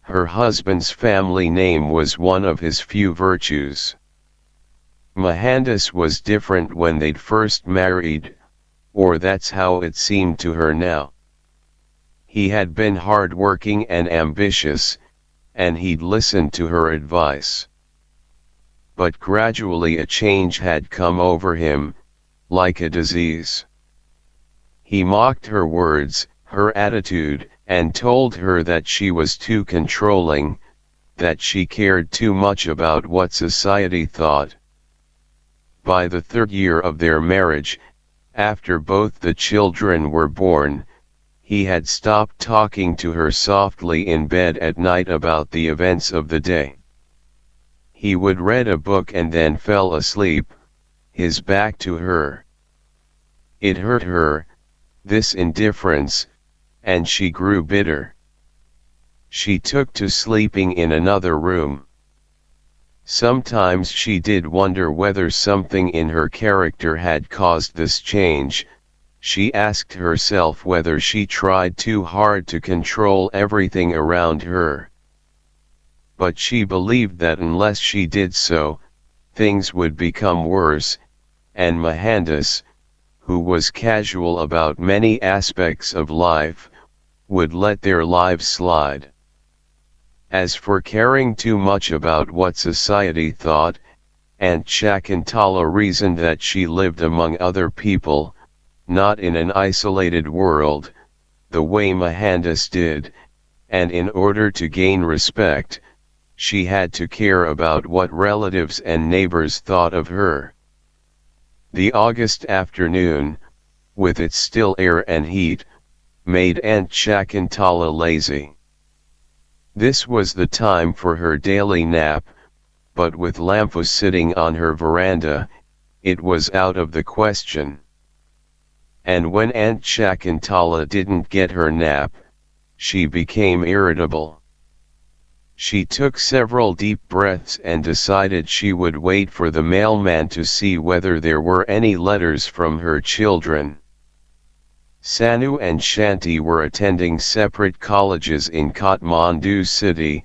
her husband's family name was one of his few virtues. Mohandas was different when they'd first married, or that's how it seemed to her now. He had been hard-working and ambitious, and he'd listened to her advice. But gradually a change had come over him, like a disease. He mocked her words, her attitude, and told her that she was too controlling, that she cared too much about what society thought. By the third year of their marriage, after both the children were born, he had stopped talking to her softly in bed at night about the events of the day. He would read a book and then fell asleep, his back to her. It hurt her, this indifference, and she grew bitter. She took to sleeping in another room. Sometimes she did wonder whether something in her character had caused this change. She asked herself whether she tried too hard to control everything around her. But she believed that unless she did so, things would become worse, and Mohandas, who was casual about many aspects of life, would let their lives slide. As for caring too much about what society thought, Aunt Shakuntala reasoned that she lived among other people, not in an isolated world, the way Mohandas did, and in order to gain respect, she had to care about what relatives and neighbors thought of her. The August afternoon, with its still air and heat, made Aunt Shakuntala lazy. This was the time for her daily nap, but with Lampu sitting on her veranda, it was out of the question. And when Aunt Shakuntala didn't get her nap, she became irritable. She took several deep breaths and decided she would wait for the mailman to see whether there were any letters from her children. Sanu and Shanti were attending separate colleges in Kathmandu city,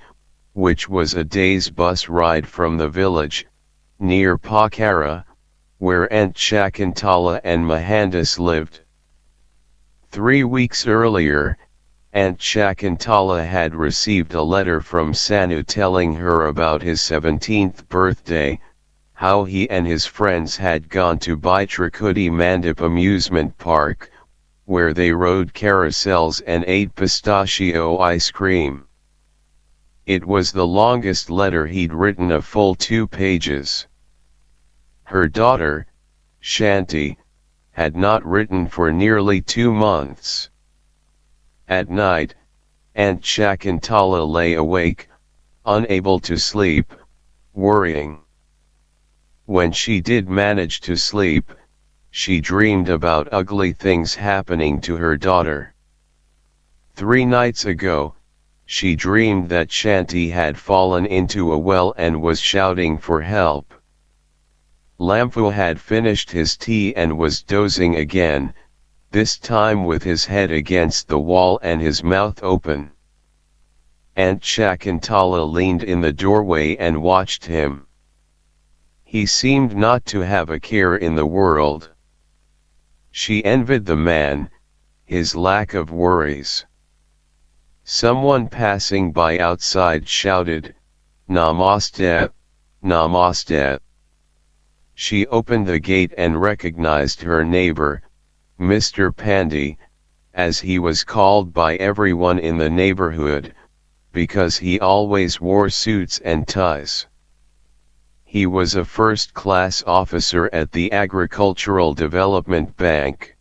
which was a day's bus ride from the village, near Pokhara, where Aunt Shakuntala and Mohandas lived. 3 weeks earlier, Aunt Shakuntala had received a letter from Sanu telling her about his 17th birthday, how he and his friends had gone to Baitrakuti Mandip amusement park, where they rode carousels and ate pistachio ice cream. It was the longest letter he'd written, a full 2 pages. Her daughter, Shanti, had not written for nearly 2 months. At night, Aunt Shakuntala lay awake, unable to sleep, worrying. When she did manage to sleep, she dreamed about ugly things happening to her daughter. 3 nights ago, she dreamed that Shanti had fallen into a well and was shouting for help. Lampu had finished his tea and was dozing again, this time with his head against the wall and his mouth open. Aunt Shakuntala leaned in the doorway and watched him. He seemed not to have a care in the world. She envied the man, his lack of worries. Someone passing by outside shouted, "Namaste, Namaste." She opened the gate and recognized her neighbor, Mr. Pandey, as he was called by everyone in the neighborhood, because he always wore suits and ties. He was a first-class officer at the Agricultural Development Bank.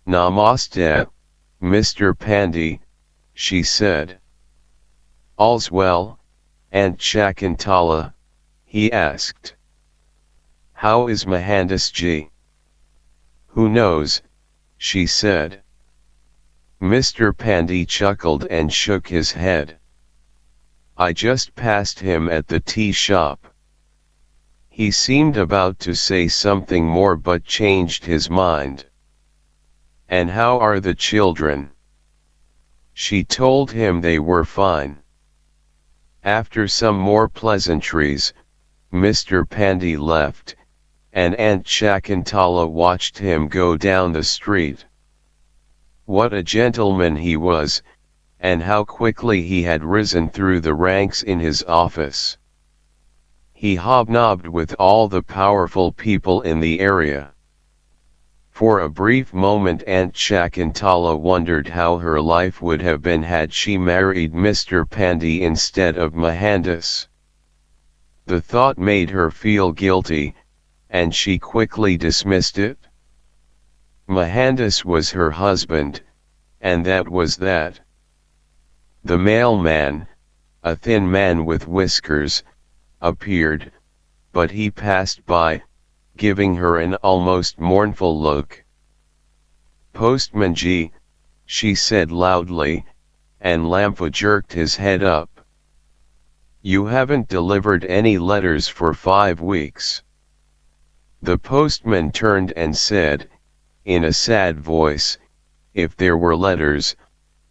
"Namaste, Mr. Pandey," she said. "All's well, Aunt Shakuntala?" he asked. "How is Mohandas ji?" "Who knows," she said. Mr. Pandey chuckled and shook his head. "I just passed him at the tea shop." He seemed about to say something more but changed his mind. "And how are the children?" She told him they were fine. After some more pleasantries, Mr. Pandey left, and Aunt Shakuntala watched him go down the street. What a gentleman he was, and how quickly he had risen through the ranks in his office. He hobnobbed with all the powerful people in the area. For a brief moment Aunt Shakuntala wondered how her life would have been had she married Mr. Pandey instead of Mohandas. The thought made her feel guilty, and she quickly dismissed it. Mohandas was her husband, and that was that. The mailman, a thin man with whiskers, appeared, but he passed by, giving her an almost mournful look. "Postman ji," she said loudly, and Lampa jerked his head up. "You haven't delivered any letters for 5 weeks." The postman turned and said, in a sad voice, "If there were letters,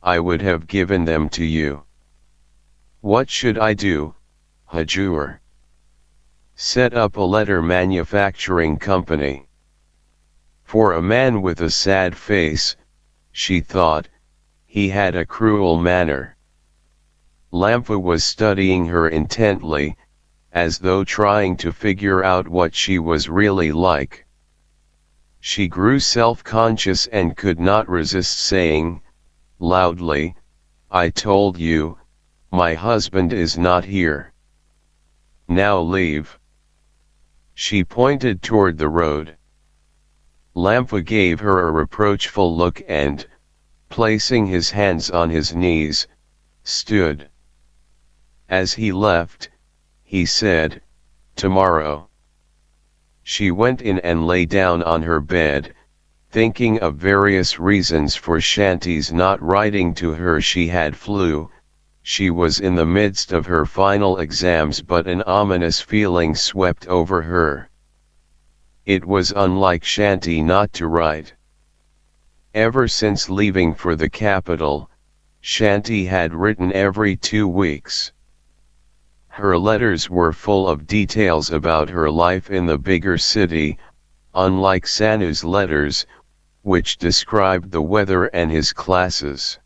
I would have given them to you." "What should I do, Hajur?" "Set up a letter manufacturing company." For a man with a sad face, she thought, he had a cruel manner. Lampa was studying her intently, as though trying to figure out what she was really like. She grew self-conscious and could not resist saying, loudly, "I told you, my husband is not here. Now leave." She pointed toward the road. Lampa gave her a reproachful look and, placing his hands on his knees, stood. As he left, he said, "Tomorrow." She went in and lay down on her bed, thinking of various reasons for Shanti's not writing to her. She had flu, she was in the midst of her final exams, but an ominous feeling swept over her. It was unlike Shanti not to write. Ever since leaving for the capital, Shanti had written every 2 weeks. Her letters were full of details about her life in the bigger city, unlike Sanu's letters, which described the weather and his classes.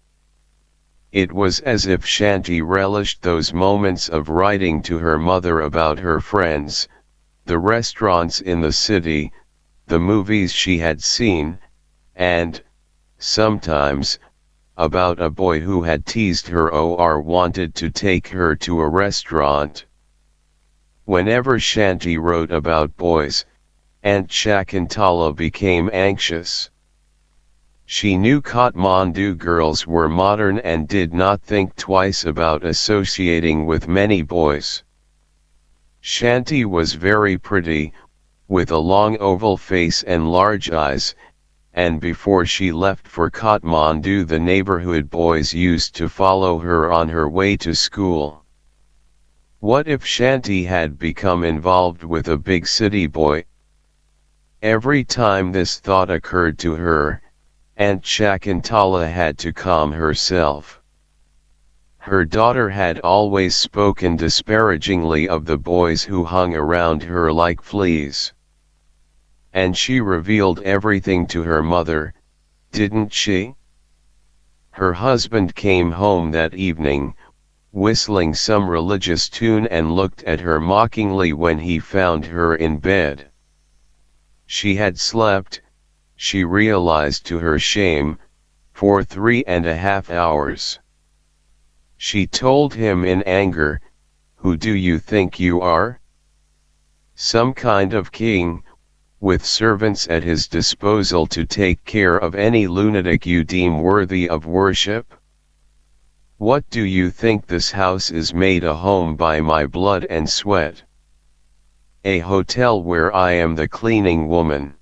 It was as if Shanti relished those moments of writing to her mother about her friends, the restaurants in the city, the movies she had seen, and, sometimes, about a boy who had teased her or wanted to take her to a restaurant. Whenever Shanti wrote about boys, Aunt Shakuntala became anxious. She knew Kathmandu girls were modern and did not think twice about associating with many boys. Shanti was very pretty, with a long oval face and large eyes, and before she left for Kathmandu the neighborhood boys used to follow her on her way to school. What if Shanti had become involved with a big city boy? Every time this thought occurred to her, Aunt Shakuntala had to calm herself. Her daughter had always spoken disparagingly of the boys who hung around her like fleas. And she revealed everything to her mother, didn't she? Her husband came home that evening, whistling some religious tune, and looked at her mockingly when he found her in bed. She had slept, she realized to her shame, for 3.5 hours. She told him in anger, "Who do you think you are? Some kind of king, with servants at his disposal to take care of any lunatic you deem worthy of worship? What do you think this house is made a home by my blood and sweat? A hotel where I am the cleaning woman?"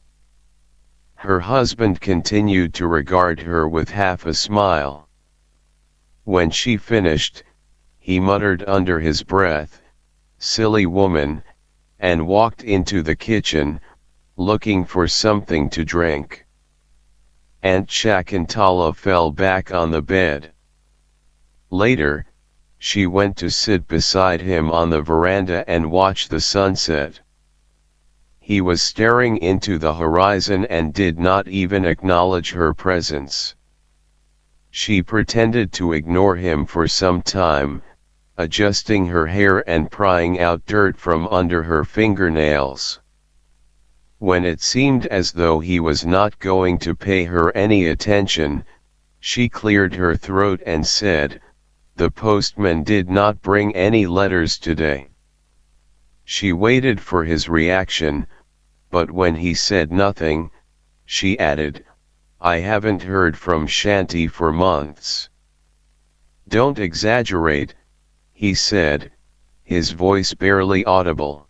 Her husband continued to regard her with half a smile. When she finished, he muttered under his breath, "Silly woman," and walked into the kitchen, looking for something to drink. Aunt Shakuntala fell back on the bed. Later, she went to sit beside him on the veranda and watch the sunset. He was staring into the horizon and did not even acknowledge her presence. She pretended to ignore him for some time, adjusting her hair and prying out dirt from under her fingernails. When it seemed as though he was not going to pay her any attention, she cleared her throat and said, "The postman did not bring any letters today." She waited for his reaction, but when he said nothing, she added, "I haven't heard from Shanti for months." "Don't exaggerate," he said, his voice barely audible.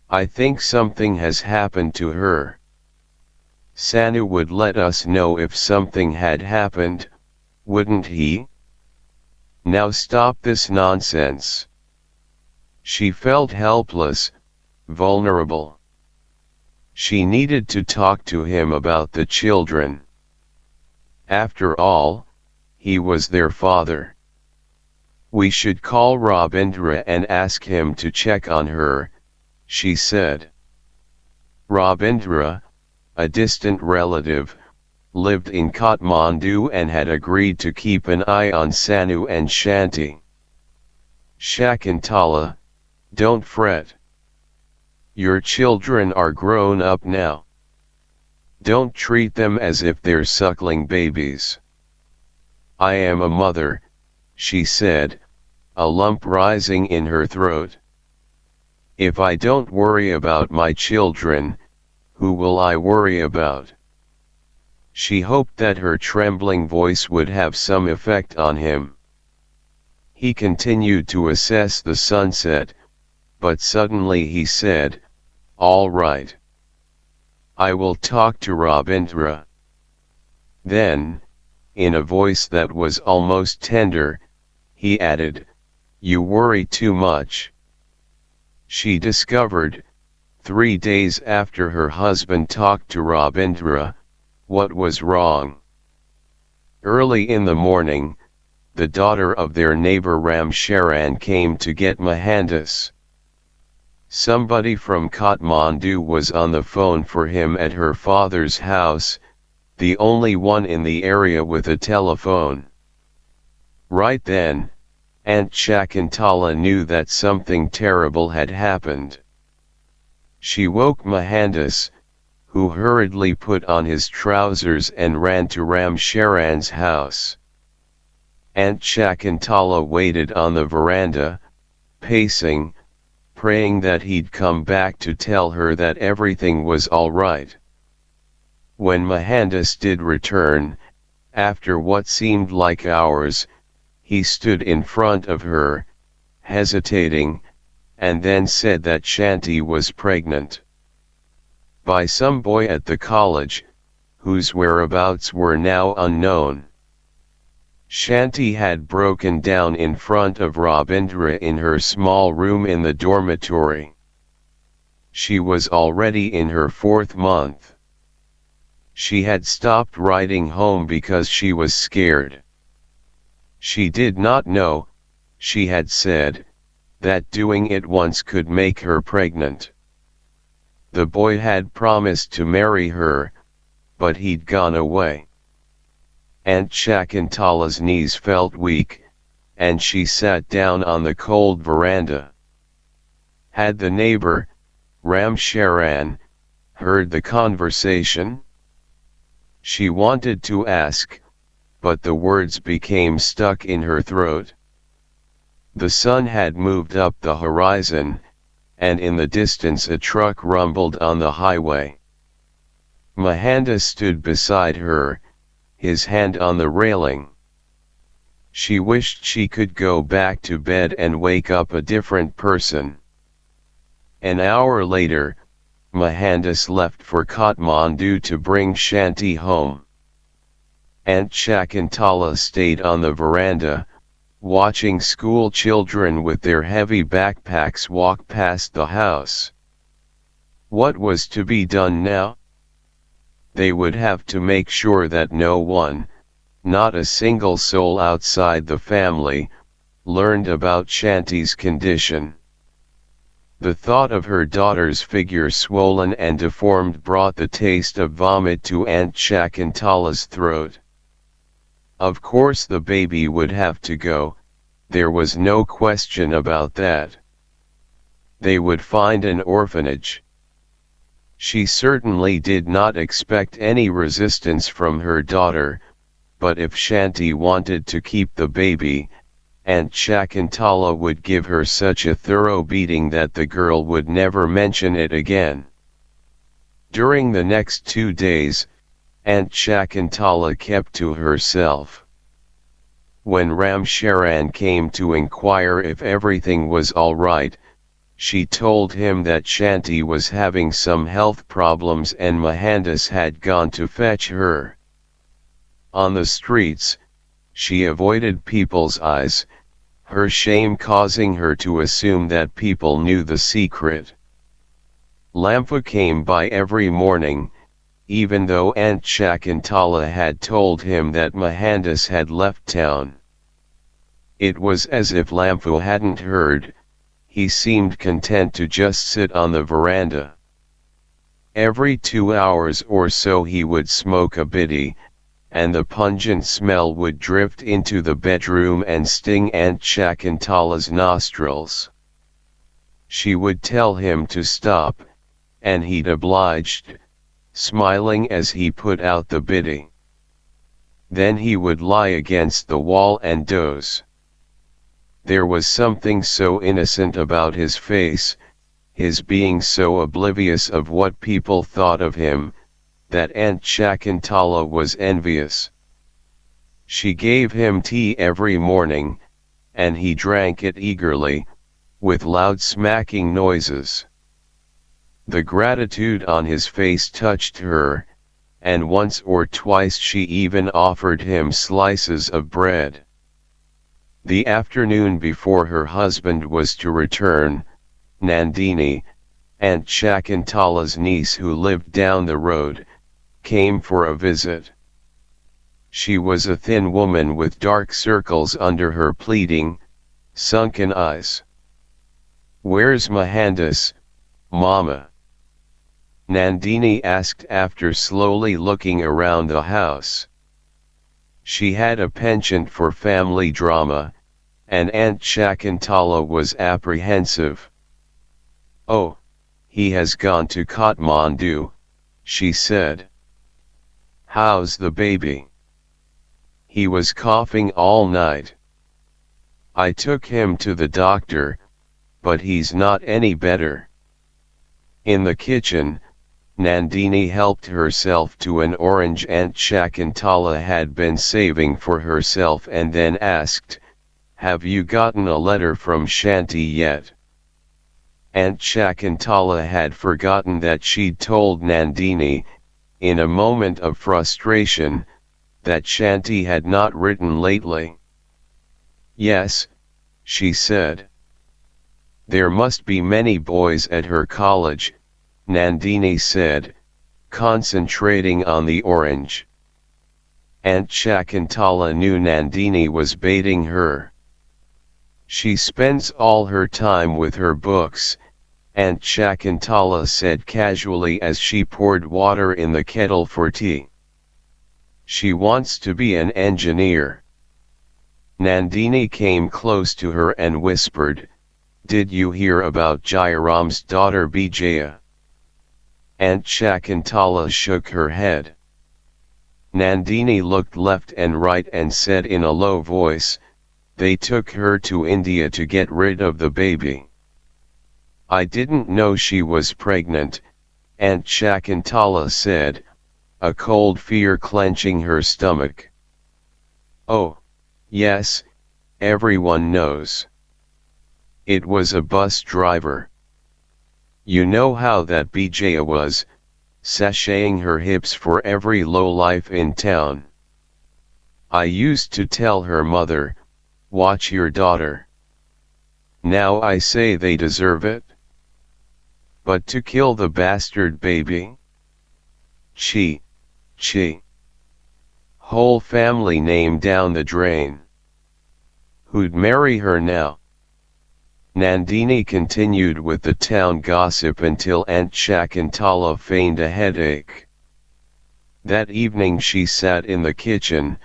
"I think something has happened to her. Sanu would let us know if something had happened, wouldn't he? Now stop this nonsense." She felt helpless, vulnerable. She needed to talk to him about the children. After all, he was their father. "We should call Rabindra and ask him to check on her," she said. Rabindra, a distant relative, lived in Kathmandu and had agreed to keep an eye on Sanu and Shanti. "Shakuntala, don't fret. Your children are grown up now. Don't treat them as if they're suckling babies." "I am a mother," she said, a lump rising in her throat. "If I don't worry about my children, who will I worry about?" She hoped that her trembling voice would have some effect on him. He continued to assess the sunset, but suddenly he said, "All right. I will talk to Rabindra." Then, in a voice that was almost tender, he added, "You worry too much." She discovered, 3 days after her husband talked to Rabindra, what was wrong. Early in the morning, the daughter of their neighbor Ram Sharan came to get Mohandas. Somebody from Kathmandu was on the phone for him at her father's house, the only one in the area with a telephone. Right then, Aunt Shakuntala knew that something terrible had happened. She woke Mohandas, who hurriedly put on his trousers and ran to Ram Sharan's house. Aunt Shakuntala waited on the veranda, pacing, praying that he'd come back to tell her that everything was all right. When Mohandas did return, after what seemed like hours, he stood in front of her, hesitating, and then said that Shanti was pregnant. By some boy at the college, whose whereabouts were now unknown. Shanti had broken down in front of Rabindra in her small room in the dormitory. She was already in her 4th month. She had stopped writing home because she was scared. She did not know, she had said, that doing it once could make her pregnant. The boy had promised to marry her, but he'd gone away. Aunt Shakuntala's knees felt weak, and she sat down on the cold veranda. Had the neighbor, Ram Sharan, heard the conversation? She wanted to ask, but the words became stuck in her throat. The sun had moved up the horizon, and in the distance a truck rumbled on the highway. Mahanda stood beside her, his hand on the railing. She wished she could go back to bed and wake up a different person. An hour later, Mohandas left for Kathmandu to bring Shanti home. Aunt Shakuntala stayed on the veranda, watching school children with their heavy backpacks walk past the house. What was to be done now? They would have to make sure that no one, not a single soul outside the family, learned about Shanti's condition. The thought of her daughter's figure swollen and deformed brought the taste of vomit to Aunt Shakuntala's throat. Of course the baby would have to go, there was no question about that. They would find an orphanage. She certainly did not expect any resistance from her daughter, but if Shanti wanted to keep the baby, Aunt Shakuntala would give her such a thorough beating that the girl would never mention it again. During the next 2 days, Aunt Shakuntala kept to herself. When Ram Sharan came to inquire if everything was all right, she told him that Shanti was having some health problems and Mohandas had gone to fetch her. On the streets, she avoided people's eyes, her shame causing her to assume that people knew the secret. Lampu came by every morning, even though Aunt Shakuntala had told him that Mohandas had left town. It was as if Lampu hadn't heard, he seemed content to just sit on the veranda. Every 2 hours or so he would smoke a bidi, and the pungent smell would drift into the bedroom and sting Aunt Shakuntala's nostrils. She would tell him to stop, and he'd obliged, smiling as he put out the bidi. Then he would lie against the wall and doze. There was something so innocent about his face, his being so oblivious of what people thought of him, that Aunt Shakuntala was envious. She gave him tea every morning, and he drank it eagerly, with loud smacking noises. The gratitude on his face touched her, and once or twice she even offered him slices of bread. The afternoon before her husband was to return, Nandini, Aunt Shakuntala's niece who lived down the road, came for a visit. She was a thin woman with dark circles under her pleading, sunken eyes. "Where's Mohandas, Mama?" Nandini asked after slowly looking around the house. She had a penchant for family drama, and Aunt Shakuntala was apprehensive. "Oh, he has gone to Kathmandu," she said. "How's the baby?" "He was coughing all night. I took him to the doctor, but he's not any better." In the kitchen, Nandini helped herself to an orange Aunt Shakuntala had been saving for herself and then asked, "Have you gotten a letter from Shanti yet?" Aunt Shakuntala had forgotten that she'd told Nandini, in a moment of frustration, that Shanti had not written lately. "Yes," she said. "There must be many boys at her college," Nandini said, concentrating on the orange. Aunt Shakuntala knew Nandini was baiting her. She spends all her time with her books, Aunt Shakuntala said casually as she poured water in the kettle for tea. She wants to be an engineer. Nandini came close to her and whispered, "Did you hear about Jairam's daughter Bijaya?" Aunt Shakuntala shook her head. Nandini looked left and right and said in a low voice, "They took her to India to get rid of the baby." "I didn't know she was pregnant," Aunt Shakuntala said, a cold fear clenching her stomach. "Oh, yes, everyone knows. It was a bus driver. You know how that Bijaya was, sashaying her hips for every lowlife in town. I used to tell her mother, 'Watch your daughter.' Now I say they deserve it. But to kill the bastard baby? Chi, chi. Whole family name down the drain. Who'd marry her now?" Nandini continued with the town gossip until Aunt Shakuntala feigned a headache. That evening she sat in the kitchen,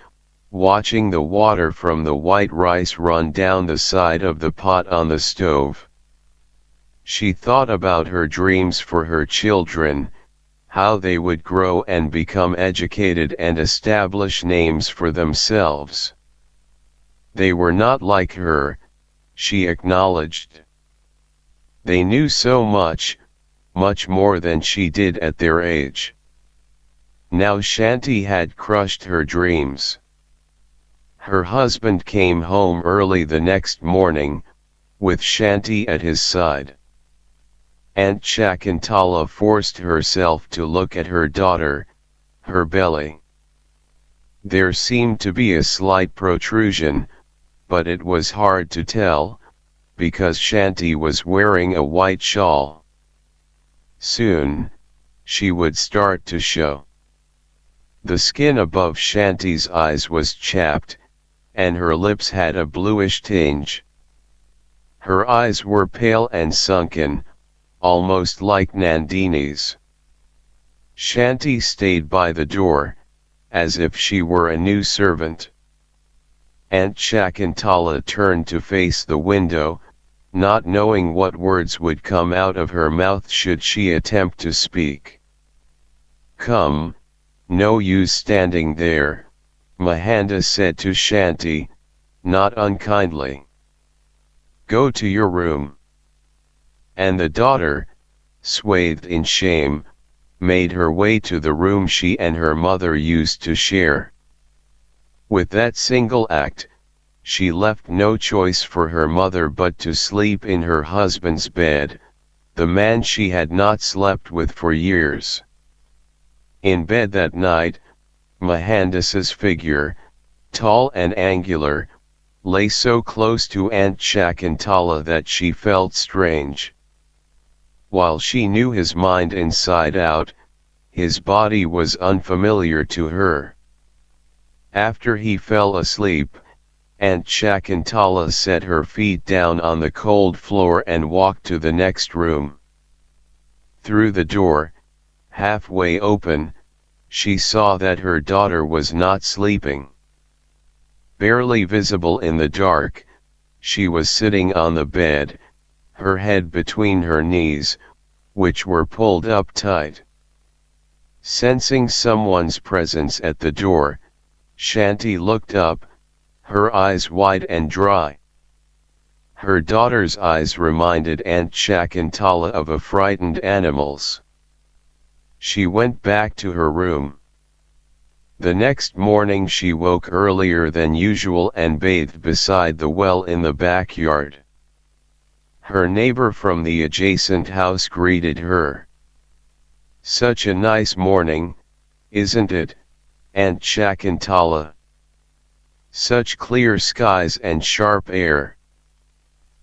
watching the water from the white rice run down the side of the pot on the stove. She thought about her dreams for her children, how they would grow and become educated and establish names for themselves. They were not like her, she acknowledged. They knew so much, much more than she did at their age. Now Shanti had crushed her dreams. Her husband came home early the next morning, with Shanti at his side. Aunt Shakuntala forced herself to look at her daughter, her belly. There seemed to be a slight protrusion, but it was hard to tell, because Shanti was wearing a white shawl. Soon, she would start to show. The skin above Shanti's eyes was chapped, and her lips had a bluish tinge. Her eyes were pale and sunken, almost like Nandini's. Shanti stayed by the door, as if she were a new servant. Aunt Shakuntala turned to face the window, not knowing what words would come out of her mouth should she attempt to speak. "Come, no use standing there," Mahanda said to Shanti, not unkindly. "Go to your room." And the daughter, swathed in shame, made her way to the room she and her mother used to share. With that single act, she left no choice for her mother but to sleep in her husband's bed, the man she had not slept with for years. In bed that night, Mahandasa's figure, tall and angular, lay so close to Aunt Shakuntala that she felt strange. While she knew his mind inside out, his body was unfamiliar to her. After he fell asleep, Aunt Shakuntala set her feet down on the cold floor and walked to the next room. Through the door, halfway open, she saw that her daughter was not sleeping. Barely visible in the dark, she was sitting on the bed, her head between her knees, which were pulled up tight. Sensing someone's presence at the door, Shanti looked up, her eyes wide and dry. Her daughter's eyes reminded Aunt Shakuntala of a frightened animal's. She went back to her room. The next morning she woke earlier than usual and bathed beside the well in the backyard. Her neighbor from the adjacent house greeted her. "Such a nice morning, isn't it, Aunt Shakuntala? Such clear skies and sharp air."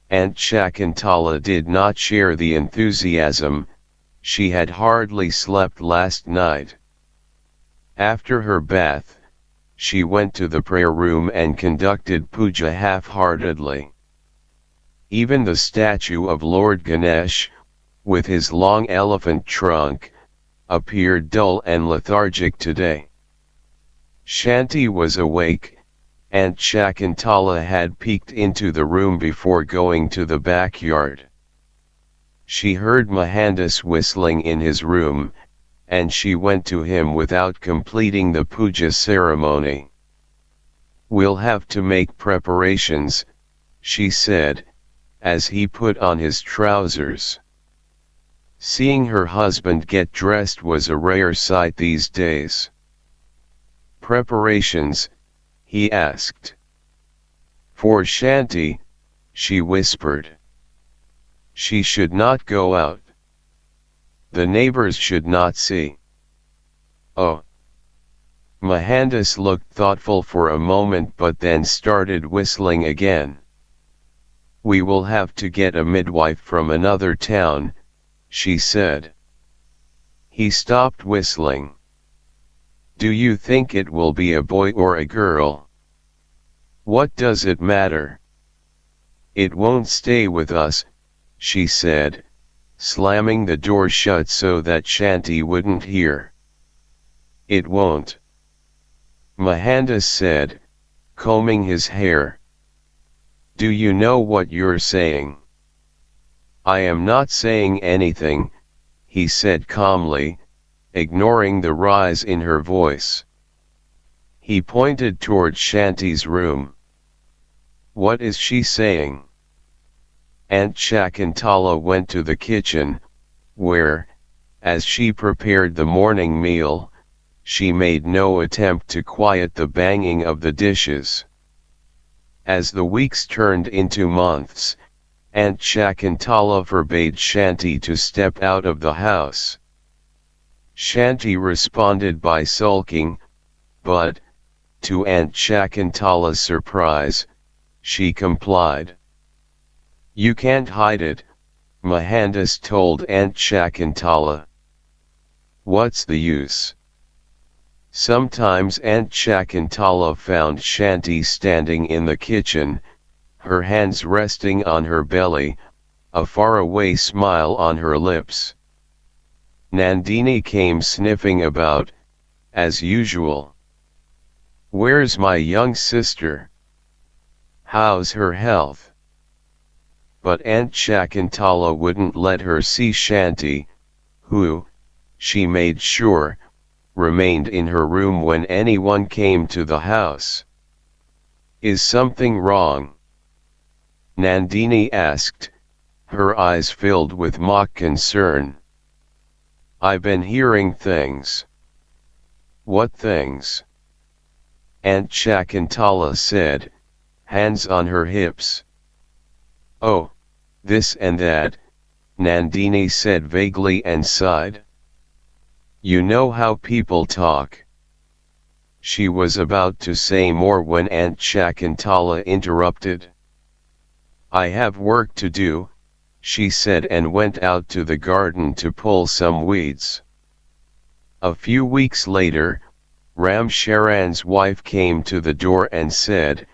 Aunt Shakuntala did not share the enthusiasm, she had hardly slept last night. After her bath, she went to the prayer room and conducted puja half-heartedly. Even the statue of Lord Ganesh, with his long elephant trunk, appeared dull and lethargic today. Shanti was awake. Aunt Shakuntala had peeked into the room before going to the backyard. She heard Mohandas whistling in his room, and she went to him without completing the puja ceremony. "We'll have to make preparations," she said, as he put on his trousers. Seeing her husband get dressed was a rare sight these days. "Preparations?" he asked. "For Shanti," she whispered. "She should not go out. The neighbors should not see." "Oh." Mohandas looked thoughtful for a moment but then started whistling again. "We will have to get a midwife from another town," she said. He stopped whistling. "Do you think it will be a boy or a girl?" "What does it matter? It won't stay with us," she said, slamming the door shut so that Shanti wouldn't hear. "It won't," Mohandas said, combing his hair. "Do you know what you're saying?" "I am not saying anything," he said calmly, ignoring the rise in her voice. He pointed toward Shanti's room. "What is she saying?" Aunt Shakuntala went to the kitchen, where, as she prepared the morning meal, she made no attempt to quiet the banging of the dishes. As the weeks turned into months, Aunt Shakuntala forbade Shanti to step out of the house. Shanti responded by sulking, but, to Aunt Shakuntala's surprise, she complied. "You can't hide it," Mohandas told Aunt Shakuntala. "What's the use?" Sometimes Aunt Shakuntala found Shanti standing in the kitchen, her hands resting on her belly, a faraway smile on her lips. Nandini came sniffing about, as usual. "Where's my young sister? How's her health?" But Aunt Shakuntala wouldn't let her see Shanti, who, she made sure, remained in her room when anyone came to the house. "Is something wrong?" Nandini asked, her eyes filled with mock concern. "I've been hearing things." "What things?" Aunt Shakuntala said, hands on her hips. "Oh, this and that," Nandini said vaguely and sighed. "You know how people talk." She was about to say more when Aunt Shakuntala interrupted. "I have work to do," she said and went out to the garden to pull some weeds. A few weeks later, Ram Charan's wife came to the door and said,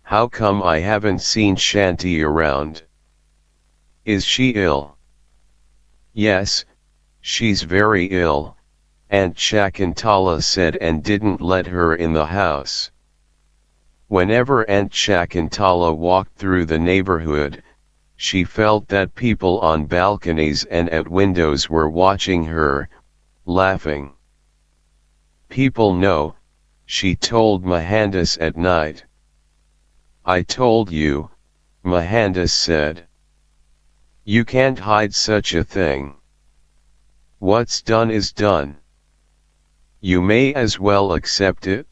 "How come I haven't seen Shanti around? Is she ill?" "Yes, she's very ill," Aunt Shakuntala said and didn't let her in the house. Whenever Aunt Shakuntala walked through the neighborhood, she felt that people on balconies and at windows were watching her, laughing. "People know," she told Mohandas at night. "I told you," Mohandas said. "You can't hide such a thing. What's done is done. You may as well accept it."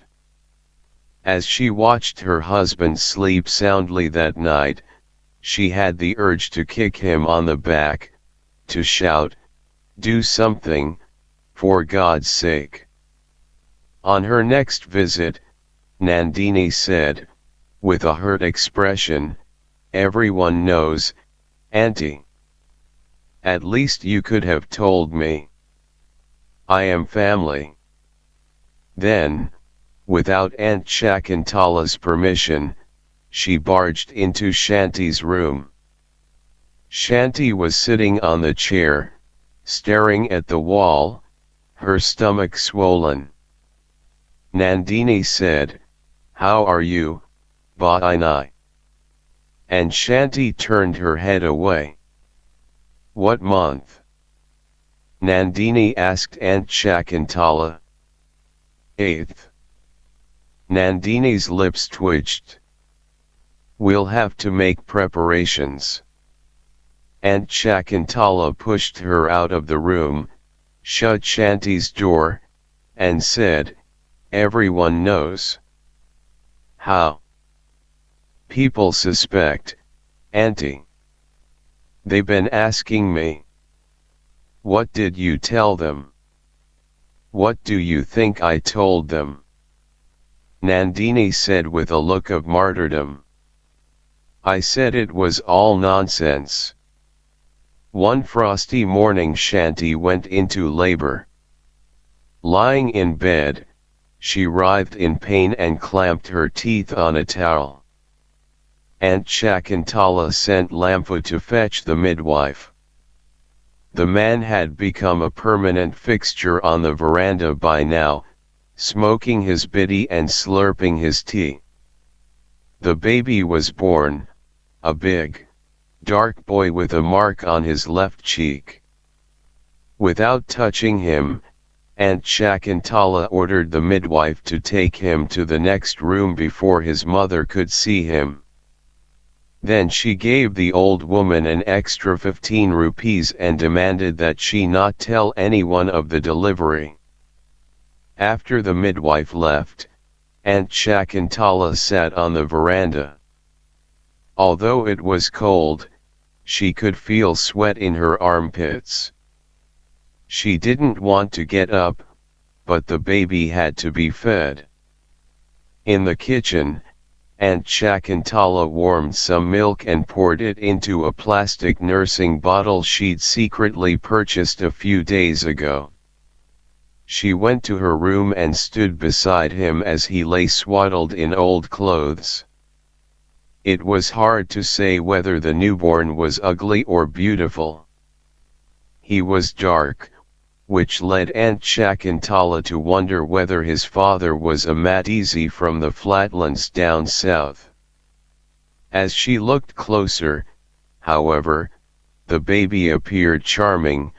As she watched her husband sleep soundly that night, she had the urge to kick him on the back, to shout, "Do something, for God's sake." On her next visit, Nandini said, with a hurt expression, "Everyone knows, Auntie. At least you could have told me. I am family." Then, Without Aunt Shakuntala's permission, she barged into Shanti's room. Shanti was sitting on the chair, staring at the wall, her stomach swollen. Nandini said, "How are you, Bhainai?" And Shanti turned her head away. "What month?" Nandini asked Aunt Shakuntala. "8th." Nandini's lips twitched. "We'll have to make preparations." Aunt Shakuntala pushed her out of the room, shut Shanti's door, and said, "Everyone knows." "How?" "People suspect, Auntie. They've been asking me." "What did you tell them?" "What do you think I told them?" Nandini said with a look of martyrdom. "I said it was all nonsense." One frosty morning Shanti went into labor. Lying in bed, she writhed in pain and clamped her teeth on a towel. Aunt Shakuntala sent Lampu to fetch the midwife. The man had become a permanent fixture on the veranda by now, smoking his bidi and slurping his tea. The baby was born, a big, dark boy with a mark on his left cheek. Without touching him, Aunt Shakuntala ordered the midwife to take him to the next room before his mother could see him. Then she gave the old woman an extra 15 rupees and demanded that she not tell anyone of the delivery. After the midwife left, Aunt Shakuntala sat on the veranda. Although it was cold, she could feel sweat in her armpits. She didn't want to get up, but the baby had to be fed. In the kitchen, Aunt Shakuntala warmed some milk and poured it into a plastic nursing bottle she'd secretly purchased a few days ago. She went to her room and stood beside him as he lay swaddled in old clothes. It was hard to say whether the newborn was ugly or beautiful. He was dark, which led Aunt Shakuntala to wonder whether his father was a Matisi from the flatlands down south. As she looked closer, however, the baby appeared charming,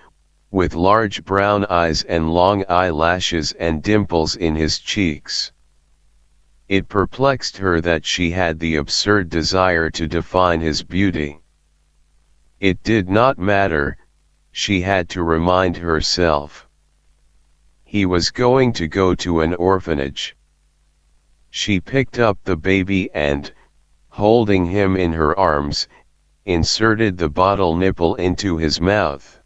with large brown eyes and long eyelashes and dimples in his cheeks. It perplexed her that she had the absurd desire to define his beauty. It did not matter, she had to remind herself. He was going to go to an orphanage. She picked up the baby and, holding him in her arms, inserted the bottle nipple into his mouth.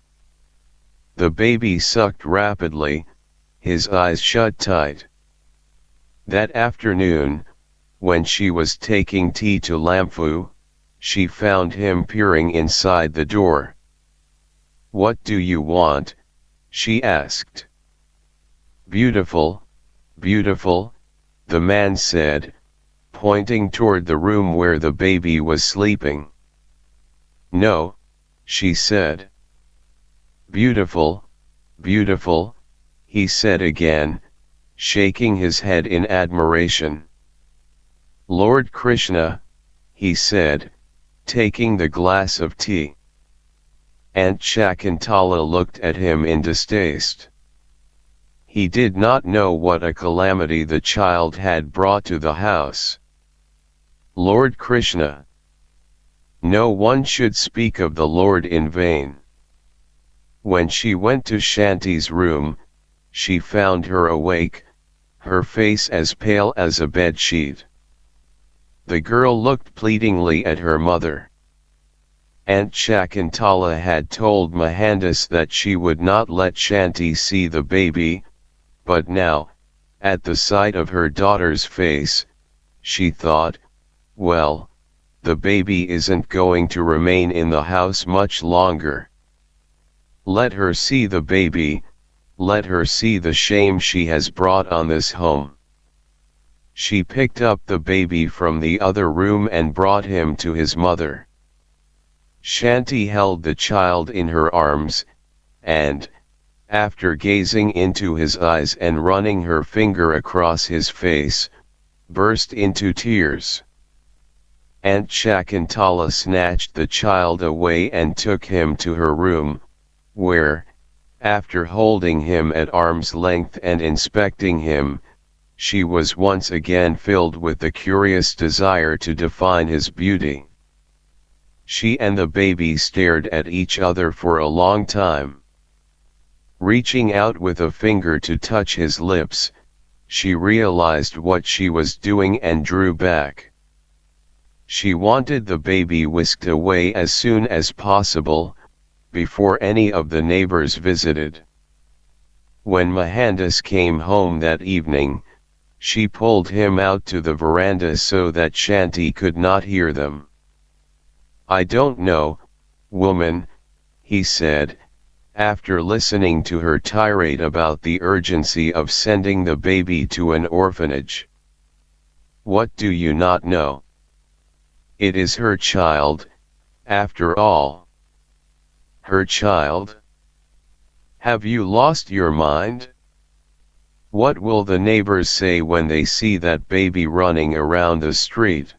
The baby sucked rapidly, his eyes shut tight. That afternoon, when she was taking tea to Lampu, she found him peering inside the door. "What do you want?" she asked. "Beautiful, beautiful," the man said, pointing toward the room where the baby was sleeping. "No," she said. "Beautiful, beautiful," he said again, shaking his head in admiration. "Lord Krishna," he said, taking the glass of tea. Aunt Shakuntala looked at him in distaste. He did not know what a calamity the child had brought to the house. Lord Krishna. No one should speak of the Lord in vain. When she went to Shanti's room, she found her awake, her face as pale as a bedsheet. The girl looked pleadingly at her mother. Aunt Shakuntala had told Mohandas that she would not let Shanti see the baby, but now, at the sight of her daughter's face, she thought, well, the baby isn't going to remain in the house much longer. Let her see the baby, let her see the shame she has brought on this home. She picked up the baby from the other room and brought him to his mother. Shanti held the child in her arms, and, after gazing into his eyes and running her finger across his face, burst into tears. Aunt Shakuntala snatched the child away and took him to her room, where, after holding him at arm's length and inspecting him, she was once again filled with the curious desire to define his beauty. She and the baby stared at each other for a long time. Reaching out with a finger to touch his lips, she realized what she was doing and drew back. She wanted the baby whisked away as soon as possible, before any of the neighbors visited. When Mohandas came home that evening, she pulled him out to the veranda so that Shanti could not hear them. "I don't know, woman," he said, after listening to her tirade about the urgency of sending the baby to an orphanage. "What do you not know? It is her child, after all." "Her child? Have you lost your mind? What will the neighbors say when they see that baby running around the street?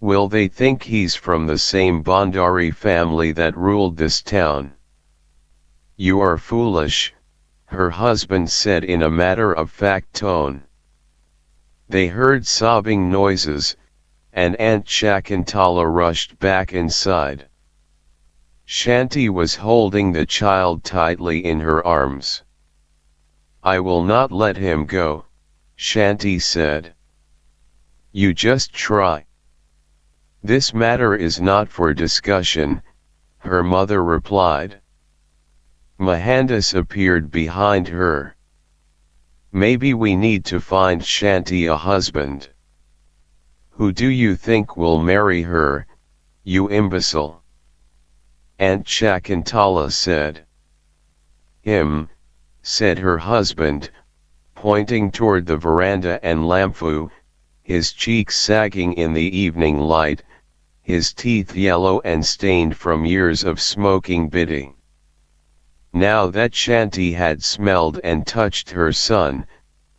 Will they think he's from the same Bhandari family that ruled this town?" "You are foolish," her husband said in a matter-of-fact tone. They heard sobbing noises, and Aunt Shakuntala rushed back inside. Shanti was holding the child tightly in her arms. "I will not let him go," Shanti said. "You just try." "This matter is not for discussion," her mother replied. Mohandas appeared behind her. "Maybe we need to find Shanti a husband." "Who do you think will marry her, you imbecile?" Aunt Shakuntala said. "Him," said her husband, pointing toward the veranda and Lampu, his cheeks sagging in the evening light, his teeth yellow and stained from years of smoking bidi. Now that Shanti had smelled and touched her son,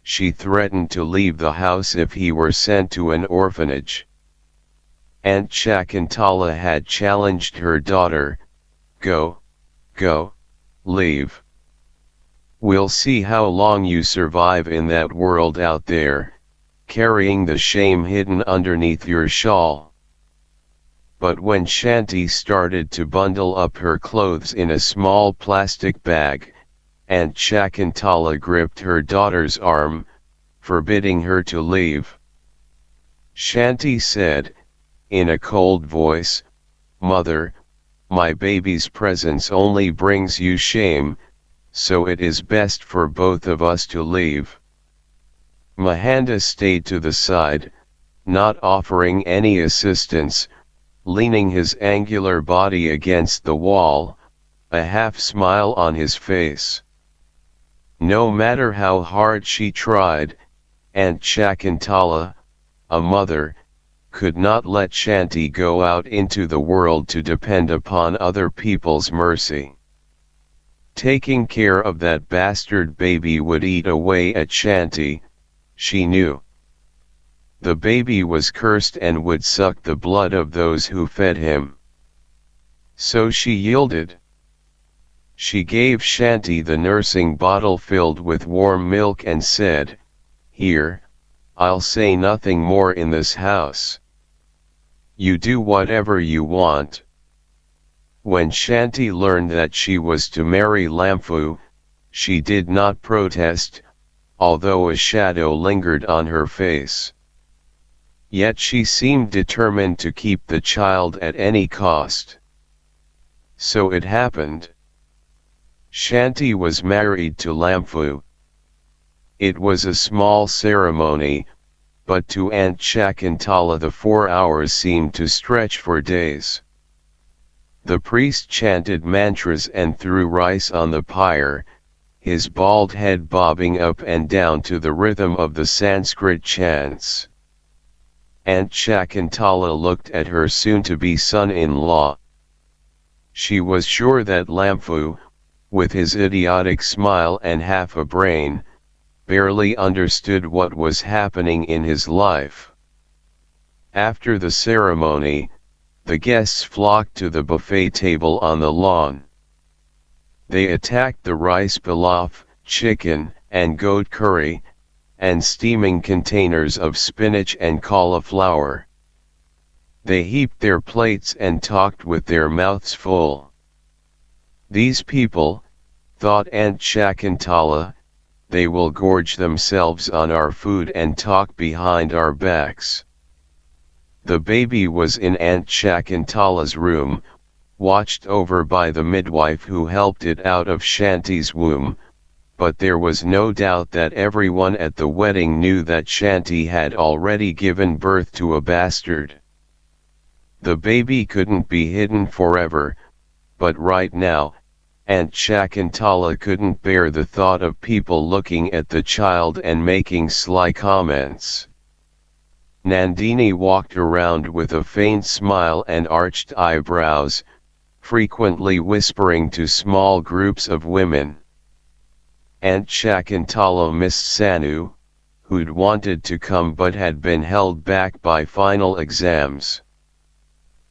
she threatened to leave the house if he were sent to an orphanage. Aunt Shakuntala had challenged her daughter, "Go, leave. We'll see how long you survive in that world out there, carrying the shame hidden underneath your shawl." But when Shanti started to bundle up her clothes in a small plastic bag, Aunt Shakuntala gripped her daughter's arm, forbidding her to leave. Shanti said, in a cold voice, "Mother, my baby's presence only brings you shame, so it is best for both of us to leave." Mohandas stayed to the side, not offering any assistance, leaning his angular body against the wall, a half-smile on his face. No matter how hard she tried, Aunt Shakuntala, a mother, could not let Shanti go out into the world to depend upon other people's mercy. Taking care of that bastard baby would eat away at Shanti, she knew. The baby was cursed and would suck the blood of those who fed him. So she yielded. She gave Shanti the nursing bottle filled with warm milk and said, "Here, I'll say nothing more in this house. You do whatever you want." When Shanti learned that she was to marry Lampu, she did not protest, although a shadow lingered on her face. Yet she seemed determined to keep the child at any cost. So it happened. Shanti was married to Lampu. It was a small ceremony, but to Aunt Shakuntala the 4 hours seemed to stretch for days. The priest chanted mantras and threw rice on the pyre, his bald head bobbing up and down to the rhythm of the Sanskrit chants. Aunt Shakuntala looked at her soon-to-be son-in-law. She was sure that Lampu, with his idiotic smile and half a brain, barely understood what was happening in his life. After the ceremony, the guests flocked to the buffet table on the lawn. They attacked the rice pilaf, chicken, and goat curry, and steaming containers of spinach and cauliflower. They heaped their plates and talked with their mouths full. These people, thought Aunt Shakuntala, they will gorge themselves on our food and talk behind our backs. The baby was in Aunt Shakuntala's room, watched over by the midwife who helped it out of Shanti's womb, but there was no doubt that everyone at the wedding knew that Shanti had already given birth to a bastard. The baby couldn't be hidden forever, but right now, Aunt Shakuntala couldn't bear the thought of people looking at the child and making sly comments. Nandini walked around with a faint smile and arched eyebrows, frequently whispering to small groups of women. Aunt Shakuntala missed Sanu, who'd wanted to come but had been held back by final exams.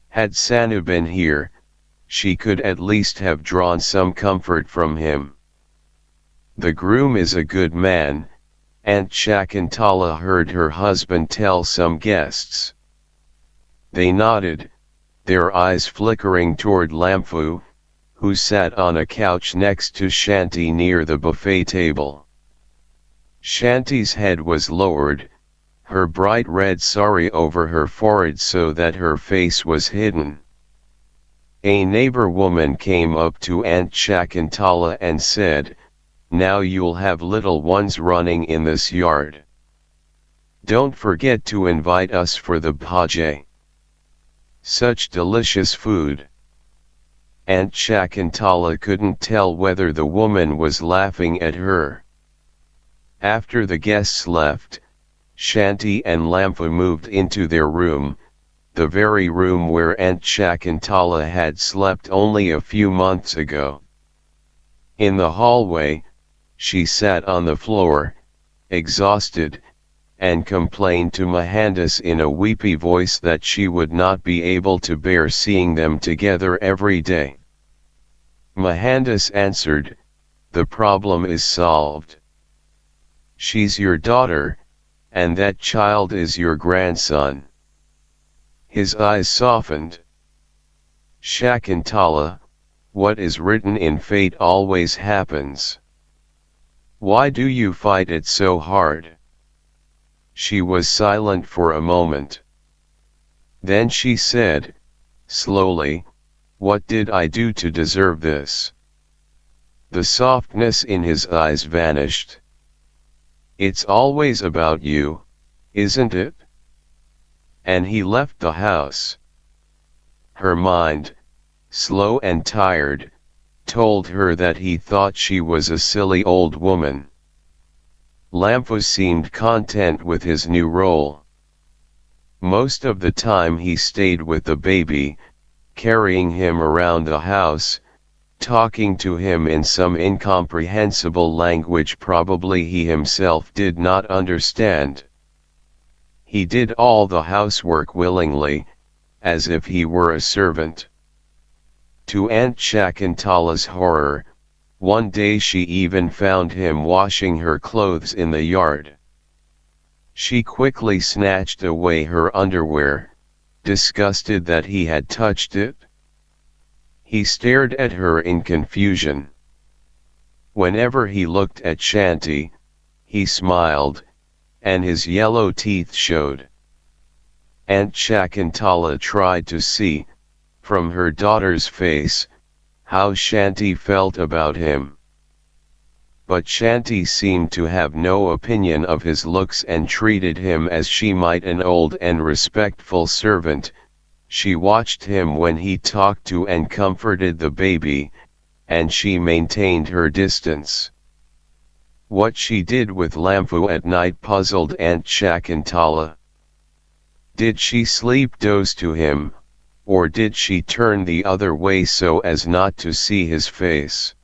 Had Sanu been here, she could at least have drawn some comfort from him. The groom is a good man, Aunt Shakuntala heard her husband tell some guests. They nodded, their eyes flickering toward Lampu, who sat on a couch next to Shanti near the buffet table. Shanti's head was lowered, her bright red sari over her forehead so that her face was hidden. A neighbor woman came up to Aunt Shakuntala and said, "Now you'll have little ones running in this yard. Don't forget to invite us for the Upadhyay. Such delicious food." Aunt Shakuntala couldn't tell whether the woman was laughing at her. After the guests left, Shanti and Lampu moved into their room, the very room where Aunt Shakuntala had slept only a few months ago. In the hallway, she sat on the floor, exhausted, and complained to Mohandas in a weepy voice that she would not be able to bear seeing them together every day. Mohandas answered, "The problem is solved. She's your daughter, and that child is your grandson." His eyes softened. "Shakuntala, what is written in fate always happens. Why do you fight it so hard?" She was silent for a moment. Then she said, slowly, "What did I do to deserve this?" The softness in his eyes vanished. "It's always about you, isn't it?" And he left the house. Her mind, slow and tired, told her that he thought she was a silly old woman. Lampu seemed content with his new role. Most of the time he stayed with the baby, carrying him around the house, talking to him in some incomprehensible language probably he himself did not understand. He did all the housework willingly, as if he were a servant. To Aunt Shakuntala's horror, one day she even found him washing her clothes in the yard. She quickly snatched away her underwear, disgusted that he had touched it. He stared at her in confusion. Whenever he looked at Shanti, he smiled, and his yellow teeth showed. Aunt Shakuntala tried to see, from her daughter's face, how Shanti felt about him. But Shanti seemed to have no opinion of his looks and treated him as she might an old and respectful servant. She watched him when he talked to and comforted the baby, and she maintained her distance. What she did with Lampu at night puzzled Aunt Shakuntala. Did she sleep doze to him, or did she turn the other way so as not to see his face?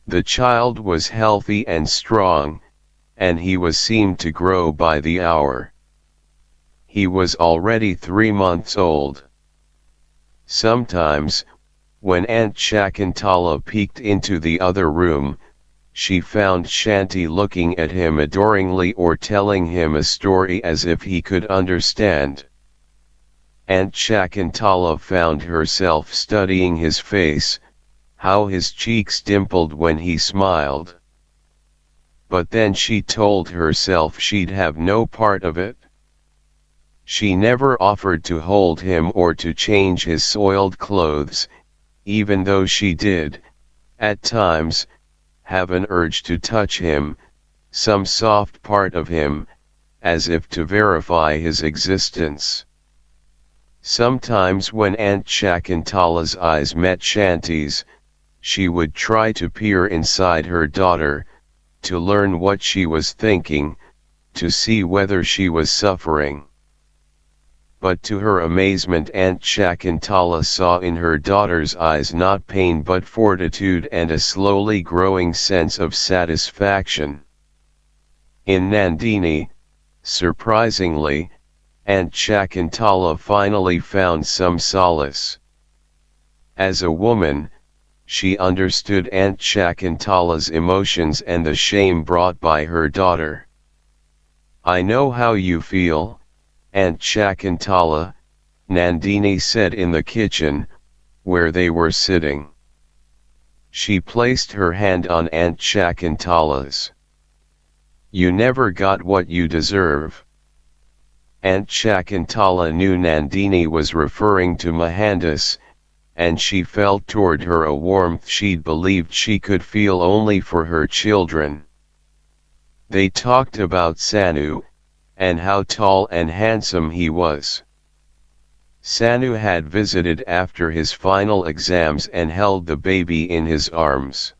The child was healthy and strong, and he was seemed to grow by the hour. He was already 3 months old. Sometimes, when Aunt Shakuntala peeked into the other room, she found Shanti looking at him adoringly or telling him a story as if he could understand. Aunt Shakuntala found herself studying his face, how his cheeks dimpled when he smiled. But then she told herself she'd have no part of it. She never offered to hold him or to change his soiled clothes, even though she did, at times, have an urge to touch him, some soft part of him, as if to verify his existence. Sometimes when Aunt Shakuntala's eyes met Shanti's, she would try to peer inside her daughter, to learn what she was thinking, to see whether she was suffering. But to her amazement Aunt Shakuntala saw in her daughter's eyes not pain but fortitude and a slowly growing sense of satisfaction. In Nandini, surprisingly, Aunt Shakuntala finally found some solace. As a woman, she understood Aunt Shakuntala's emotions and the shame brought by her daughter. "I know how you feel, Aunt Shakuntala," Nandini said in the kitchen, where they were sitting. She placed her hand on Aunt Shakuntala's. "You never got what you deserve." Aunt Shakuntala knew Nandini was referring to Mohandas, and she felt toward her a warmth she'd believed she could feel only for her children. They talked about Sanu, and how tall and handsome he was. Sanu had visited after his final exams and held the baby in his arms.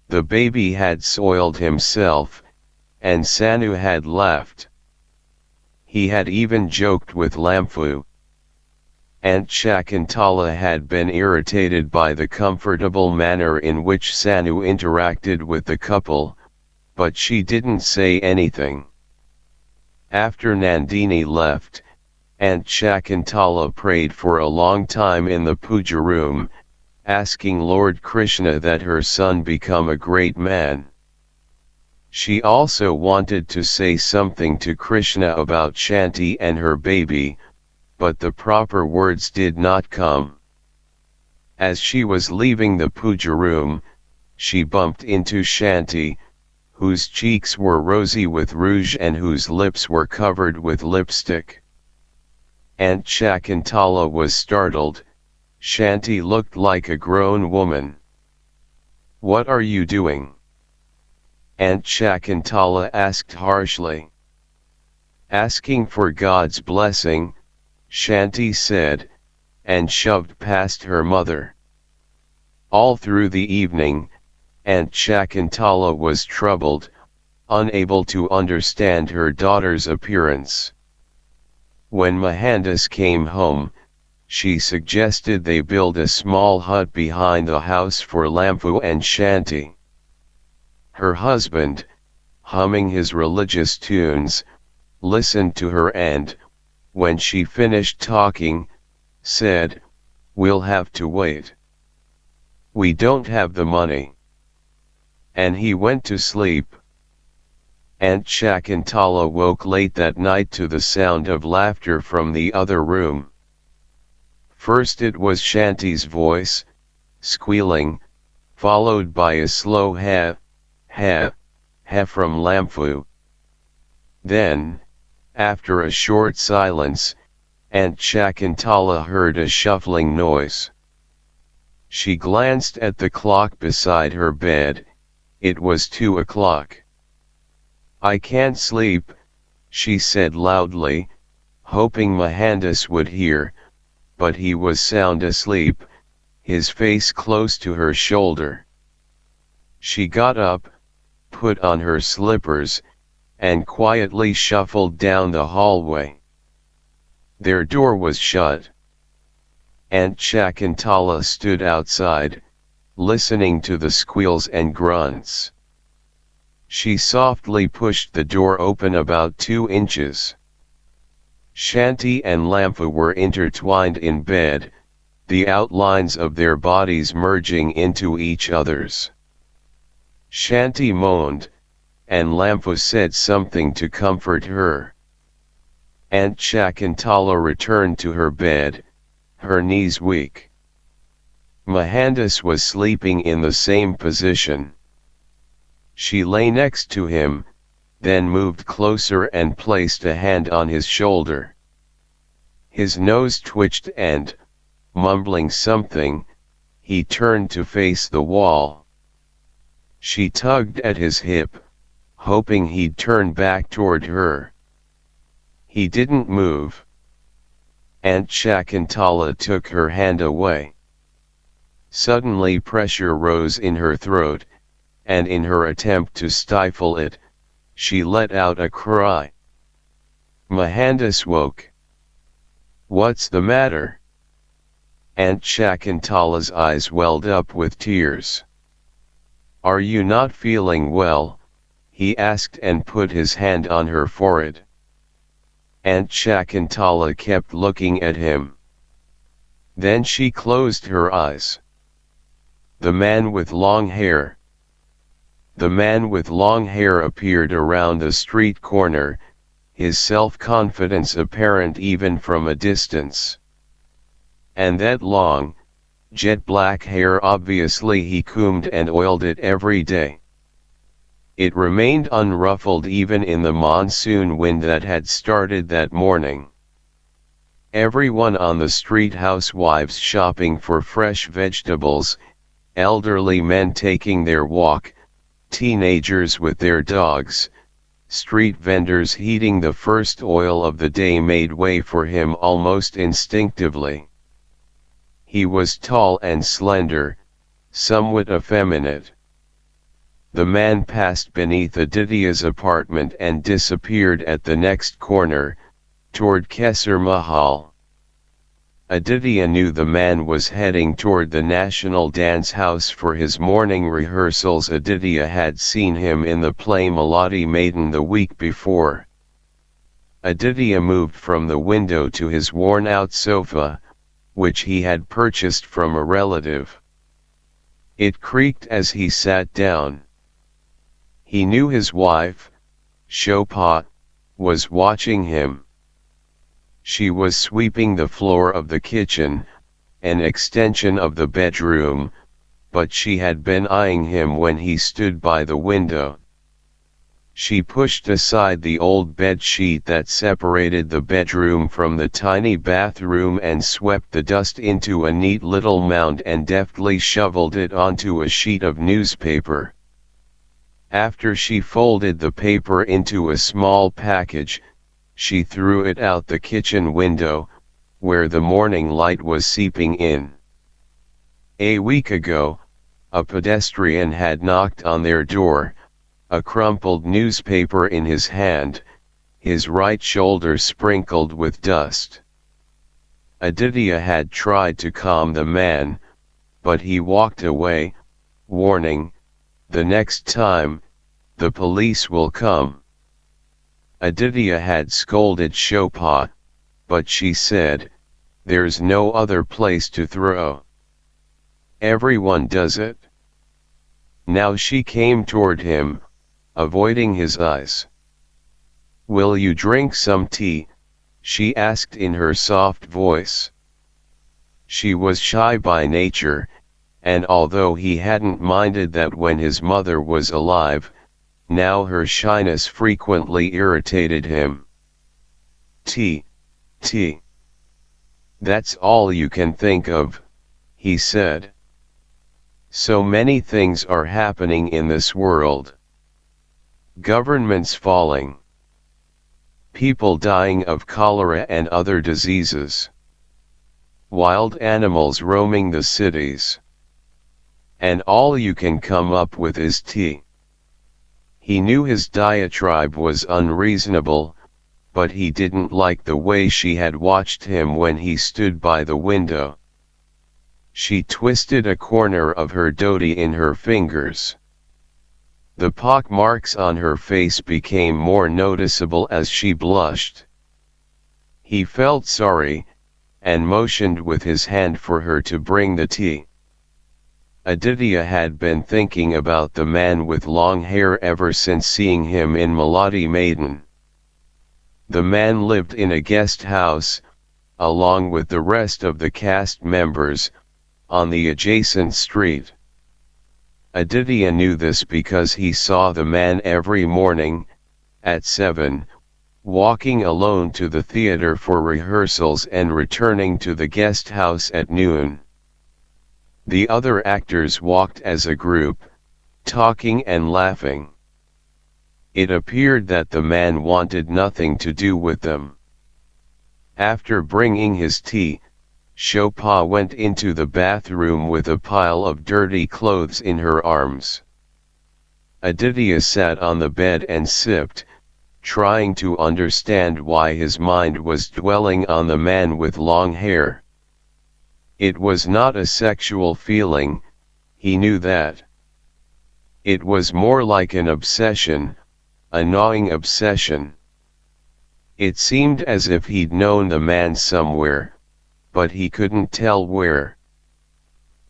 The baby had soiled himself, and Sanu had laughed. He had even joked with Lampu. Aunt Shakuntala had been irritated by the comfortable manner in which Sanu interacted with the couple, but she didn't say anything. After Nandini left, Aunt Shakuntala prayed for a long time in the puja room, asking Lord Krishna that her son become a great man. She also wanted to say something to Krishna about Shanti and her baby, but the proper words did not come. As she was leaving the puja room, she bumped into Shanti, whose cheeks were rosy with rouge and whose lips were covered with lipstick. Aunt Shakuntala was startled. Shanti looked like a grown woman. "What are you doing?" Aunt Shakuntala asked harshly. "Asking for God's blessing," Shanti said, and shoved past her mother. All through the evening, Aunt Shakuntala was troubled, unable to understand her daughter's appearance. When Mohandas came home, she suggested they build a small hut behind the house for Lampu and Shanti. Her husband, humming his religious tunes, listened to her and, when she finished talking, said, "We'll have to wait. We don't have the money." And he went to sleep. Aunt Shakuntala woke late that night to the sound of laughter from the other room. First it was Shanti's voice, squealing, followed by a slow ha, ha, ha from Lampu. Then, after a short silence, Aunt Shakuntala heard a shuffling noise. She glanced at the clock beside her bed. It was 2 o'clock. "I can't sleep," she said loudly, hoping Mohandas would hear, but he was sound asleep, his face close to her shoulder. She got up, put on her slippers, and quietly shuffled down the hallway. Their door was shut. Aunt Shakantala stood outside, listening to the squeals and grunts. She softly pushed the door open about 2 inches. Shanti and Lampa were intertwined in bed, the outlines of their bodies merging into each other's. Shanti moaned, and Lampa said something to comfort her. Aunt Shakantala returned to her bed, her knees weak. Mohandas was sleeping in the same position. She lay next to him, then moved closer and placed a hand on his shoulder. His nose twitched and, mumbling something, he turned to face the wall. She tugged at his hip, hoping he'd turn back toward her. He didn't move. Aunt Shakantala took her hand away. Suddenly pressure rose in her throat, and in her attempt to stifle it, she let out a cry. Mohandas woke. "What's the matter?" Aunt Shakantala's eyes welled up with tears. "Are you not feeling well?" he asked and put his hand on her forehead. Aunt Shakantala kept looking at him. Then she closed her eyes. The man with long hair. The man with long hair appeared around the street corner, his self-confidence apparent even from a distance. And that long, jet black hair, obviously he combed and oiled it every day. It remained unruffled even in the monsoon wind that had started that morning. Everyone on the street, housewives shopping for fresh vegetables, elderly men taking their walk, teenagers with their dogs, street vendors heating the first oil of the day, made way for him almost instinctively. He was tall and slender, somewhat effeminate. The man passed beneath Aditya's apartment and disappeared at the next corner, toward Kesar Mahal. Aditya knew the man was heading toward the National Dance House for his morning rehearsals. Aditya had seen him in the play Melody Maiden the week before. Aditya moved from the window to his worn-out sofa, which he had purchased from a relative. It creaked as he sat down. He knew his wife, Shobha, was watching him. She was sweeping the floor of the kitchen, an extension of the bedroom, but she had been eyeing him when he stood by the window. She pushed aside the old bed sheet that separated the bedroom from the tiny bathroom and swept the dust into a neat little mound and deftly shoveled it onto a sheet of newspaper. After she folded the paper into a small package, she threw it out the kitchen window, where the morning light was seeping in. A week ago, a pedestrian had knocked on their door, a crumpled newspaper in his hand, his right shoulder sprinkled with dust. Aditya had tried to calm the man, but he walked away, warning, "The next time, the police will come." Aditya had scolded Shobha, but she said, "There's no other place to throw. Everyone does it." Now she came toward him, avoiding his eyes. "Will you drink some tea?" she asked in her soft voice. She was shy by nature, and although he hadn't minded that when his mother was alive, now her shyness frequently irritated him. "Tea, tea. That's all you can think of," he said. "So many things are happening in this world. Governments falling. People dying of cholera and other diseases. Wild animals roaming the cities. And all you can come up with is tea. He knew his diatribe was unreasonable, but he didn't like the way she had watched him when he stood by the window. She twisted a corner of her dhoti in her fingers. The pock marks on her face became more noticeable as she blushed. He felt sorry, and motioned with his hand for her to bring the tea. Aditya had been thinking about the man with long hair ever since seeing him in Maladi Maiden. The man lived in a guest house, along with the rest of the cast members, on the adjacent street. Aditya knew this because he saw the man every morning, at 7, walking alone to the theater for rehearsals and returning to the guest house at noon. The other actors walked as a group, talking and laughing. It appeared that the man wanted nothing to do with them. After bringing his tea, Shobha went into the bathroom with a pile of dirty clothes in her arms. Aditya sat on the bed and sipped, trying to understand why his mind was dwelling on the man with long hair. It was not a sexual feeling, he knew that. It was more like an obsession, a gnawing obsession. It seemed as if he'd known the man somewhere, but he couldn't tell where.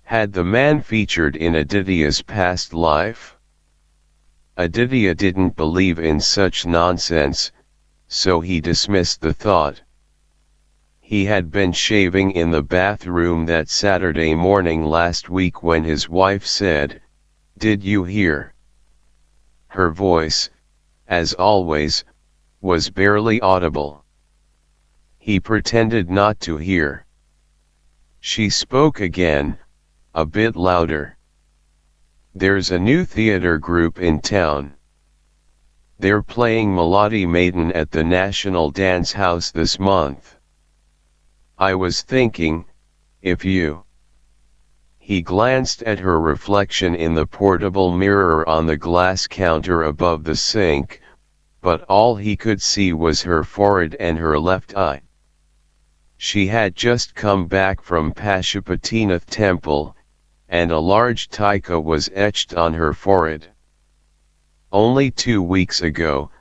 Had the man featured in Aditya's past life? Aditya didn't believe in such nonsense, so he dismissed the thought. He had been shaving in the bathroom that Saturday morning last week when his wife said, "Did you hear?" Her voice, as always, was barely audible. He pretended not to hear. She spoke again, a bit louder. "There's a new theater group in town. They're playing Maladi Maiden at the National Dance House this month. I was thinking, if you..." He glanced at her reflection in the portable mirror on the glass counter above the sink, but all he could see was her forehead and her left eye. She had just come back from Pashupatinath temple, and a large tika was etched on her forehead. Only 2 weeks ago,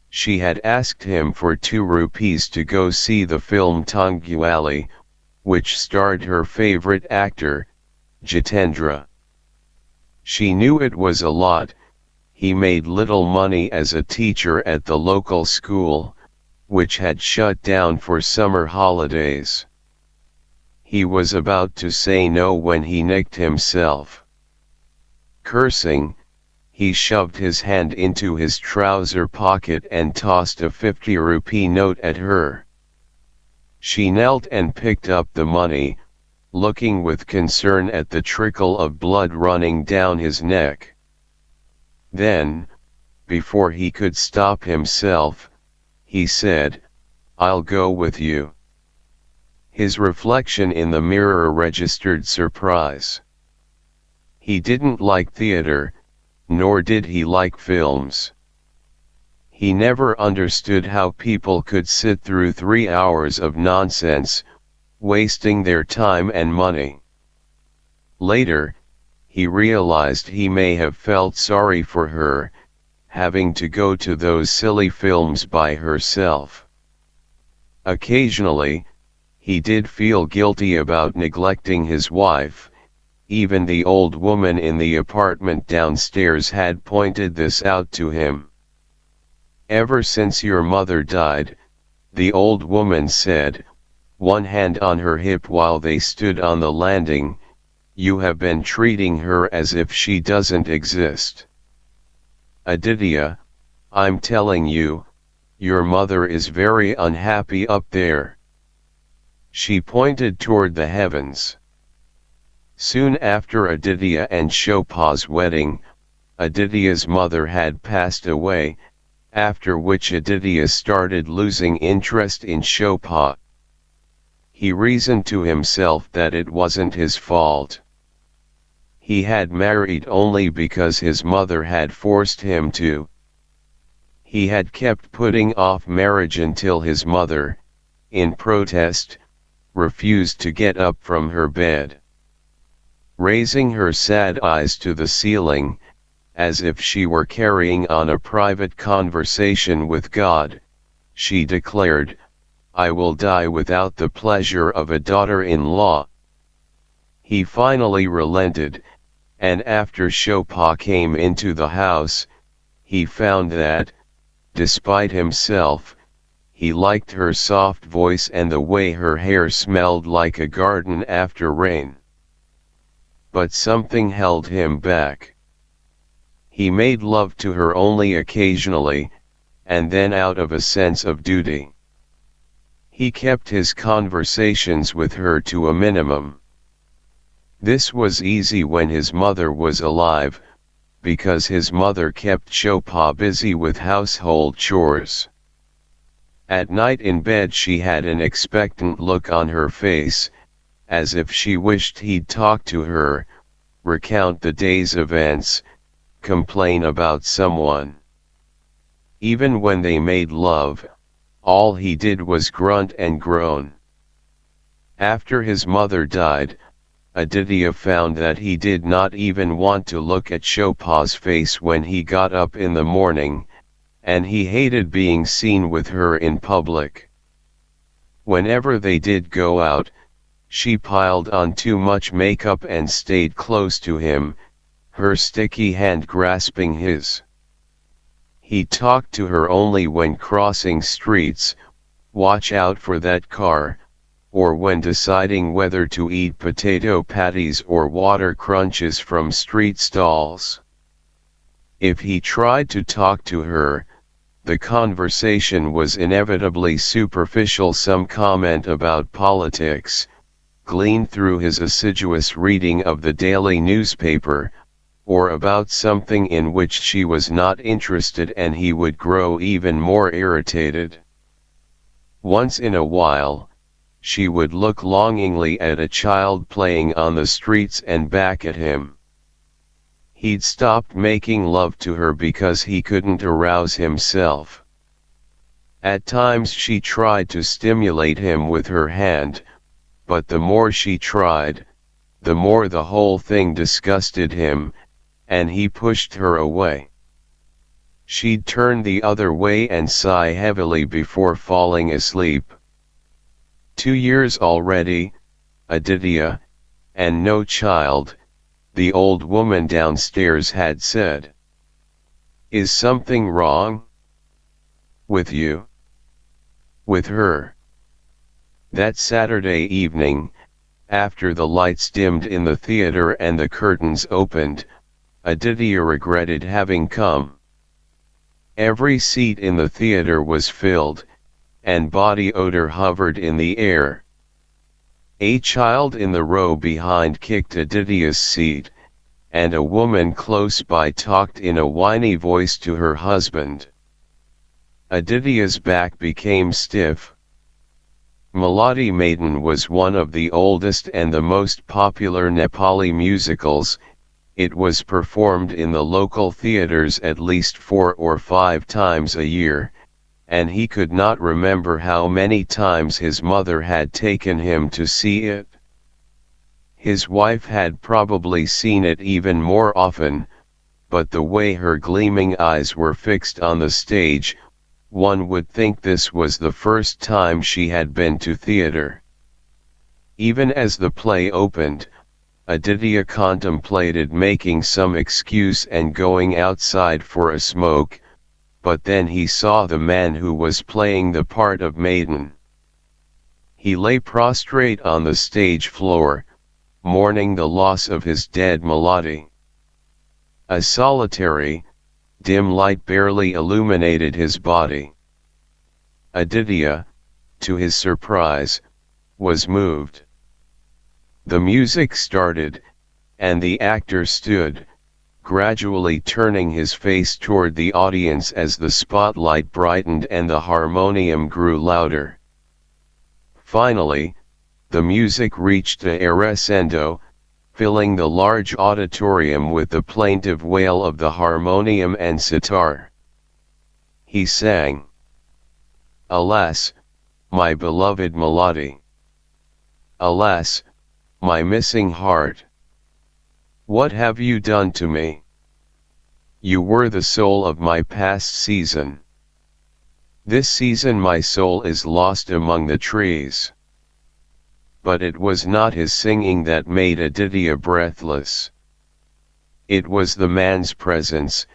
she had asked him for 2 rupees to go see the film Tanguali, which starred her favorite actor, Jitendra. She knew it was a lot. He made little money as a teacher at the local school, which had shut down for summer holidays. He was about to say no when he nicked himself. Cursing, he shoved his hand into his trouser pocket and tossed a 50-rupee note at her. She knelt and picked up the money, looking with concern at the trickle of blood running down his neck. Then, before he could stop himself, he said, "I'll go with you." His reflection in the mirror registered surprise. He didn't like theater, nor did he like films. He never understood how people could sit through 3 hours of nonsense, wasting their time and money. Later, he realized he may have felt sorry for her, having to go to those silly films by herself. Occasionally, he did feel guilty about neglecting his wife. Even the old woman in the apartment downstairs had pointed this out to him. "Ever since your mother died," the old woman said, one hand on her hip while they stood on the landing, "you have been treating her as if she doesn't exist. Aditya, I'm telling you, your mother is very unhappy up there." She pointed toward the heavens. Soon after Aditya and Shobha's wedding, Aditya's mother had passed away, after which Aditya started losing interest in Shobha. He reasoned to himself that it wasn't his fault. He had married only because his mother had forced him to. He had kept putting off marriage until his mother, in protest, refused to get up from her bed. Raising her sad eyes to the ceiling, as if she were carrying on a private conversation with God, she declared, "I will die without the pleasure of a daughter-in-law." He finally relented, and after Chopin came into the house, he found that, despite himself, he liked her soft voice and the way her hair smelled like a garden after rain. But something held him back. He made love to her only occasionally, and then out of a sense of duty. He kept his conversations with her to a minimum. This was easy when his mother was alive, because his mother kept Chopin busy with household chores. At night in bed she had an expectant look on her face, as if she wished he'd talk to her, recount the day's events, complain about someone. Even when they made love, all he did was grunt and groan. After his mother died, Aditya found that he did not even want to look at Chopin's face when he got up in the morning, and he hated being seen with her in public. Whenever they did go out, she piled on too much makeup and stayed close to him, her sticky hand grasping his. He talked to her only when crossing streets, "Watch out for that car," or when deciding whether to eat potato patties or water crunches from street stalls. If he tried to talk to her, the conversation was inevitably superficial, some comment about politics, gleaned through his assiduous reading of the daily newspaper, or about something in which she was not interested, and he would grow even more irritated. Once in a while, she would look longingly at a child playing on the streets and back at him. He'd stopped making love to her because he couldn't arouse himself. At times she tried to stimulate him with her hand, but the more she tried, the more the whole thing disgusted him, and he pushed her away. She'd turn the other way and sigh heavily before falling asleep. 2 years already, Aditya, and no child, the old woman downstairs had said. "Is something wrong? With you? With her?" That Saturday evening, after the lights dimmed in the theater and the curtains opened, Aditya regretted having come. Every seat in the theater was filled, and body odor hovered in the air. A child in the row behind kicked Aditya's seat, and a woman close by talked in a whiny voice to her husband. Aditya's back became stiff. Melody Maiden was one of the oldest and the most popular Nepali musicals. It was performed in the local theaters at least 4 or 5 times a year, and he could not remember how many times his mother had taken him to see it. His wife had probably seen it even more often, but the way her gleaming eyes were fixed on the stage, one would think this was the first time she had been to theater. Even as the play opened, Aditya contemplated making some excuse and going outside for a smoke, but then he saw the man who was playing the part of Maiden. He lay prostrate on the stage floor, mourning the loss of his dead Melody. A solitary, dim light barely illuminated his body. Aditya, to his surprise, was moved. The music started, and the actor stood, gradually turning his face toward the audience as the spotlight brightened and the harmonium grew louder. Finally, the music reached a crescendo, filling the large auditorium with the plaintive wail of the harmonium and sitar. he sang. Alas, my beloved Melody. Alas, my missing heart. What have you done to me? You were the soul of my past season. This season my soul is lost among the trees. But it was not his singing that made Aditya breathless. It was the man's presence,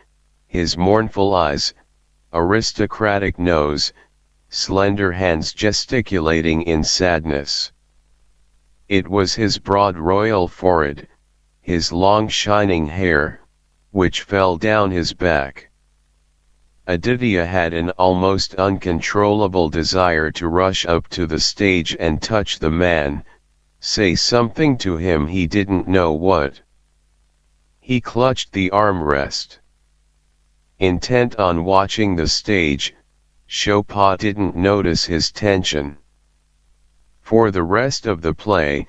his mournful eyes, aristocratic nose, slender hands gesticulating in sadness. It was his broad royal forehead, his long shining hair, which fell down his back. Aditya had an almost uncontrollable desire to rush up to the stage and touch the man, say something to him, he didn't know what. He clutched the armrest. Intent on watching the stage, Chopin didn't notice his tension. For the rest of the play,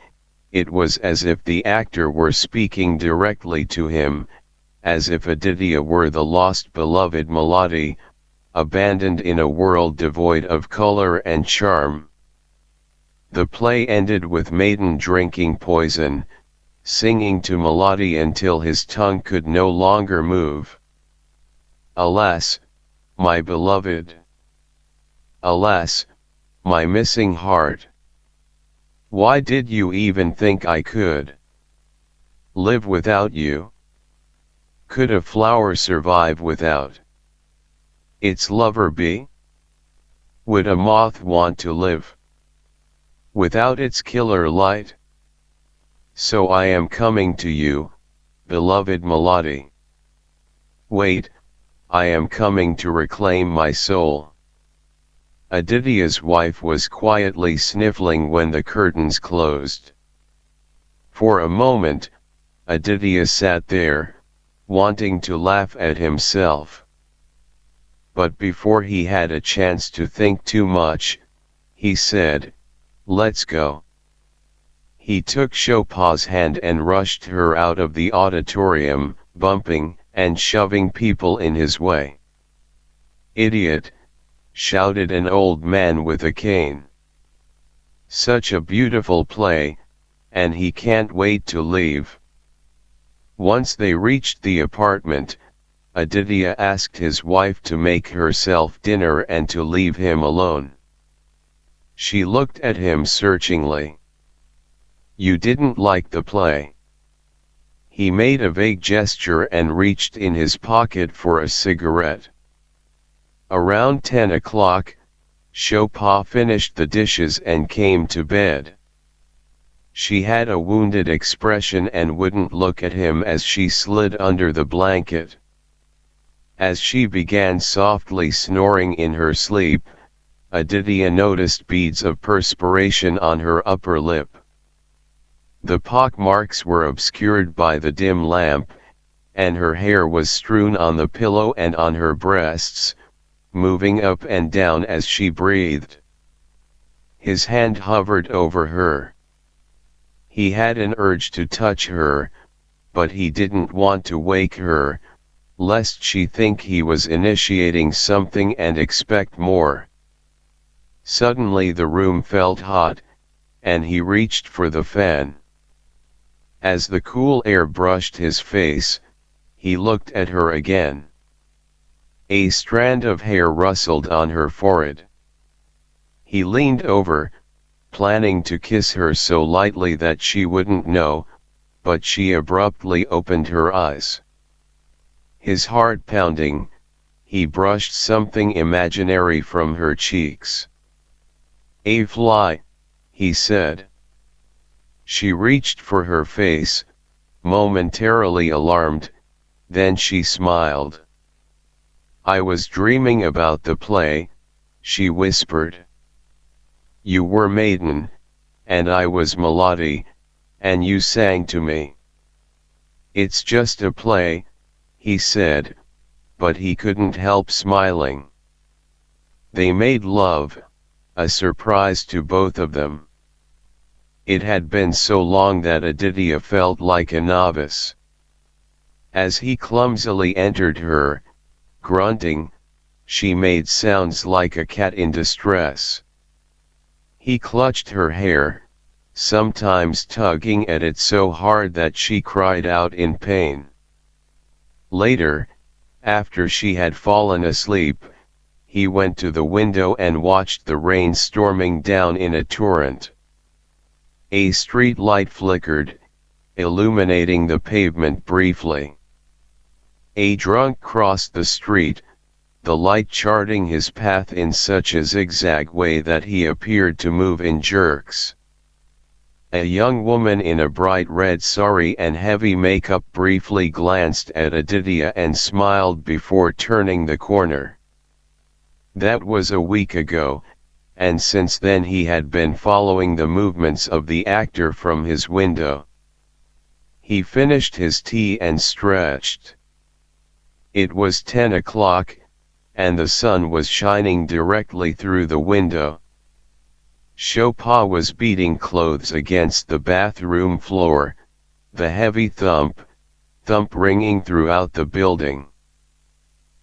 it was as if the actor were speaking directly to him, as if Aditya were the lost beloved Melody, abandoned in a world devoid of color and charm. The play ended with Maiden drinking poison, singing to Melody until his tongue could no longer move. Alas, my beloved. Alas, my missing heart. Why did you even think I could live without you? Could a flower survive without its lover bee? Would a moth want to live without its killer light? So I am coming to you, beloved Melody. Wait, I am coming to reclaim my soul. Aditya's wife was quietly sniffling when the curtains closed. For a moment, Aditya sat there, wanting to laugh at himself. But before he had a chance to think too much, he said, "Let's go." He took Chopin's hand and rushed her out of the auditorium, bumping and shoving people in his way. "Idiot!" shouted an old man with a cane. "Such a beautiful play, and he can't wait to leave." Once they reached the apartment, Aditya asked his wife to make herself dinner and to leave him alone. She looked at him searchingly. "You didn't like the play?" He made a vague gesture and reached in his pocket for a cigarette. Around 10 o'clock, Chopin finished the dishes and came to bed. She had a wounded expression and wouldn't look at him as she slid under the blanket. As she began softly snoring in her sleep, Aditya noticed beads of perspiration on her upper lip. The pock marks were obscured by the dim lamp, and her hair was strewn on the pillow and on her breasts, moving up and down as she breathed. His hand hovered over her. He had an urge to touch her, but he didn't want to wake her, lest she think he was initiating something and expect more. Suddenly the room felt hot, and he reached for the fan. As the cool air brushed his face, he looked at her again. A strand of hair rustled on her forehead. He leaned over, planning to kiss her so lightly that she wouldn't know, but she abruptly opened her eyes. His heart pounding, he brushed something imaginary from her cheeks. "A fly," he said. She reached for her face, momentarily alarmed, then she smiled. "I was dreaming about the play," she whispered. "You were Maiden, and I was Melody, and you sang to me." "It's just a play," he said, but he couldn't help smiling. They made love, a surprise to both of them. It had been so long that Aditya felt like a novice. As he clumsily entered her, grunting, She made sounds like a cat in distress. He clutched her hair, sometimes tugging at it so hard that she cried out in pain. Later, after she had fallen asleep, he went to the window and watched the rain storming down in a torrent. A street light flickered, illuminating the pavement briefly. A drunk crossed the street, the light charting his path in such a zigzag way that he appeared to move in jerks. A young woman in a bright red sari and heavy makeup briefly glanced at Aditya and smiled before turning the corner. That was a week ago, and since then he had been following the movements of the actor from his window. He finished his tea and stretched. It was 10 o'clock, and the sun was shining directly through the window. Shobha was beating clothes against the bathroom floor, the heavy thump ringing throughout the building.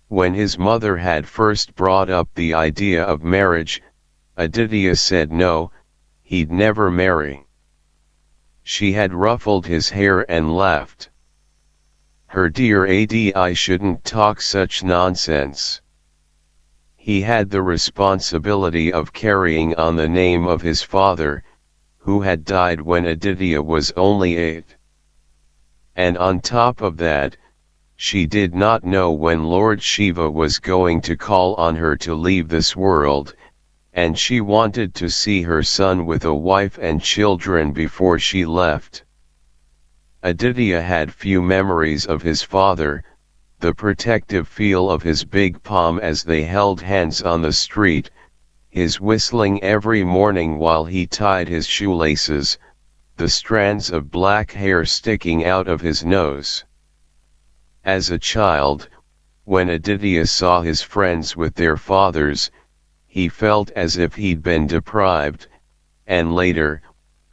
When his mother had first brought up the idea of marriage, Aditya said no, he'd never marry. She had ruffled his hair and laughed. Her dear Adi shouldn't talk such nonsense. He had the responsibility of carrying on the name of his father, who had died when Aditya was only 8. And on top of that, she did not know when Lord Shiva was going to call on her to leave this world, and she wanted to see her son with a wife and children before she left. Aditya had few memories of his father, the protective feel of his big palm as they held hands on the street, his whistling every morning while he tied his shoelaces, the strands of black hair sticking out of his nose. As a child, when Aditya saw his friends with their fathers, he felt as if he'd been deprived, and later,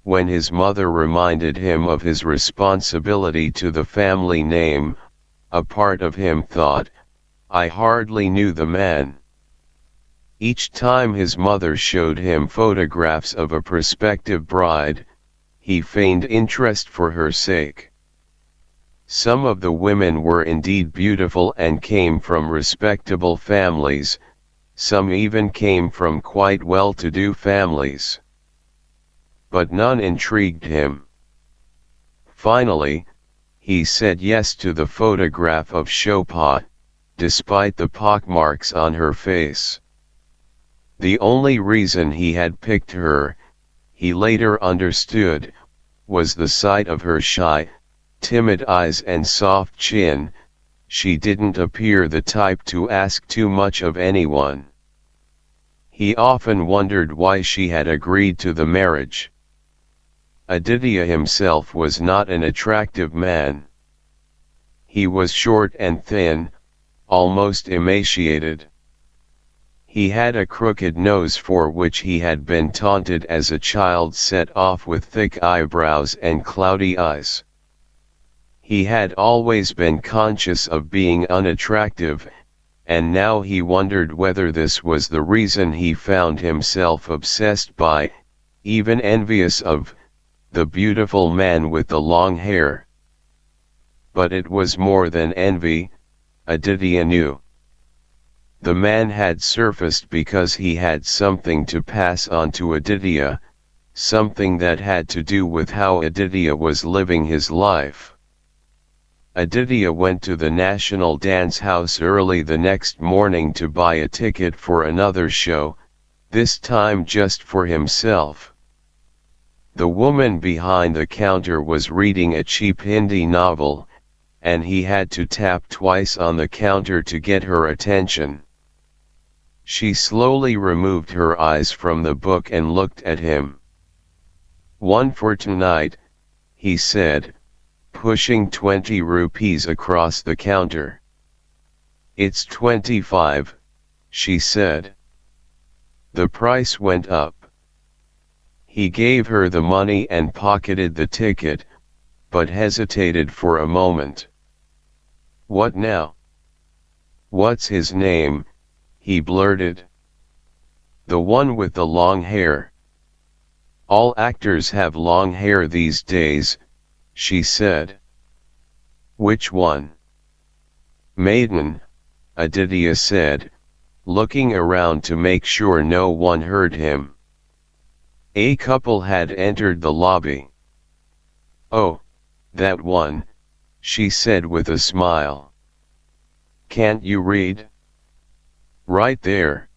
when his mother reminded him of his responsibility to the family name, a part of him thought, I hardly knew the man. Each time his mother showed him photographs of a prospective bride, he feigned interest for her sake. Some of the women were indeed beautiful and came from respectable families, some even came from quite well-to-do families. But none intrigued him. Finally, he said yes to the photograph of Shobha, despite the pockmarks on her face. The only reason he had picked her, he later understood, was the sight of her shy, timid eyes and soft chin. She didn't appear the type to ask too much of anyone. He often wondered why she had agreed to the marriage. Aditya himself was not an attractive man. He was short and thin, almost emaciated. He had a crooked nose for which he had been taunted as a child, set off with thick eyebrows and cloudy eyes. He had always been conscious of being unattractive, and now he wondered whether this was the reason he found himself obsessed by, even envious of, the beautiful man with the long hair. But it was more than envy, Aditya knew. The man had surfaced because he had something to pass on to Aditya, something that had to do with how Aditya was living his life. Aditya went to the National Dance House early the next morning to buy a ticket for another show, this time just for himself. The woman behind the counter was reading a cheap Hindi novel, and he had to tap twice on the counter to get her attention. She slowly removed her eyes from the book and looked at him. "One for tonight," he said, pushing 20 rupees across the counter. "It's 25, she said. The price went up. He gave her the money and pocketed the ticket, but hesitated for a moment. "What now? What's his name?" he blurted. The one with the long hair. All actors have long hair these days, she said. Which one? Maiden, Aditya said, looking around to make sure no one heard him. A couple had entered the lobby. Oh, that one, she said with a smile. Can't you read? Right there.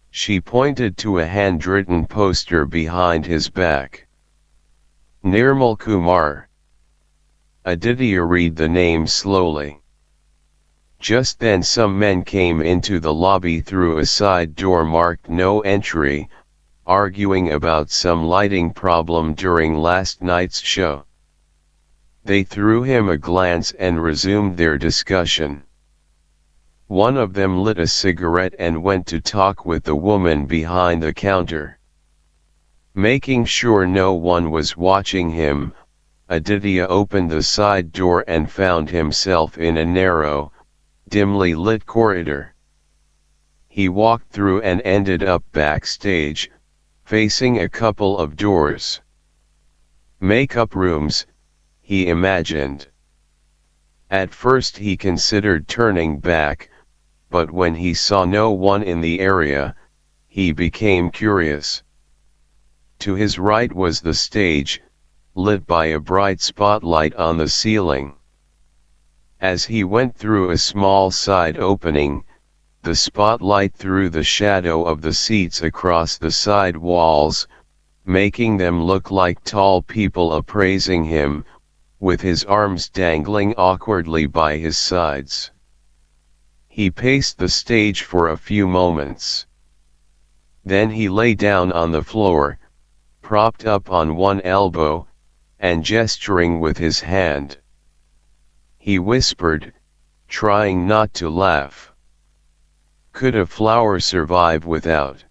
She pointed to a handwritten poster behind his back. Nirmal Kumar. Aditya read the name slowly. Just then some men came into the lobby through a side door marked no entry, arguing about some lighting problem during last night's show. They threw him a glance and resumed their discussion. One of them lit a cigarette and went to talk with the woman behind the counter. Making sure no one was watching him, Aditya opened the side door and found himself in a narrow, dimly lit corridor. He walked through and ended up backstage, facing a couple of doors. Makeup rooms, he imagined. At first he considered turning back, but when he saw no one in the area, he became curious. To his right was the stage, lit by a bright spotlight on the ceiling. As he went through a small side opening, the spotlight threw the shadow of the seats across the side walls, making them look like tall people appraising him, with his arms dangling awkwardly by his sides. He paced the stage for a few moments. Then he lay down on the floor, propped up on one elbow, and gesturing with his hand. He whispered, trying not to laugh. Could a flower survive without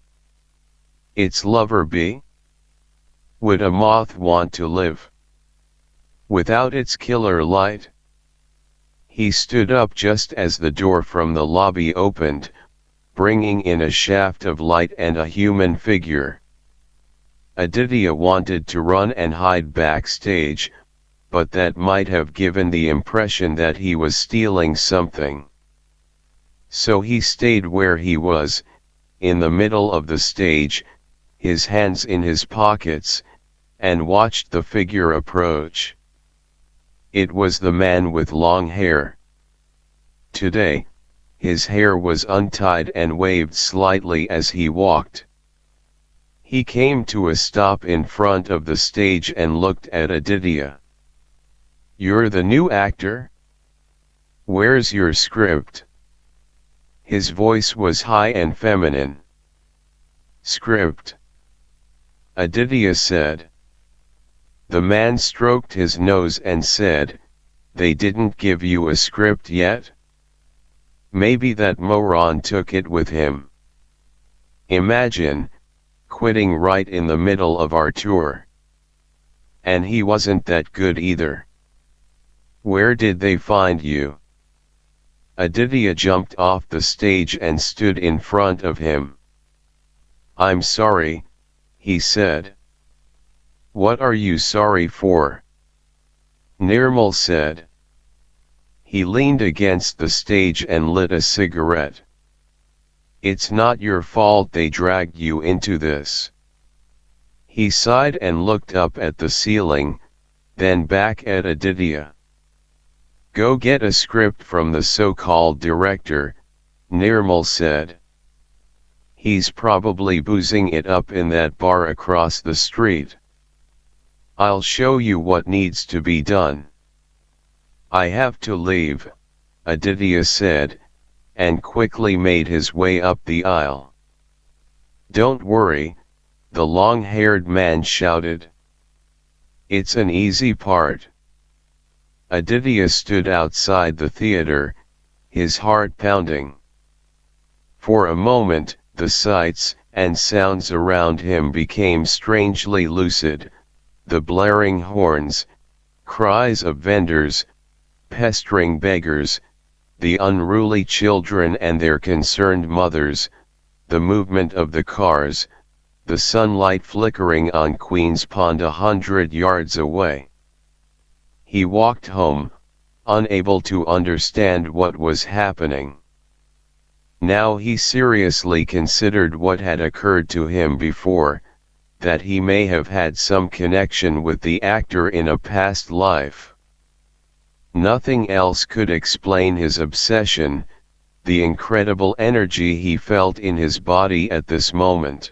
its lover bee? Would a moth want to live without its killer light? He stood up just as the door from the lobby opened, bringing in a shaft of light and a human figure. Aditya wanted to run and hide backstage, but that might have given the impression that he was stealing something. So he stayed where he was, in the middle of the stage, his hands in his pockets, and watched the figure approach. It was the man with long hair. Today, his hair was untied and waved slightly as he walked. He came to a stop in front of the stage and looked at Aditya. You're the new actor? Where's your script? His voice was high and feminine. Script? Aditya said. The man stroked his nose and said, They didn't give you a script yet? Maybe that moron took it with him. Imagine, quitting right in the middle of our tour. And he wasn't that good either. Where did they find you? Aditya jumped off the stage and stood in front of him. I'm sorry, he said. What are you sorry for? Nirmal said. He leaned against the stage and lit a cigarette. It's not your fault they dragged you into this. He sighed and looked up at the ceiling, then back at Aditya. Go get a script from the so-called director, Nirmal said. He's probably boozing it up in that bar across the street. I'll show you what needs to be done. I have to leave, Aditya said, and quickly made his way up the aisle. Don't worry, the long-haired man shouted. It's an easy part. Aditya stood outside the theater, his heart pounding. For a moment, the sights and sounds around him became strangely lucid, the blaring horns, cries of vendors, pestering beggars, the unruly children and their concerned mothers, the movement of the cars, the sunlight flickering on Queen's Pond 100 yards away. He walked home, unable to understand what was happening. Now he seriously considered what had occurred to him before, that he may have had some connection with the actor in a past life. Nothing else could explain his obsession, the incredible energy he felt in his body at this moment.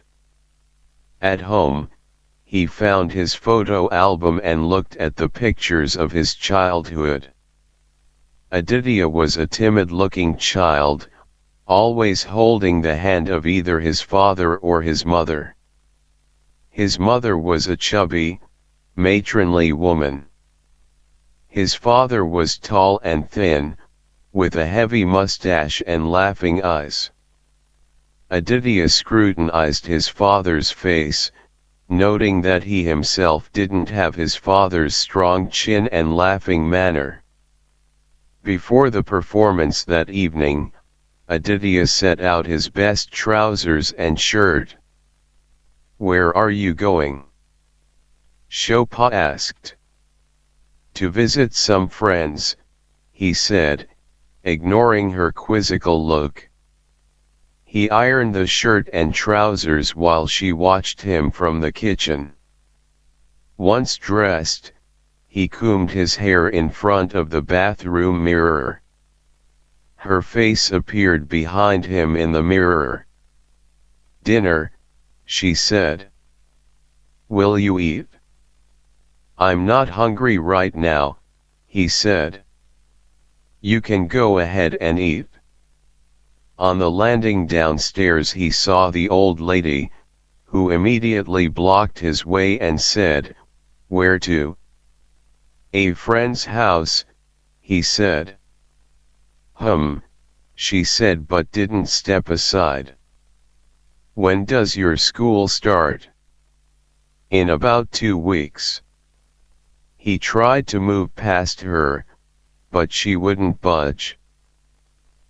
At home, he found his photo album and looked at the pictures of his childhood. Aditya was a timid-looking child, always holding the hand of either his father or his mother. His mother was a chubby, matronly woman. His father was tall and thin, with a heavy mustache and laughing eyes. Aditya scrutinized his father's face, noting that he himself didn't have his father's strong chin and laughing manner. Before the performance that evening, Aditya set out his best trousers and shirt. "Where are you going?" Shobha asked. "To visit some friends," he said, ignoring her quizzical look. He ironed the shirt and trousers while she watched him from the kitchen. Once dressed, he combed his hair in front of the bathroom mirror. Her face appeared behind him in the mirror. "Dinner," she said. "Will you eat?" "I'm not hungry right now," he said. "You can go ahead and eat." On the landing downstairs he saw the old lady, who immediately blocked his way and said, "Where to?" "A friend's house," he said. She said but didn't step aside. "When does your school start?" "In about 2 weeks. He tried to move past her, but she wouldn't budge.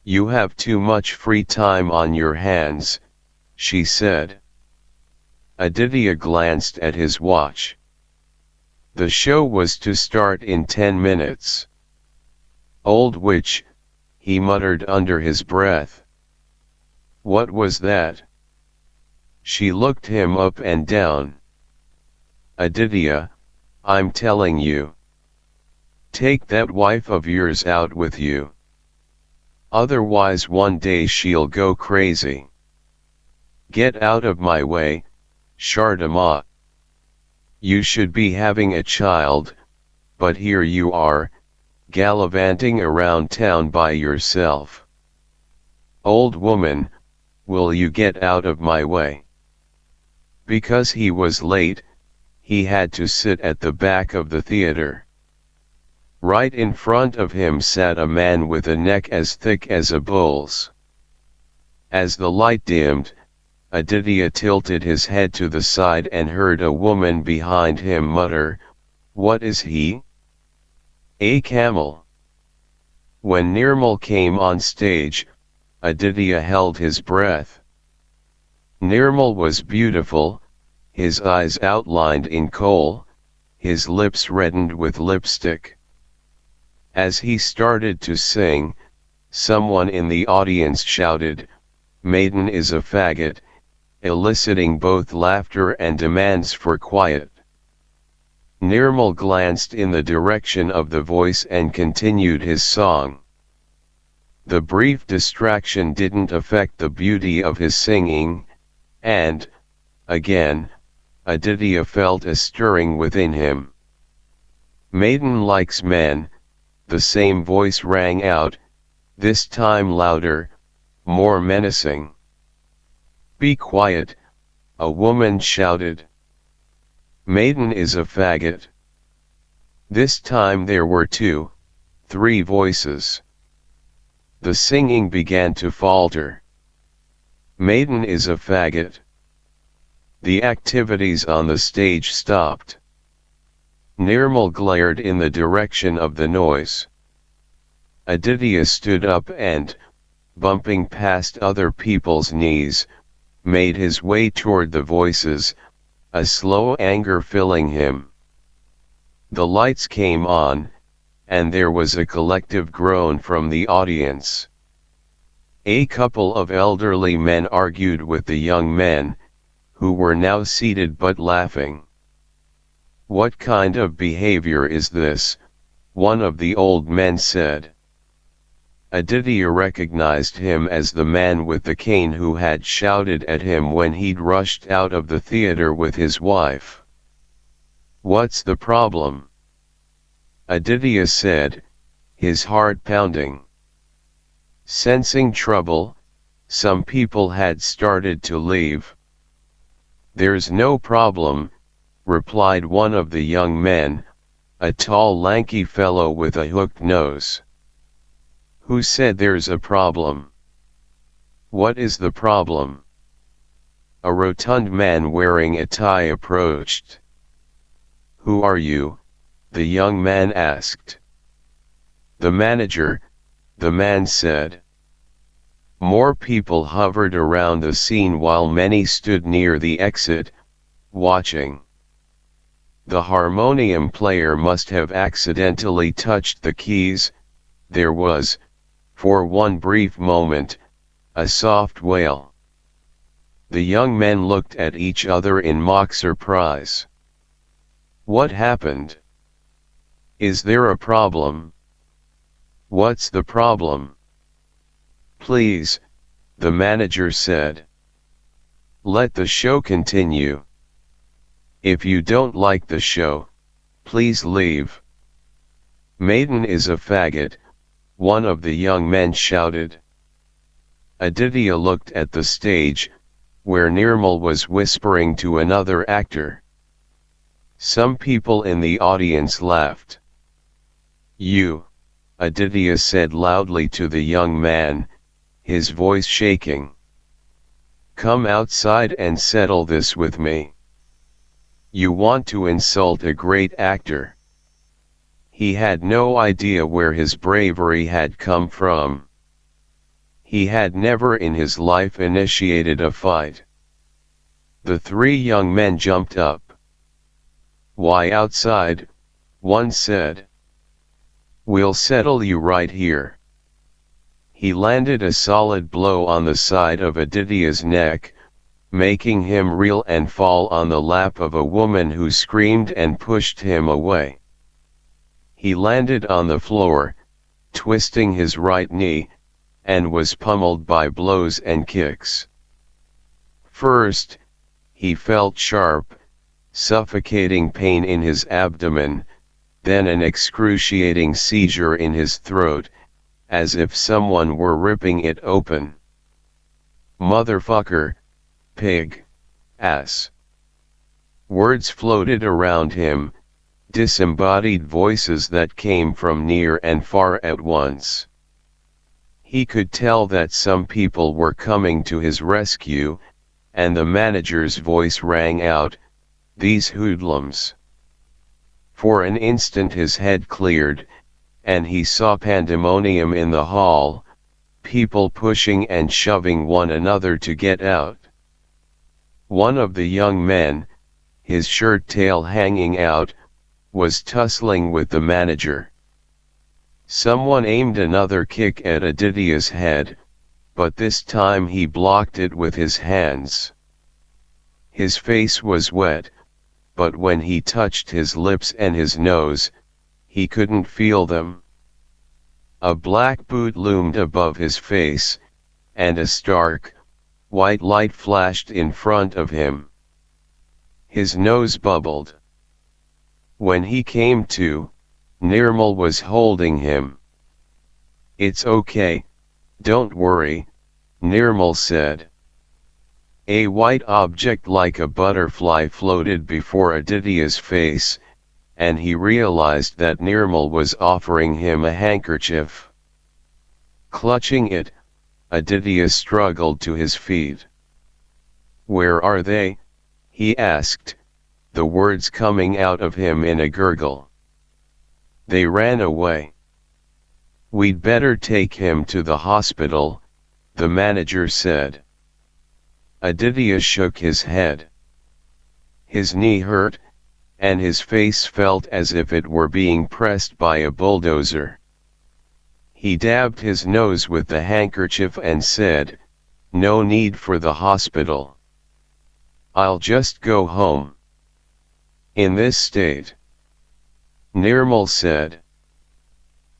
"You have too much free time on your hands," she said. Aditya glanced at his watch. The show was to start in 10 minutes. "Old witch," he muttered under his breath. "What was that?" She looked him up and down. "Aditya, I'm telling you. Take that wife of yours out with you. Otherwise one day she'll go crazy. Get out of my way, Shardama. You should be having a child, but here you are, gallivanting around town by yourself. Old woman, will you get out of my way?" Because he was late, he had to sit at the back of the theater. Right in front of him sat a man with a neck as thick as a bull's. As the light dimmed, Aditya tilted his head to the side and heard a woman behind him mutter, "What is he? A camel?" When Nirmal came on stage, Aditya held his breath. Nirmal was beautiful, his eyes outlined in kohl, his lips reddened with lipstick. As he started to sing, someone in the audience shouted, "Maiden is a faggot," eliciting both laughter and demands for quiet. Nirmal glanced in the direction of the voice and continued his song. The brief distraction didn't affect the beauty of his singing, and, again, Aditya felt a stirring within him. "Maiden likes men," the same voice rang out, this time louder, more menacing. "Be quiet," a woman shouted. "Maiden is a faggot." This time there were 2, 3 voices. The singing began to falter. "Maiden is a faggot." The activities on the stage stopped. Nirmal glared in the direction of the noise. Aditya stood up and, bumping past other people's knees, made his way toward the voices, a slow anger filling him. The lights came on, and there was a collective groan from the audience. A couple of elderly men argued with the young men, who were now seated but laughing. "What kind of behavior is this?" one of the old men said. Aditya recognized him as the man with the cane who had shouted at him when he'd rushed out of the theater with his wife. "What's the problem?" Aditya said, his heart pounding. Sensing trouble, some people had started to leave. "There's no problem," replied one of the young men, a tall lanky fellow with a hooked nose. "Who said there's a problem?" "What is the problem?" A rotund man wearing a tie approached. "Who are you?" the young man asked. "The manager," the man said. More people hovered around the scene while many stood near the exit, watching. The harmonium player must have accidentally touched the keys. There was, for one brief moment, a soft wail. The young men looked at each other in mock surprise. "What happened? Is there a problem?" "What's the problem?" "Please," the manager said. "Let the show continue. If you don't like the show, please leave." "Maiden is a faggot," one of the young men shouted. Aditya looked at the stage, where Nirmal was whispering to another actor. Some people in the audience laughed. "You," Aditya said loudly to the young man, his voice shaking. "Come outside and settle this with me. You want to insult a great actor." He had no idea where his bravery had come from. He had never in his life initiated a fight. The three young men jumped up. "Why outside?" one said. "We'll settle you right here." He landed a solid blow on the side of Aditya's neck, making him reel and fall on the lap of a woman who screamed and pushed him away. He landed on the floor, twisting his right knee, and was pummeled by blows and kicks. First, he felt sharp, suffocating pain in his abdomen, then an excruciating seizure in his throat, as if someone were ripping it open. "Motherfucker, pig, ass." Words floated around him, disembodied voices that came from near and far at once. He could tell that some people were coming to his rescue, and the manager's voice rang out, "These hoodlums." For an instant his head cleared, and he saw pandemonium in the hall, people pushing and shoving one another to get out. One of the young men, his shirt tail hanging out, was tussling with the manager. Someone aimed another kick at Aditya's head, but this time he blocked it with his hands. His face was wet, but when he touched his lips and his nose, he couldn't feel them. A black boot loomed above his face, and a stark, white light flashed in front of him. His nose bubbled. When he came to, Nirmal was holding him. "It's okay, don't worry," Nirmal said. A white object like a butterfly floated before Aditya's face, and he realized that Nirmal was offering him a handkerchief. Clutching it, Aditya struggled to his feet. "Where are they?" he asked, the words coming out of him in a gurgle. "They ran away." "We'd better take him to the hospital," the manager said. Aditya shook his head. His knee hurt, and his face felt as if it were being pressed by a bulldozer. He dabbed his nose with the handkerchief and said, "No need for the hospital. I'll just go home." "In this state?" Nirmal said.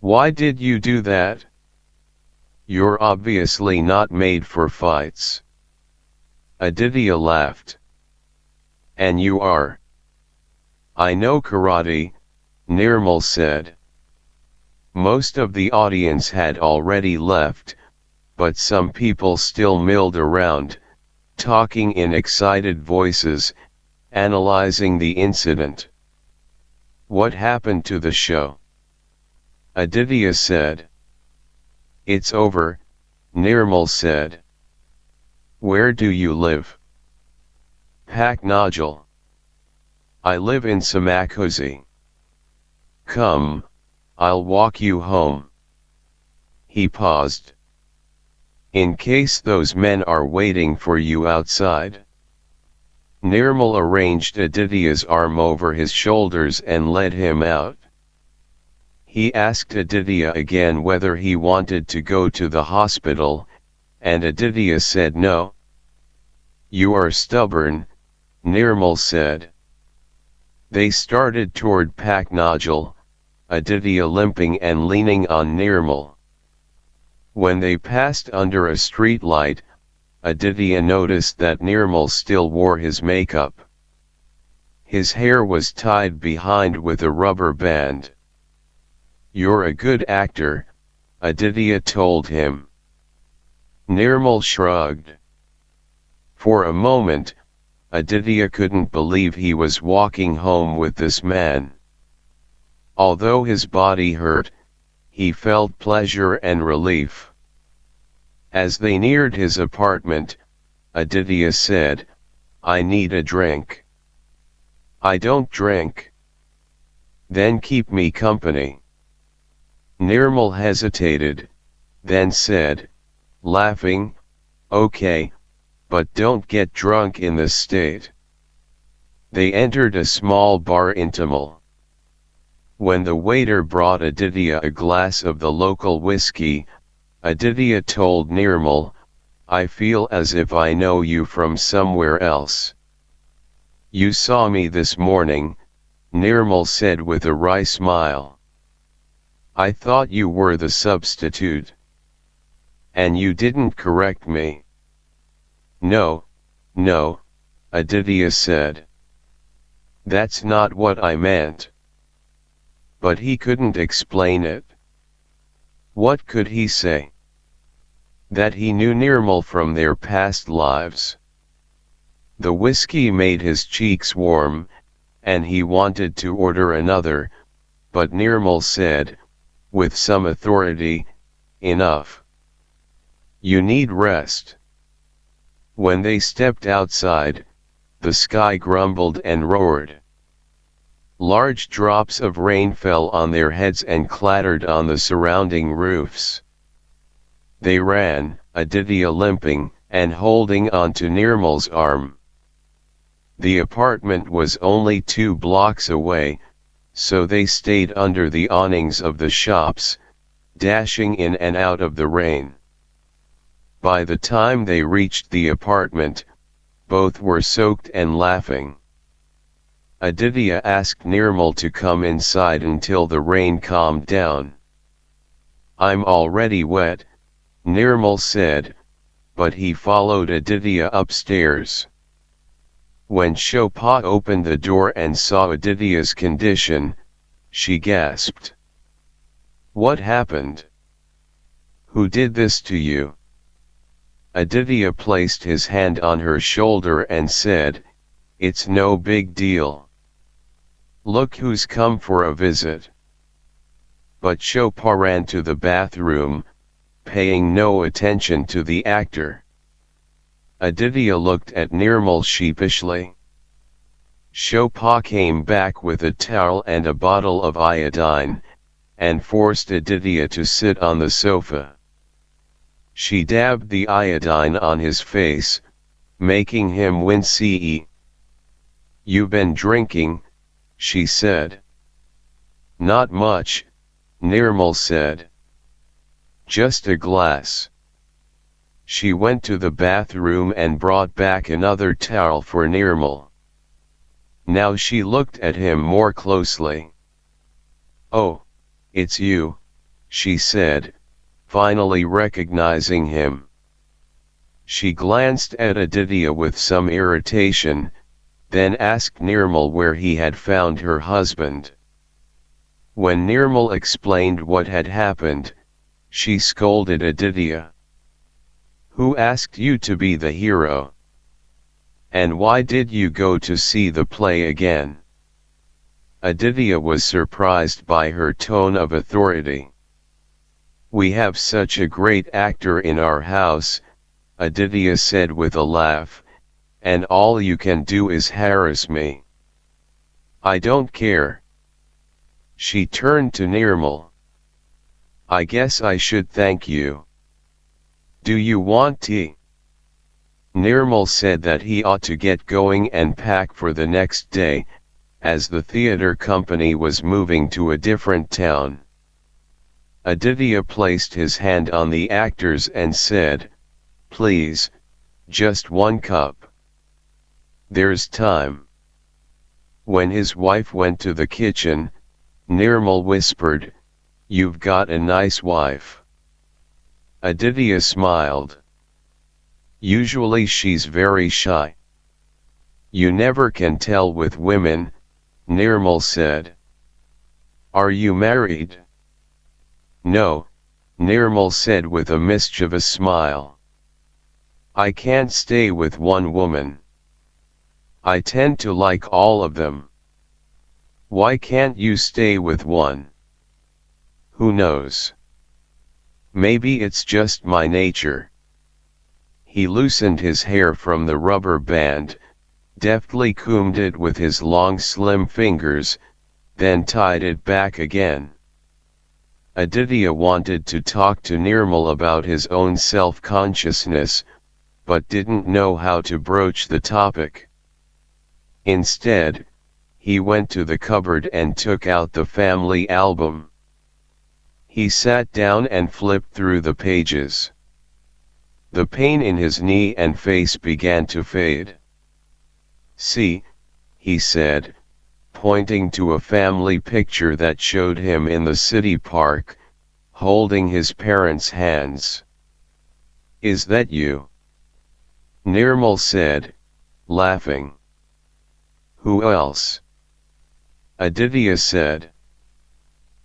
"Why did you do that? You're obviously not made for fights." Aditya laughed. "And you are." "I know karate," Nirmal said. Most of the audience had already left, but some people still milled around, talking in excited voices, analyzing the incident. "What happened to the show?" Aditya said. "It's over," Nirmal said. "Where do you live?" "Paknajal. I live in Samakosi." "Come, I'll walk you home." He paused. "In case those men are waiting for you outside." Nirmal arranged Aditya's arm over his shoulders and led him out. He asked Aditya again whether he wanted to go to the hospital, and Aditya said no. "You are stubborn," Nirmal said. They started toward Paknajal, Aditya limping and leaning on Nirmal. When they passed under a street light, Aditya noticed that Nirmal still wore his makeup. His hair was tied behind with a rubber band. "You're a good actor," Aditya told him. Nirmal shrugged. For a moment, Aditya couldn't believe he was walking home with this man. Although his body hurt, he felt pleasure and relief. As they neared his apartment, Aditya said, "I need a drink." "I don't drink." "Then keep me company." Nirmal hesitated, then said, laughing, "Okay, but don't get drunk in this state." They entered a small bar in Tamil. When the waiter brought Aditya a glass of the local whiskey, Aditya told Nirmal, "I feel as if I know you from somewhere else." "You saw me this morning," Nirmal said with a wry smile. "I thought you were the substitute." "And you didn't correct me." No, Aditya said. "That's not what I meant." But he couldn't explain it. What could he say? That he knew Nirmal from their past lives. The whiskey made his cheeks warm, and he wanted to order another, but Nirmal said, with some authority, "Enough. You need rest." When they stepped outside, the sky grumbled and roared. Large drops of rain fell on their heads and clattered on the surrounding roofs. They ran, Aditya limping, and holding on to Nirmal's arm. The apartment was only 2 blocks away, so they stayed under the awnings of the shops, dashing in and out of the rain. By the time they reached the apartment, both were soaked and laughing. Aditya asked Nirmal to come inside until the rain calmed down. "I'm already wet," Nirmal said, but he followed Aditya upstairs. When Shobha opened the door and saw Aditya's condition, she gasped. "What happened? Who did this to you?" Aditya placed his hand on her shoulder and said, "It's no big deal. Look who's come for a visit." But Shobha ran to the bathroom, paying no attention to the actor. Aditya looked at Nirmal sheepishly. Shobha came back with a towel and a bottle of iodine, and forced Aditya to sit on the sofa. She dabbed the iodine on his face, making him wince. "You've been drinking," she said. "Not much," Nirmal said. "Just a glass." She went to the bathroom and brought back another towel for Nirmal. Now she looked at him more closely. "Oh, it's you," she said, finally recognizing him. She glanced at Aditya with some irritation, then asked Nirmal where he had found her husband. When Nirmal explained what had happened, she scolded Aditya. "Who asked you to be the hero? And why did you go to see the play again?" Aditya was surprised by her tone of authority. "We have such a great actor in our house," Aditya said with a laugh, "and all you can do is harass me." "I don't care." She turned to Nirmal. "I guess I should thank you. Do you want tea?" Nirmal said that he ought to get going and pack for the next day, as the theatre company was moving to a different town. Aditya placed his hand on the actor's and said, "Please, just one cup. There's time." When his wife went to the kitchen, Nirmal whispered, "You've got a nice wife." Aditya smiled. "Usually she's very shy." "You never can tell with women," Nirmal said. "Are you married?" "No," Nirmal said with a mischievous smile. "I can't stay with one woman. I tend to like all of them." "Why can't you stay with one?" "Who knows? Maybe it's just my nature." He loosened his hair from the rubber band, deftly combed it with his long slim fingers, then tied it back again. Aditya wanted to talk to Nirmal about his own self-consciousness, but didn't know how to broach the topic. Instead, he went to the cupboard and took out the family album. He sat down and flipped through the pages. The pain in his knee and face began to fade. "See," he said, pointing to a family picture that showed him in the city park, holding his parents' hands. "Is that you?" Nirmal said, laughing. "Who else?" Aditya said.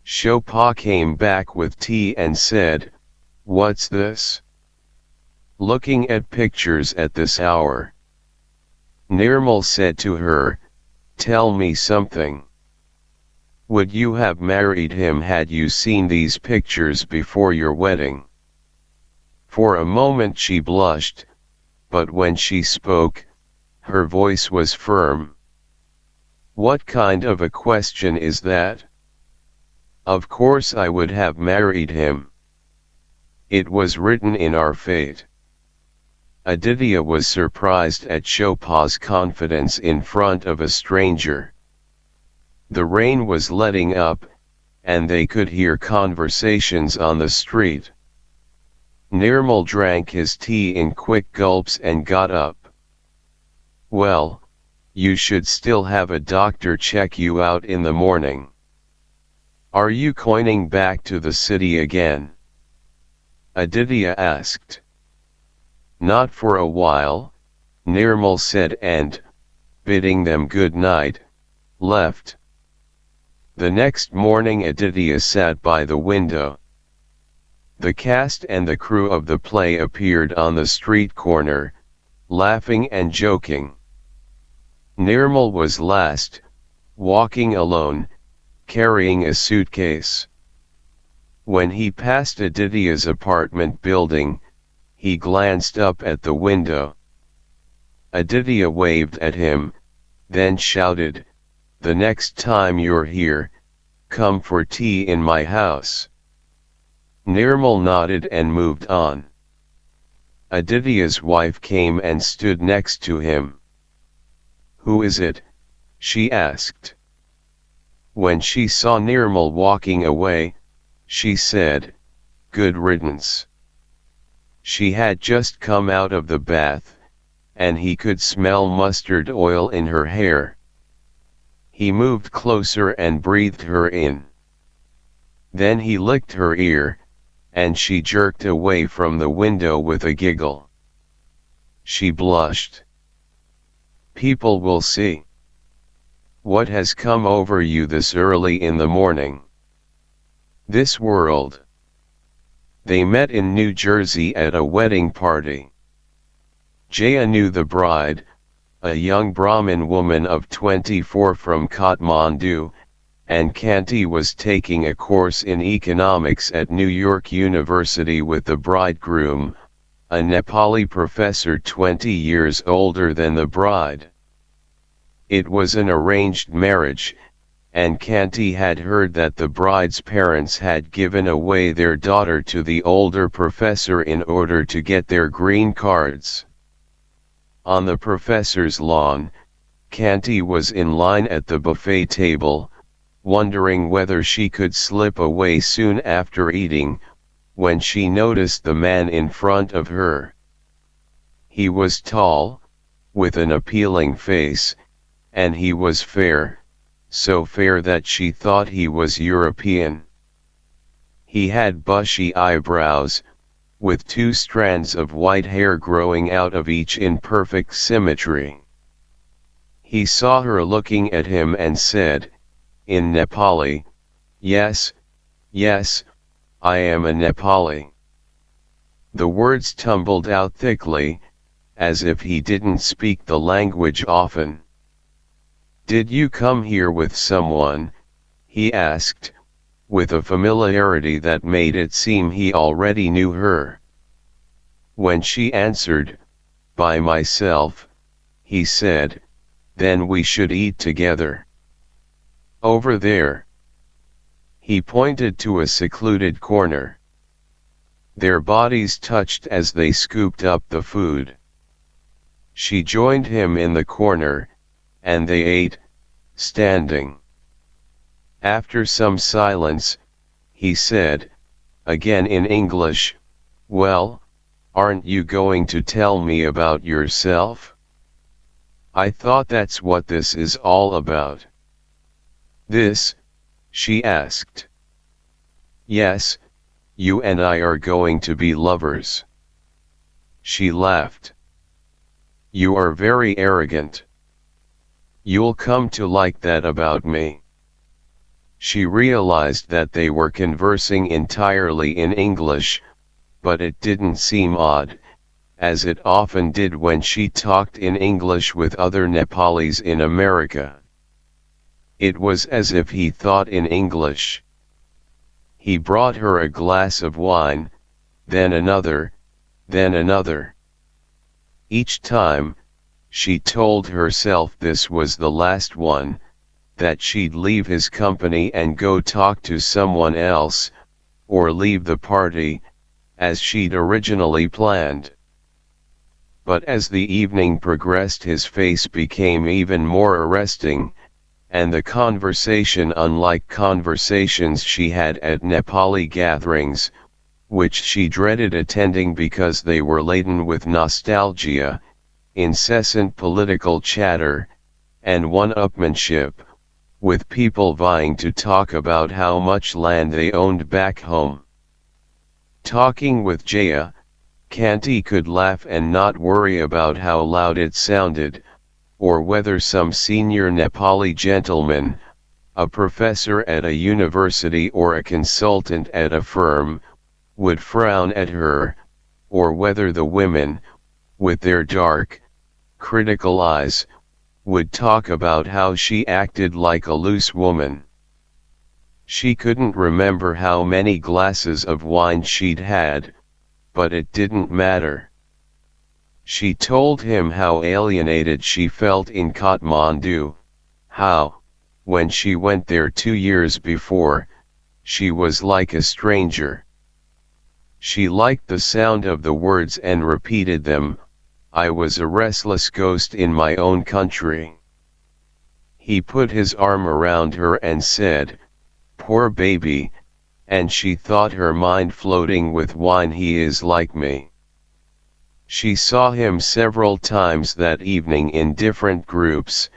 Shobha came back with tea and said, "What's this? Looking at pictures at this hour?" Nirmal said to her, "Tell me something. Would you have married him had you seen these pictures before your wedding?" For a moment she blushed, but when she spoke, her voice was firm. "What kind of a question is that? Of course I would have married him. It was written in our fate." Aditya was surprised at Shobha's confidence in front of a stranger. The rain was letting up, and they could hear conversations on the street. Nirmal drank his tea in quick gulps and got up. "Well, you should still have a doctor check you out in the morning. Are you coining back to the city again?" Aditya asked. "Not for a while," Nirmal said and, bidding them good night, left. The next morning Aditya sat by the window. The cast and the crew of the play appeared on the street corner, laughing and joking. Nirmal was last, walking alone, carrying a suitcase. When he passed Aditya's apartment building, he glanced up at the window. Aditya waved at him, then shouted, "The next time you're here, come for tea in my house?" Nirmal nodded and moved on. Aditya's wife came and stood next to him. "Who is it?" she asked. When she saw Nirmal walking away, she said, "Good riddance." She had just come out of the bath, and he could smell mustard oil in her hair. He moved closer and breathed her in. Then he licked her ear, and she jerked away from the window with a giggle. She blushed. "People will see. What has come over you this early in the morning? This world." They met in New Jersey at a wedding party. Jaya knew the bride, a young Brahmin woman of 24 from Kathmandu, and Kanti was taking a course in economics at New York University with the bridegroom, a Nepali professor 20 years older than the bride. It was an arranged marriage, and Kanti had heard that the bride's parents had given away their daughter to the older professor in order to get their green cards. On the professor's lawn, Kanti was in line at the buffet table, wondering whether she could slip away soon after eating, when she noticed the man in front of her. He was tall, with an appealing face, and he was fair, so fair that she thought he was European. He had bushy eyebrows, with 2 strands of white hair growing out of each in perfect symmetry. He saw her looking at him and said, in Nepali, "Yes, yes, I am a Nepali." The words tumbled out thickly, as if he didn't speak the language often. "Did you come here with someone?" he asked, with a familiarity that made it seem he already knew her. When she answered, "By myself," he said, "Then we should eat together. Over there." He pointed to a secluded corner. Their bodies touched as they scooped up the food. She joined him in the corner, and they ate, standing. After some silence, he said, again in English, "Well, aren't you going to tell me about yourself? I thought that's what this is all about." "This?" she asked. "Yes, you and I are going to be lovers." She laughed. "You are very arrogant. You'll come to like that about me." She realized that they were conversing entirely in English, but it didn't seem odd, as it often did when she talked in English with other Nepalis in America. It was as if he thought in English. He brought her a glass of wine, then another, then another. Each time, she told herself this was the last one, that she'd leave his company and go talk to someone else, or leave the party, as she'd originally planned. But as the evening progressed, his face became even more arresting, and the conversation unlike conversations she had at Nepali gatherings, which she dreaded attending because they were laden with nostalgia, incessant political chatter, and one-upmanship, with people vying to talk about how much land they owned back home. Talking with Jaya, Kanti could laugh and not worry about how loud it sounded, or whether some senior Nepali gentleman, a professor at a university or a consultant at a firm, would frown at her, or whether the women, with their dark, critical eyes, would talk about how she acted like a loose woman. She couldn't remember how many glasses of wine she'd had, but it didn't matter. She told him how alienated she felt in Kathmandu, how, When she went there 2 years before, she was like a stranger. She liked the sound of the words and repeated them, "I was a restless ghost in my own country." He put his arm around her and said, "Poor baby," and she thought her mind floating with wine, "He is like me." She saw him several times that evening in different groups,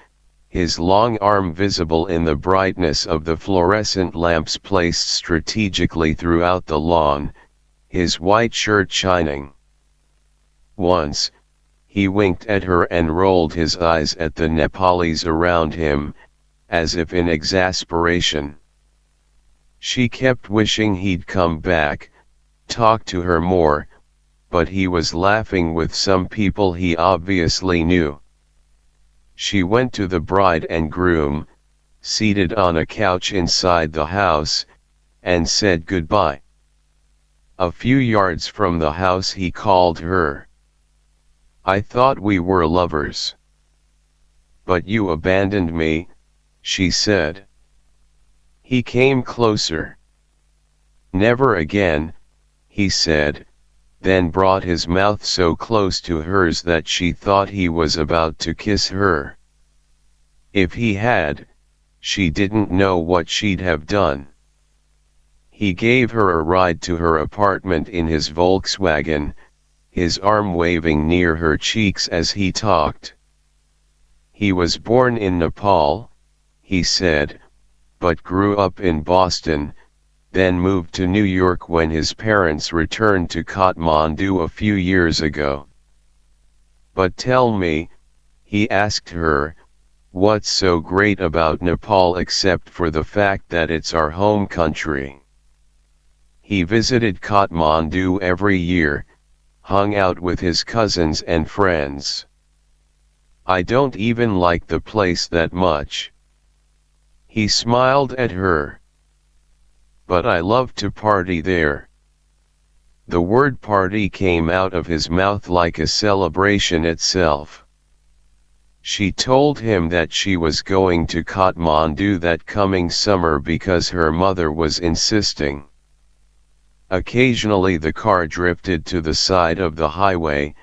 his long arm visible in the brightness of the fluorescent lamps placed strategically throughout the lawn, his white shirt shining. Once, he winked at her and rolled his eyes at the Nepalis around him, as if in exasperation. She kept wishing he'd come back, talk to her more, but he was laughing with some people he obviously knew. She went to the bride and groom, seated on a couch inside the house, and said goodbye. A few yards from the house he called her. "I thought we were lovers." "But you abandoned me," she said. He came closer. "Never again," he said, then brought his mouth so close to hers that she thought he was about to kiss her. If he had, she didn't know what she'd have done. He gave her a ride to her apartment in his Volkswagen, his arm waving near her cheeks as he talked. He was born in Nepal, he said, but grew up in Boston, then moved to New York when his parents returned to Kathmandu a few years ago. "But tell me," he asked her, "what's so great about Nepal except for the fact that it's our home country?" He visited Kathmandu every year, hung out with his cousins and friends. "I don't even like the place that much." He smiled at her. "But I love to party there." The word party came out of his mouth like a celebration itself. She told him that she was going to Kathmandu that coming summer because her mother was insisting. Occasionally the car drifted to the side of the highway,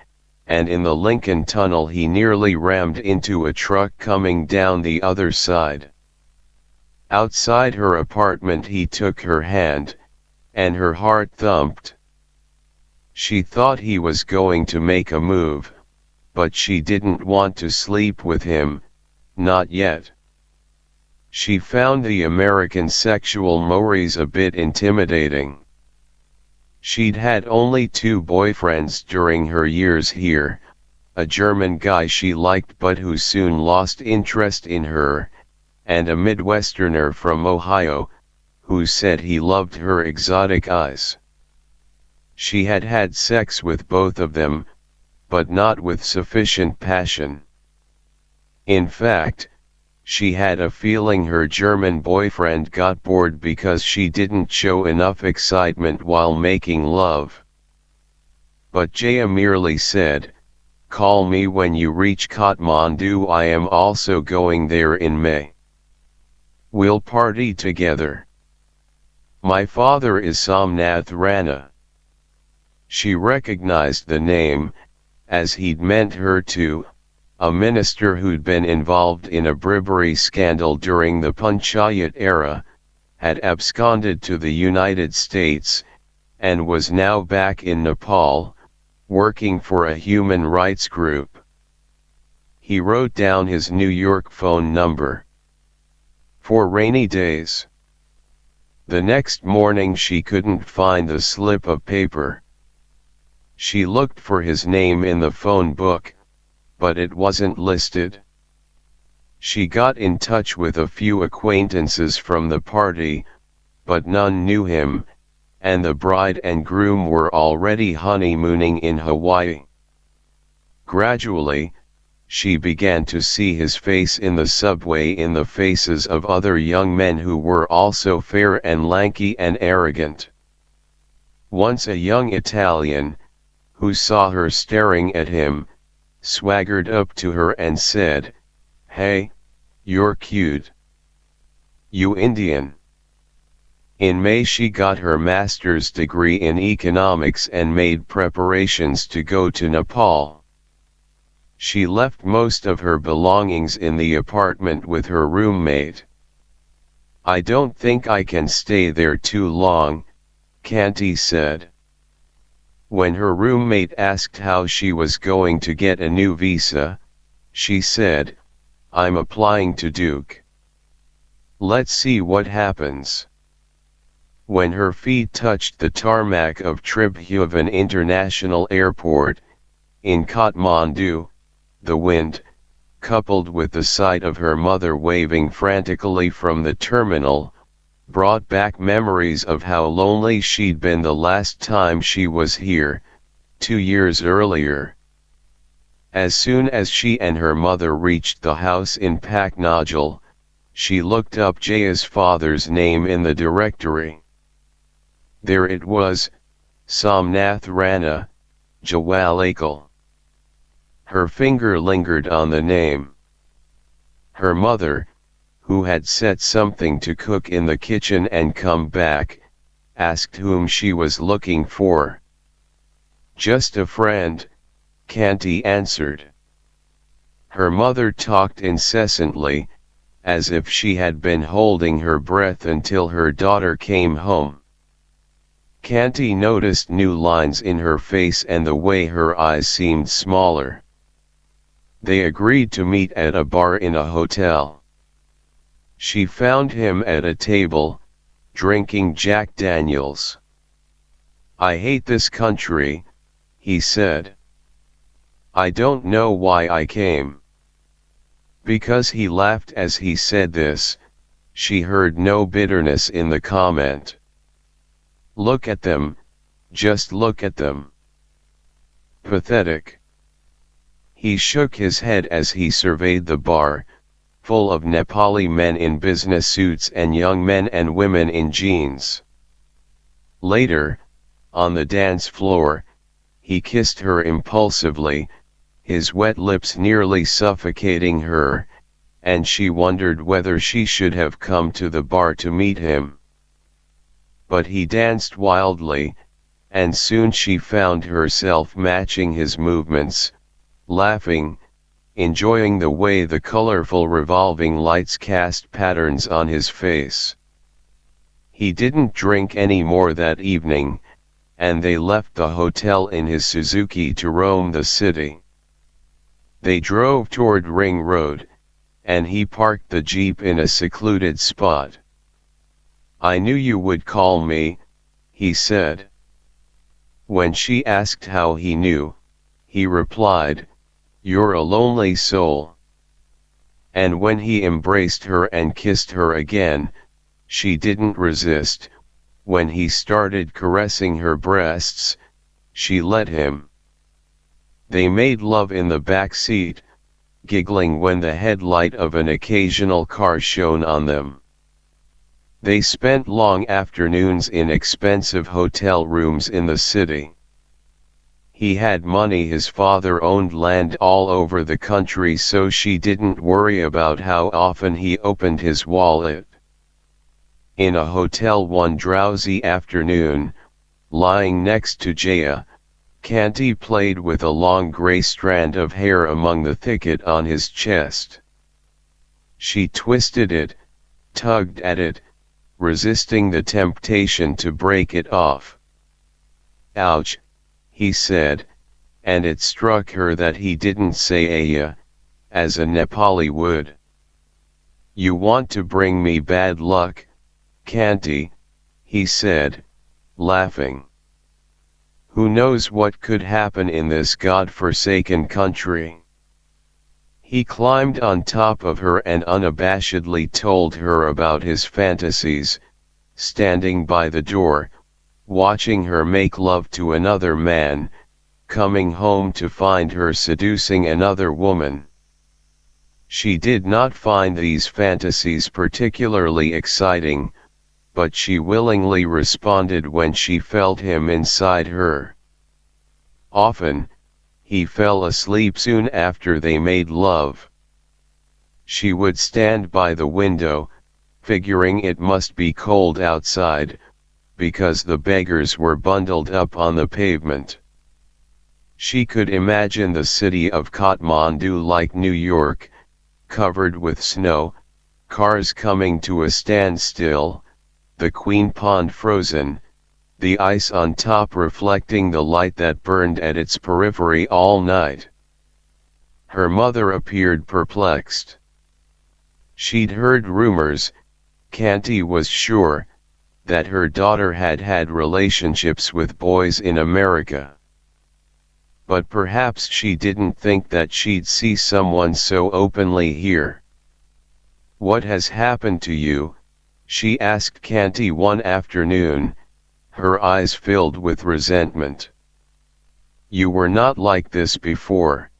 and in the Lincoln Tunnel he nearly rammed into a truck coming down the other side. Outside her apartment he took her hand, and her heart thumped. She thought he was going to make a move, but she didn't want to sleep with him, not yet. She found the American sexual mores a bit intimidating. She'd had only 2 boyfriends during her years here, a German guy she liked but who soon lost interest in her, and a Midwesterner from Ohio, who said he loved her exotic eyes. She had had sex with both of them, but not with sufficient passion. In fact, she had a feeling her German boyfriend got bored because she didn't show enough excitement while making love. But Jaya merely said, "Call me when you reach Kathmandu. I am also going there in May. We'll party together. My father is Somnath Rana." She recognized the name, as he'd meant her to, a minister who'd been involved in a bribery scandal during the Panchayat era, had absconded to the United States, and was now back in Nepal, working for a human rights group. He wrote down his New York phone number. For rainy days. The next morning she couldn't find the slip of paper. She looked for his name in the phone book, but it wasn't listed. She got in touch with a few acquaintances from the party, but none knew him, and the bride and groom were already honeymooning in Hawaii. Gradually, she began to see his face in the subway in the faces of other young men who were also fair and lanky and arrogant. Once a young Italian, who saw her staring at him, swaggered up to her and said, "Hey, you're cute." You Indian. In May she got her master's degree in economics and made preparations to go to Nepal. She left most of her belongings in the apartment with her roommate. I don't think I can stay there too long, Kanti said. When her roommate asked how she was going to get a new visa, she said, I'm applying to Duke. Let's see what happens. When her feet touched the tarmac of Tribhuvan International Airport, in Kathmandu, the wind, coupled with the sight of her mother waving frantically from the terminal, brought back memories of how lonely she'd been the last time she was here, 2 years earlier. As soon as she and her mother reached the house in Paknajal, she looked up Jaya's father's name in the directory. There it was, Somnath Rana, Jawalakal. Her finger lingered on the name. Her mother, who had set something to cook in the kitchen and come back, asked whom she was looking for. Just a friend, Kanti answered. Her mother talked incessantly, as if she had been holding her breath until her daughter came home. Kanti noticed new lines in her face and the way her eyes seemed smaller. They agreed to meet at a bar in a hotel. She found him at a table, drinking Jack Daniels. I hate this country, he said. I don't know why I came. Because he laughed as he said this, she heard no bitterness in the comment. Look at them, just look at them. Pathetic. He shook his head as he surveyed the bar, full of Nepali men in business suits and young men and women in jeans. Later, on the dance floor, he kissed her impulsively, his wet lips nearly suffocating her, and she wondered whether she should have come to the bar to meet him. But he danced wildly, and soon she found herself matching his movements, laughing, enjoying the way the colorful revolving lights cast patterns on his face. He didn't drink any more that evening, and they left the hotel in his Suzuki to roam the city. They drove toward Ring Road, and he parked the jeep in a secluded spot. I knew you would call me, he said. When she asked how he knew, he replied, You're a lonely soul. And when he embraced her and kissed her again, she didn't resist. When he started caressing her breasts, she let him. They made love in the back seat, giggling when the headlight of an occasional car shone on them. They spent long afternoons in expensive hotel rooms in the city. He had money. His father owned land all over the country, so she didn't worry about how often he opened his wallet. In a hotel one drowsy afternoon, lying next to Jaya, Kanti played with a long grey strand of hair among the thicket on his chest. She twisted it, tugged at it, resisting the temptation to break it off. Ouch, he said, and it struck her that he didn't say Aya, as a Nepali would. You want to bring me bad luck, Kanti, he said, laughing. Who knows what could happen in this God-forsaken country? He climbed on top of her and unabashedly told her about his fantasies, standing by the door, watching her make love to another man, coming home to find her seducing another woman. She did not find these fantasies particularly exciting, but she willingly responded when she felt him inside her. Often, he fell asleep soon after they made love. She would stand by the window, figuring it must be cold outside, because the beggars were bundled up on the pavement. She could imagine the city of Kathmandu like New York, covered with snow, cars coming to a standstill, the Queen Pond frozen, the ice on top reflecting the light that burned at its periphery all night. Her mother appeared perplexed. She'd heard rumors, Kanti was sure, that her daughter had had relationships with boys in America. But perhaps she didn't think that she'd see someone so openly here. "What has happened to you?" she asked Kanti one afternoon, her eyes filled with resentment. "You were not like this before."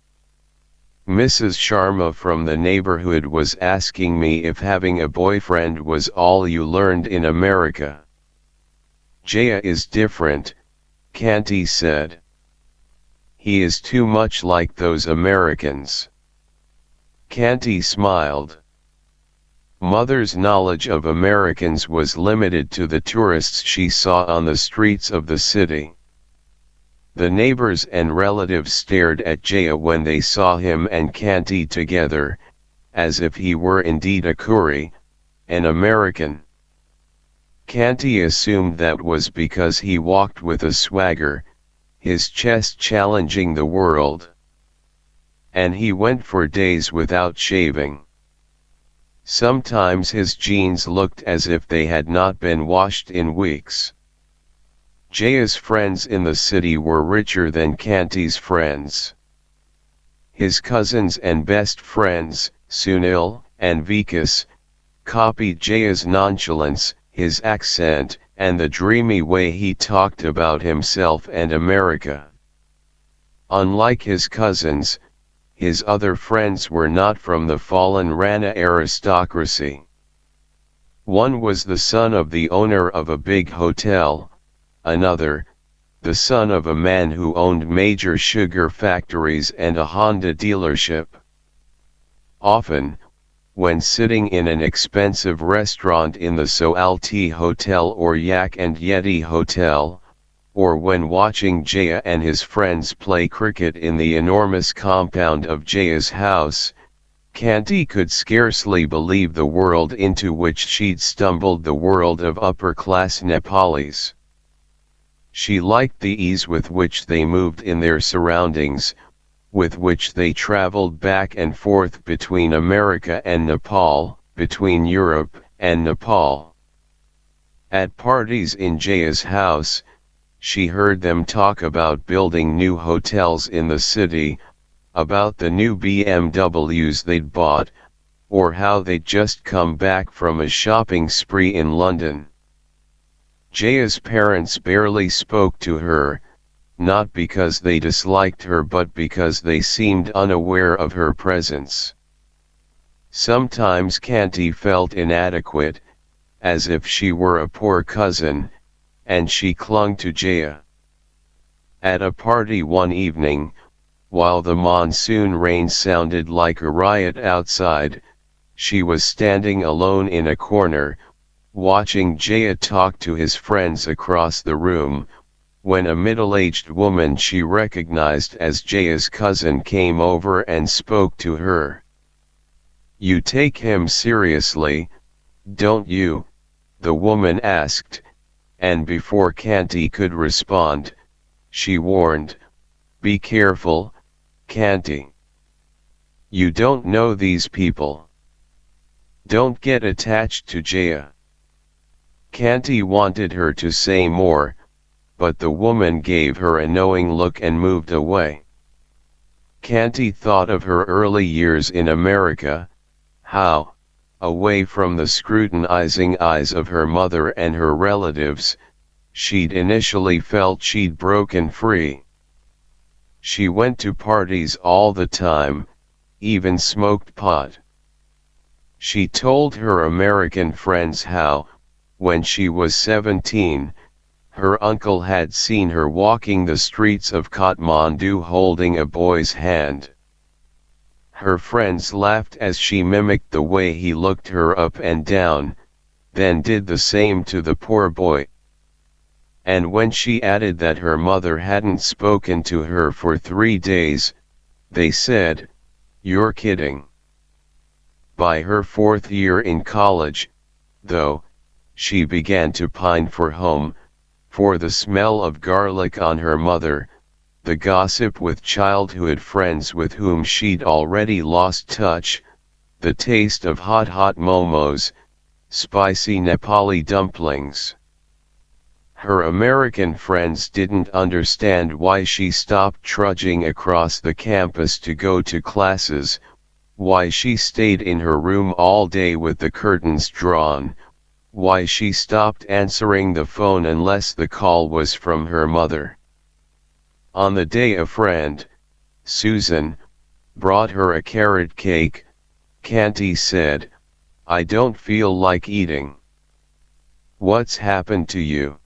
Mrs. Sharma from the neighborhood was asking me if having a boyfriend was all you learned in America. "Jaya is different," Kanti said. "He is too much like those Americans." Kanti smiled. Mother's knowledge of Americans was limited to the tourists she saw on the streets of the city. The neighbors and relatives stared at Jaya when they saw him and Kanti together, as if he were indeed a Kuri, an American. Kanti assumed that was because he walked with a swagger, his chest challenging the world. And he went for days without shaving. Sometimes his jeans looked as if they had not been washed in weeks. Jaya's friends in the city were richer than Kanti's friends. His cousins and best friends, Sunil and Vikas, copied Jaya's nonchalance, his accent, and the dreamy way he talked about himself and America. Unlike his cousins, his other friends were not from the fallen Rana aristocracy. One was the son of the owner of a big hotel, another, the son of a man who owned major sugar factories and a Honda dealership. Often, when sitting in an expensive restaurant in the Soalti Hotel or Yak and Yeti Hotel, or when watching Jaya and his friends play cricket in the enormous compound of Jaya's house, Kanti could scarcely believe the world into which she'd stumbled, the world of upper-class Nepalis. She liked the ease with which they moved in their surroundings, with which they traveled back and forth between America and Nepal, between Europe and Nepal. At parties in Jaya's house, she heard them talk about building new hotels in the city, about the new BMWs they'd bought, or how they'd just come back from a shopping spree in London. Jaya's parents barely spoke to her, not because they disliked her but because they seemed unaware of her presence. Sometimes Kanti felt inadequate, as if she were a poor cousin, and she clung to Jaya. At a party one evening, while the monsoon rain sounded like a riot outside, she was standing alone in a corner, watching Jaya talk to his friends across the room, when a middle-aged woman she recognized as Jaya's cousin came over and spoke to her. "You take him seriously, don't you?" the woman asked, and before Kanti could respond, she warned, "Be careful, Kanti. You don't know these people. Don't get attached to Jaya." Kanti wanted her to say more, but the woman gave her a knowing look and moved away. Kanti thought of her early years in America, how, away from the scrutinizing eyes of her mother and her relatives, she'd initially felt she'd broken free. She went to parties all the time, even smoked pot. She told her American friends how, when she was 17, her uncle had seen her walking the streets of Kathmandu holding a boy's hand. Her friends laughed as she mimicked the way he looked her up and down, then did the same to the poor boy. And when she added that her mother hadn't spoken to her for 3 days, they said, "You're kidding." By her 4th year in college, though, she began to pine for home, for the smell of garlic on her mother, the gossip with childhood friends with whom she'd already lost touch, the taste of hot momos, spicy Nepali dumplings. Her American friends didn't understand why she stopped trudging across the campus to go to classes, why she stayed in her room all day with the curtains drawn, why she stopped answering the phone unless the call was from her mother. On the day a friend, Susan, brought her a carrot cake, Kanti said, "I don't feel like eating." "What's happened to you?"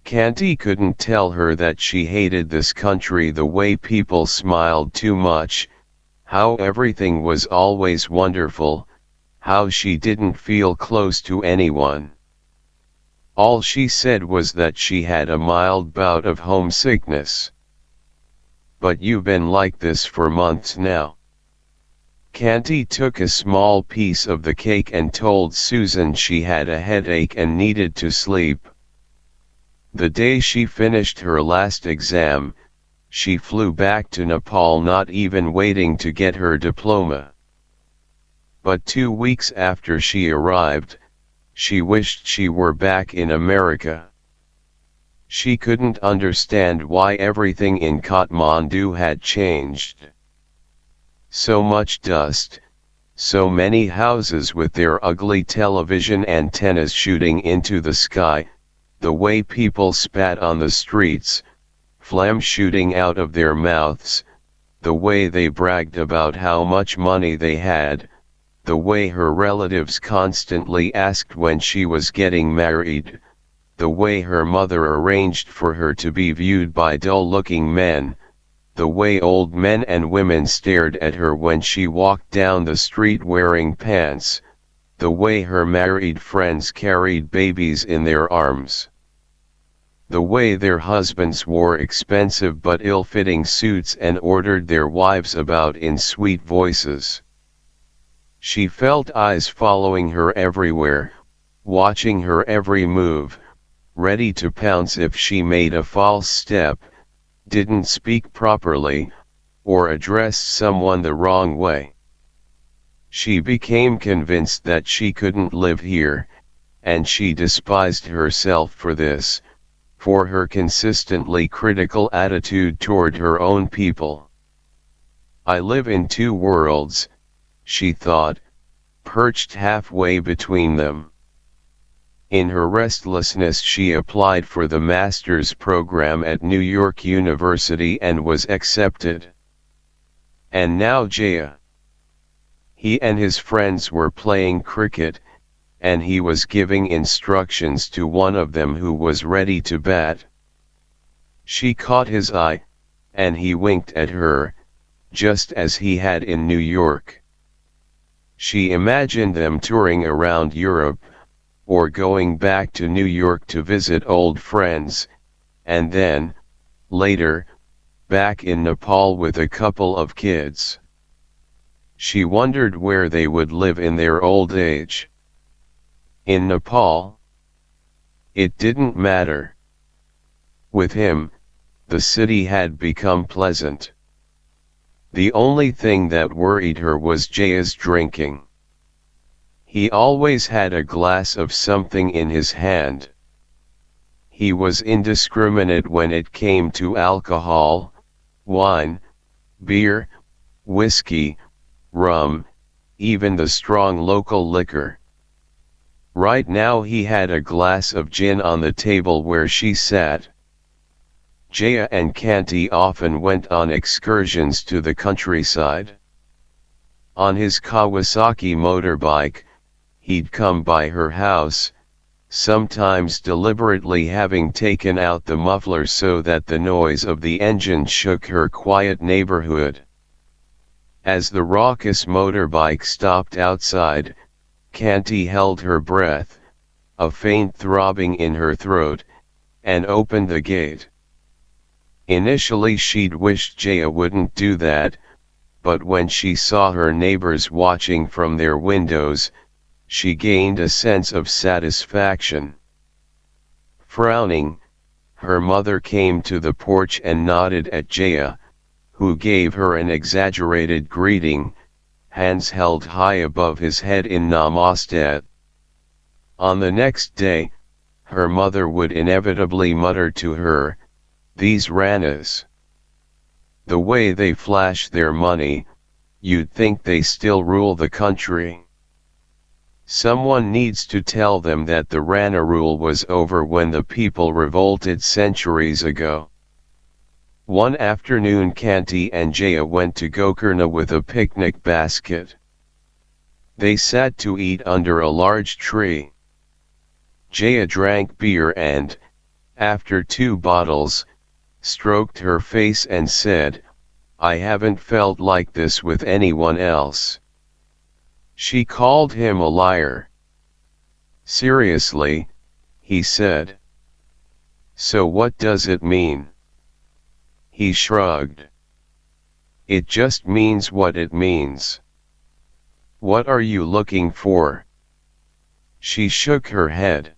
Kanti couldn't tell her that she hated this country, the way people smiled too much, how everything was always wonderful, how she didn't feel close to anyone. All she said was that she had a mild bout of homesickness. "But you've been like this for months now." Kanti took a small piece of the cake and told Susan she had a headache and needed to sleep. The day she finished her last exam, she flew back to Nepal, not even waiting to get her diploma. But 2 weeks after she arrived, she wished she were back in America. She couldn't understand why everything in Kathmandu had changed. So much dust, so many houses with their ugly television antennas shooting into the sky, the way people spat on the streets, phlegm shooting out of their mouths, the way they bragged about how much money they had, the way her relatives constantly asked when she was getting married, the way her mother arranged for her to be viewed by dull-looking men, the way old men and women stared at her when she walked down the street wearing pants, the way her married friends carried babies in their arms, the way their husbands wore expensive but ill-fitting suits and ordered their wives about in sweet voices. She felt eyes following her everywhere, watching her every move, ready to pounce if she made a false step, didn't speak properly, or addressed someone the wrong way. She became convinced that she couldn't live here, and she despised herself for this, for her consistently critical attitude toward her own people. "I live in 2 worlds," she thought, perched halfway between them. In her restlessness she applied for the master's program at New York University and was accepted. And now Jaya. He and his friends were playing cricket, and he was giving instructions to one of them who was ready to bat. She caught his eye, and he winked at her, just as he had in New York. She imagined them touring around Europe, or going back to New York to visit old friends, and then, later, back in Nepal with a couple of kids. She wondered where they would live in their old age. In Nepal? It didn't matter. With him, the city had become pleasant. The only thing that worried her was Jaya's drinking. He always had a glass of something in his hand. He was indiscriminate when it came to alcohol, wine, beer, whiskey, rum, even the strong local liquor. Right now he had a glass of gin on the table where she sat. Jaya and Kanti often went on excursions to the countryside. On his Kawasaki motorbike, he'd come by her house, sometimes deliberately having taken out the muffler so that the noise of the engine shook her quiet neighborhood. As the raucous motorbike stopped outside, Kanti held her breath, a faint throbbing in her throat, and opened the gate. Initially she'd wished Jaya wouldn't do that, but when she saw her neighbors watching from their windows, she gained a sense of satisfaction. Frowning, her mother came to the porch and nodded at Jaya, who gave her an exaggerated greeting, hands held high above his head in Namaste. On the next day, her mother would inevitably mutter to her, "These Ranas. The way they flash their money, you'd think they still rule the country. Someone needs to tell them that the Rana rule was over when the people revolted centuries ago." One afternoon Kanti and Jaya went to Gokarna with a picnic basket. They sat to eat under a large tree. Jaya drank beer and, after 2 bottles, stroked her face and said, "I haven't felt like this with anyone else." She called him a liar. "Seriously," he said. "So what does it mean?" He shrugged. "It just means what it means." "What are you looking for?" She shook her head.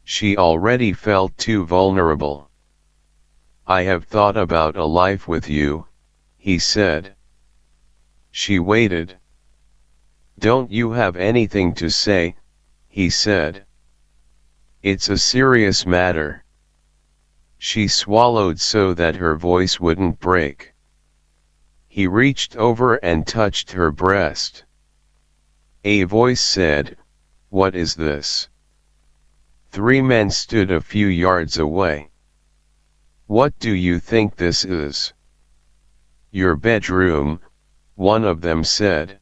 She already felt too vulnerable. "I have thought about a life with you," he said. She waited. "Don't you have anything to say?" he said. "It's a serious matter." She swallowed so that her voice wouldn't break. He reached over and touched her breast. A voice said, "What is this?" 3 men stood a few yards away. "What do you think this is?" "Your bedroom," one of them said.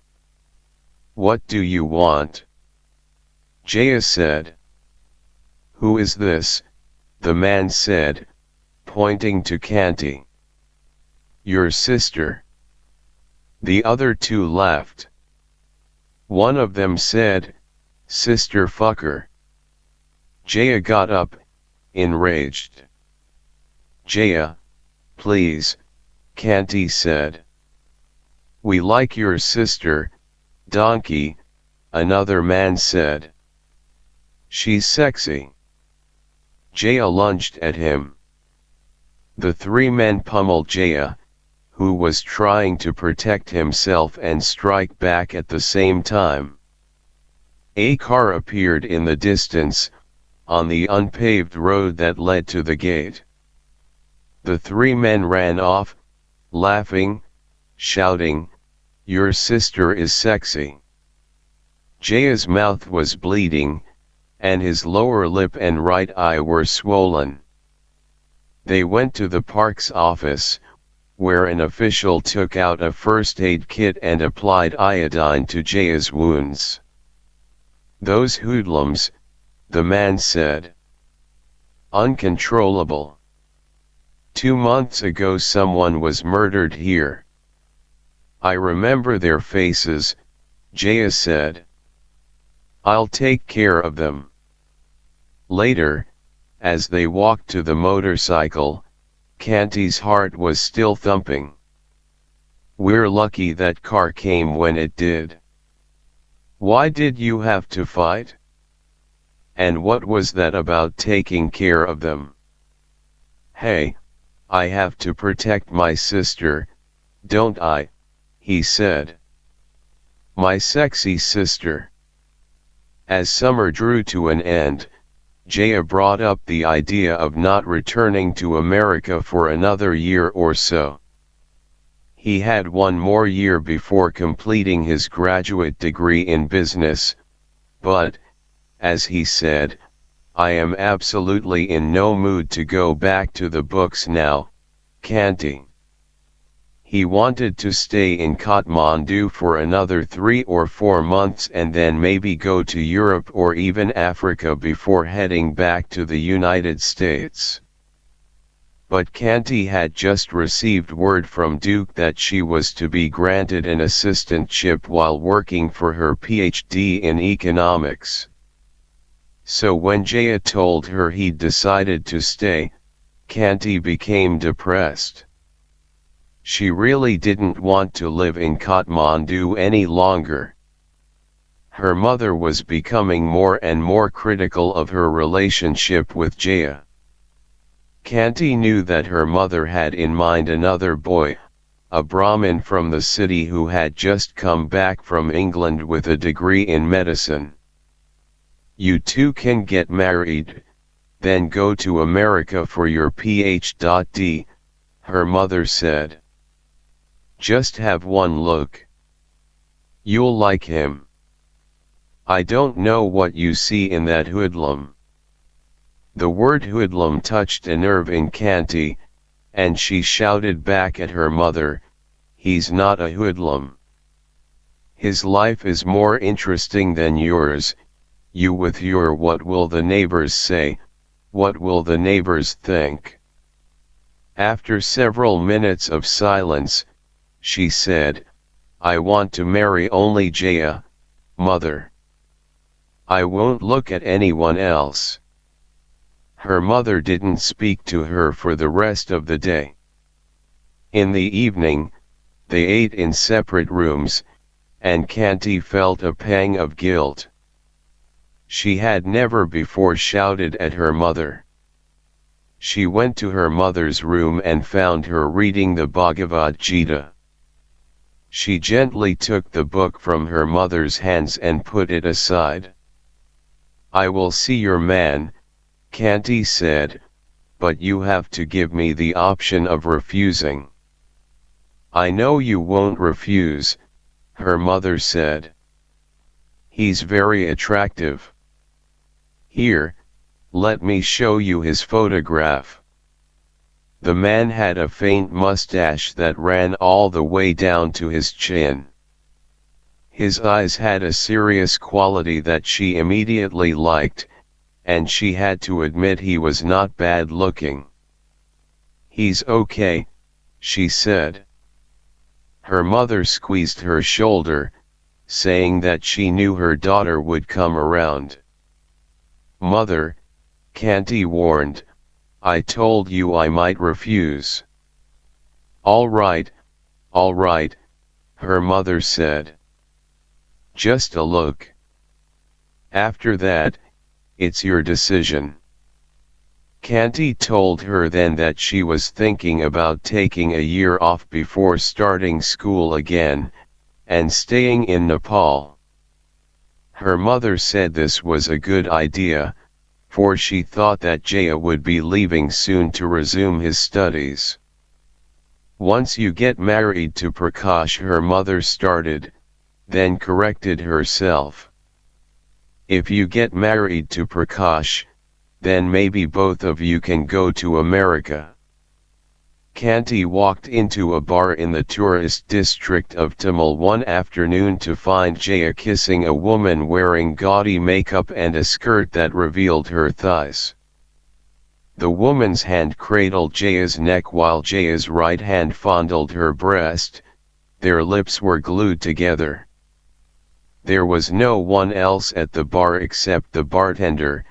"What do you want?" Jaya said. "Who is this?" the man said, pointing to Kanti. "Your sister." The other 2 laughed. One of them said, "Sister fucker." Jaya got up, enraged. "Jaya, please," Kanti said. "We like your sister, donkey," another man said. "She's sexy." Jaya lunged at him. The 3 men pummeled Jaya, who was trying to protect himself and strike back at the same time. A car appeared in the distance, on the unpaved road that led to the gate. The 3 men ran off, laughing, shouting, "Your sister is sexy." Jaya's mouth was bleeding, and his lower lip and right eye were swollen. They went to the park's office, where an official took out a first aid kit and applied iodine to Jaya's wounds. "Those hoodlums," the man said. "Uncontrollable. 2 months ago someone was murdered here." "I remember their faces," Jaya said. "I'll take care of them." Later, as they walked to the motorcycle, Kanti's heart was still thumping. "We're lucky that car came when it did." "Why did you have to fight? And what was that about taking care of them?" "Hey, I have to protect my sister, don't I?" he said. "My sexy sister." As summer drew to an end, Jaya brought up the idea of not returning to America for another year or so. He had 1 more year before completing his graduate degree in business, but, as he said, "I am absolutely in no mood to go back to the books now, Kanti." He wanted to stay in Kathmandu for another 3 or 4 months and then maybe go to Europe or even Africa before heading back to the United States. But Kanti had just received word from Duke that she was to be granted an assistantship while working for her PhD in economics. So when Jaya told her he'd decided to stay, Kanti became depressed. She really didn't want to live in Kathmandu any longer. Her mother was becoming more and more critical of her relationship with Jaya. Kanti knew that her mother had in mind another boy, a Brahmin from the city who had just come back from England with a degree in medicine. You two can get married, then go to America for your PhD, her mother said. Just have one look. You'll like him. I don't know what you see in that hoodlum. The word hoodlum touched a nerve in Kanti, and she shouted back at her mother, he's not a hoodlum. His life is more interesting than yours, you with your what will the neighbors say, what will the neighbors think. After several minutes of silence, she said, I want to marry only Jaya, mother. I won't look at anyone else. Her mother didn't speak to her for the rest of the day. In the evening, they ate in separate rooms, and Kanti felt a pang of guilt. She had never before shouted at her mother. She went to her mother's room and found her reading the Bhagavad Gita. She gently took the book from her mother's hands and put it aside. I will see your man, Kanti said, but you have to give me the option of refusing. I know you won't refuse, her mother said. He's very attractive. Here, let me show you his photograph. The man had a faint mustache that ran all the way down to his chin. His eyes had a serious quality that she immediately liked, and she had to admit he was not bad looking. He's okay, she said. Her mother squeezed her shoulder, saying that she knew her daughter would come around. Mother, Kanti warned, I told you I might refuse. All right, her mother said. Just a look. After that, it's your decision. Kanti told her then that she was thinking about taking a year off before starting school again, and staying in Nepal. Her mother said this was a good idea, for she thought that Jaya would be leaving soon to resume his studies. Once you get married to Prakash, her mother started, then corrected herself. If you get married to Prakash, then maybe both of you can go to America. Kanti walked into a bar in the tourist district of Tamil one afternoon to find Jaya kissing a woman wearing gaudy makeup and a skirt that revealed her thighs. The woman's hand cradled Jaya's neck while Jaya's right hand fondled her breast, their lips were glued together. There was no one else at the bar except the bartender,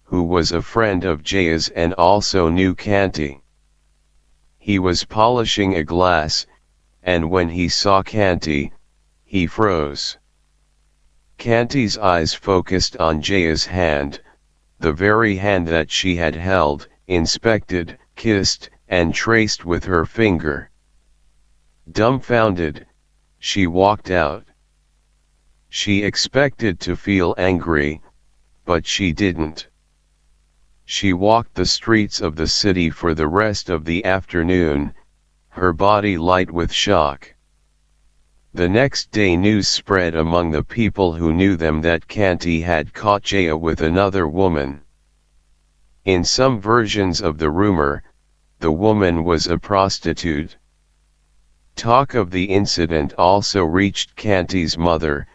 who was a friend of Jaya's and also knew Kanti. He was polishing a glass, and when he saw Kanti, he froze. Kanti's eyes focused on Jaya's hand, the very hand that she had held, inspected, kissed, and traced with her finger. Dumbfounded, she walked out. She expected to feel angry, but she didn't. She walked the streets of the city for the rest of the afternoon, her body light with shock. The next day news spread among the people who knew them that Kanti had caught Jaya with another woman. In some versions of the rumor, the woman was a prostitute. Talk of the incident also reached Kanti's mother,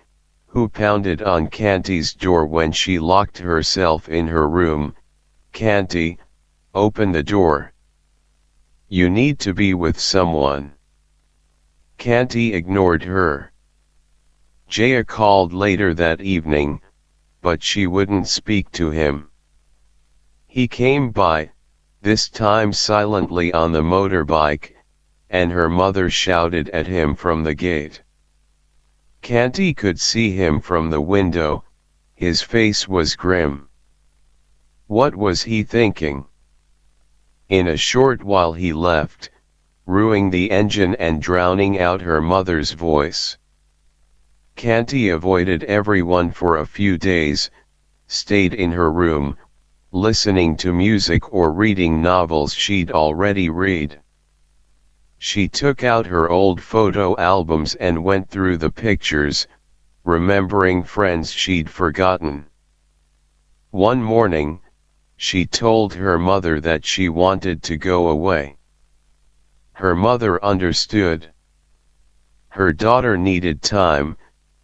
who pounded on Kanti's door when she locked herself in her room. Kanti, open the door. You need to be with someone. Kanti ignored her. Jaya called later that evening, but she wouldn't speak to him. He came by, this time silently on the motorbike, and her mother shouted at him from the gate. Kanti could see him from the window, his face was grim. What was he thinking? In a short while he left, ruining the engine and drowning out her mother's voice. Kanti avoided everyone for a few days, stayed in her room, listening to music or reading novels she'd already read. She took out her old photo albums and went through the pictures, remembering friends she'd forgotten. One morning, she told her mother that she wanted to go away. Her mother understood. Her daughter needed time,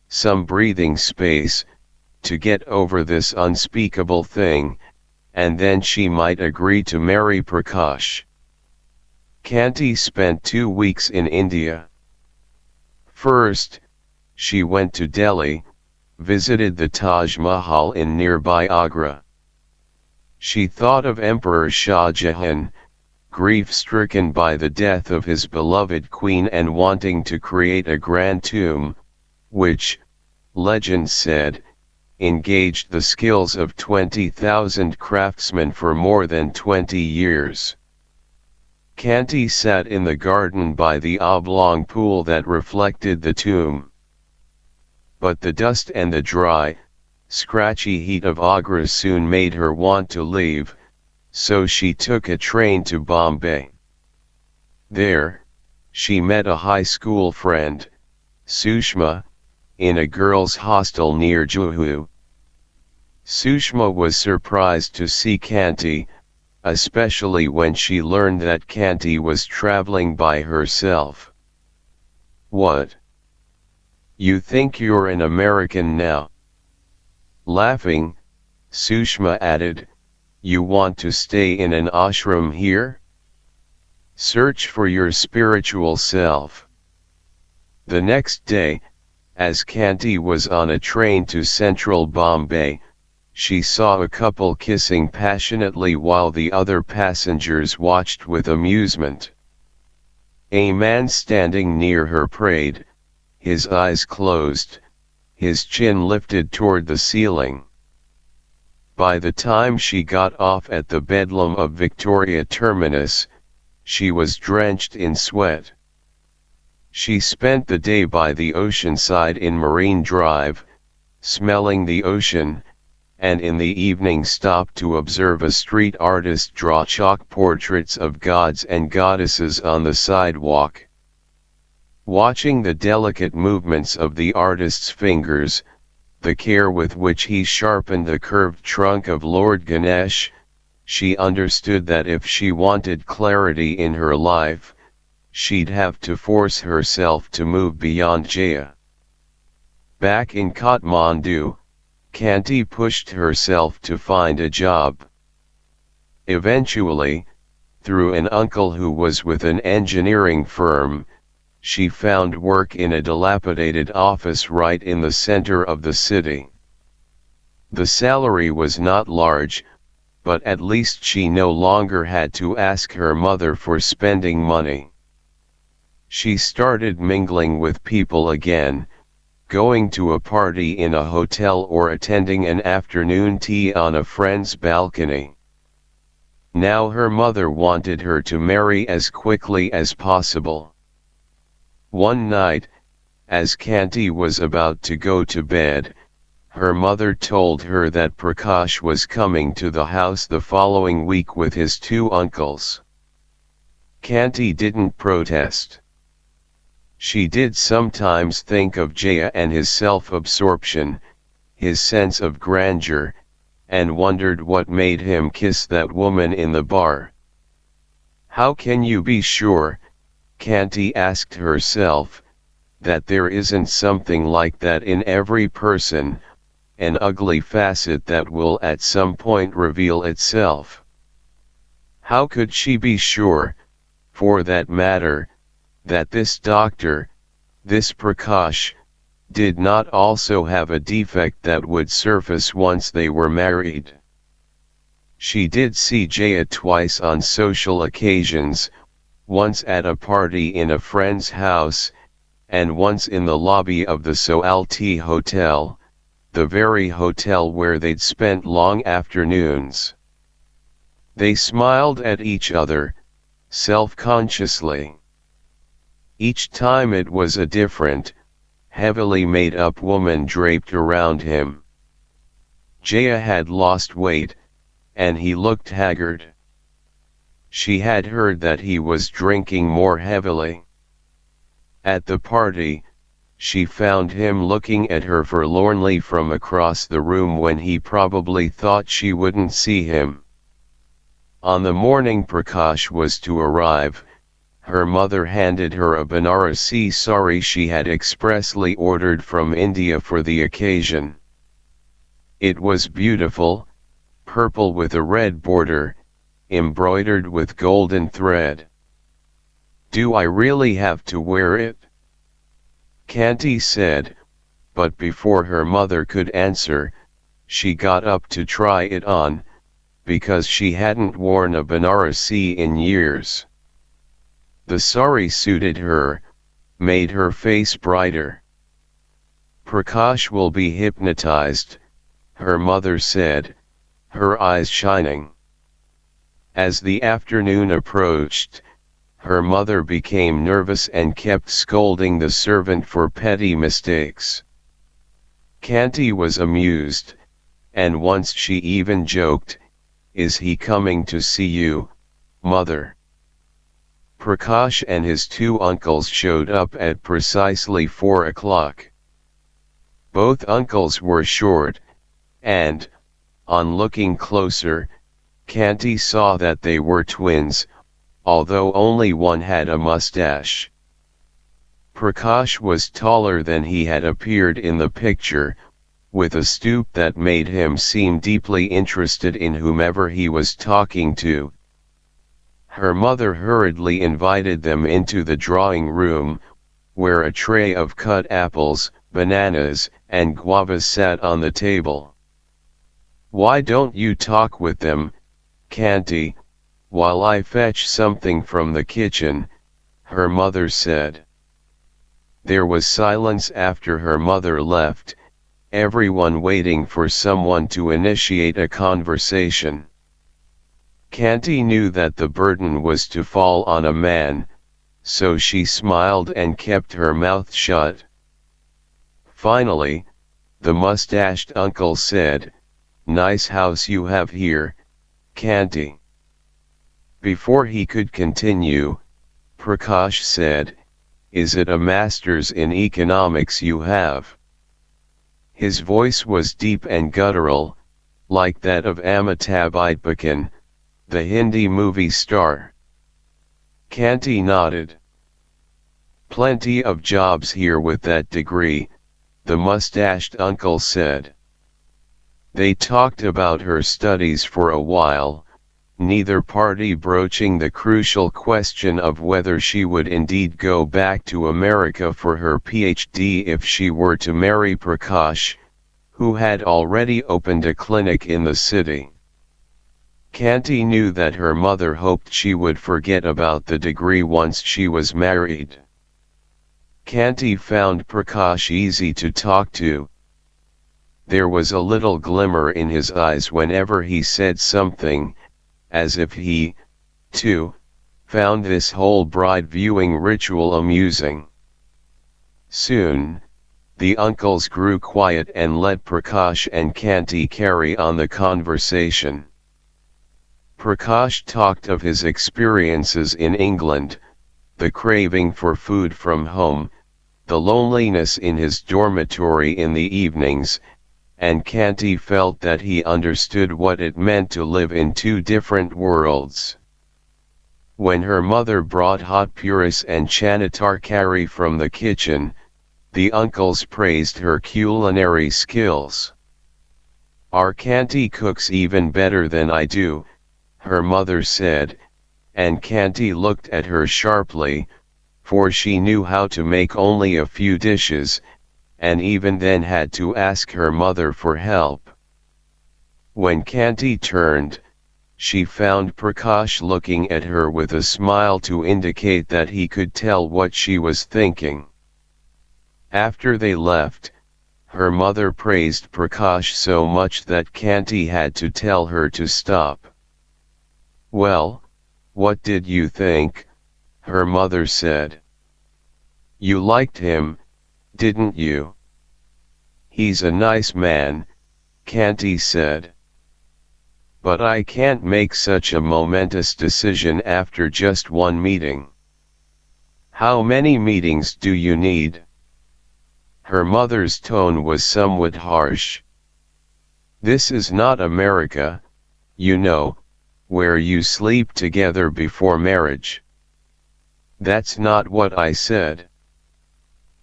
some breathing space, to get over this unspeakable thing, and then she might agree to marry Prakash. Kanti spent 2 weeks in India. First, she went to Delhi, visited the Taj Mahal in nearby Agra. She thought of Emperor Shah Jahan, grief-stricken by the death of his beloved queen and wanting to create a grand tomb, which, legend said, engaged the skills of 20,000 craftsmen for more than 20 years. Kanti sat in the garden by the oblong pool that reflected the tomb. But the dust and the dry, scratchy heat of Agra soon made her want to leave, so she took a train to Bombay. There, she met a high school friend, Sushma, in a girls' hostel near Juhu. Sushma was surprised to see Kanti, especially when she learned that Kanti was traveling by herself. "What? You think you're an American now?" Laughing, Sushma added, "You want to stay in an ashram here? Search for your spiritual self." The next day, as Kanti was on a train to central Bombay, she saw a couple kissing passionately while the other passengers watched with amusement. A man standing near her prayed, his eyes closed, his chin lifted toward the ceiling. By the time she got off at the Bedlam of Victoria Terminus, she was drenched in sweat. She spent the day by the ocean side in Marine Drive, smelling the ocean, and in the evening stopped to observe a street artist draw chalk portraits of gods and goddesses on the sidewalk. Watching the delicate movements of the artist's fingers, the care with which he sharpened the curved trunk of Lord Ganesh, she understood that if she wanted clarity in her life, she'd have to force herself to move beyond Jaya. Back in Kathmandu, Kanti pushed herself to find a job. Eventually, through an uncle who was with an engineering firm, she found work in a dilapidated office right in the center of the city. The salary was not large, but at least she no longer had to ask her mother for spending money. She started mingling with people again, going to a party in a hotel or attending an afternoon tea on a friend's balcony. Now her mother wanted her to marry as quickly as possible. One night, as Kanti was about to go to bed, her mother told her that Prakash was coming to the house the following week with his 2 uncles. Kanti didn't protest. She did sometimes think of Jaya and his self-absorption, his sense of grandeur, and wondered what made him kiss that woman in the bar. How can you be sure, Kanti asked herself, that there isn't something like that in every person, an ugly facet that will at some point reveal itself? How could she be sure, for that matter, that this doctor, this Prakash, did not also have a defect that would surface once they were married. She did see Jaya twice on social occasions, once at a party in a friend's house, and once in the lobby of the Soalti Hotel, the very hotel where they'd spent long afternoons. They smiled at each other, self-consciously. Each time it was a different, heavily made-up woman draped around him. Jaya had lost weight, and he looked haggard. She had heard that he was drinking more heavily. At the party, she found him looking at her forlornly from across the room when he probably thought she wouldn't see him. On the morning Prakash was to arrive, her mother handed her a Banarasi sari she had expressly ordered from India for the occasion. It was beautiful, purple with a red border, embroidered with golden thread. "Do I really have to wear it?" Kanti said, but before her mother could answer, she got up to try it on, because she hadn't worn a Banarasi in years. The sari suited her, made her face brighter. "Prakash will be hypnotized," her mother said, her eyes shining. As the afternoon approached, her mother became nervous and kept scolding the servant for petty mistakes. Kanti was amused, and once she even joked, "Is he coming to see you, mother?" Prakash and his two uncles showed up at precisely 4 o'clock. Both uncles were short, and, on looking closer, Kanti saw that they were twins, although only one had a mustache. Prakash was taller than he had appeared in the picture, with a stoop that made him seem deeply interested in whomever he was talking to. Her mother hurriedly invited them into the drawing room, where a tray of cut apples, bananas, and guavas sat on the table. "Why don't you talk with them, Kanti, while I fetch something from the kitchen?" her mother said. There was silence after her mother left, everyone waiting for someone to initiate a conversation. Kanti knew that the burden was to fall on a man, so she smiled and kept her mouth shut. Finally, the mustached uncle said, "Nice house you have here, Kanti." Before he could continue, Prakash said, "Is it a master's in economics you have?" His voice was deep and guttural, like that of Amitabh Bachchan, the Hindi movie star. Kanti nodded. "Plenty of jobs here with that degree," the mustached uncle said. They talked about her studies for a while, neither party broaching the crucial question of whether she would indeed go back to America for her PhD if she were to marry Prakash, who had already opened a clinic in the city. Kanti knew that her mother hoped she would forget about the degree once she was married. Kanti found Prakash easy to talk to. There was a little glimmer in his eyes whenever he said something, as if he, too, found this whole bride viewing ritual amusing. Soon, the uncles grew quiet and let Prakash and Kanti carry on the conversation. Prakash talked of his experiences in England, the craving for food from home, the loneliness in his dormitory in the evenings, and Kanti felt that he understood what it meant to live in two different worlds. When her mother brought hot puris and chana tarkari from the kitchen, the uncles praised her culinary skills. "Our Kanti cooks even better than I do," her mother said, and Kanti looked at her sharply, for she knew how to make only a few dishes, and even then had to ask her mother for help. When Kanti turned, she found Prakash looking at her with a smile to indicate that he could tell what she was thinking. After they left, her mother praised Prakash so much that Kanti had to tell her to stop. "Well, what did you think?" her mother said. "You liked him, didn't you?" "He's a nice man," Kanti said. "But I can't make such a momentous decision after just one meeting." "How many meetings do you need?" Her mother's tone was somewhat harsh. "This is not America, you know, where you sleep together before marriage." "That's not what I said."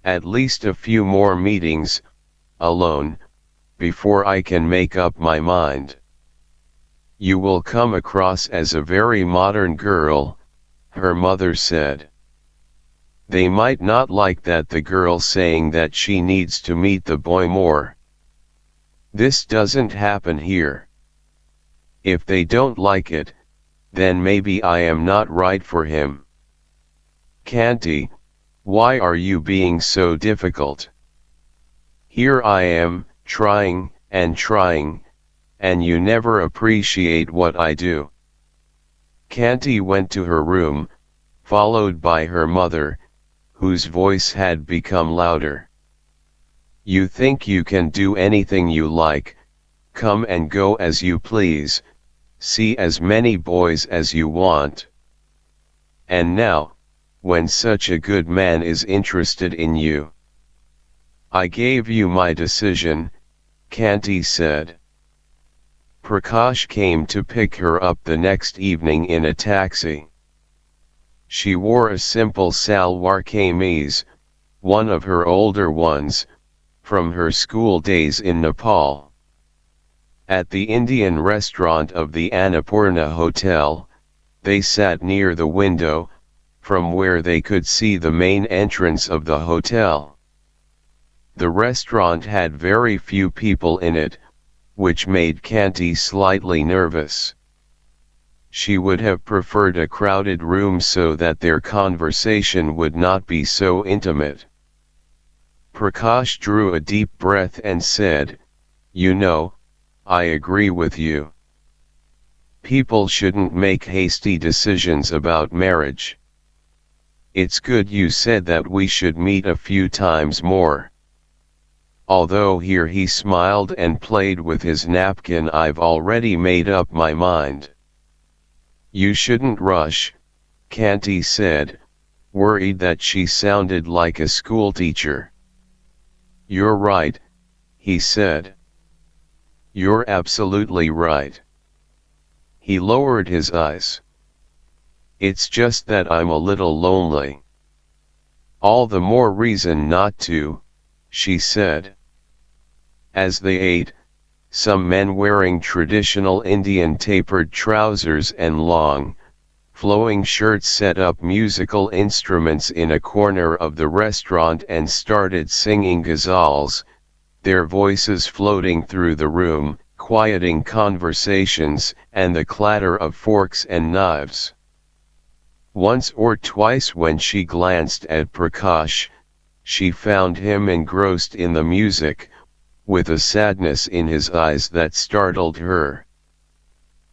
"At least a few more meetings, alone, before I can make up my mind." "You will come across as a very modern girl," her mother said. "They might not like that, the girl saying that she needs to meet the boy more. This doesn't happen here. If they don't like it, then maybe I am not right for him." "Kanti, why are you being so difficult? Here I am, trying, and you never appreciate what I do." Kanti went to her room, followed by her mother, whose voice had become louder. "You think you can do anything you like, come and go as you please, see as many boys as you want. And now, when such a good man is interested in you—" "I gave you my decision," Kanti said. Prakash came to pick her up the next evening in a taxi. She wore a simple salwar kameez, one of her older ones, from her school days in Nepal. At the Indian restaurant of the Annapurna Hotel, they sat near the window, from where they could see the main entrance of the hotel. The restaurant had very few people in it, which made Kanti slightly nervous. She would have preferred a crowded room so that their conversation would not be so intimate. Prakash drew a deep breath and said, "You know, I agree with you. People shouldn't make hasty decisions about marriage. It's good you said that we should meet a few times more. Although," here he smiled and played with his napkin, "I've already made up my mind." "You shouldn't rush," Kanti said, worried that she sounded like a schoolteacher. "You're right," he said. "You're absolutely right." He lowered his eyes. "It's just that I'm a little lonely." "All the more reason not to," she said. As they ate, some men wearing traditional Indian tapered trousers and long, flowing shirts set up musical instruments in a corner of the restaurant and started singing ghazals, their voices floating through the room, quieting conversations and the clatter of forks and knives. Once or twice when she glanced at Prakash, she found him engrossed in the music, with a sadness in his eyes that startled her.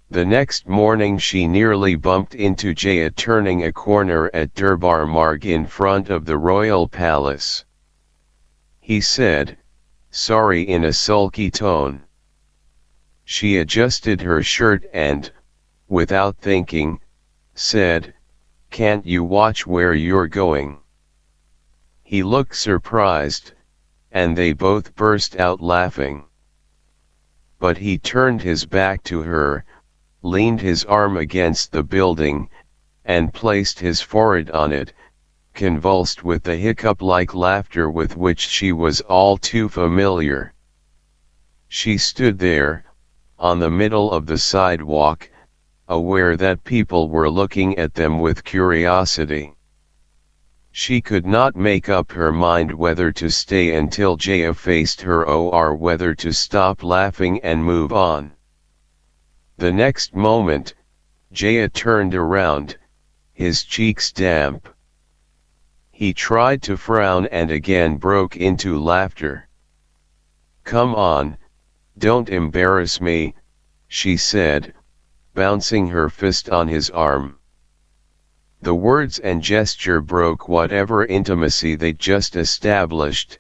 The next morning she nearly bumped into Jaya turning a corner at Durbar Marg in front of the royal palace. He said, "Sorry," in a sulky tone. She adjusted her shirt and, without thinking, said, "Can't you watch where you're going?" He looked surprised, and they both burst out laughing. But he turned his back to her, leaned his arm against the building, and placed his forehead on it, convulsed with the hiccup-like laughter with which she was all too familiar. She stood there, on the middle of the sidewalk, aware that people were looking at them with curiosity. She could not make up her mind whether to stay until Jaya faced her or whether to stop laughing and move on. The next moment, Jaya turned around, his cheeks damp. He tried to frown and again broke into laughter. "Come on, don't embarrass me," she said, bouncing her fist on his arm. The words and gesture broke whatever intimacy they'd just established,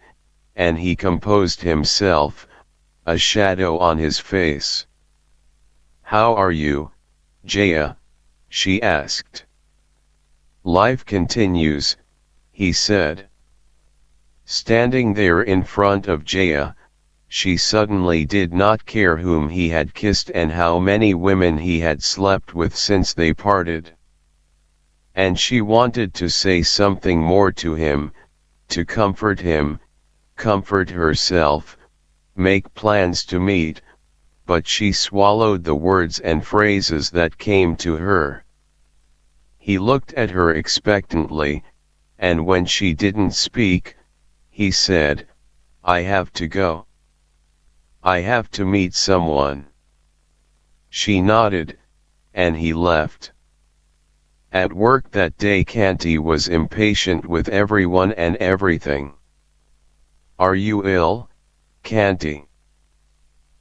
and he composed himself, a shadow on his face. "How are you, Jaya?" she asked. "Life continues," he said. Standing there in front of Jaya, she suddenly did not care whom he had kissed and how many women he had slept with since they parted. And she wanted to say something more to him, to comfort him, comfort herself, make plans to meet, but she swallowed the words and phrases that came to her. He looked at her expectantly, and when she didn't speak, he said, "I have to go. I have to meet someone." She nodded, and he left. At work that day Kanti was impatient with everyone and everything. "Are you ill, Kanti?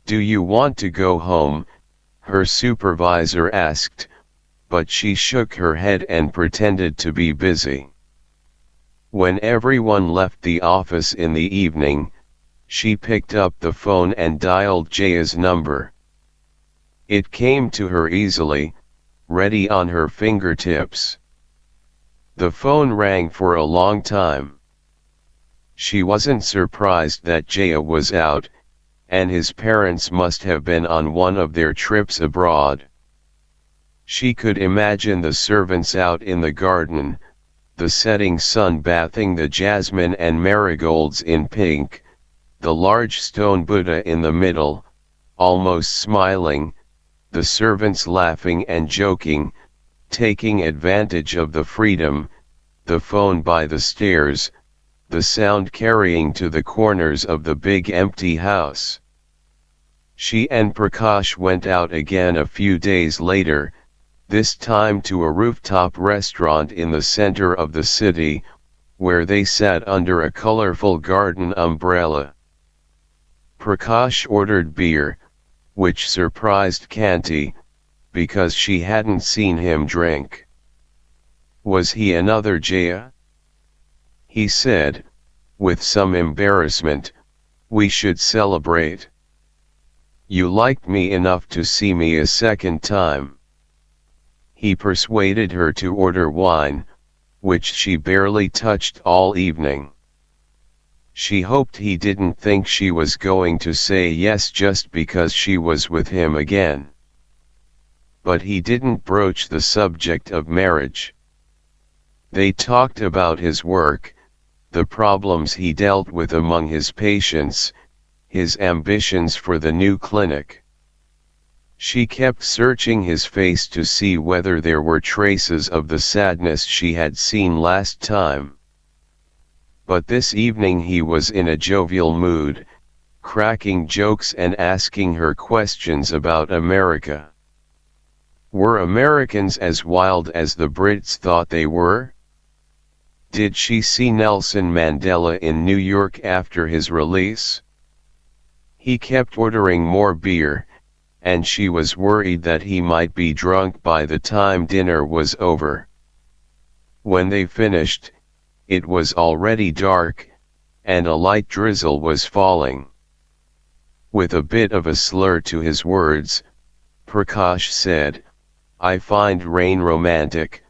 Do you want to go home?" her supervisor asked, but she shook her head and pretended to be busy. When everyone left the office in the evening, she picked up the phone and dialed Jaya's number. It came to her easily, ready on her fingertips. The phone rang for a long time. She wasn't surprised that Jaya was out, and his parents must have been on one of their trips abroad. She could imagine the servants out in the garden, the setting sun bathing the jasmine and marigolds in pink, the large stone Buddha in the middle, almost smiling, the servants laughing and joking, taking advantage of the freedom, the phone by the stairs, the sound carrying to the corners of the big empty house. She and Prakash went out again a few days later, this time to a rooftop restaurant in the center of the city, where they sat under a colorful garden umbrella. Prakash ordered beer, which surprised Kanti, because she hadn't seen him drink. Was he another Jaya? He said, with some embarrassment, "We should celebrate. You liked me enough to see me a second time." He persuaded her to order wine, which she barely touched all evening. She hoped he didn't think she was going to say yes just because she was with him again. But he didn't broach the subject of marriage. They talked about his work, the problems he dealt with among his patients, his ambitions for the new clinic. She kept searching his face to see whether there were traces of the sadness she had seen last time. But this evening he was in a jovial mood, cracking jokes and asking her questions about America. Were Americans as wild as the Brits thought they were? Did she see Nelson Mandela in New York after his release? He kept ordering more beer, and she was worried that he might be drunk by the time dinner was over. When they finished, it was already dark, and a light drizzle was falling. With a bit of a slur to his words, Prakash said, "I find rain romantic,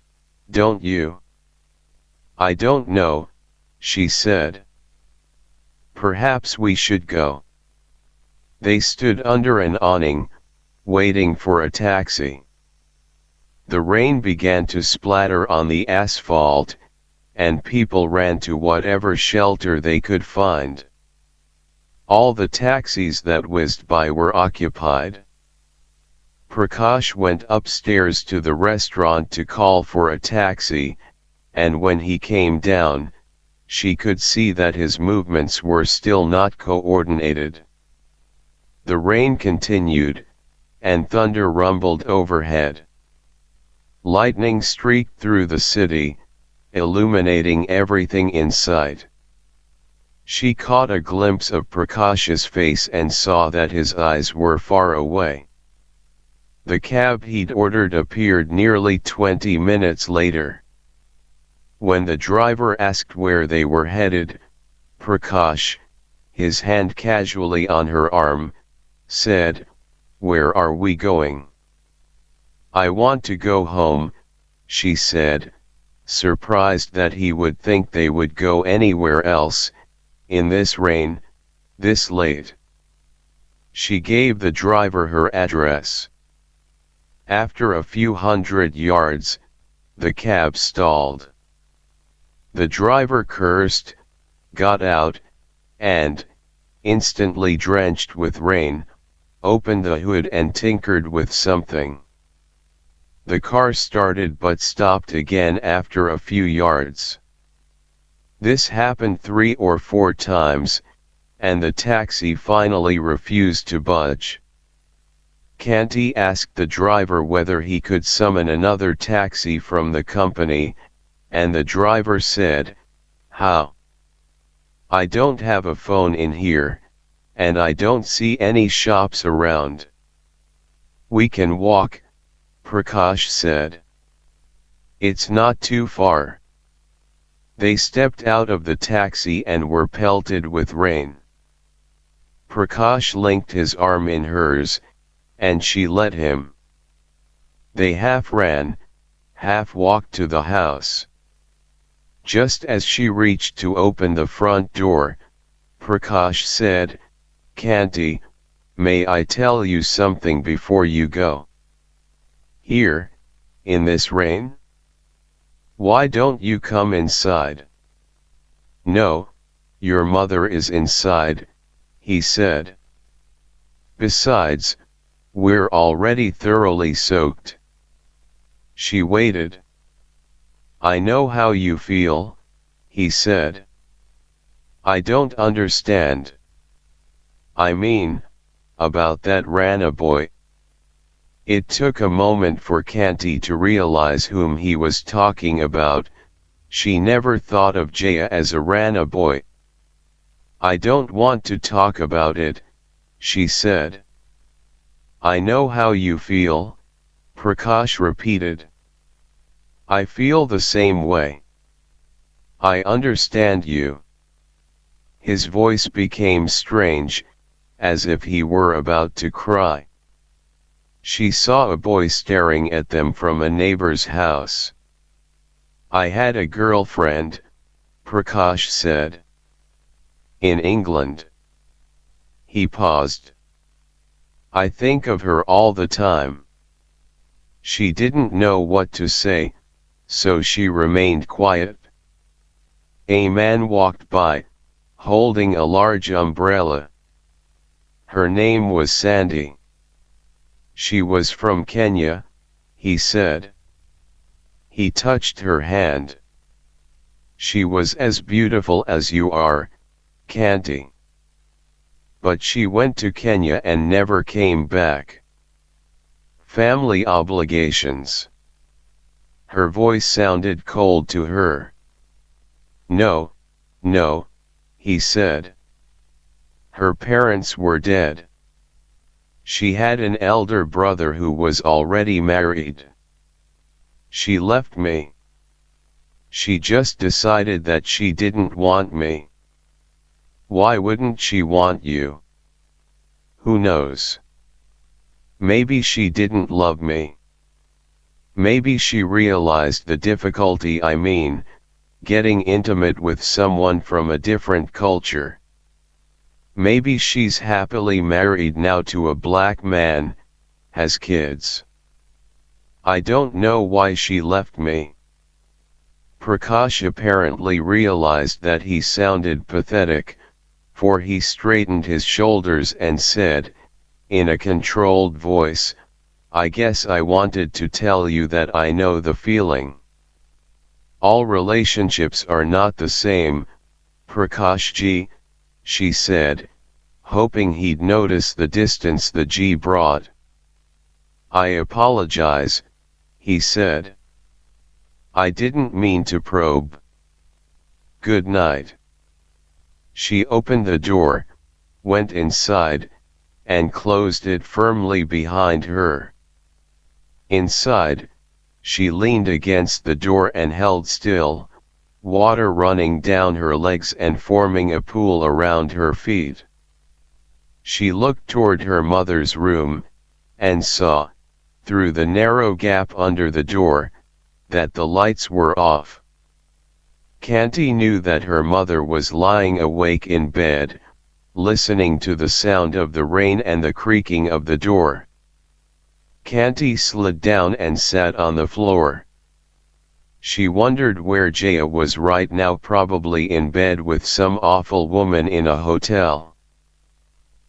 don't you?" "I don't know," she said. "Perhaps we should go." They stood under an awning, waiting for a taxi. The rain began to splatter on the asphalt, and people ran to whatever shelter they could find. All the taxis that whizzed by were occupied. Prakash went upstairs to the restaurant to call for a taxi, and when he came down, she could see that his movements were still not coordinated. The rain continued, and thunder rumbled overhead. Lightning streaked through the city, illuminating everything in sight. She caught a glimpse of Prakash's face and saw that his eyes were far away. The cab he'd ordered appeared nearly 20 minutes later. When the driver asked where they were headed, Prakash, his hand casually on her arm, said, "Where are we going?" "I want to go home," she said, surprised that he would think they would go anywhere else, in this rain, this late. She gave the driver her address. After a few hundred yards, the cab stalled. The driver cursed, got out, and, instantly drenched with rain, opened the hood and tinkered with something. The car started but stopped again after a few yards. This happened 3 or 4 times, and the taxi finally refused to budge. Kanti asked the driver whether he could summon another taxi from the company, and the driver said, "How? I don't have a phone in here, and I don't see any shops around." "We can walk," Prakash said. "It's not too far." They stepped out of the taxi and were pelted with rain. Prakash linked his arm in hers, and she let him. They half ran, half walked to the house. Just as she reached to open the front door, Prakash said, "Kanti, may I tell you something before you go?" "Here, in this rain? Why don't you come inside?" "No, your mother is inside," he said. "Besides, we're already thoroughly soaked." She waited. "I know how you feel," he said. "I don't understand." "I mean, about that Rana boy." It took a moment for Kanti to realize whom he was talking about. She never thought of Jaya as a Rana boy. "I don't want to talk about it," she said. "I know how you feel," Prakash repeated. "I feel the same way. I understand you." His voice became strange, as if he were about to cry. She saw a boy staring at them from a neighbor's house. "I had a girlfriend," Prakash said. "In England." He paused. "I think of her all the time." She didn't know what to say, so she remained quiet. A man walked by, holding a large umbrella. Her name was Sandy. "She was from Kenya," he said. He touched her hand. "She was as beautiful as you are, Kanti. But she went to Kenya and never came back. Family obligations." Her voice sounded cold to her. "No, no," he said. "Her parents were dead. She had an elder brother who was already married. She left me. She just decided that she didn't want me." "Why wouldn't she want you?" "Who knows? Maybe she didn't love me. Maybe she realized the difficulty, I mean, getting intimate with someone from a different culture. Maybe she's happily married now to a black man, has kids. I don't know why she left me." Prakash apparently realized that he sounded pathetic, for he straightened his shoulders and said, in a controlled voice, I guess I wanted to tell you that I know the feeling. All relationships are not the same, Prakashji, she said, hoping he'd notice the distance the G brought. I apologize, he said. I didn't mean to probe. Good night. She opened the door, went inside, and closed it firmly behind her. Inside, she leaned against the door and held still, water running down her legs and forming a pool around her feet. She looked toward her mother's room, and saw, through the narrow gap under the door, that the lights were off. Kanti knew that her mother was lying awake in bed, listening to the sound of the rain and the creaking of the door. Kanti slid down and sat on the floor. She wondered where Jaya was right now, probably in bed with some awful woman in a hotel.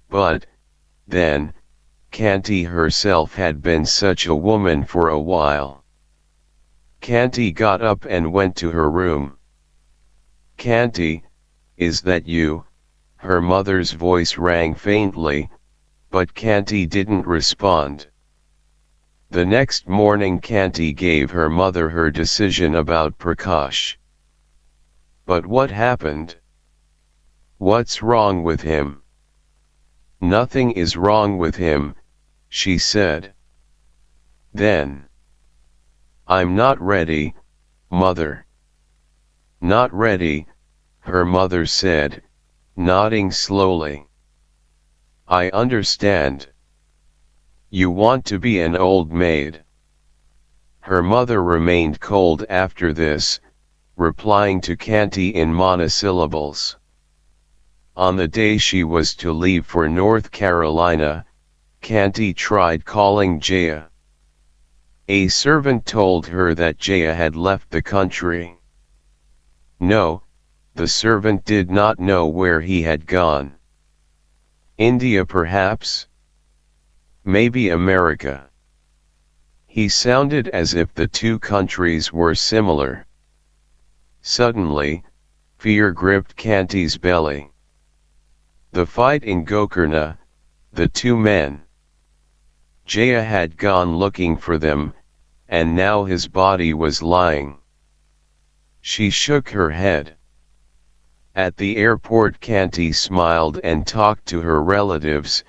But, then, Kanti herself had been such a woman for a while. Kanti got up and went to her room. Kanti, is that you? Her mother's voice rang faintly, but Kanti didn't respond. The next morning Kanti gave her mother her decision about Prakash. But what happened? What's wrong with him? Nothing is wrong with him, she said. Then. I'm not ready, mother. Not ready, her mother said, nodding slowly. I understand. You want to be an old maid. Her mother remained cold after this, replying to Kanti in monosyllables. On the day she was to leave for North Carolina, Kanti tried calling Jaya. A servant told her that Jaya had left the country. No, the servant did not know where he had gone. India perhaps? Maybe America. He sounded as if the two countries were similar. Suddenly, fear gripped Kanti's belly. The fight in Gokarna, the two men. Jaya had gone looking for them, and now his body was lying. She shook her head. At the airport Kanti smiled and talked to her relatives,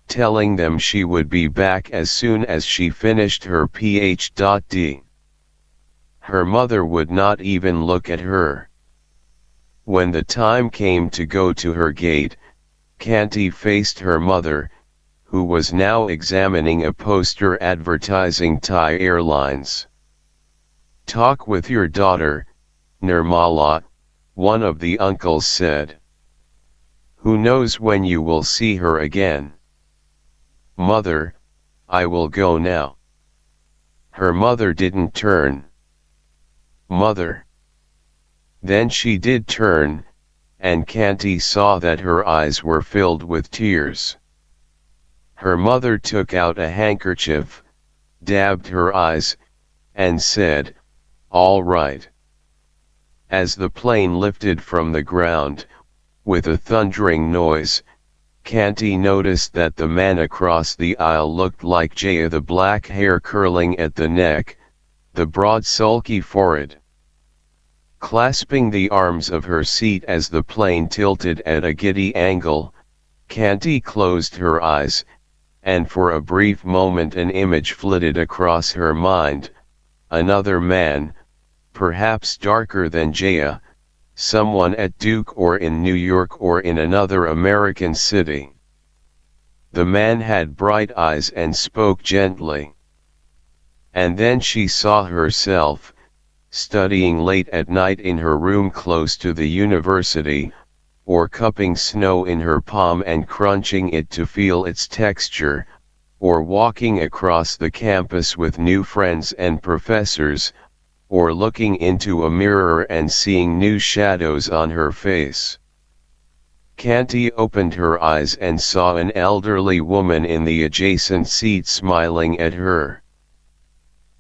telling them she would be back as soon as she finished her Ph.D. Her mother would not even look at her. When the time came to go to her gate, Kanti faced her mother, who was now examining a poster advertising Thai Airlines. Talk with your daughter, Nirmala, one of the uncles said. Who knows when you will see her again? Mother, I will go now. Her mother didn't turn. Mother. Then she did turn, and Kanti saw that her eyes were filled with tears. Her mother took out a handkerchief, dabbed her eyes, and said, "All right." As the plane lifted from the ground, with a thundering noise, Kanti noticed that the man across the aisle looked like Jaya, the black hair curling at the neck, the broad sulky forehead. Clasping the arms of her seat as the plane tilted at a giddy angle, Kanti closed her eyes, and for a brief moment an image flitted across her mind, another man, perhaps darker than Jaya, someone at Duke or in New York or in another American city. The man had bright eyes and spoke gently. And then she saw herself, studying late at night in her room close to the university, or cupping snow in her palm and crunching it to feel its texture, or walking across the campus with new friends and professors, or looking into a mirror and seeing new shadows on her face. Kanti opened her eyes and saw an elderly woman in the adjacent seat smiling at her.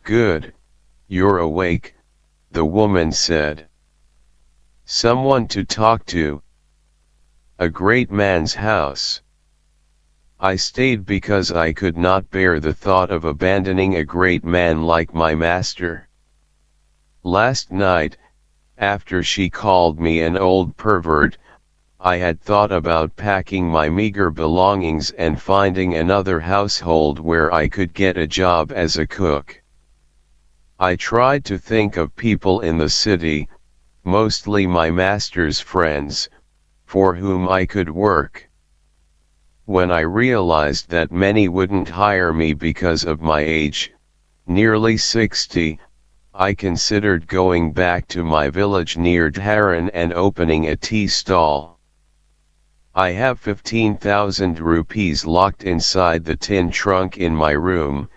"Good, you're awake," the woman said. "Someone to talk to?" "A great man's house. I stayed because I could not bear the thought of abandoning a great man like my master. Last night, after she called me an old pervert, I had thought about packing my meager belongings and finding another household where I could get a job as a cook. I tried to think of people in the city, mostly my master's friends, for whom I could work. When I realized that many wouldn't hire me because of my age, nearly 60, I considered going back to my village near Dharan and opening a tea stall. I have 15,000 rupees locked inside the tin trunk in my room,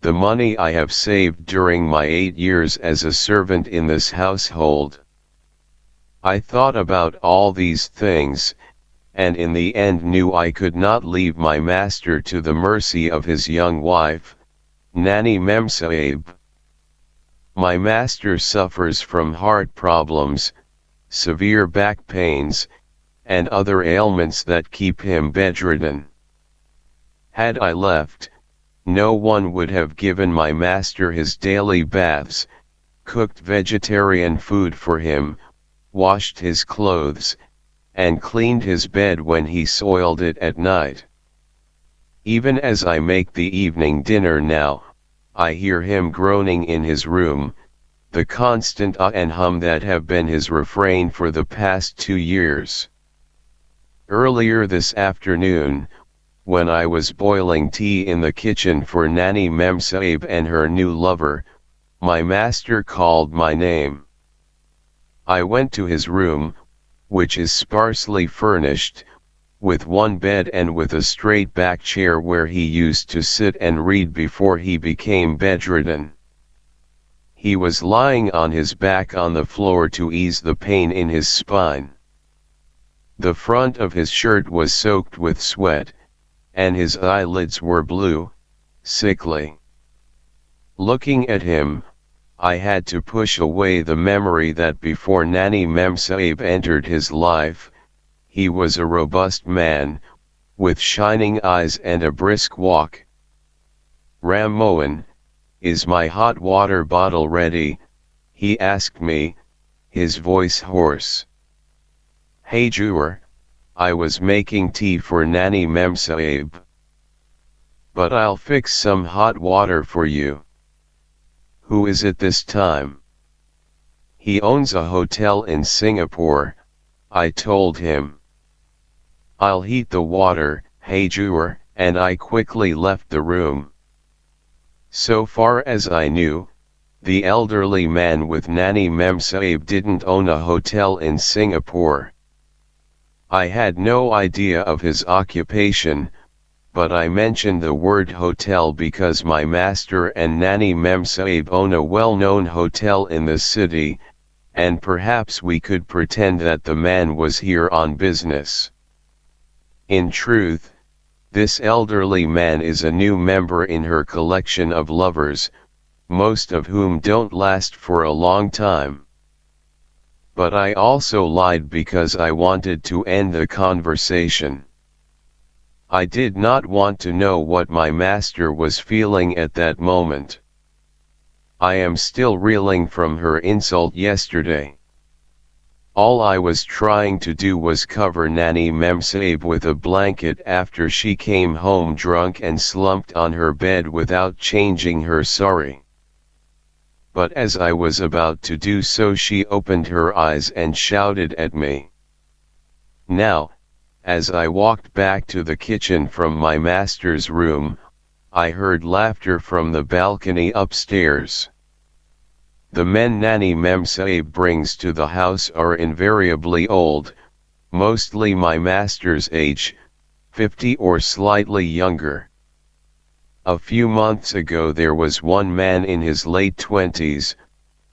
the money I have saved during my 8 years as a servant in this household. I thought about all these things, and in the end knew I could not leave my master to the mercy of his young wife, Nani Memsahib. My master suffers from heart problems, severe back pains, and other ailments that keep him bedridden. Had I left, no one would have given my master his daily baths, cooked vegetarian food for him, washed his clothes, and cleaned his bed when he soiled it at night. Even as I make the evening dinner now, I hear him groaning in his room, the constant ah and hum that have been his refrain for the past 2 years. Earlier this afternoon, when I was boiling tea in the kitchen for Nani Memsahib and her new lover, my master called my name. I went to his room, which is sparsely furnished, with one bed and with a straight back chair where he used to sit and read before he became bedridden. He was lying on his back on the floor to ease the pain in his spine. The front of his shirt was soaked with sweat, and his eyelids were blue, sickly. Looking at him, I had to push away the memory that before Nani Memsahib entered his life, he was a robust man, with shining eyes and a brisk walk. "Ram Mohan, is my hot water bottle ready?" he asked me, his voice hoarse. "Hajur, I was making tea for Nani Memsahib. But I'll fix some hot water for you." "Who is it this time?" "He owns a hotel in Singapore," I told him. "I'll heat the water, Hajur," and I quickly left the room. So far as I knew, the elderly man with Nani Memsahib didn't own a hotel in Singapore. I had no idea of his occupation, but I mentioned the word hotel because my master and Nani Memsahib own a well-known hotel in the city, and perhaps we could pretend that the man was here on business. In truth, this elderly man is a new member in her collection of lovers, most of whom don't last for a long time. But I also lied because I wanted to end the conversation. I did not want to know what my master was feeling at that moment. I am still reeling from her insult yesterday. All I was trying to do was cover Nani Memsahib with a blanket after she came home drunk and slumped on her bed without changing her sari. But as I was about to do so, she opened her eyes and shouted at me. Now, as I walked back to the kitchen from my master's room, I heard laughter from the balcony upstairs. The men Nani Memsahib brings to the house are invariably old, mostly my master's age, 50 or slightly younger. A few months ago there was one man in his late 20s,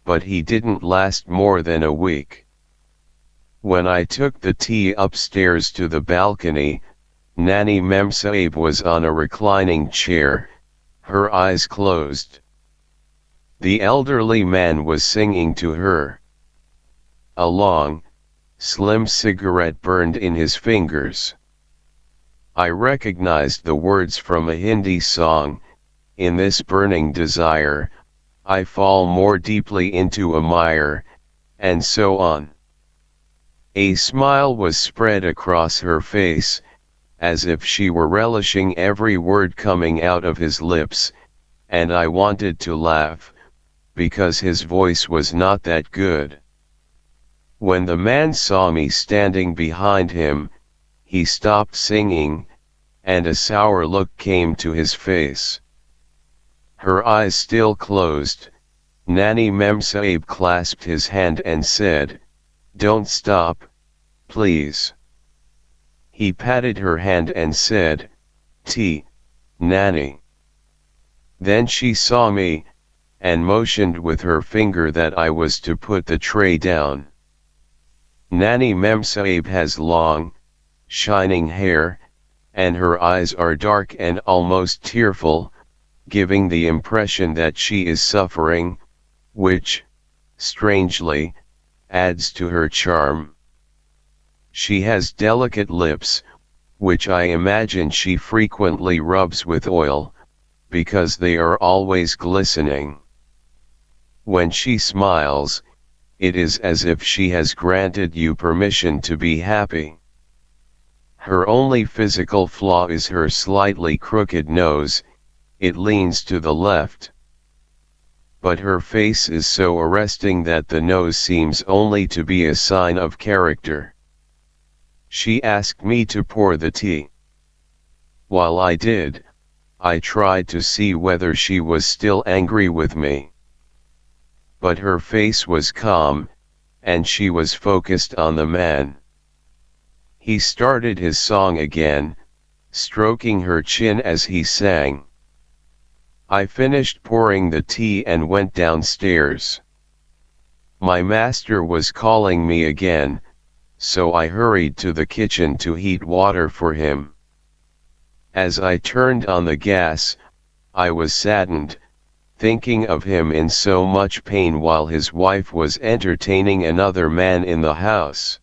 but he didn't last more than a week. When I took the tea upstairs to the balcony, Nani Memsahib was on a reclining chair, her eyes closed. The elderly man was singing to her. A long, slim cigarette burned in his fingers. I recognized the words from a Hindi song, "In this burning desire, I fall more deeply into a mire," and so on. A smile was spread across her face, as if she were relishing every word coming out of his lips, and I wanted to laugh, because his voice was not that good. When the man saw me standing behind him, he stopped singing, and a sour look came to his face. Her eyes still closed, Nani Memsahib clasped his hand and said, "Don't stop, please." He patted her hand and said, "Tea, Nani." Then she saw me, and motioned with her finger that I was to put the tray down. Nani Memsahib has long, shining hair, and her eyes are dark and almost tearful, giving the impression that she is suffering, which, strangely, adds to her charm. She has delicate lips, which I imagine she frequently rubs with oil, because they are always glistening. When she smiles, it is as if she has granted you permission to be happy. Her only physical flaw is her slightly crooked nose, it leans to the left. But her face is so arresting that the nose seems only to be a sign of character. She asked me to pour the tea. While I did, I tried to see whether she was still angry with me. But her face was calm, and she was focused on the man. He started his song again, stroking her chin as he sang. I finished pouring the tea and went downstairs. My master was calling me again, so I hurried to the kitchen to heat water for him. As I turned on the gas, I was saddened, thinking of him in so much pain while his wife was entertaining another man in the house.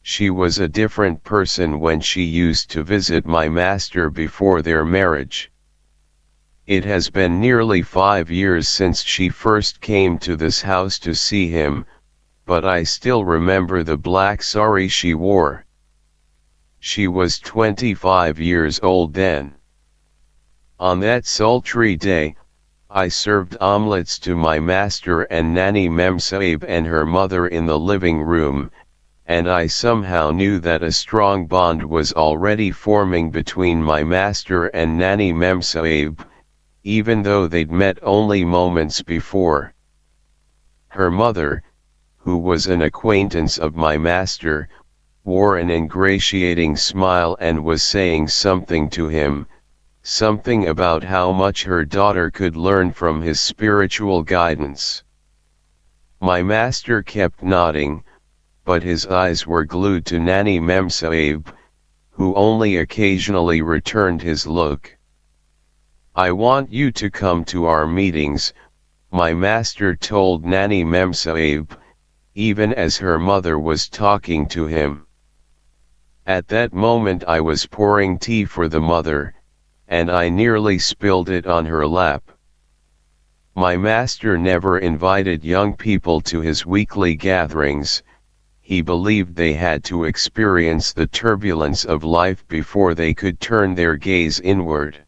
She was a different person when she used to visit my master before their marriage. It has been nearly 5 years since she first came to this house to see him, but I still remember the black sari she wore. She was 25 years old then. On that sultry day, I served omelets to my master and Nani Memsahib and her mother in the living room, and I somehow knew that a strong bond was already forming between my master and Nani Memsahib, even though they'd met only moments before. Her mother, who was an acquaintance of my master, wore an ingratiating smile and was saying something to him, something about how much her daughter could learn from his spiritual guidance. My master kept nodding, but his eyes were glued to Nani Memsahib, who only occasionally returned his look. "I want you to come to our meetings," my master told Nani Memsahib, even as her mother was talking to him. At that moment I was pouring tea for the mother, and I nearly spilled it on her lap. My master never invited young people to his weekly gatherings. He believed they had to experience the turbulence of life before they could turn their gaze inward.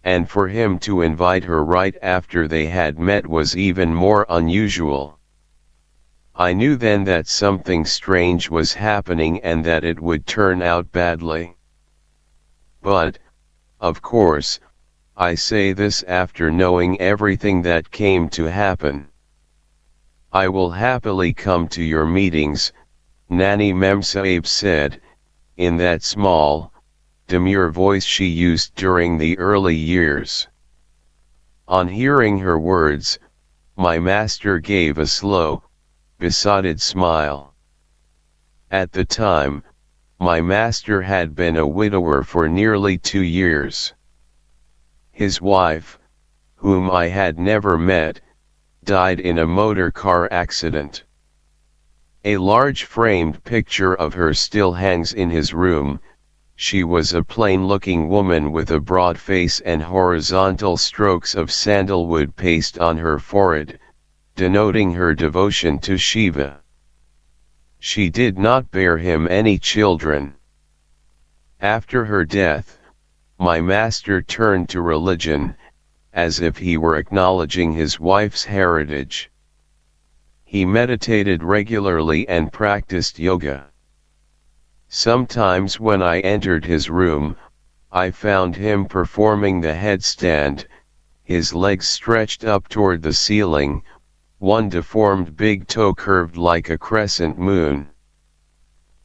And for him to invite her right after they had met was even more unusual. I knew then that something strange was happening and that it would turn out badly. But, of course, I say this after knowing everything that came to happen. "I will happily come to your meetings," Nani Memsahib said, in that small, demure voice she used during the early years. On hearing her words, my master gave a slow, besotted smile. At the time, my master had been a widower for nearly 2 years. His wife, whom I had never met, died in a motor car accident. A large framed picture of her still hangs in his room. She was a plain-looking woman with a broad face and horizontal strokes of sandalwood paste on her forehead, denoting her devotion to Shiva. She did not bear him any children. After her death, my master turned to religion, as if he were acknowledging his wife's heritage. He meditated regularly and practiced yoga. Sometimes when I entered his room, I found him performing the headstand, his legs stretched up toward the ceiling, one deformed big toe curved like a crescent moon.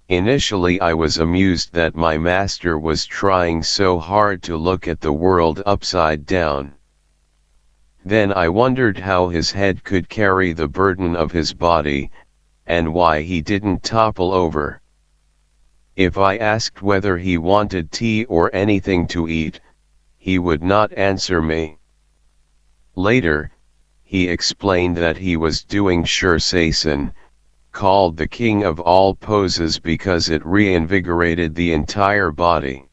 Initially I was amused that my master was trying so hard to look at the world upside down. Then I wondered how his head could carry the burden of his body, and why he didn't topple over. If I asked whether he wanted tea or anything to eat, he would not answer me. Later, he explained that he was doing Shirsasan, called the king of all poses because it reinvigorated the entire body.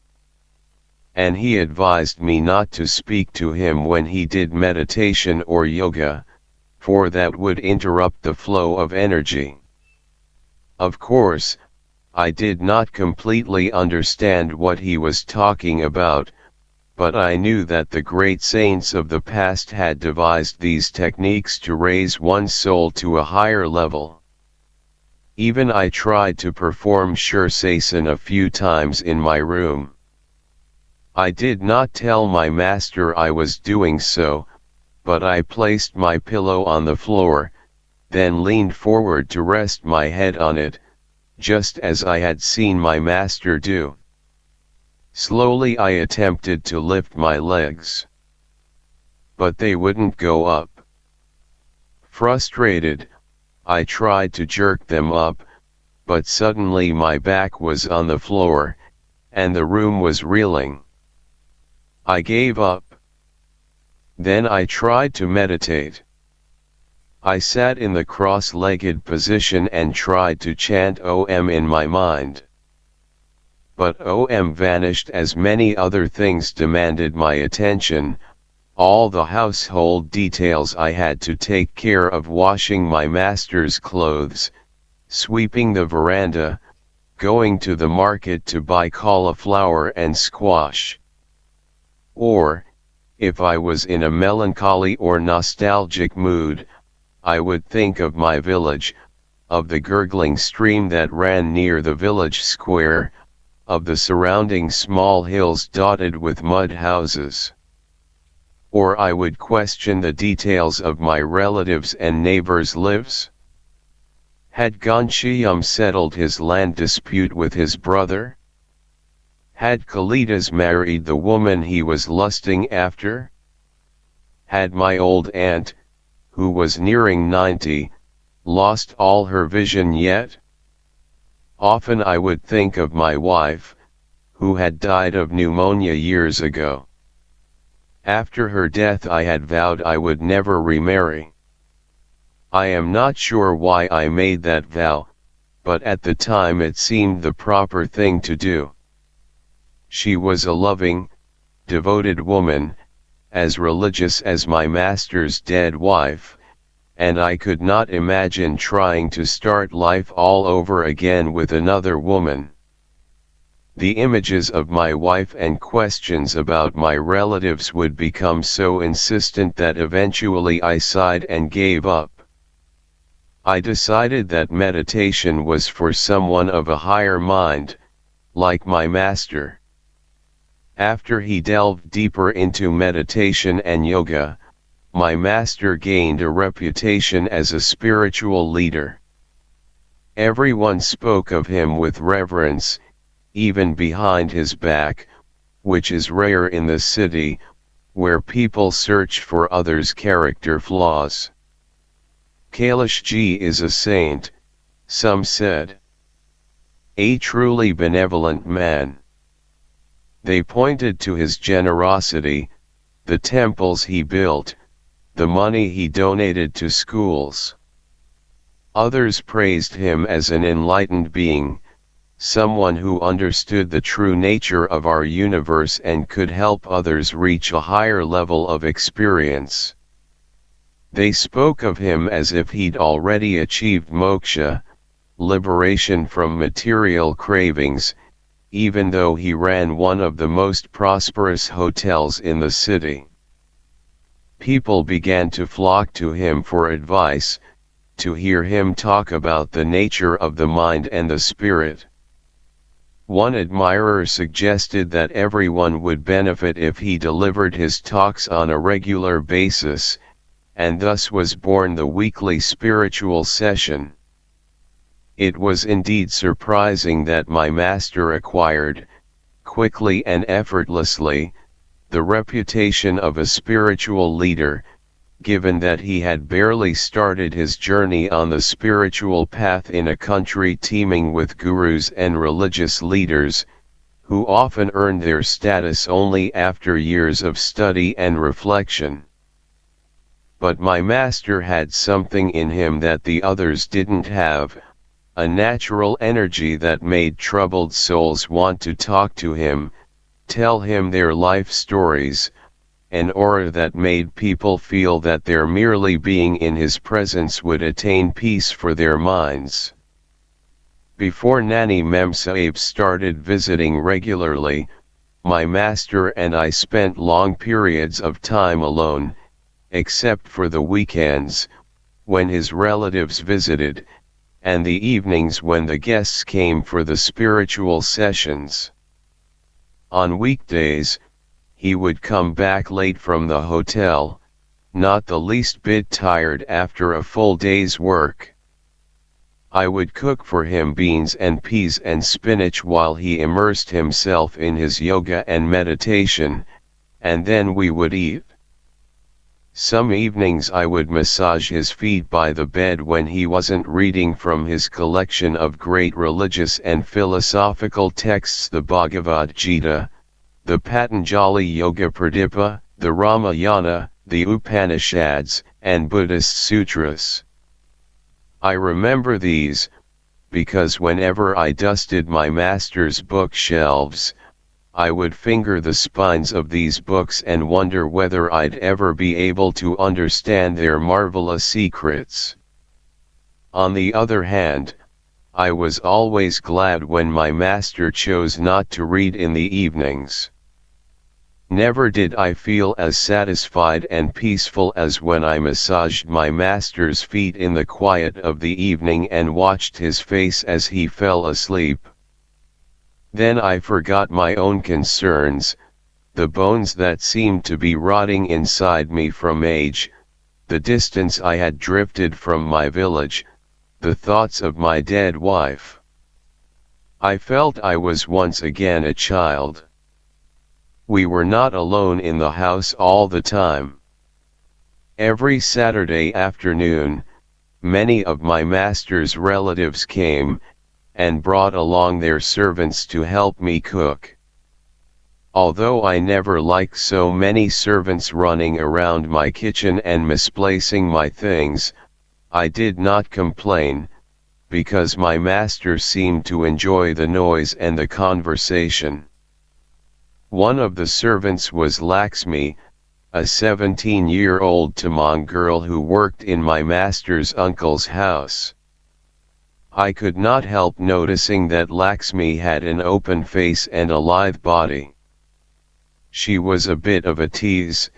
And he advised me not to speak to him when he did meditation or yoga, for that would interrupt the flow of energy. Of course, I did not completely understand what he was talking about, but I knew that the great saints of the past had devised these techniques to raise one's soul to a higher level. Even I tried to perform Shirsasan a few times in my room. I did not tell my master I was doing so, but I placed my pillow on the floor, then leaned forward to rest my head on it, just as I had seen my master do. Slowly I attempted to lift my legs, but they wouldn't go up. Frustrated, I tried to jerk them up, but suddenly my back was on the floor, and the room was reeling. I gave up. Then I tried to meditate. I sat in the cross-legged position and tried to chant Om in my mind. But Om vanished as many other things demanded my attention, all the household details I had to take care of, washing my master's clothes, sweeping the veranda, going to the market to buy cauliflower and squash. Or, if I was in a melancholy or nostalgic mood, I would think of my village, of the gurgling stream that ran near the village square, of the surrounding small hills dotted with mud houses. Or I would question the details of my relatives' and neighbors' lives. Had Ghanshyam settled his land dispute with his brother? Had Kalidas married the woman he was lusting after? Had my old aunt, who was nearing 90, lost all her vision yet? Often I would think of my wife, who had died of pneumonia years ago. After her death I had vowed I would never remarry. I am not sure why I made that vow, but at the time it seemed the proper thing to do. She was a loving, devoted woman, as religious as my master's dead wife, and I could not imagine trying to start life all over again with another woman. The images of my wife and questions about my relatives would become so insistent that eventually I sighed and gave up. I decided that meditation was for someone of a higher mind, like my master. After he delved deeper into meditation and yoga, my master gained a reputation as a spiritual leader. Everyone spoke of him with reverence, even behind his back, which is rare in the city, where people search for others' character flaws. Kailashji is a saint, some said. a truly benevolent man. They pointed to his generosity, the temples he built, the money he donated to schools. Others praised him as an enlightened being, someone who understood the true nature of our universe and could help others reach a higher level of experience. They spoke of him as if he'd already achieved moksha, liberation from material cravings, even though he ran one of the most prosperous hotels in the city. People began to flock to him for advice, to hear him talk about the nature of the mind and the spirit. One admirer suggested that everyone would benefit if he delivered his talks on a regular basis, and thus was born the weekly spiritual session. It was indeed surprising that my master acquired, quickly and effortlessly, the reputation of a spiritual leader, given that he had barely started his journey on the spiritual path in a country teeming with gurus and religious leaders, who often earned their status only after years of study and reflection. But my master had something in him that the others didn't have, a natural energy that made troubled souls want to talk to him, tell him their life stories, an aura that made people feel that their merely being in his presence would attain peace for their minds. Before Nani Memsahib started visiting regularly, my master and I spent long periods of time alone, except for the weekends, when his relatives visited, and the evenings when the guests came for the spiritual sessions. On weekdays, he would come back late from the hotel, not the least bit tired after a full day's work. I would cook for him beans and peas and spinach while he immersed himself in his yoga and meditation, and then we would eat. Some evenings I would massage his feet by the bed when he wasn't reading from his collection of great religious and philosophical texts, the Bhagavad Gita, the Patanjali Yoga Pradipika, the Ramayana, the Upanishads, and Buddhist sutras. I remember these, because whenever I dusted my master's bookshelves, I would finger the spines of these books and wonder whether I'd ever be able to understand their marvelous secrets. On the other hand, I was always glad when my master chose not to read in the evenings. Never did I feel as satisfied and peaceful as when I massaged my master's feet in the quiet of the evening and watched his face as he fell asleep. Then I forgot my own concerns, the bones that seemed to be rotting inside me from age, the distance I had drifted from my village, the thoughts of my dead wife. I felt I was once again a child. We were not alone in the house all the time. Every Saturday afternoon, many of my master's relatives came, and brought along their servants to help me cook. Although I never liked so many servants running around my kitchen and misplacing my things, I did not complain, because my master seemed to enjoy the noise and the conversation. One of the servants was Laxmi, a 17-year-old Tamang girl who worked in my master's uncle's house. I could not help noticing that Laxmi had an open face and a lithe body. She was a bit of a tease,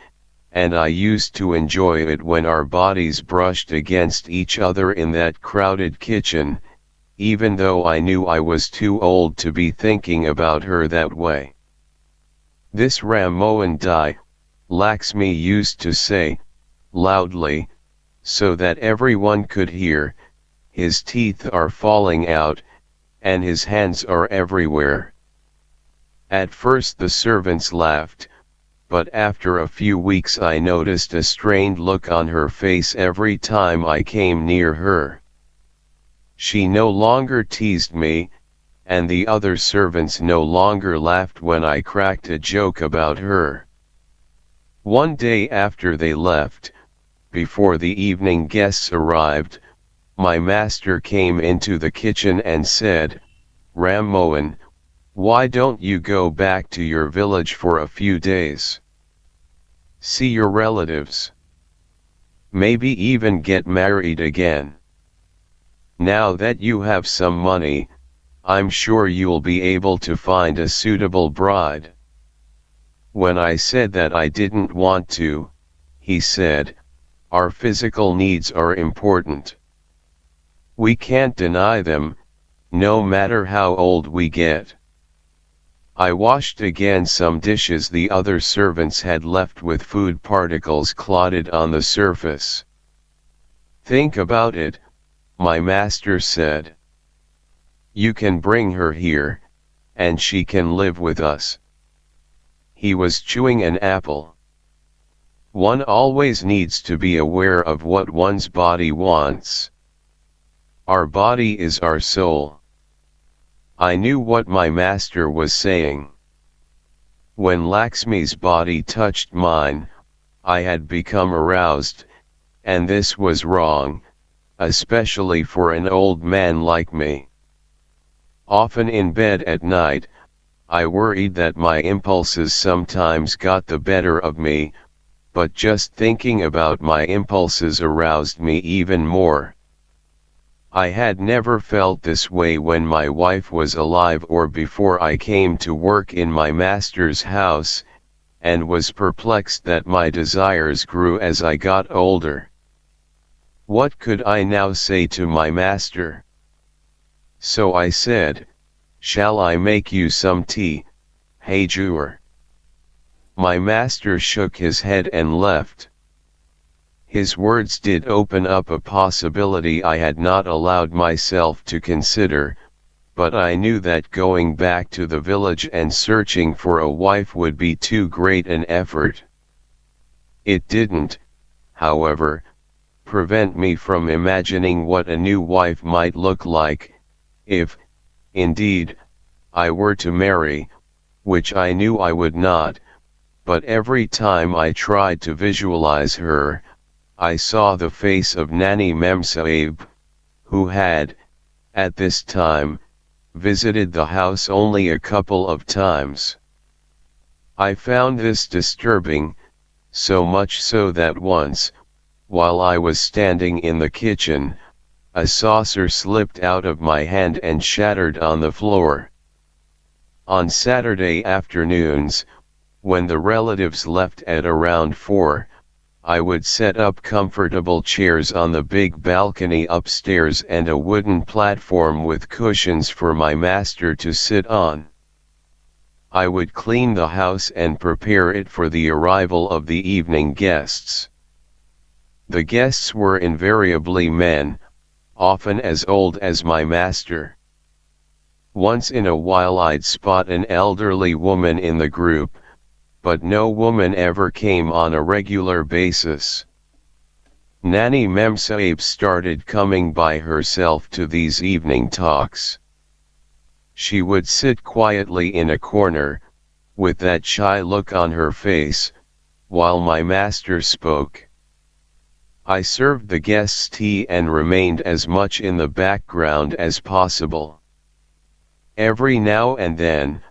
and I used to enjoy it when our bodies brushed against each other in that crowded kitchen, even though I knew I was too old to be thinking about her that way. This Ram Mohan Dai, Laxmi used to say, loudly, so that everyone could hear, his teeth are falling out, and his hands are everywhere. At first the servants laughed, but after a few weeks I noticed a strained look on her face every time I came near her. She no longer teased me, and the other servants no longer laughed when I cracked a joke about her. One day after they left, before the evening guests arrived, my master came into the kitchen and said, "Ram Mohan, why don't you go back to your village for a few days? See your relatives. Maybe even get married again. Now that you have some money, I'm sure you'll be able to find a suitable bride." When I said that I didn't want to, he said, "Our physical needs are important. We can't deny them, no matter how old we get." I washed again some dishes the other servants had left with food particles clotted on the surface. "Think about it," my master said. "You can bring her here, and she can live with us." He was chewing an apple. One always needs to be aware of what one's body wants. Our body is our soul. I knew what my master was saying. When Lakshmi's body touched mine, I had become aroused, and this was wrong, especially for an old man like me. Often in bed at night, I worried that my impulses sometimes got the better of me, but just thinking about my impulses aroused me even more. I had never felt this way when my wife was alive or before I came to work in my master's house, and was perplexed that my desires grew as I got older. What could I now say to my master? So I said, "Shall I make you some tea, Hajur?" My master shook his head and left. His words did open up a possibility I had not allowed myself to consider, but I knew that going back to the village and searching for a wife would be too great an effort. It didn't, however, prevent me from imagining what a new wife might look like, if, indeed, I were to marry, which I knew I would not, but every time I tried to visualize her, I saw the face of Nani Memsahib, who had, at this time, visited the house only a couple of times. I found this disturbing, so much so that once, while I was standing in the kitchen, a saucer slipped out of my hand and shattered on the floor. On Saturday afternoons, when the relatives left at around 4, I would set up comfortable chairs on the big balcony upstairs and a wooden platform with cushions for my master to sit on. I would clean the house and prepare it for the arrival of the evening guests. The guests were invariably men, often as old as my master. Once in a while I'd spot an elderly woman in the group, but no woman ever came on a regular basis. Nani Memsahib started coming by herself to these evening talks. She would sit quietly in a corner, with that shy look on her face, while my master spoke. I served the guests tea and remained as much in the background as possible. Every now and then,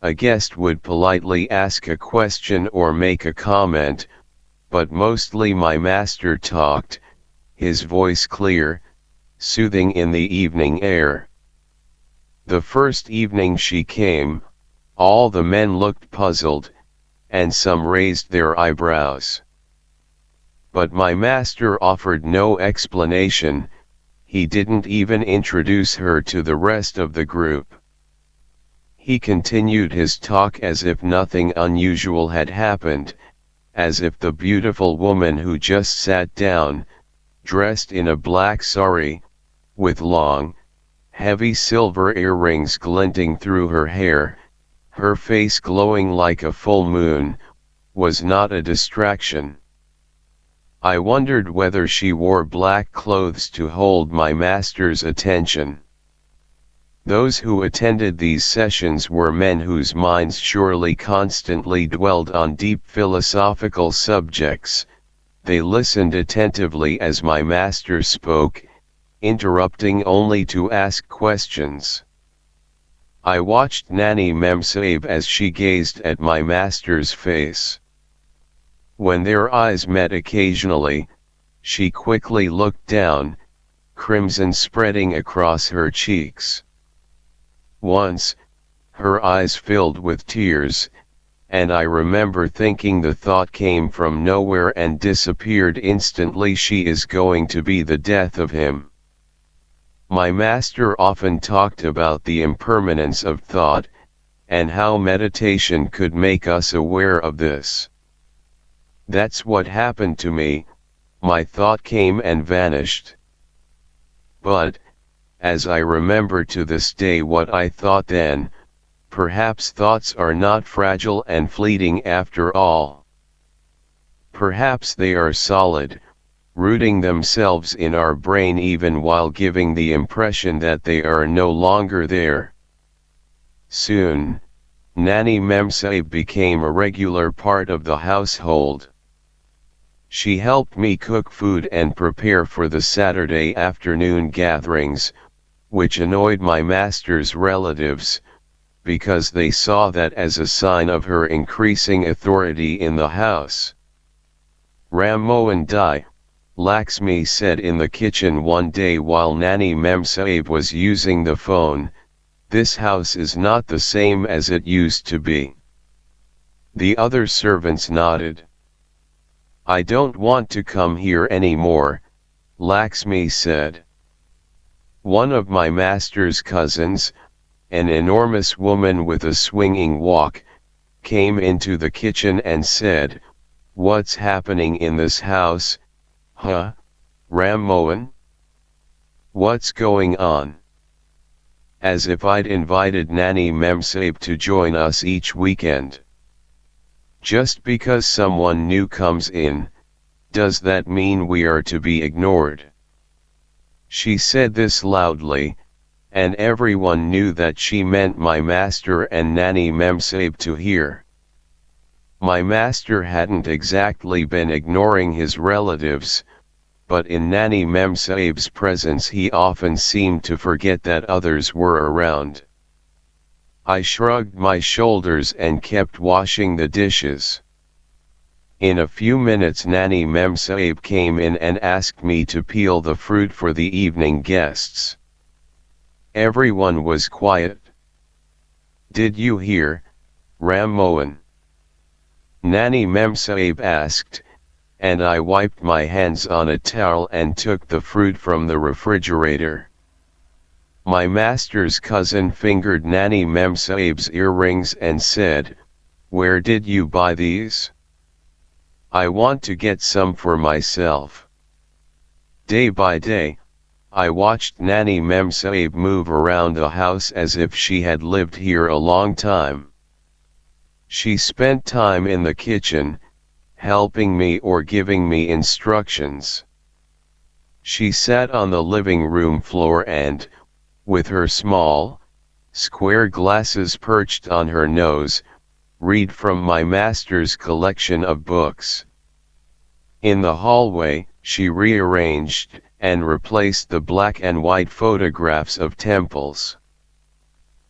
a guest would politely ask a question or make a comment, but mostly my master talked, his voice clear, soothing in the evening air. The first evening she came, all the men looked puzzled, and some raised their eyebrows. But my master offered no explanation, he didn't even introduce her to the rest of the group. He continued his talk as if nothing unusual had happened, as if the beautiful woman who just sat down, dressed in a black sari, with long, heavy silver earrings glinting through her hair, her face glowing like a full moon, was not a distraction. I wondered whether she wore black clothes to hold my master's attention. Those who attended these sessions were men whose minds surely constantly dwelled on deep philosophical subjects. They listened attentively as my master spoke, interrupting only to ask questions. I watched Nani Memsaib as she gazed at my master's face. When their eyes met occasionally, she quickly looked down, crimson spreading across her cheeks. Once, her eyes filled with tears, and I remember thinking the thought came from nowhere and disappeared instantly: she is going to be the death of him. My master often talked about the impermanence of thought, and how meditation could make us aware of this. That's what happened to me. My thought came and vanished. But, as I remember to this day what I thought then, perhaps thoughts are not fragile and fleeting after all. Perhaps they are solid, rooting themselves in our brain even while giving the impression that they are no longer there. Soon, Nani Memsaib became a regular part of the household. She helped me cook food and prepare for the Saturday afternoon gatherings, which annoyed my master's relatives, because they saw that as a sign of her increasing authority in the house. Ram Mohan Dai, Lakshmi said in the kitchen one day while Nani Memsaib was using the phone, "This house is not the same as it used to be." The other servants nodded. "I don't want to come here anymore," Lakshmi said. One of my master's cousins, an enormous woman with a swinging walk, came into the kitchen and said, "What's happening in this house, huh, Ram Mohan? What's going on?" As if I'd invited Nani Memsaib to join us each weekend. Just because someone new comes in, does that mean we are to be ignored? She said this loudly, and everyone knew that she meant my master and Nani Memsaib to hear. My master hadn't exactly been ignoring his relatives, but in Nani Memsaib's presence he often seemed to forget that others were around. I shrugged my shoulders and kept washing the dishes. In a few minutes Nani Memsaib came in and asked me to peel the fruit for the evening guests. Everyone was quiet. "Did you hear, Ram Mohan?" Nani Memsaib asked, and I wiped my hands on a towel and took the fruit from the refrigerator. My master's cousin fingered Nani Memsaib's earrings and said, "Where did you buy these? I want to get some for myself." Day by day, I watched Nani Memsaib move around the house as if she had lived here a long time. She spent time in the kitchen, helping me or giving me instructions. She sat on the living room floor and, with her small, square glasses perched on her nose, read from my master's collection of books. In the hallway, she rearranged and replaced the black and white photographs of temples.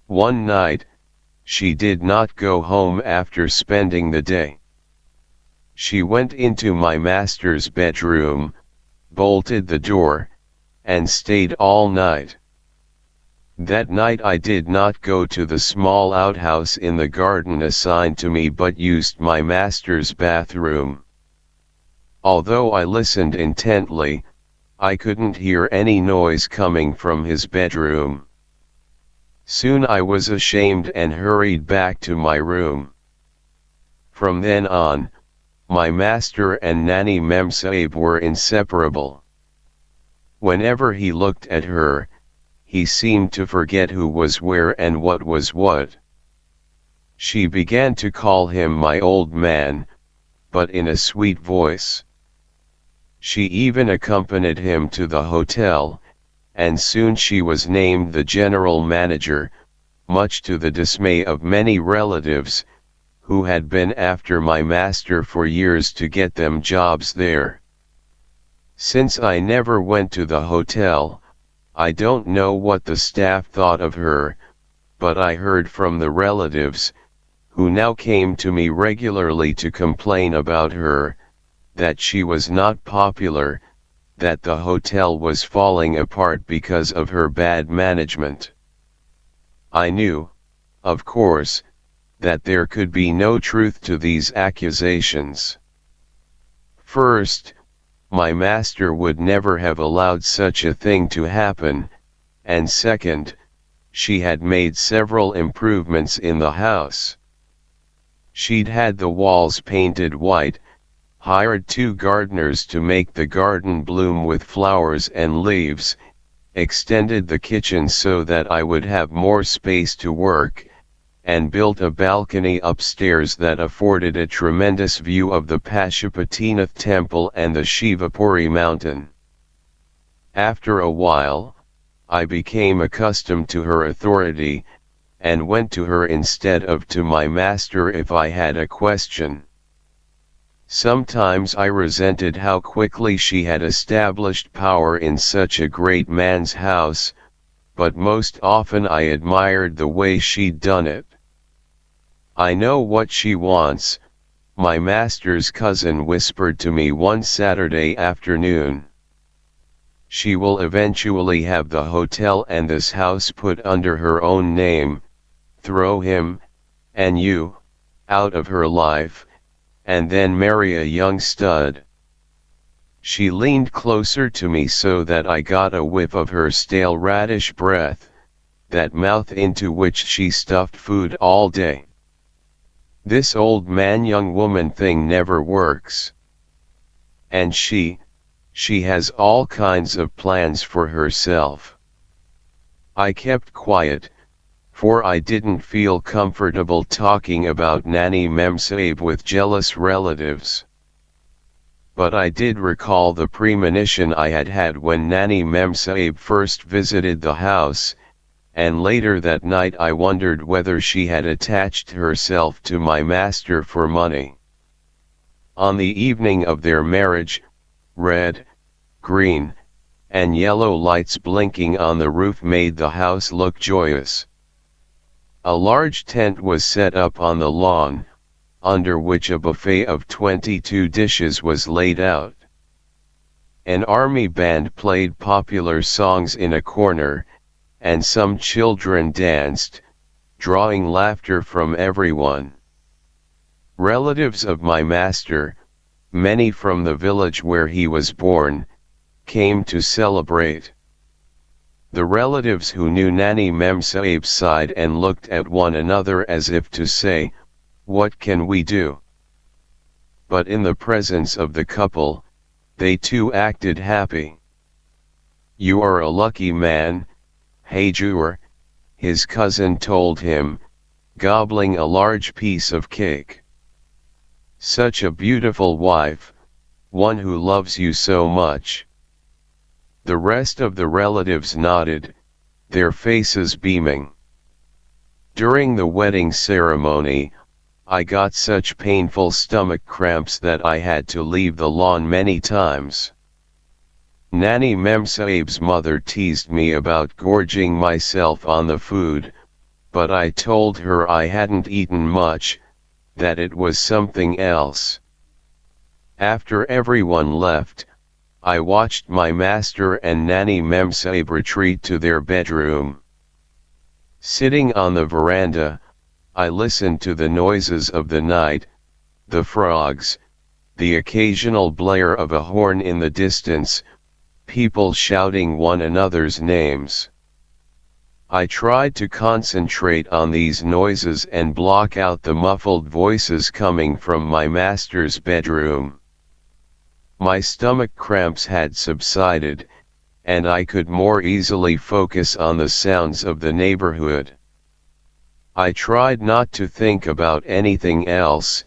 One night, she did not go home after spending the day. She went into my master's bedroom, bolted the door, and stayed all night. That night I did not go to the small outhouse in the garden assigned to me but used my master's bathroom. Although I listened intently, I couldn't hear any noise coming from his bedroom. Soon I was ashamed and hurried back to my room. From then on, my master and Nani Memsaib were inseparable. Whenever he looked at her, he seemed to forget who was where and what was what. She began to call him my old man, but in a sweet voice. She even accompanied him to the hotel, and soon she was named the general manager, much to the dismay of many relatives, who had been after my master for years to get them jobs there. Since I never went to the hotel, I don't know what the staff thought of her, but I heard from the relatives, who now came to me regularly to complain about her, that she was not popular, that the hotel was falling apart because of her bad management. I knew, of course, that there could be no truth to these accusations. First, my master would never have allowed such a thing to happen, and second, she had made several improvements in the house. She'd had the walls painted white, hired 2 gardeners to make the garden bloom with flowers and leaves, extended the kitchen so that I would have more space to work, and built a balcony upstairs that afforded a tremendous view of the Pashupatinath temple and the Shivapuri mountain. After a while, I became accustomed to her authority, and went to her instead of to my master if I had a question. Sometimes I resented how quickly she had established power in such a great man's house, but most often I admired the way she'd done it. "I know what she wants," my master's cousin whispered to me one Saturday afternoon. "She will eventually have the hotel and this house put under her own name, throw him, and you, out of her life, and then marry a young stud." She leaned closer to me so that I got a whiff of her stale radish breath, that mouth into which she stuffed food all day. "This old man young woman thing never works. And she has all kinds of plans for herself." I kept quiet, for I didn't feel comfortable talking about Nani Memsahib with jealous relatives. But I did recall the premonition I had had when Nani Memsahib first visited the house, and later that night I wondered whether she had attached herself to my master for money. On the evening of their marriage, red, green, and yellow lights blinking on the roof made the house look joyous. A large tent was set up on the lawn, under which a buffet of 22 dishes was laid out. An army band played popular songs in a corner, and some children danced, drawing laughter from everyone. Relatives of my master, many from the village where he was born, came to celebrate. The relatives who knew Nani Memsahib sighed and looked at one another as if to say, "What can we do?" But in the presence of the couple, they too acted happy. "You are a lucky man, Hajur," his cousin told him, gobbling a large piece of cake. "Such a beautiful wife, one who loves you so much." The rest of the relatives nodded, their faces beaming. During the wedding ceremony, I got such painful stomach cramps that I had to leave the lawn many times. Nani Memsahib's mother teased me about gorging myself on the food, but I told her I hadn't eaten much, that it was something else. After everyone left, I watched my master and Nani Memsahib retreat to their bedroom. Sitting on the veranda, I listened to the noises of the night, the frogs, the occasional blare of a horn in the distance, people shouting one another's names. I tried to concentrate on these noises and block out the muffled voices coming from my master's bedroom. My stomach cramps had subsided, and I could more easily focus on the sounds of the neighborhood. I tried not to think about anything else,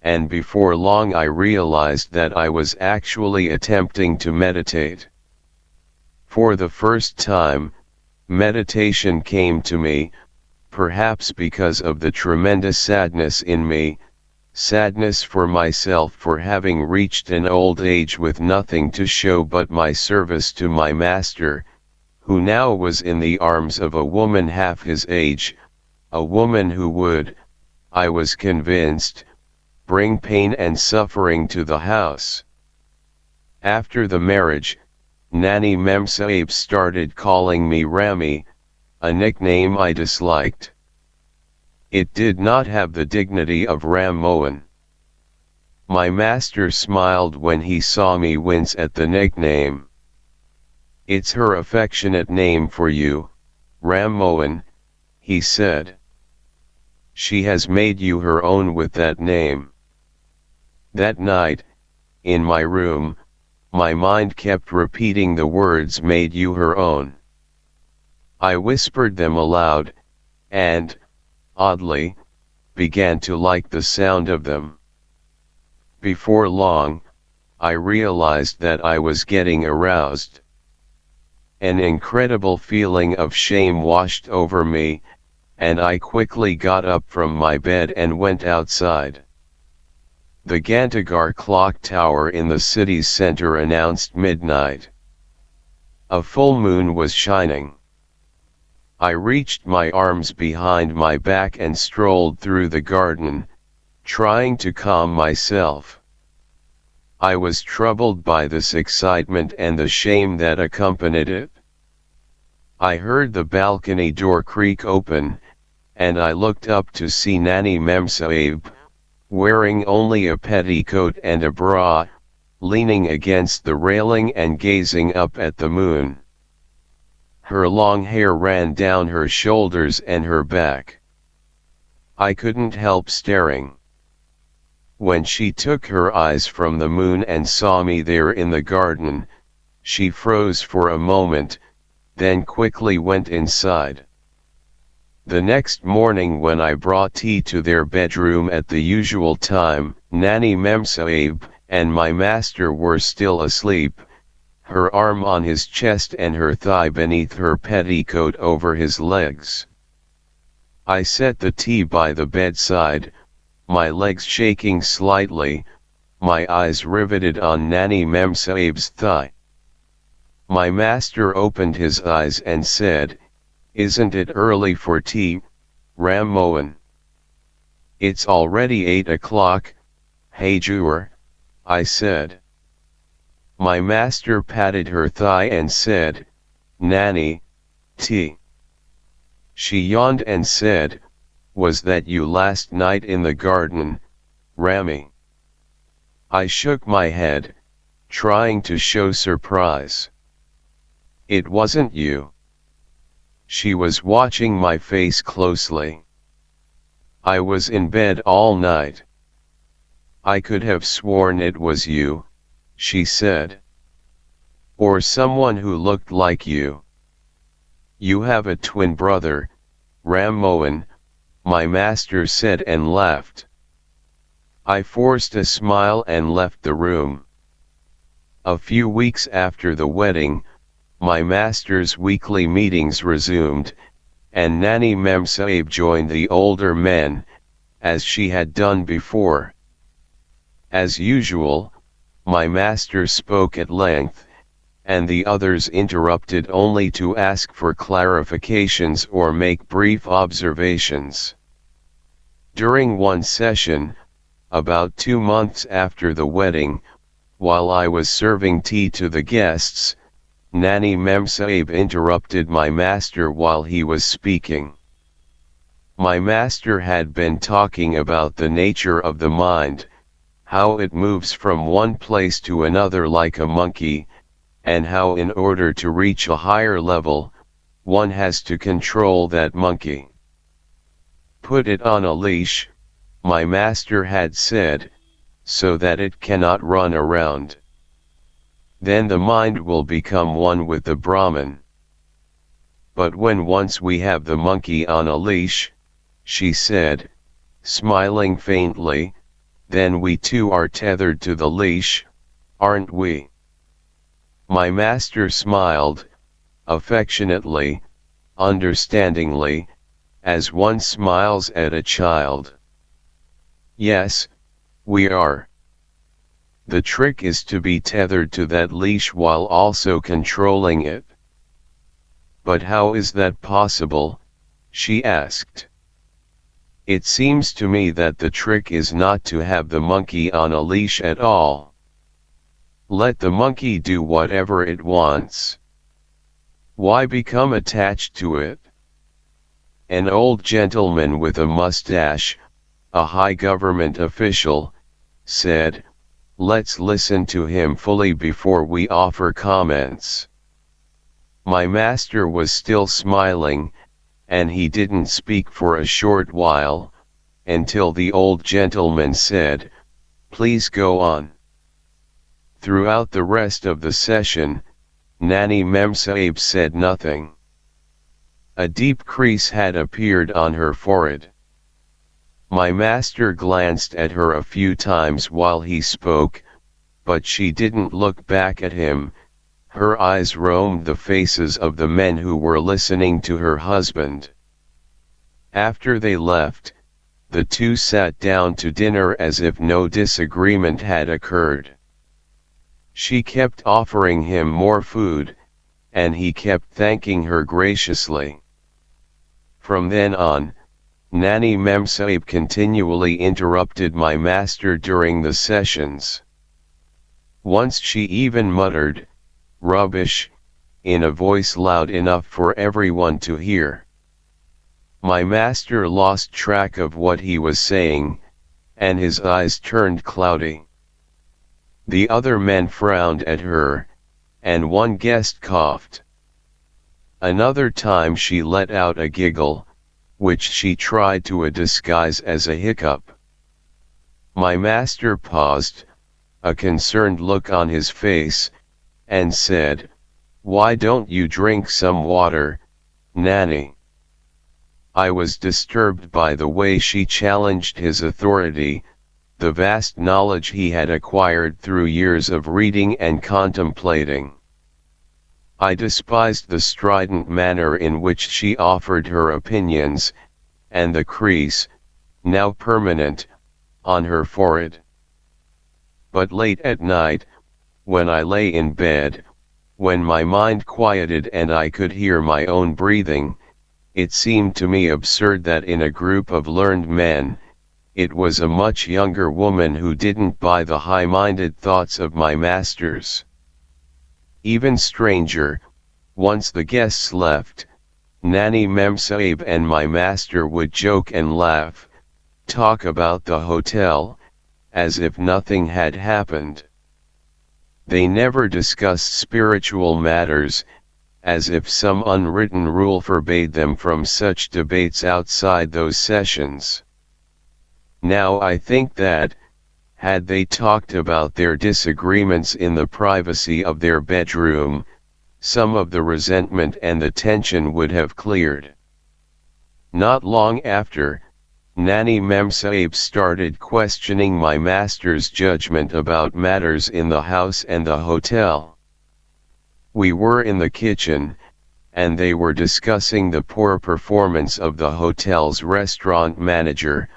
and before long I realized that I was actually attempting to meditate. For the first time, meditation came to me, perhaps because of the tremendous sadness in me, sadness for myself for having reached an old age with nothing to show but my service to my master, who now was in the arms of a woman half his age, a woman who would, I was convinced, bring pain and suffering to the house. After the marriage, Nani Memsahib started calling me Rami, a nickname I disliked. It did not have the dignity of Ram Mohan. My master smiled when he saw me wince at the nickname. "It's her affectionate name for you, Ram Mohan," he said. "She has made you her own with that name." That night, in my room, my mind kept repeating the words "made you her own." I whispered them aloud, and, oddly, began to like the sound of them. Before long, I realized that I was getting aroused. An incredible feeling of shame washed over me, and I quickly got up from my bed and went outside. The Gantagar clock tower in the city's center announced midnight. A full moon was shining. I reached my arms behind my back and strolled through the garden, trying to calm myself. I was troubled by this excitement and the shame that accompanied it. I heard the balcony door creak open, and I looked up to see Nani Memsahib, wearing only a petticoat and a bra, leaning against the railing and gazing up at the moon. Her long hair ran down her shoulders and her back. I couldn't help staring. When she took her eyes from the moon and saw me there in the garden, she froze for a moment, then quickly went inside. The next morning when I brought tea to their bedroom at the usual time, Nani Memsahib and my master were still asleep, her arm on his chest and her thigh beneath her petticoat over his legs. I set the tea by the bedside, my legs shaking slightly, my eyes riveted on Nani Memsahib's thigh. My master opened his eyes and said, "Isn't it early for tea, Ram Mohan?" "It's already 8 o'clock, Hajur," I said. My master patted her thigh and said, "Nani, tea." She yawned and said, "Was that you last night in the garden, Rami?" I shook my head, trying to show surprise. "It wasn't you." She was watching my face closely. "I was in bed all night." "I could have sworn it was you," she said. "Or someone who looked like you." "You have a twin brother, Ram Mohan," my master said and laughed. I forced a smile and left the room. A few weeks after the wedding, my master's weekly meetings resumed, and Nani Memsahib joined the older men, as she had done before. As usual, my master spoke at length, and the others interrupted only to ask for clarifications or make brief observations. During one session, about 2 months after the wedding, while I was serving tea to the guests, Nani Memsahib interrupted my master while he was speaking. My master had been talking about the nature of the mind, how it moves from one place to another like a monkey, and how in order to reach a higher level, one has to control that monkey. "Put it on a leash," my master had said, "so that it cannot run around. Then the mind will become one with the Brahman." "But when once we have the monkey on a leash," she said, smiling faintly, "then we too are tethered to the leash, aren't we?" My master smiled, affectionately, understandingly, as one smiles at a child. Yes, we are. The trick is to be tethered to that leash while also controlling it. But how is that possible? She asked. It seems to me that the trick is not to have the monkey on a leash at all. Let the monkey do whatever it wants. Why become attached to it? An old gentleman with a mustache, a high government official, said, "Let's listen to him fully before we offer comments." My master was still smiling, and he didn't speak for a short while, until the old gentleman said, "Please go on." Throughout the rest of the session, Nani Memsahib said nothing. A deep crease had appeared on her forehead. My master glanced at her a few times while he spoke, but she didn't look back at him. Her eyes roamed the faces of the men who were listening to her husband. After they left, the two sat down to dinner as if no disagreement had occurred. She kept offering him more food, and he kept thanking her graciously. From then on, Nani Memsahib continually interrupted my master during the sessions. Once she even muttered, "Rubbish," in a voice loud enough for everyone to hear. My master lost track of what he was saying, and his eyes turned cloudy. The other men frowned at her, and one guest coughed. Another time she let out a giggle, which she tried to disguise as a hiccup. My master paused, a concerned look on his face, and said, "Why don't you drink some water, Nani?" I was disturbed by the way she challenged his authority, the vast knowledge he had acquired through years of reading and contemplating. I despised the strident manner in which she offered her opinions, and the crease, now permanent, on her forehead. But late at night, when I lay in bed, when my mind quieted and I could hear my own breathing, it seemed to me absurd that in a group of learned men, it was a much younger woman who didn't buy the high-minded thoughts of my masters. Even stranger, once the guests left, Nani Memsahib and my master would joke and laugh, talk about the hotel, as if nothing had happened. They never discussed spiritual matters, as if some unwritten rule forbade them from such debates outside those sessions. Now I think that, had they talked about their disagreements in the privacy of their bedroom, some of the resentment and the tension would have cleared. Not long after, Nani Memsahib started questioning my master's judgment about matters in the house and the hotel. We were in the kitchen, and they were discussing the poor performance of the hotel's restaurant manager,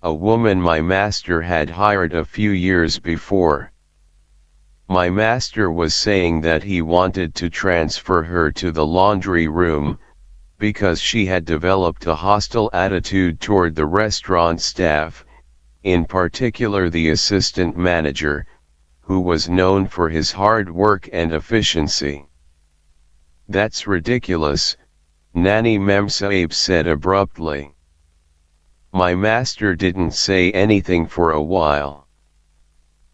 a woman my master had hired a few years before. My master was saying that he wanted to transfer her to the laundry room, because she had developed a hostile attitude toward the restaurant staff, in particular the assistant manager, who was known for his hard work and efficiency. "That's ridiculous," Nani Memsahib said abruptly. My master didn't say anything for a while.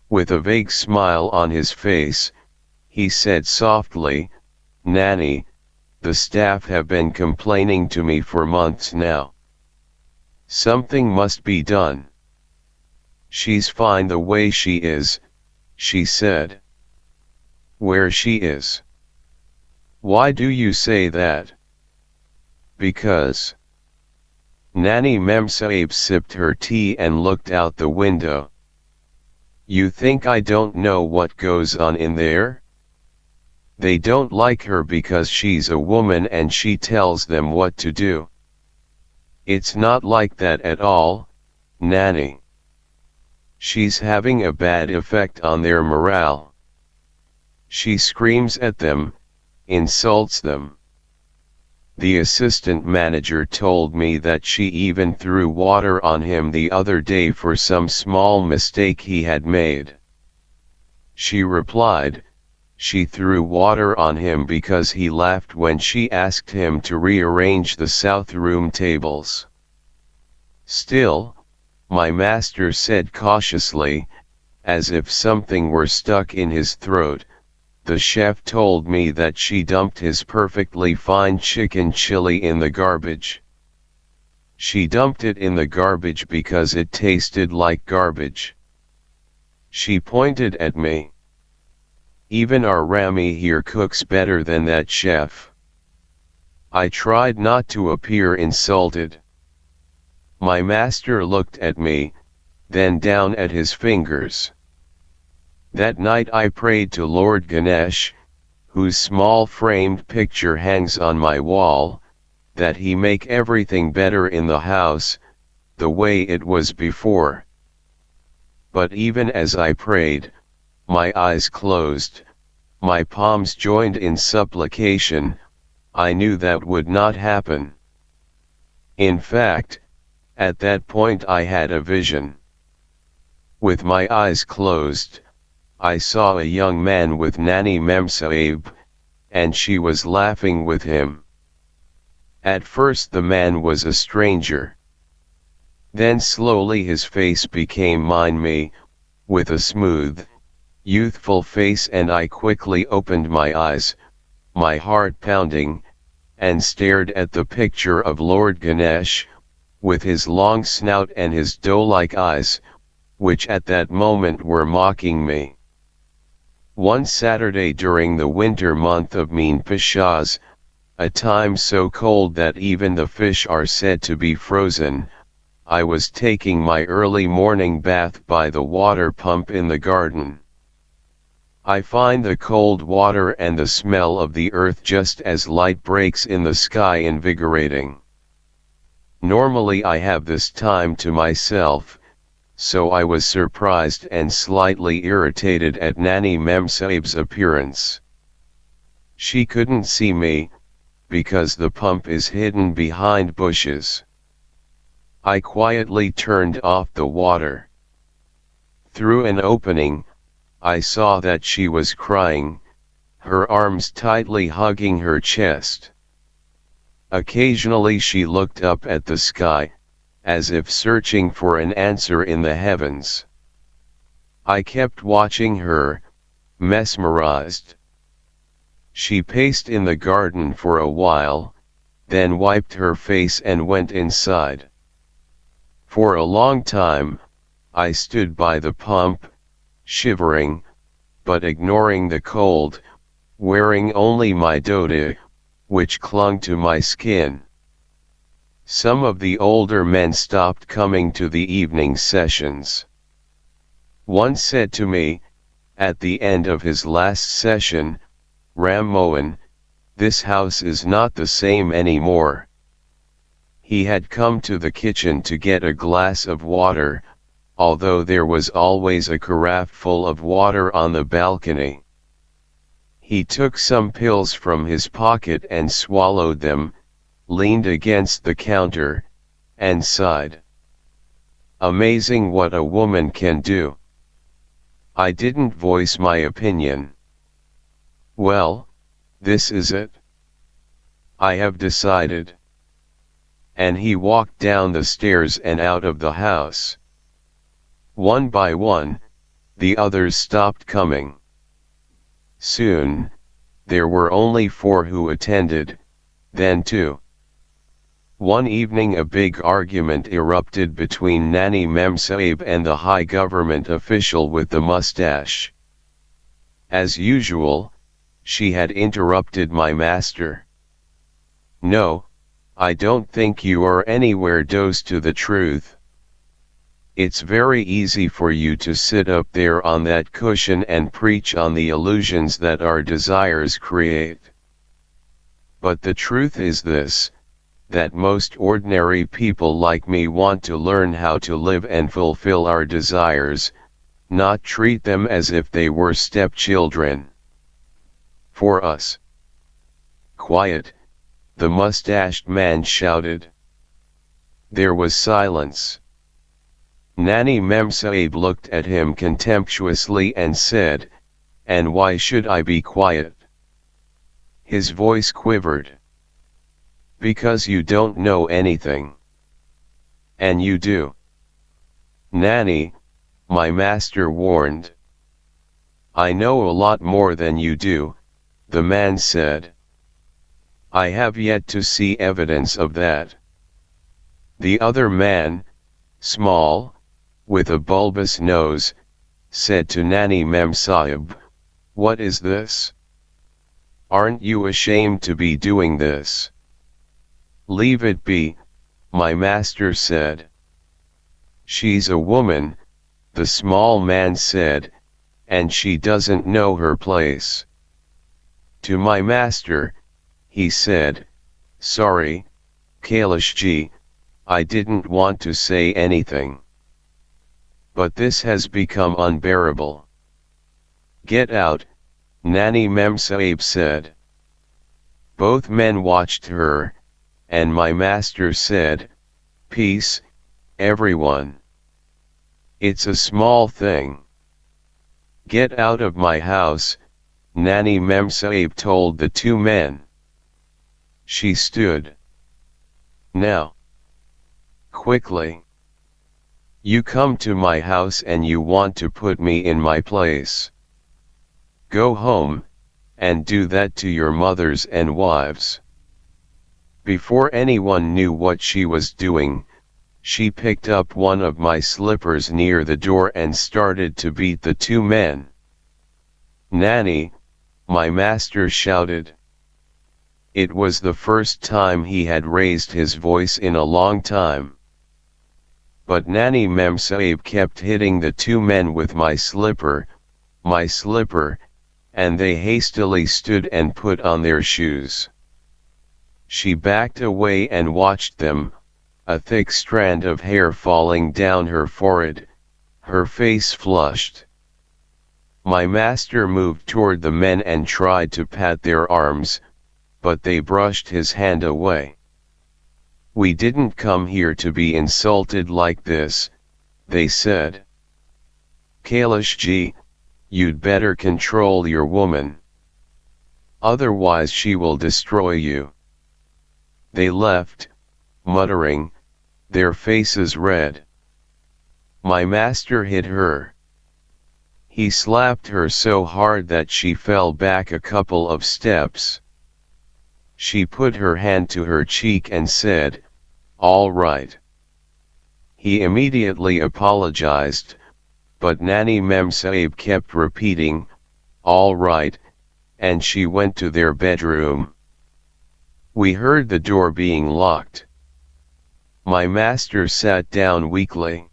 With a vague smile on his face, he said softly, "Nani, the staff have been complaining to me for months now. Something must be done." "She's fine the way she is," she said. "Where she is?" "Why do you say that?" "Because." Nani Memsahib sipped her tea and looked out the window. "You think I don't know what goes on in there?" They don't like her because she's a woman and she tells them what to do. It's not like that at all, Nanny. She's having a bad effect on their morale. She screams at them, insults them. The assistant manager told me that she even threw water on him the other day for some small mistake he had made. She replied, she threw water on him because he laughed when she asked him to rearrange the south room tables. Still, my master said cautiously, as if something were stuck in his throat, the chef told me that she dumped his perfectly fine chicken chili in the garbage. She dumped it in the garbage because it tasted like garbage. She pointed at me. Even our Rami here cooks better than that chef. I tried not to appear insulted. My master looked at me, then down at his fingers. That night I prayed to Lord Ganesh, whose small framed picture hangs on my wall, that he make everything better in the house, the way it was before. But even as I prayed, my eyes closed, my palms joined in supplication, I knew that would not happen. In fact, at that point I had a vision. With my eyes closed, I saw a young man with Nani Memsahib, and she was laughing with him. At first the man was a stranger. Then slowly his face became me, with a smooth, youthful face, and I quickly opened my eyes, my heart pounding, and stared at the picture of Lord Ganesh, with his long snout and his doe-like eyes, which at that moment were mocking me. One Saturday during the winter month of Meen Pishaz, a time so cold that even the fish are said to be frozen, I was taking my early morning bath by the water pump in the garden. I find the cold water and the smell of the earth just as light breaks in the sky invigorating. Normally I have this time to myself, so I was surprised and slightly irritated at Nani Memsahib's appearance. She couldn't see me, because the pump is hidden behind bushes. I quietly turned off the water. Through an opening, I saw that she was crying, her arms tightly hugging her chest. Occasionally she looked up at the sky, as if searching for an answer in the heavens. I kept watching her, mesmerized. She paced in the garden for a while, then wiped her face and went inside. For a long time, I stood by the pump, shivering, but ignoring the cold, wearing only my dhoti, which clung to my skin. Some of the older men stopped coming to the evening sessions. One said to me, at the end of his last session, Ram Mohan, this house is not the same anymore. He had come to the kitchen to get a glass of water, although there was always a carafe full of water on the balcony. He took some pills from his pocket and swallowed them, leaned against the counter, and sighed. Amazing what a woman can do. I didn't voice my opinion. Well, this is it. I have decided. And he walked down the stairs and out of the house. One by one, the others stopped coming. Soon, there were only 4 who attended, then 2. One evening a big argument erupted between Nani Memsahib and the high government official with the mustache. As usual, she had interrupted my master. No, I don't think you are anywhere close to the truth. It's very easy for you to sit up there on that cushion and preach on the illusions that our desires create. But the truth is this, that most ordinary people like me want to learn how to live and fulfill our desires, not treat them as if they were stepchildren. For us. Quiet, the mustached man shouted. There was silence. Nani Memsahib looked at him contemptuously and said, "And why should I be quiet?" His voice quivered. "Because you don't know anything. And you do." "Nani," my master warned. "I know a lot more than you do," the man said. "I have yet to see evidence of that." The other man, small, with a bulbous nose, said to Nani Memsahib, "What is this? Aren't you ashamed to be doing this?" "Leave it be," my master said. "She's a woman," the small man said, "and she doesn't know her place." To my master, he said, "Sorry, Kailashji, I didn't want to say anything. But this has become unbearable." "Get out," Nani Memsahib said. Both men watched her, and my master said, "Peace, everyone. It's a small thing." "Get out of my house," Nani Memsahib told the two men. She stood. "Now. Quickly. You come to my house and you want to put me in my place. Go home, and do that to your mothers and wives." Before anyone knew what she was doing, she picked up one of my slippers near the door and started to beat the two men. "Nani," my master shouted. It was the first time he had raised his voice in a long time. But Nani Memsahib kept hitting the two men with my slipper, and they hastily stood and put on their shoes. She backed away and watched them, a thick strand of hair falling down her forehead, her face flushed. My master moved toward the men and tried to pat their arms, but they brushed his hand away. "We didn't come here to be insulted like this," they said. "Kailashji, you'd better control your woman. Otherwise she will destroy you." They left, muttering, their faces red. My master hit her. He slapped her so hard that she fell back a couple of steps. She put her hand to her cheek and said, "All right." He immediately apologized, but Nani Memsahib kept repeating, "All right," and she went to their bedroom. We heard the door being locked. My master sat down weakly.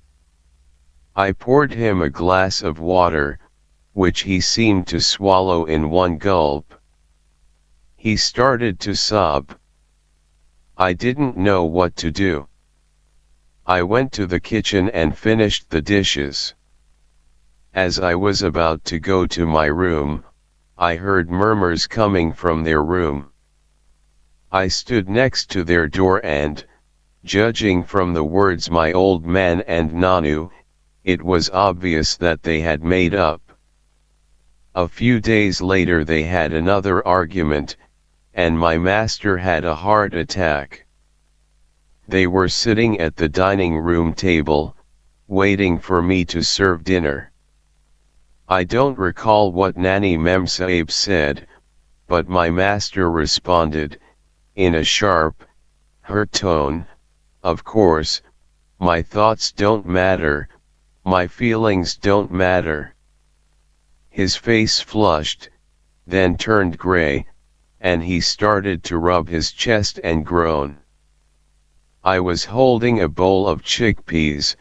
I poured him a glass of water, which he seemed to swallow in one gulp. He started to sob. I didn't know what to do. I went to the kitchen and finished the dishes. As I was about to go to my room, I heard murmurs coming from their room. I stood next to their door and, judging from the words my old man and Nanu, it was obvious that they had made up. A few days later they had another argument, and my master had a heart attack. They were sitting at the dining room table, waiting for me to serve dinner. I don't recall what Nani Memsahib said, but my master responded, in a sharp, hurt tone, "Of course, my thoughts don't matter, my feelings don't matter." His face flushed, then turned gray, and he started to rub his chest and groan. I was holding a bowl of chickpeas,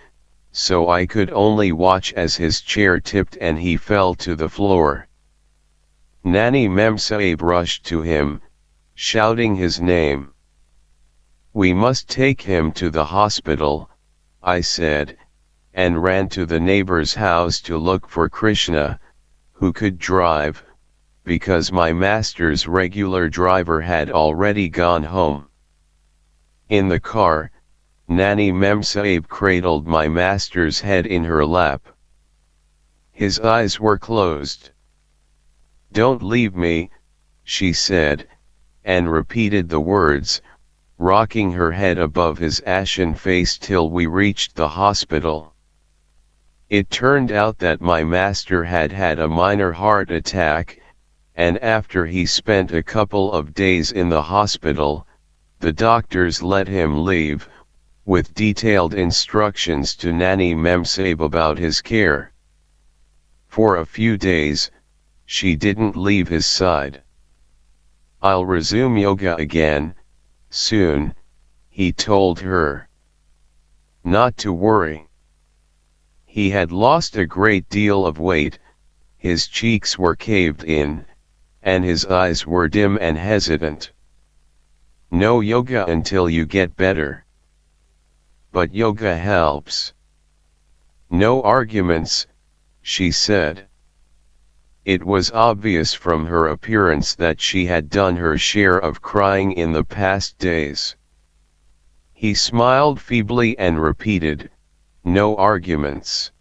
so I could only watch as his chair tipped and he fell to the floor. Nani Memsaib rushed to him, shouting his name. "We must take him to the hospital," I said, and ran to the neighbor's house to look for Krishna, who could drive, because my master's regular driver had already gone home. In the car, Nani Memsaib cradled my master's head in her lap. His eyes were closed. "Don't leave me," she said, and repeated the words, rocking her head above his ashen face till we reached the hospital. It turned out that my master had had a minor heart attack, and after he spent a couple of days in the hospital, the doctors let him leave, with detailed instructions to Nani Memsaib about his care. For a few days, she didn't leave his side. "I'll resume yoga again, soon," he told her. Not to worry. He had lost a great deal of weight, his cheeks were caved in, and his eyes were dim and hesitant. "No yoga until you get better." "But yoga helps." "No arguments," she said. It was obvious from her appearance that she had done her share of crying in the past days. He smiled feebly and repeated, "No arguments."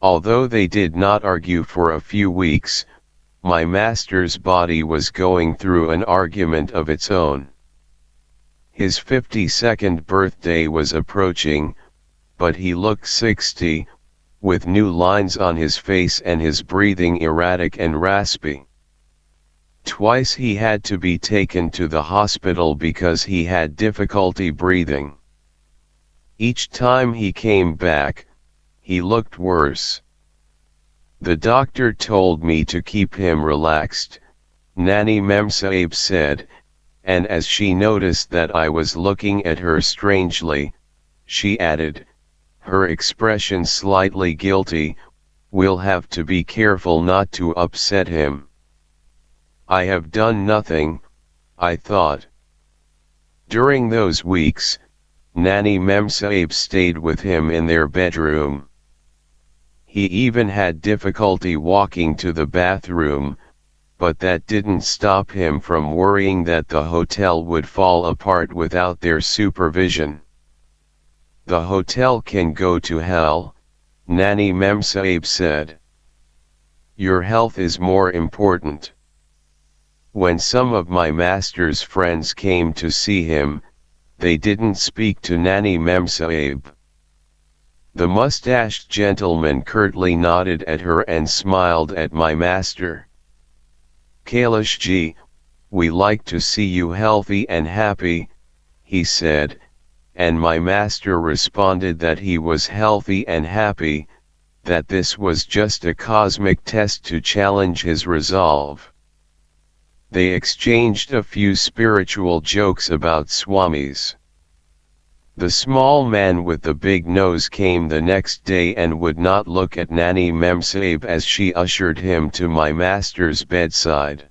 Although they did not argue for a few weeks, my master's body was going through an argument of its own. His 52nd birthday was approaching, but he looked 60, with new lines on his face and his breathing erratic and raspy. Twice he had to be taken to the hospital because he had difficulty breathing. Each time he came back, he looked worse. "The doctor told me to keep him relaxed," Nani Memsaib said, and as she noticed that I was looking at her strangely, she added, her expression slightly guilty, "We'll have to be careful not to upset him." I have done nothing, I thought. During those weeks, Nani Memsaib stayed with him in their bedroom. He even had difficulty walking to the bathroom, but that didn't stop him from worrying that the hotel would fall apart without their supervision. "The hotel can go to hell," Nani Memsaib said. "Your health is more important." When some of my master's friends came to see him, they didn't speak to Nani Memsaib. The mustached gentleman curtly nodded at her and smiled at my master. "Kailashji, we like to see you healthy and happy," he said, and my master responded that he was healthy and happy, that this was just a cosmic test to challenge his resolve. They exchanged a few spiritual jokes about swamis. The small man with the big nose came the next day and would not look at Nani Memsaib as she ushered him to my master's bedside.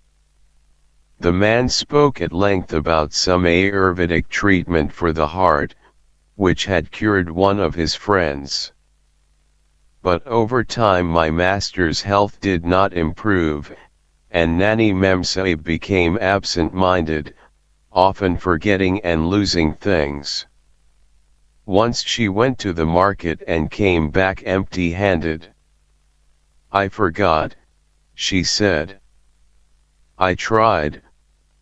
The man spoke at length about some Ayurvedic treatment for the heart, which had cured one of his friends. But over time my master's health did not improve, and Nani Memsaib became absent-minded, often forgetting and losing things. Once she went to the market and came back empty-handed. "I forgot," she said. "I tried,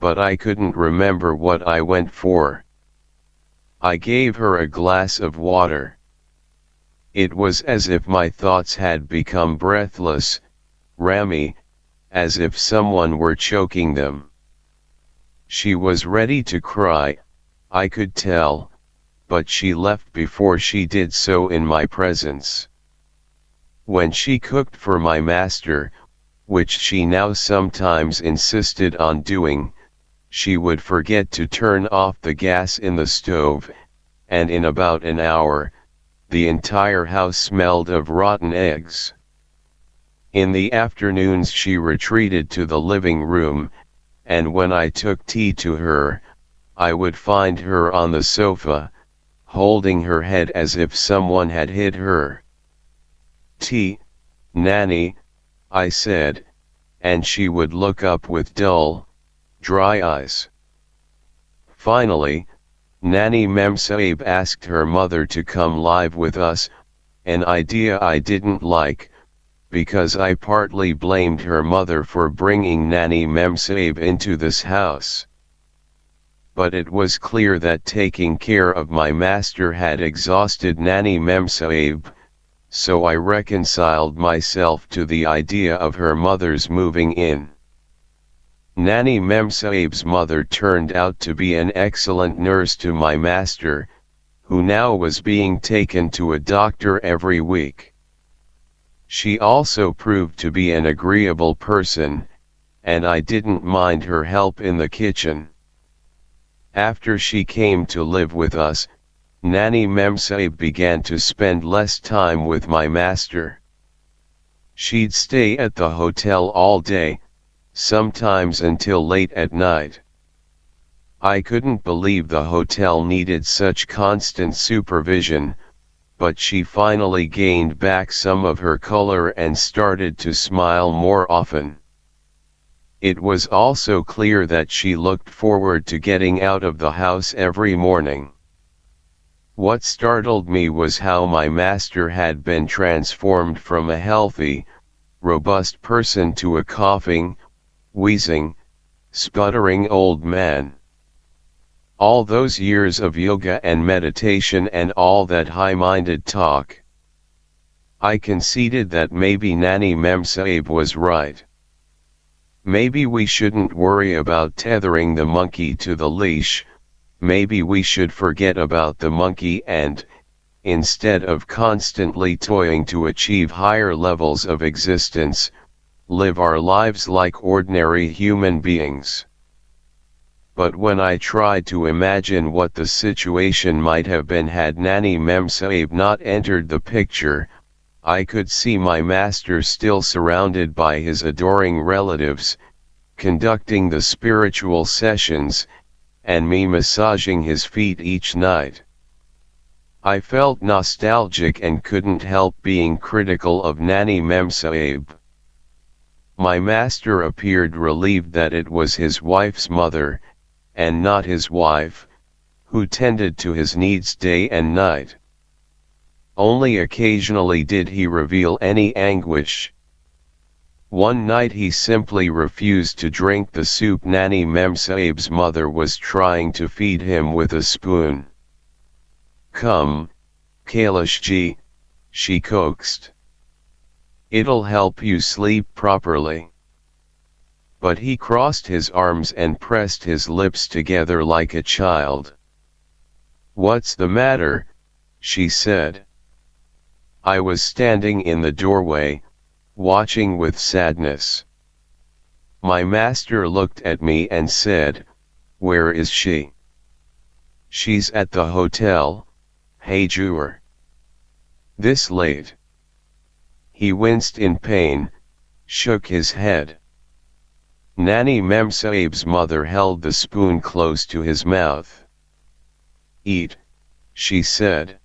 but I couldn't remember what I went for." I gave her a glass of water. It was as if my thoughts had become breathless, rammy, as if someone were choking them. She was ready to cry, I could tell, but she left before she did so in my presence. When she cooked for my master, which she now sometimes insisted on doing, she would forget to turn off the gas in the stove, and in about an hour, the entire house smelled of rotten eggs. In the afternoons she retreated to the living room, and when I took tea to her, I would find her on the sofa, holding her head as if someone had hit her. "Tea, Nanny," I said, and she would look up with dull, dry eyes. Finally, Nanny Memsaib asked her mother to come live with us, an idea I didn't like, because I partly blamed her mother for bringing Nanny Memsaib into this house. But it was clear that taking care of my master had exhausted Nanny Memsaib, so I reconciled myself to the idea of her mother's moving in. Nanny Memsaib's mother turned out to be an excellent nurse to my master, who now was being taken to a doctor every week. She also proved to be an agreeable person, and I didn't mind her help in the kitchen. After she came to live with us, Nanny Memsaib began to spend less time with my master. She'd stay at the hotel all day, sometimes until late at night. I couldn't believe the hotel needed such constant supervision, but she finally gained back some of her color and started to smile more often. It was also clear that she looked forward to getting out of the house every morning. What startled me was how my master had been transformed from a healthy, robust person to a coughing, wheezing, sputtering old man. All those years of yoga and meditation and all that high-minded talk. I conceded that maybe Nanny Memsaib was right. Maybe we shouldn't worry about tethering the monkey to the leash, maybe we should forget about the monkey and, instead of constantly toiling to achieve higher levels of existence, live our lives like ordinary human beings. But when I tried to imagine what the situation might have been had Nanny Memsaib not entered the picture, I could see my master still surrounded by his adoring relatives, conducting the spiritual sessions, and me massaging his feet each night. I felt nostalgic and couldn't help being critical of Nanny Memsaib. My master appeared relieved that it was his wife's mother, and not his wife, who tended to his needs day and night. Only occasionally did he reveal any anguish. One night he simply refused to drink the soup Nanny Memsaib's mother was trying to feed him with a spoon. "Come, Kailashji," she coaxed. "It'll help you sleep properly." But he crossed his arms and pressed his lips together like a child. "What's the matter?" she said. I was standing in the doorway, watching with sadness. My master looked at me and said, "Where is she?" "She's at the hotel, Hajur." "This late?" He winced in pain, shook his head. Nanny Memsaib's mother held the spoon close to his mouth. "Eat," she said.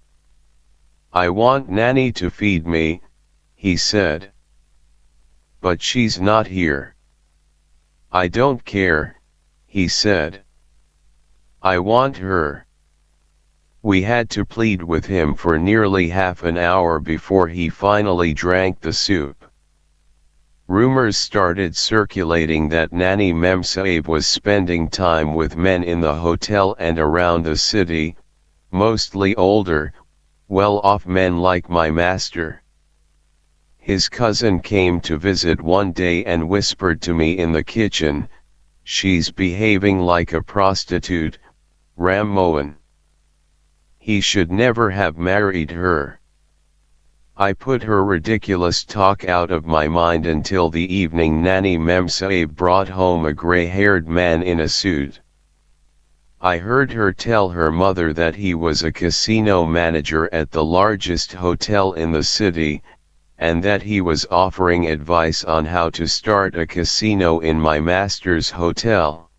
"I want Nanny to feed me," he said. "But she's not here." "I don't care," he said. "I want her." We had to plead with him for nearly half an hour before he finally drank the soup. Rumors started circulating that Nanny Memsaib was spending time with men in the hotel and around the city, mostly older, well-off men like my master. His cousin came to visit one day and whispered to me in the kitchen, "She's behaving like a prostitute, Ram Mohan. He should never have married her." I put her ridiculous talk out of my mind until the evening Nanny Memsaib brought home a grey-haired man in a suit. I heard her tell her mother that he was a casino manager at the largest hotel in the city, and that he was offering advice on how to start a casino in my master's hotel.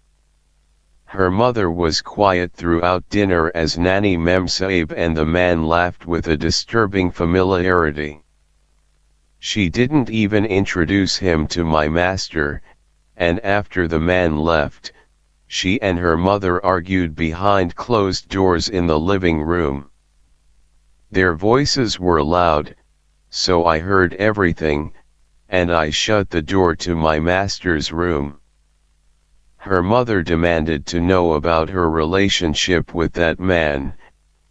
Her mother was quiet throughout dinner as Nani Memsaib and the man laughed with a disturbing familiarity. She didn't even introduce him to my master, and after the man left, she and her mother argued behind closed doors in the living room. Their voices were loud, so I heard everything, and I shut the door to my master's room. Her mother demanded to know about her relationship with that man,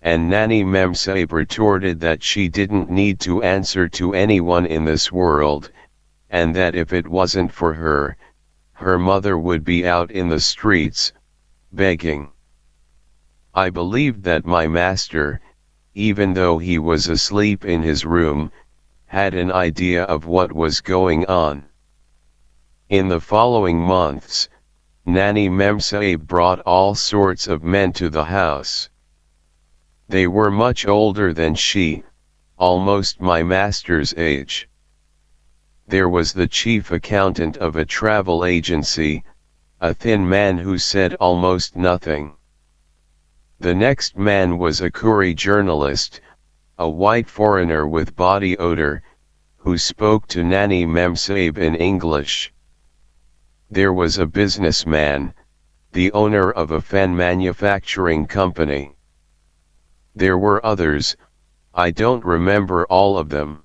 and Nani Memsaib retorted that she didn't need to answer to anyone in this world, and that if it wasn't for her, her mother would be out in the streets, begging. I believed that my master, even though he was asleep in his room, had an idea of what was going on. In the following months, Nani Memsaib brought all sorts of men to the house. They were much older than she, almost my master's age. There was the chief accountant of a travel agency, a thin man who said almost nothing. The next man was a Kuri journalist, a white foreigner with body odor, who spoke to Nani Memsaib in English. There was a businessman, the owner of a fan manufacturing company. There were others, I don't remember all of them.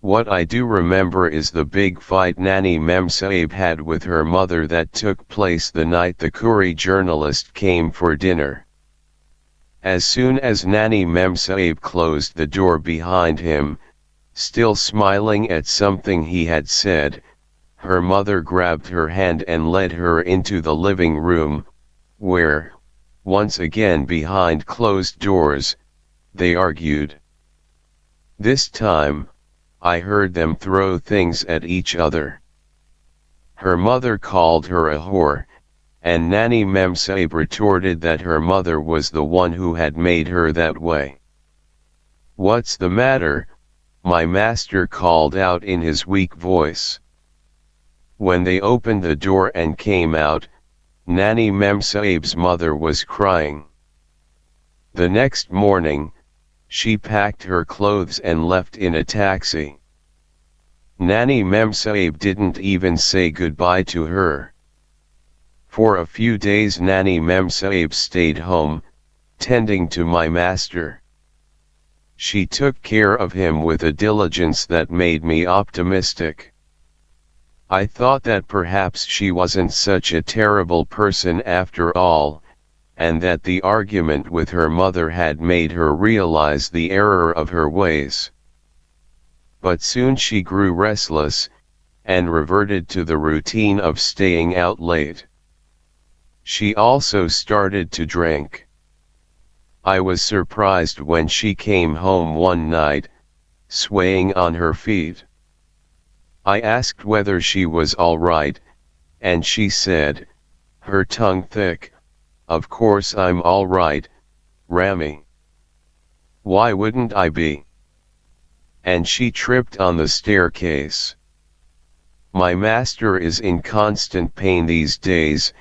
What I do remember is the big fight Nani Memsaib had with her mother that took place the night the Kuri journalist came for dinner. As soon as Nani Memsaib closed the door behind him, still smiling at something he had said, her mother grabbed her hand and led her into the living room, where, once again behind closed doors, they argued. This time, I heard them throw things at each other. Her mother called her a whore, and Nani Memsaib retorted that her mother was the one who had made her that way. "What's the matter?" my master called out in his weak voice. When they opened the door and came out, Nani Memsaib's mother was crying. The next morning, she packed her clothes and left in a taxi. Nani Memsaib didn't even say goodbye to her. For a few days Nani Memsaib stayed home, tending to my master. She took care of him with a diligence that made me optimistic. I thought that perhaps she wasn't such a terrible person after all, and that the argument with her mother had made her realize the error of her ways. But soon she grew restless, and reverted to the routine of staying out late. She also started to drink. I was surprised when she came home one night, swaying on her feet. I asked whether she was all right, and she said, her tongue thick, "Of course I'm all right, Rami. Why wouldn't I be?" And she tripped on the staircase. My master is in constant pain these days,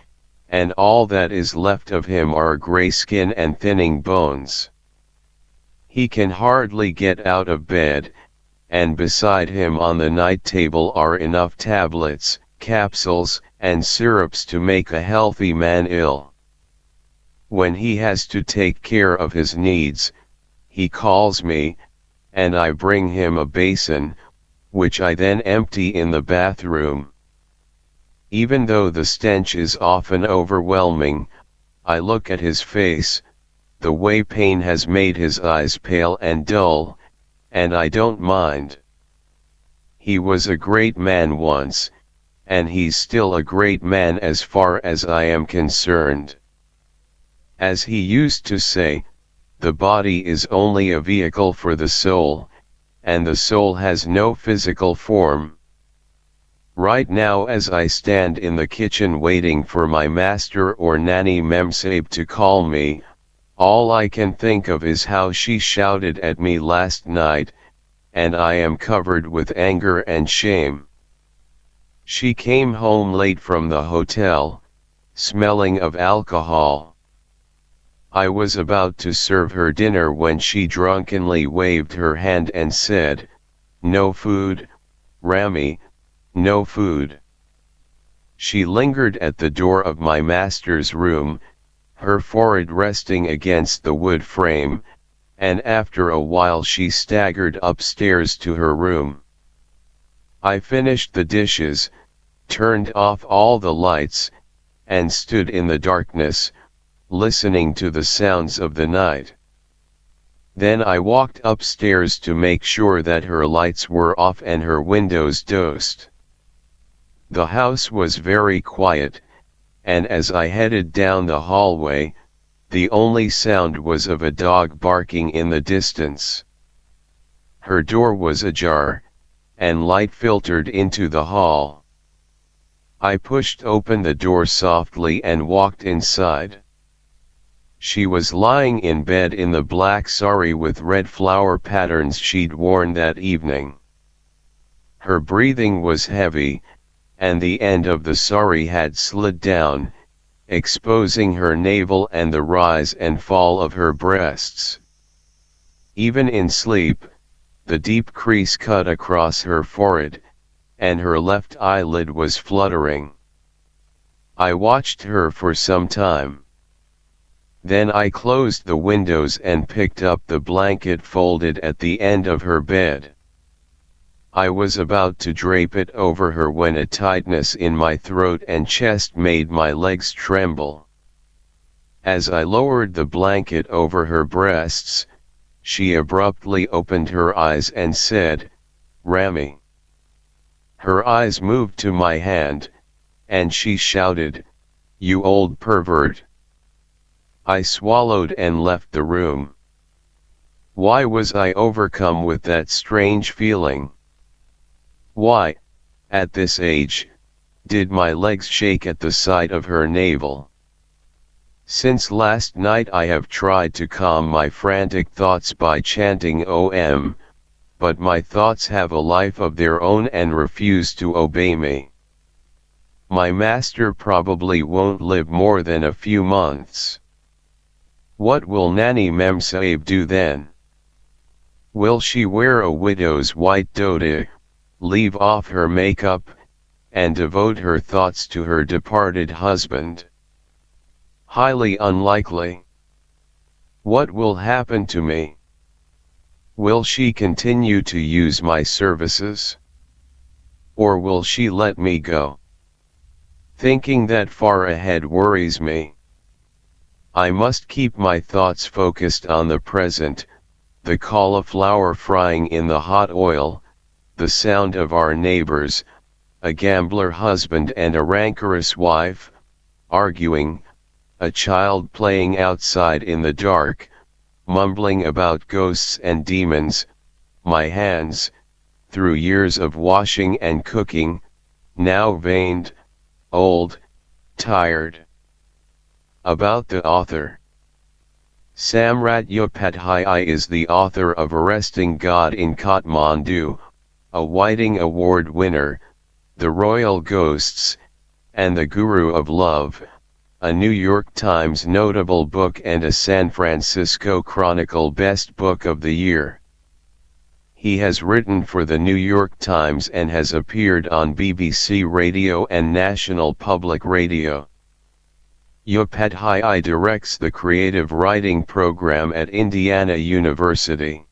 and all that is left of him are gray skin and thinning bones. He can hardly get out of bed, and beside him on the night table are enough tablets, capsules, and syrups to make a healthy man ill. When he has to take care of his needs, he calls me, and I bring him a basin, which I then empty in the bathroom. Even though the stench is often overwhelming, I look at his face, the way pain has made his eyes pale and dull, and I don't mind. He was a great man once, and he's still a great man as far as I am concerned. As he used to say, the body is only a vehicle for the soul, and the soul has no physical form. Right now as I stand in the kitchen waiting for my master or nanny Memsabe to call me, all I can think of is how she shouted at me last night, and I am covered with anger and shame. She came home late from the hotel, smelling of alcohol. I was about to serve her dinner when she drunkenly waved her hand and said, "No food, Rami, no food." She lingered at the door of my master's room, her forehead resting against the wood frame, and after a while she staggered upstairs to her room. I finished the dishes, turned off all the lights, and stood in the darkness, listening to the sounds of the night. Then I walked upstairs to make sure that her lights were off and her windows dosed. The house was very quiet, and as I headed down the hallway, the only sound was of a dog barking in the distance. Her door was ajar, and light filtered into the hall. I pushed open the door softly and walked inside. She was lying in bed in the black sari with red flower patterns she'd worn that evening. Her breathing was heavy, and the end of the sari had slid down, exposing her navel and the rise and fall of her breasts. Even in sleep, the deep crease cut across her forehead, and her left eyelid was fluttering. I watched her for some time. Then I closed the windows and picked up the blanket folded at the end of her bed. I was about to drape it over her when a tightness in my throat and chest made my legs tremble. As I lowered the blanket over her breasts, she abruptly opened her eyes and said, "Rami." Her eyes moved to my hand, and she shouted, "You old pervert." I swallowed and left the room. Why was I overcome with that strange feeling? Why, at this age, did my legs shake at the sight of her navel? Since last night I have tried to calm my frantic thoughts by chanting Om, but my thoughts have a life of their own and refuse to obey me. My master probably won't live more than a few months. What will Nanny Memsabe do then? Will she wear a widow's white dhoti, leave off her makeup, and devote her thoughts to her departed husband? Highly unlikely. What will happen to me? Will she continue to use my services? Or will she let me go? Thinking that far ahead worries me. I must keep my thoughts focused on the present, the cauliflower frying in the hot oil, the sound of our neighbors, a gambler husband and a rancorous wife, arguing, a child playing outside in the dark, mumbling about ghosts and demons, my hands, through years of washing and cooking, now veined, old, tired. About the author. Samrat Upadhyay is the author of Arresting God in Kathmandu, a Whiting Award winner, The Royal Ghosts, and The Guru of Love, a New York Times notable book and a San Francisco Chronicle Best Book of the Year. He has written for the New York Times and has appeared on BBC Radio and National Public Radio. Upadhyay directs the creative writing program at Indiana University.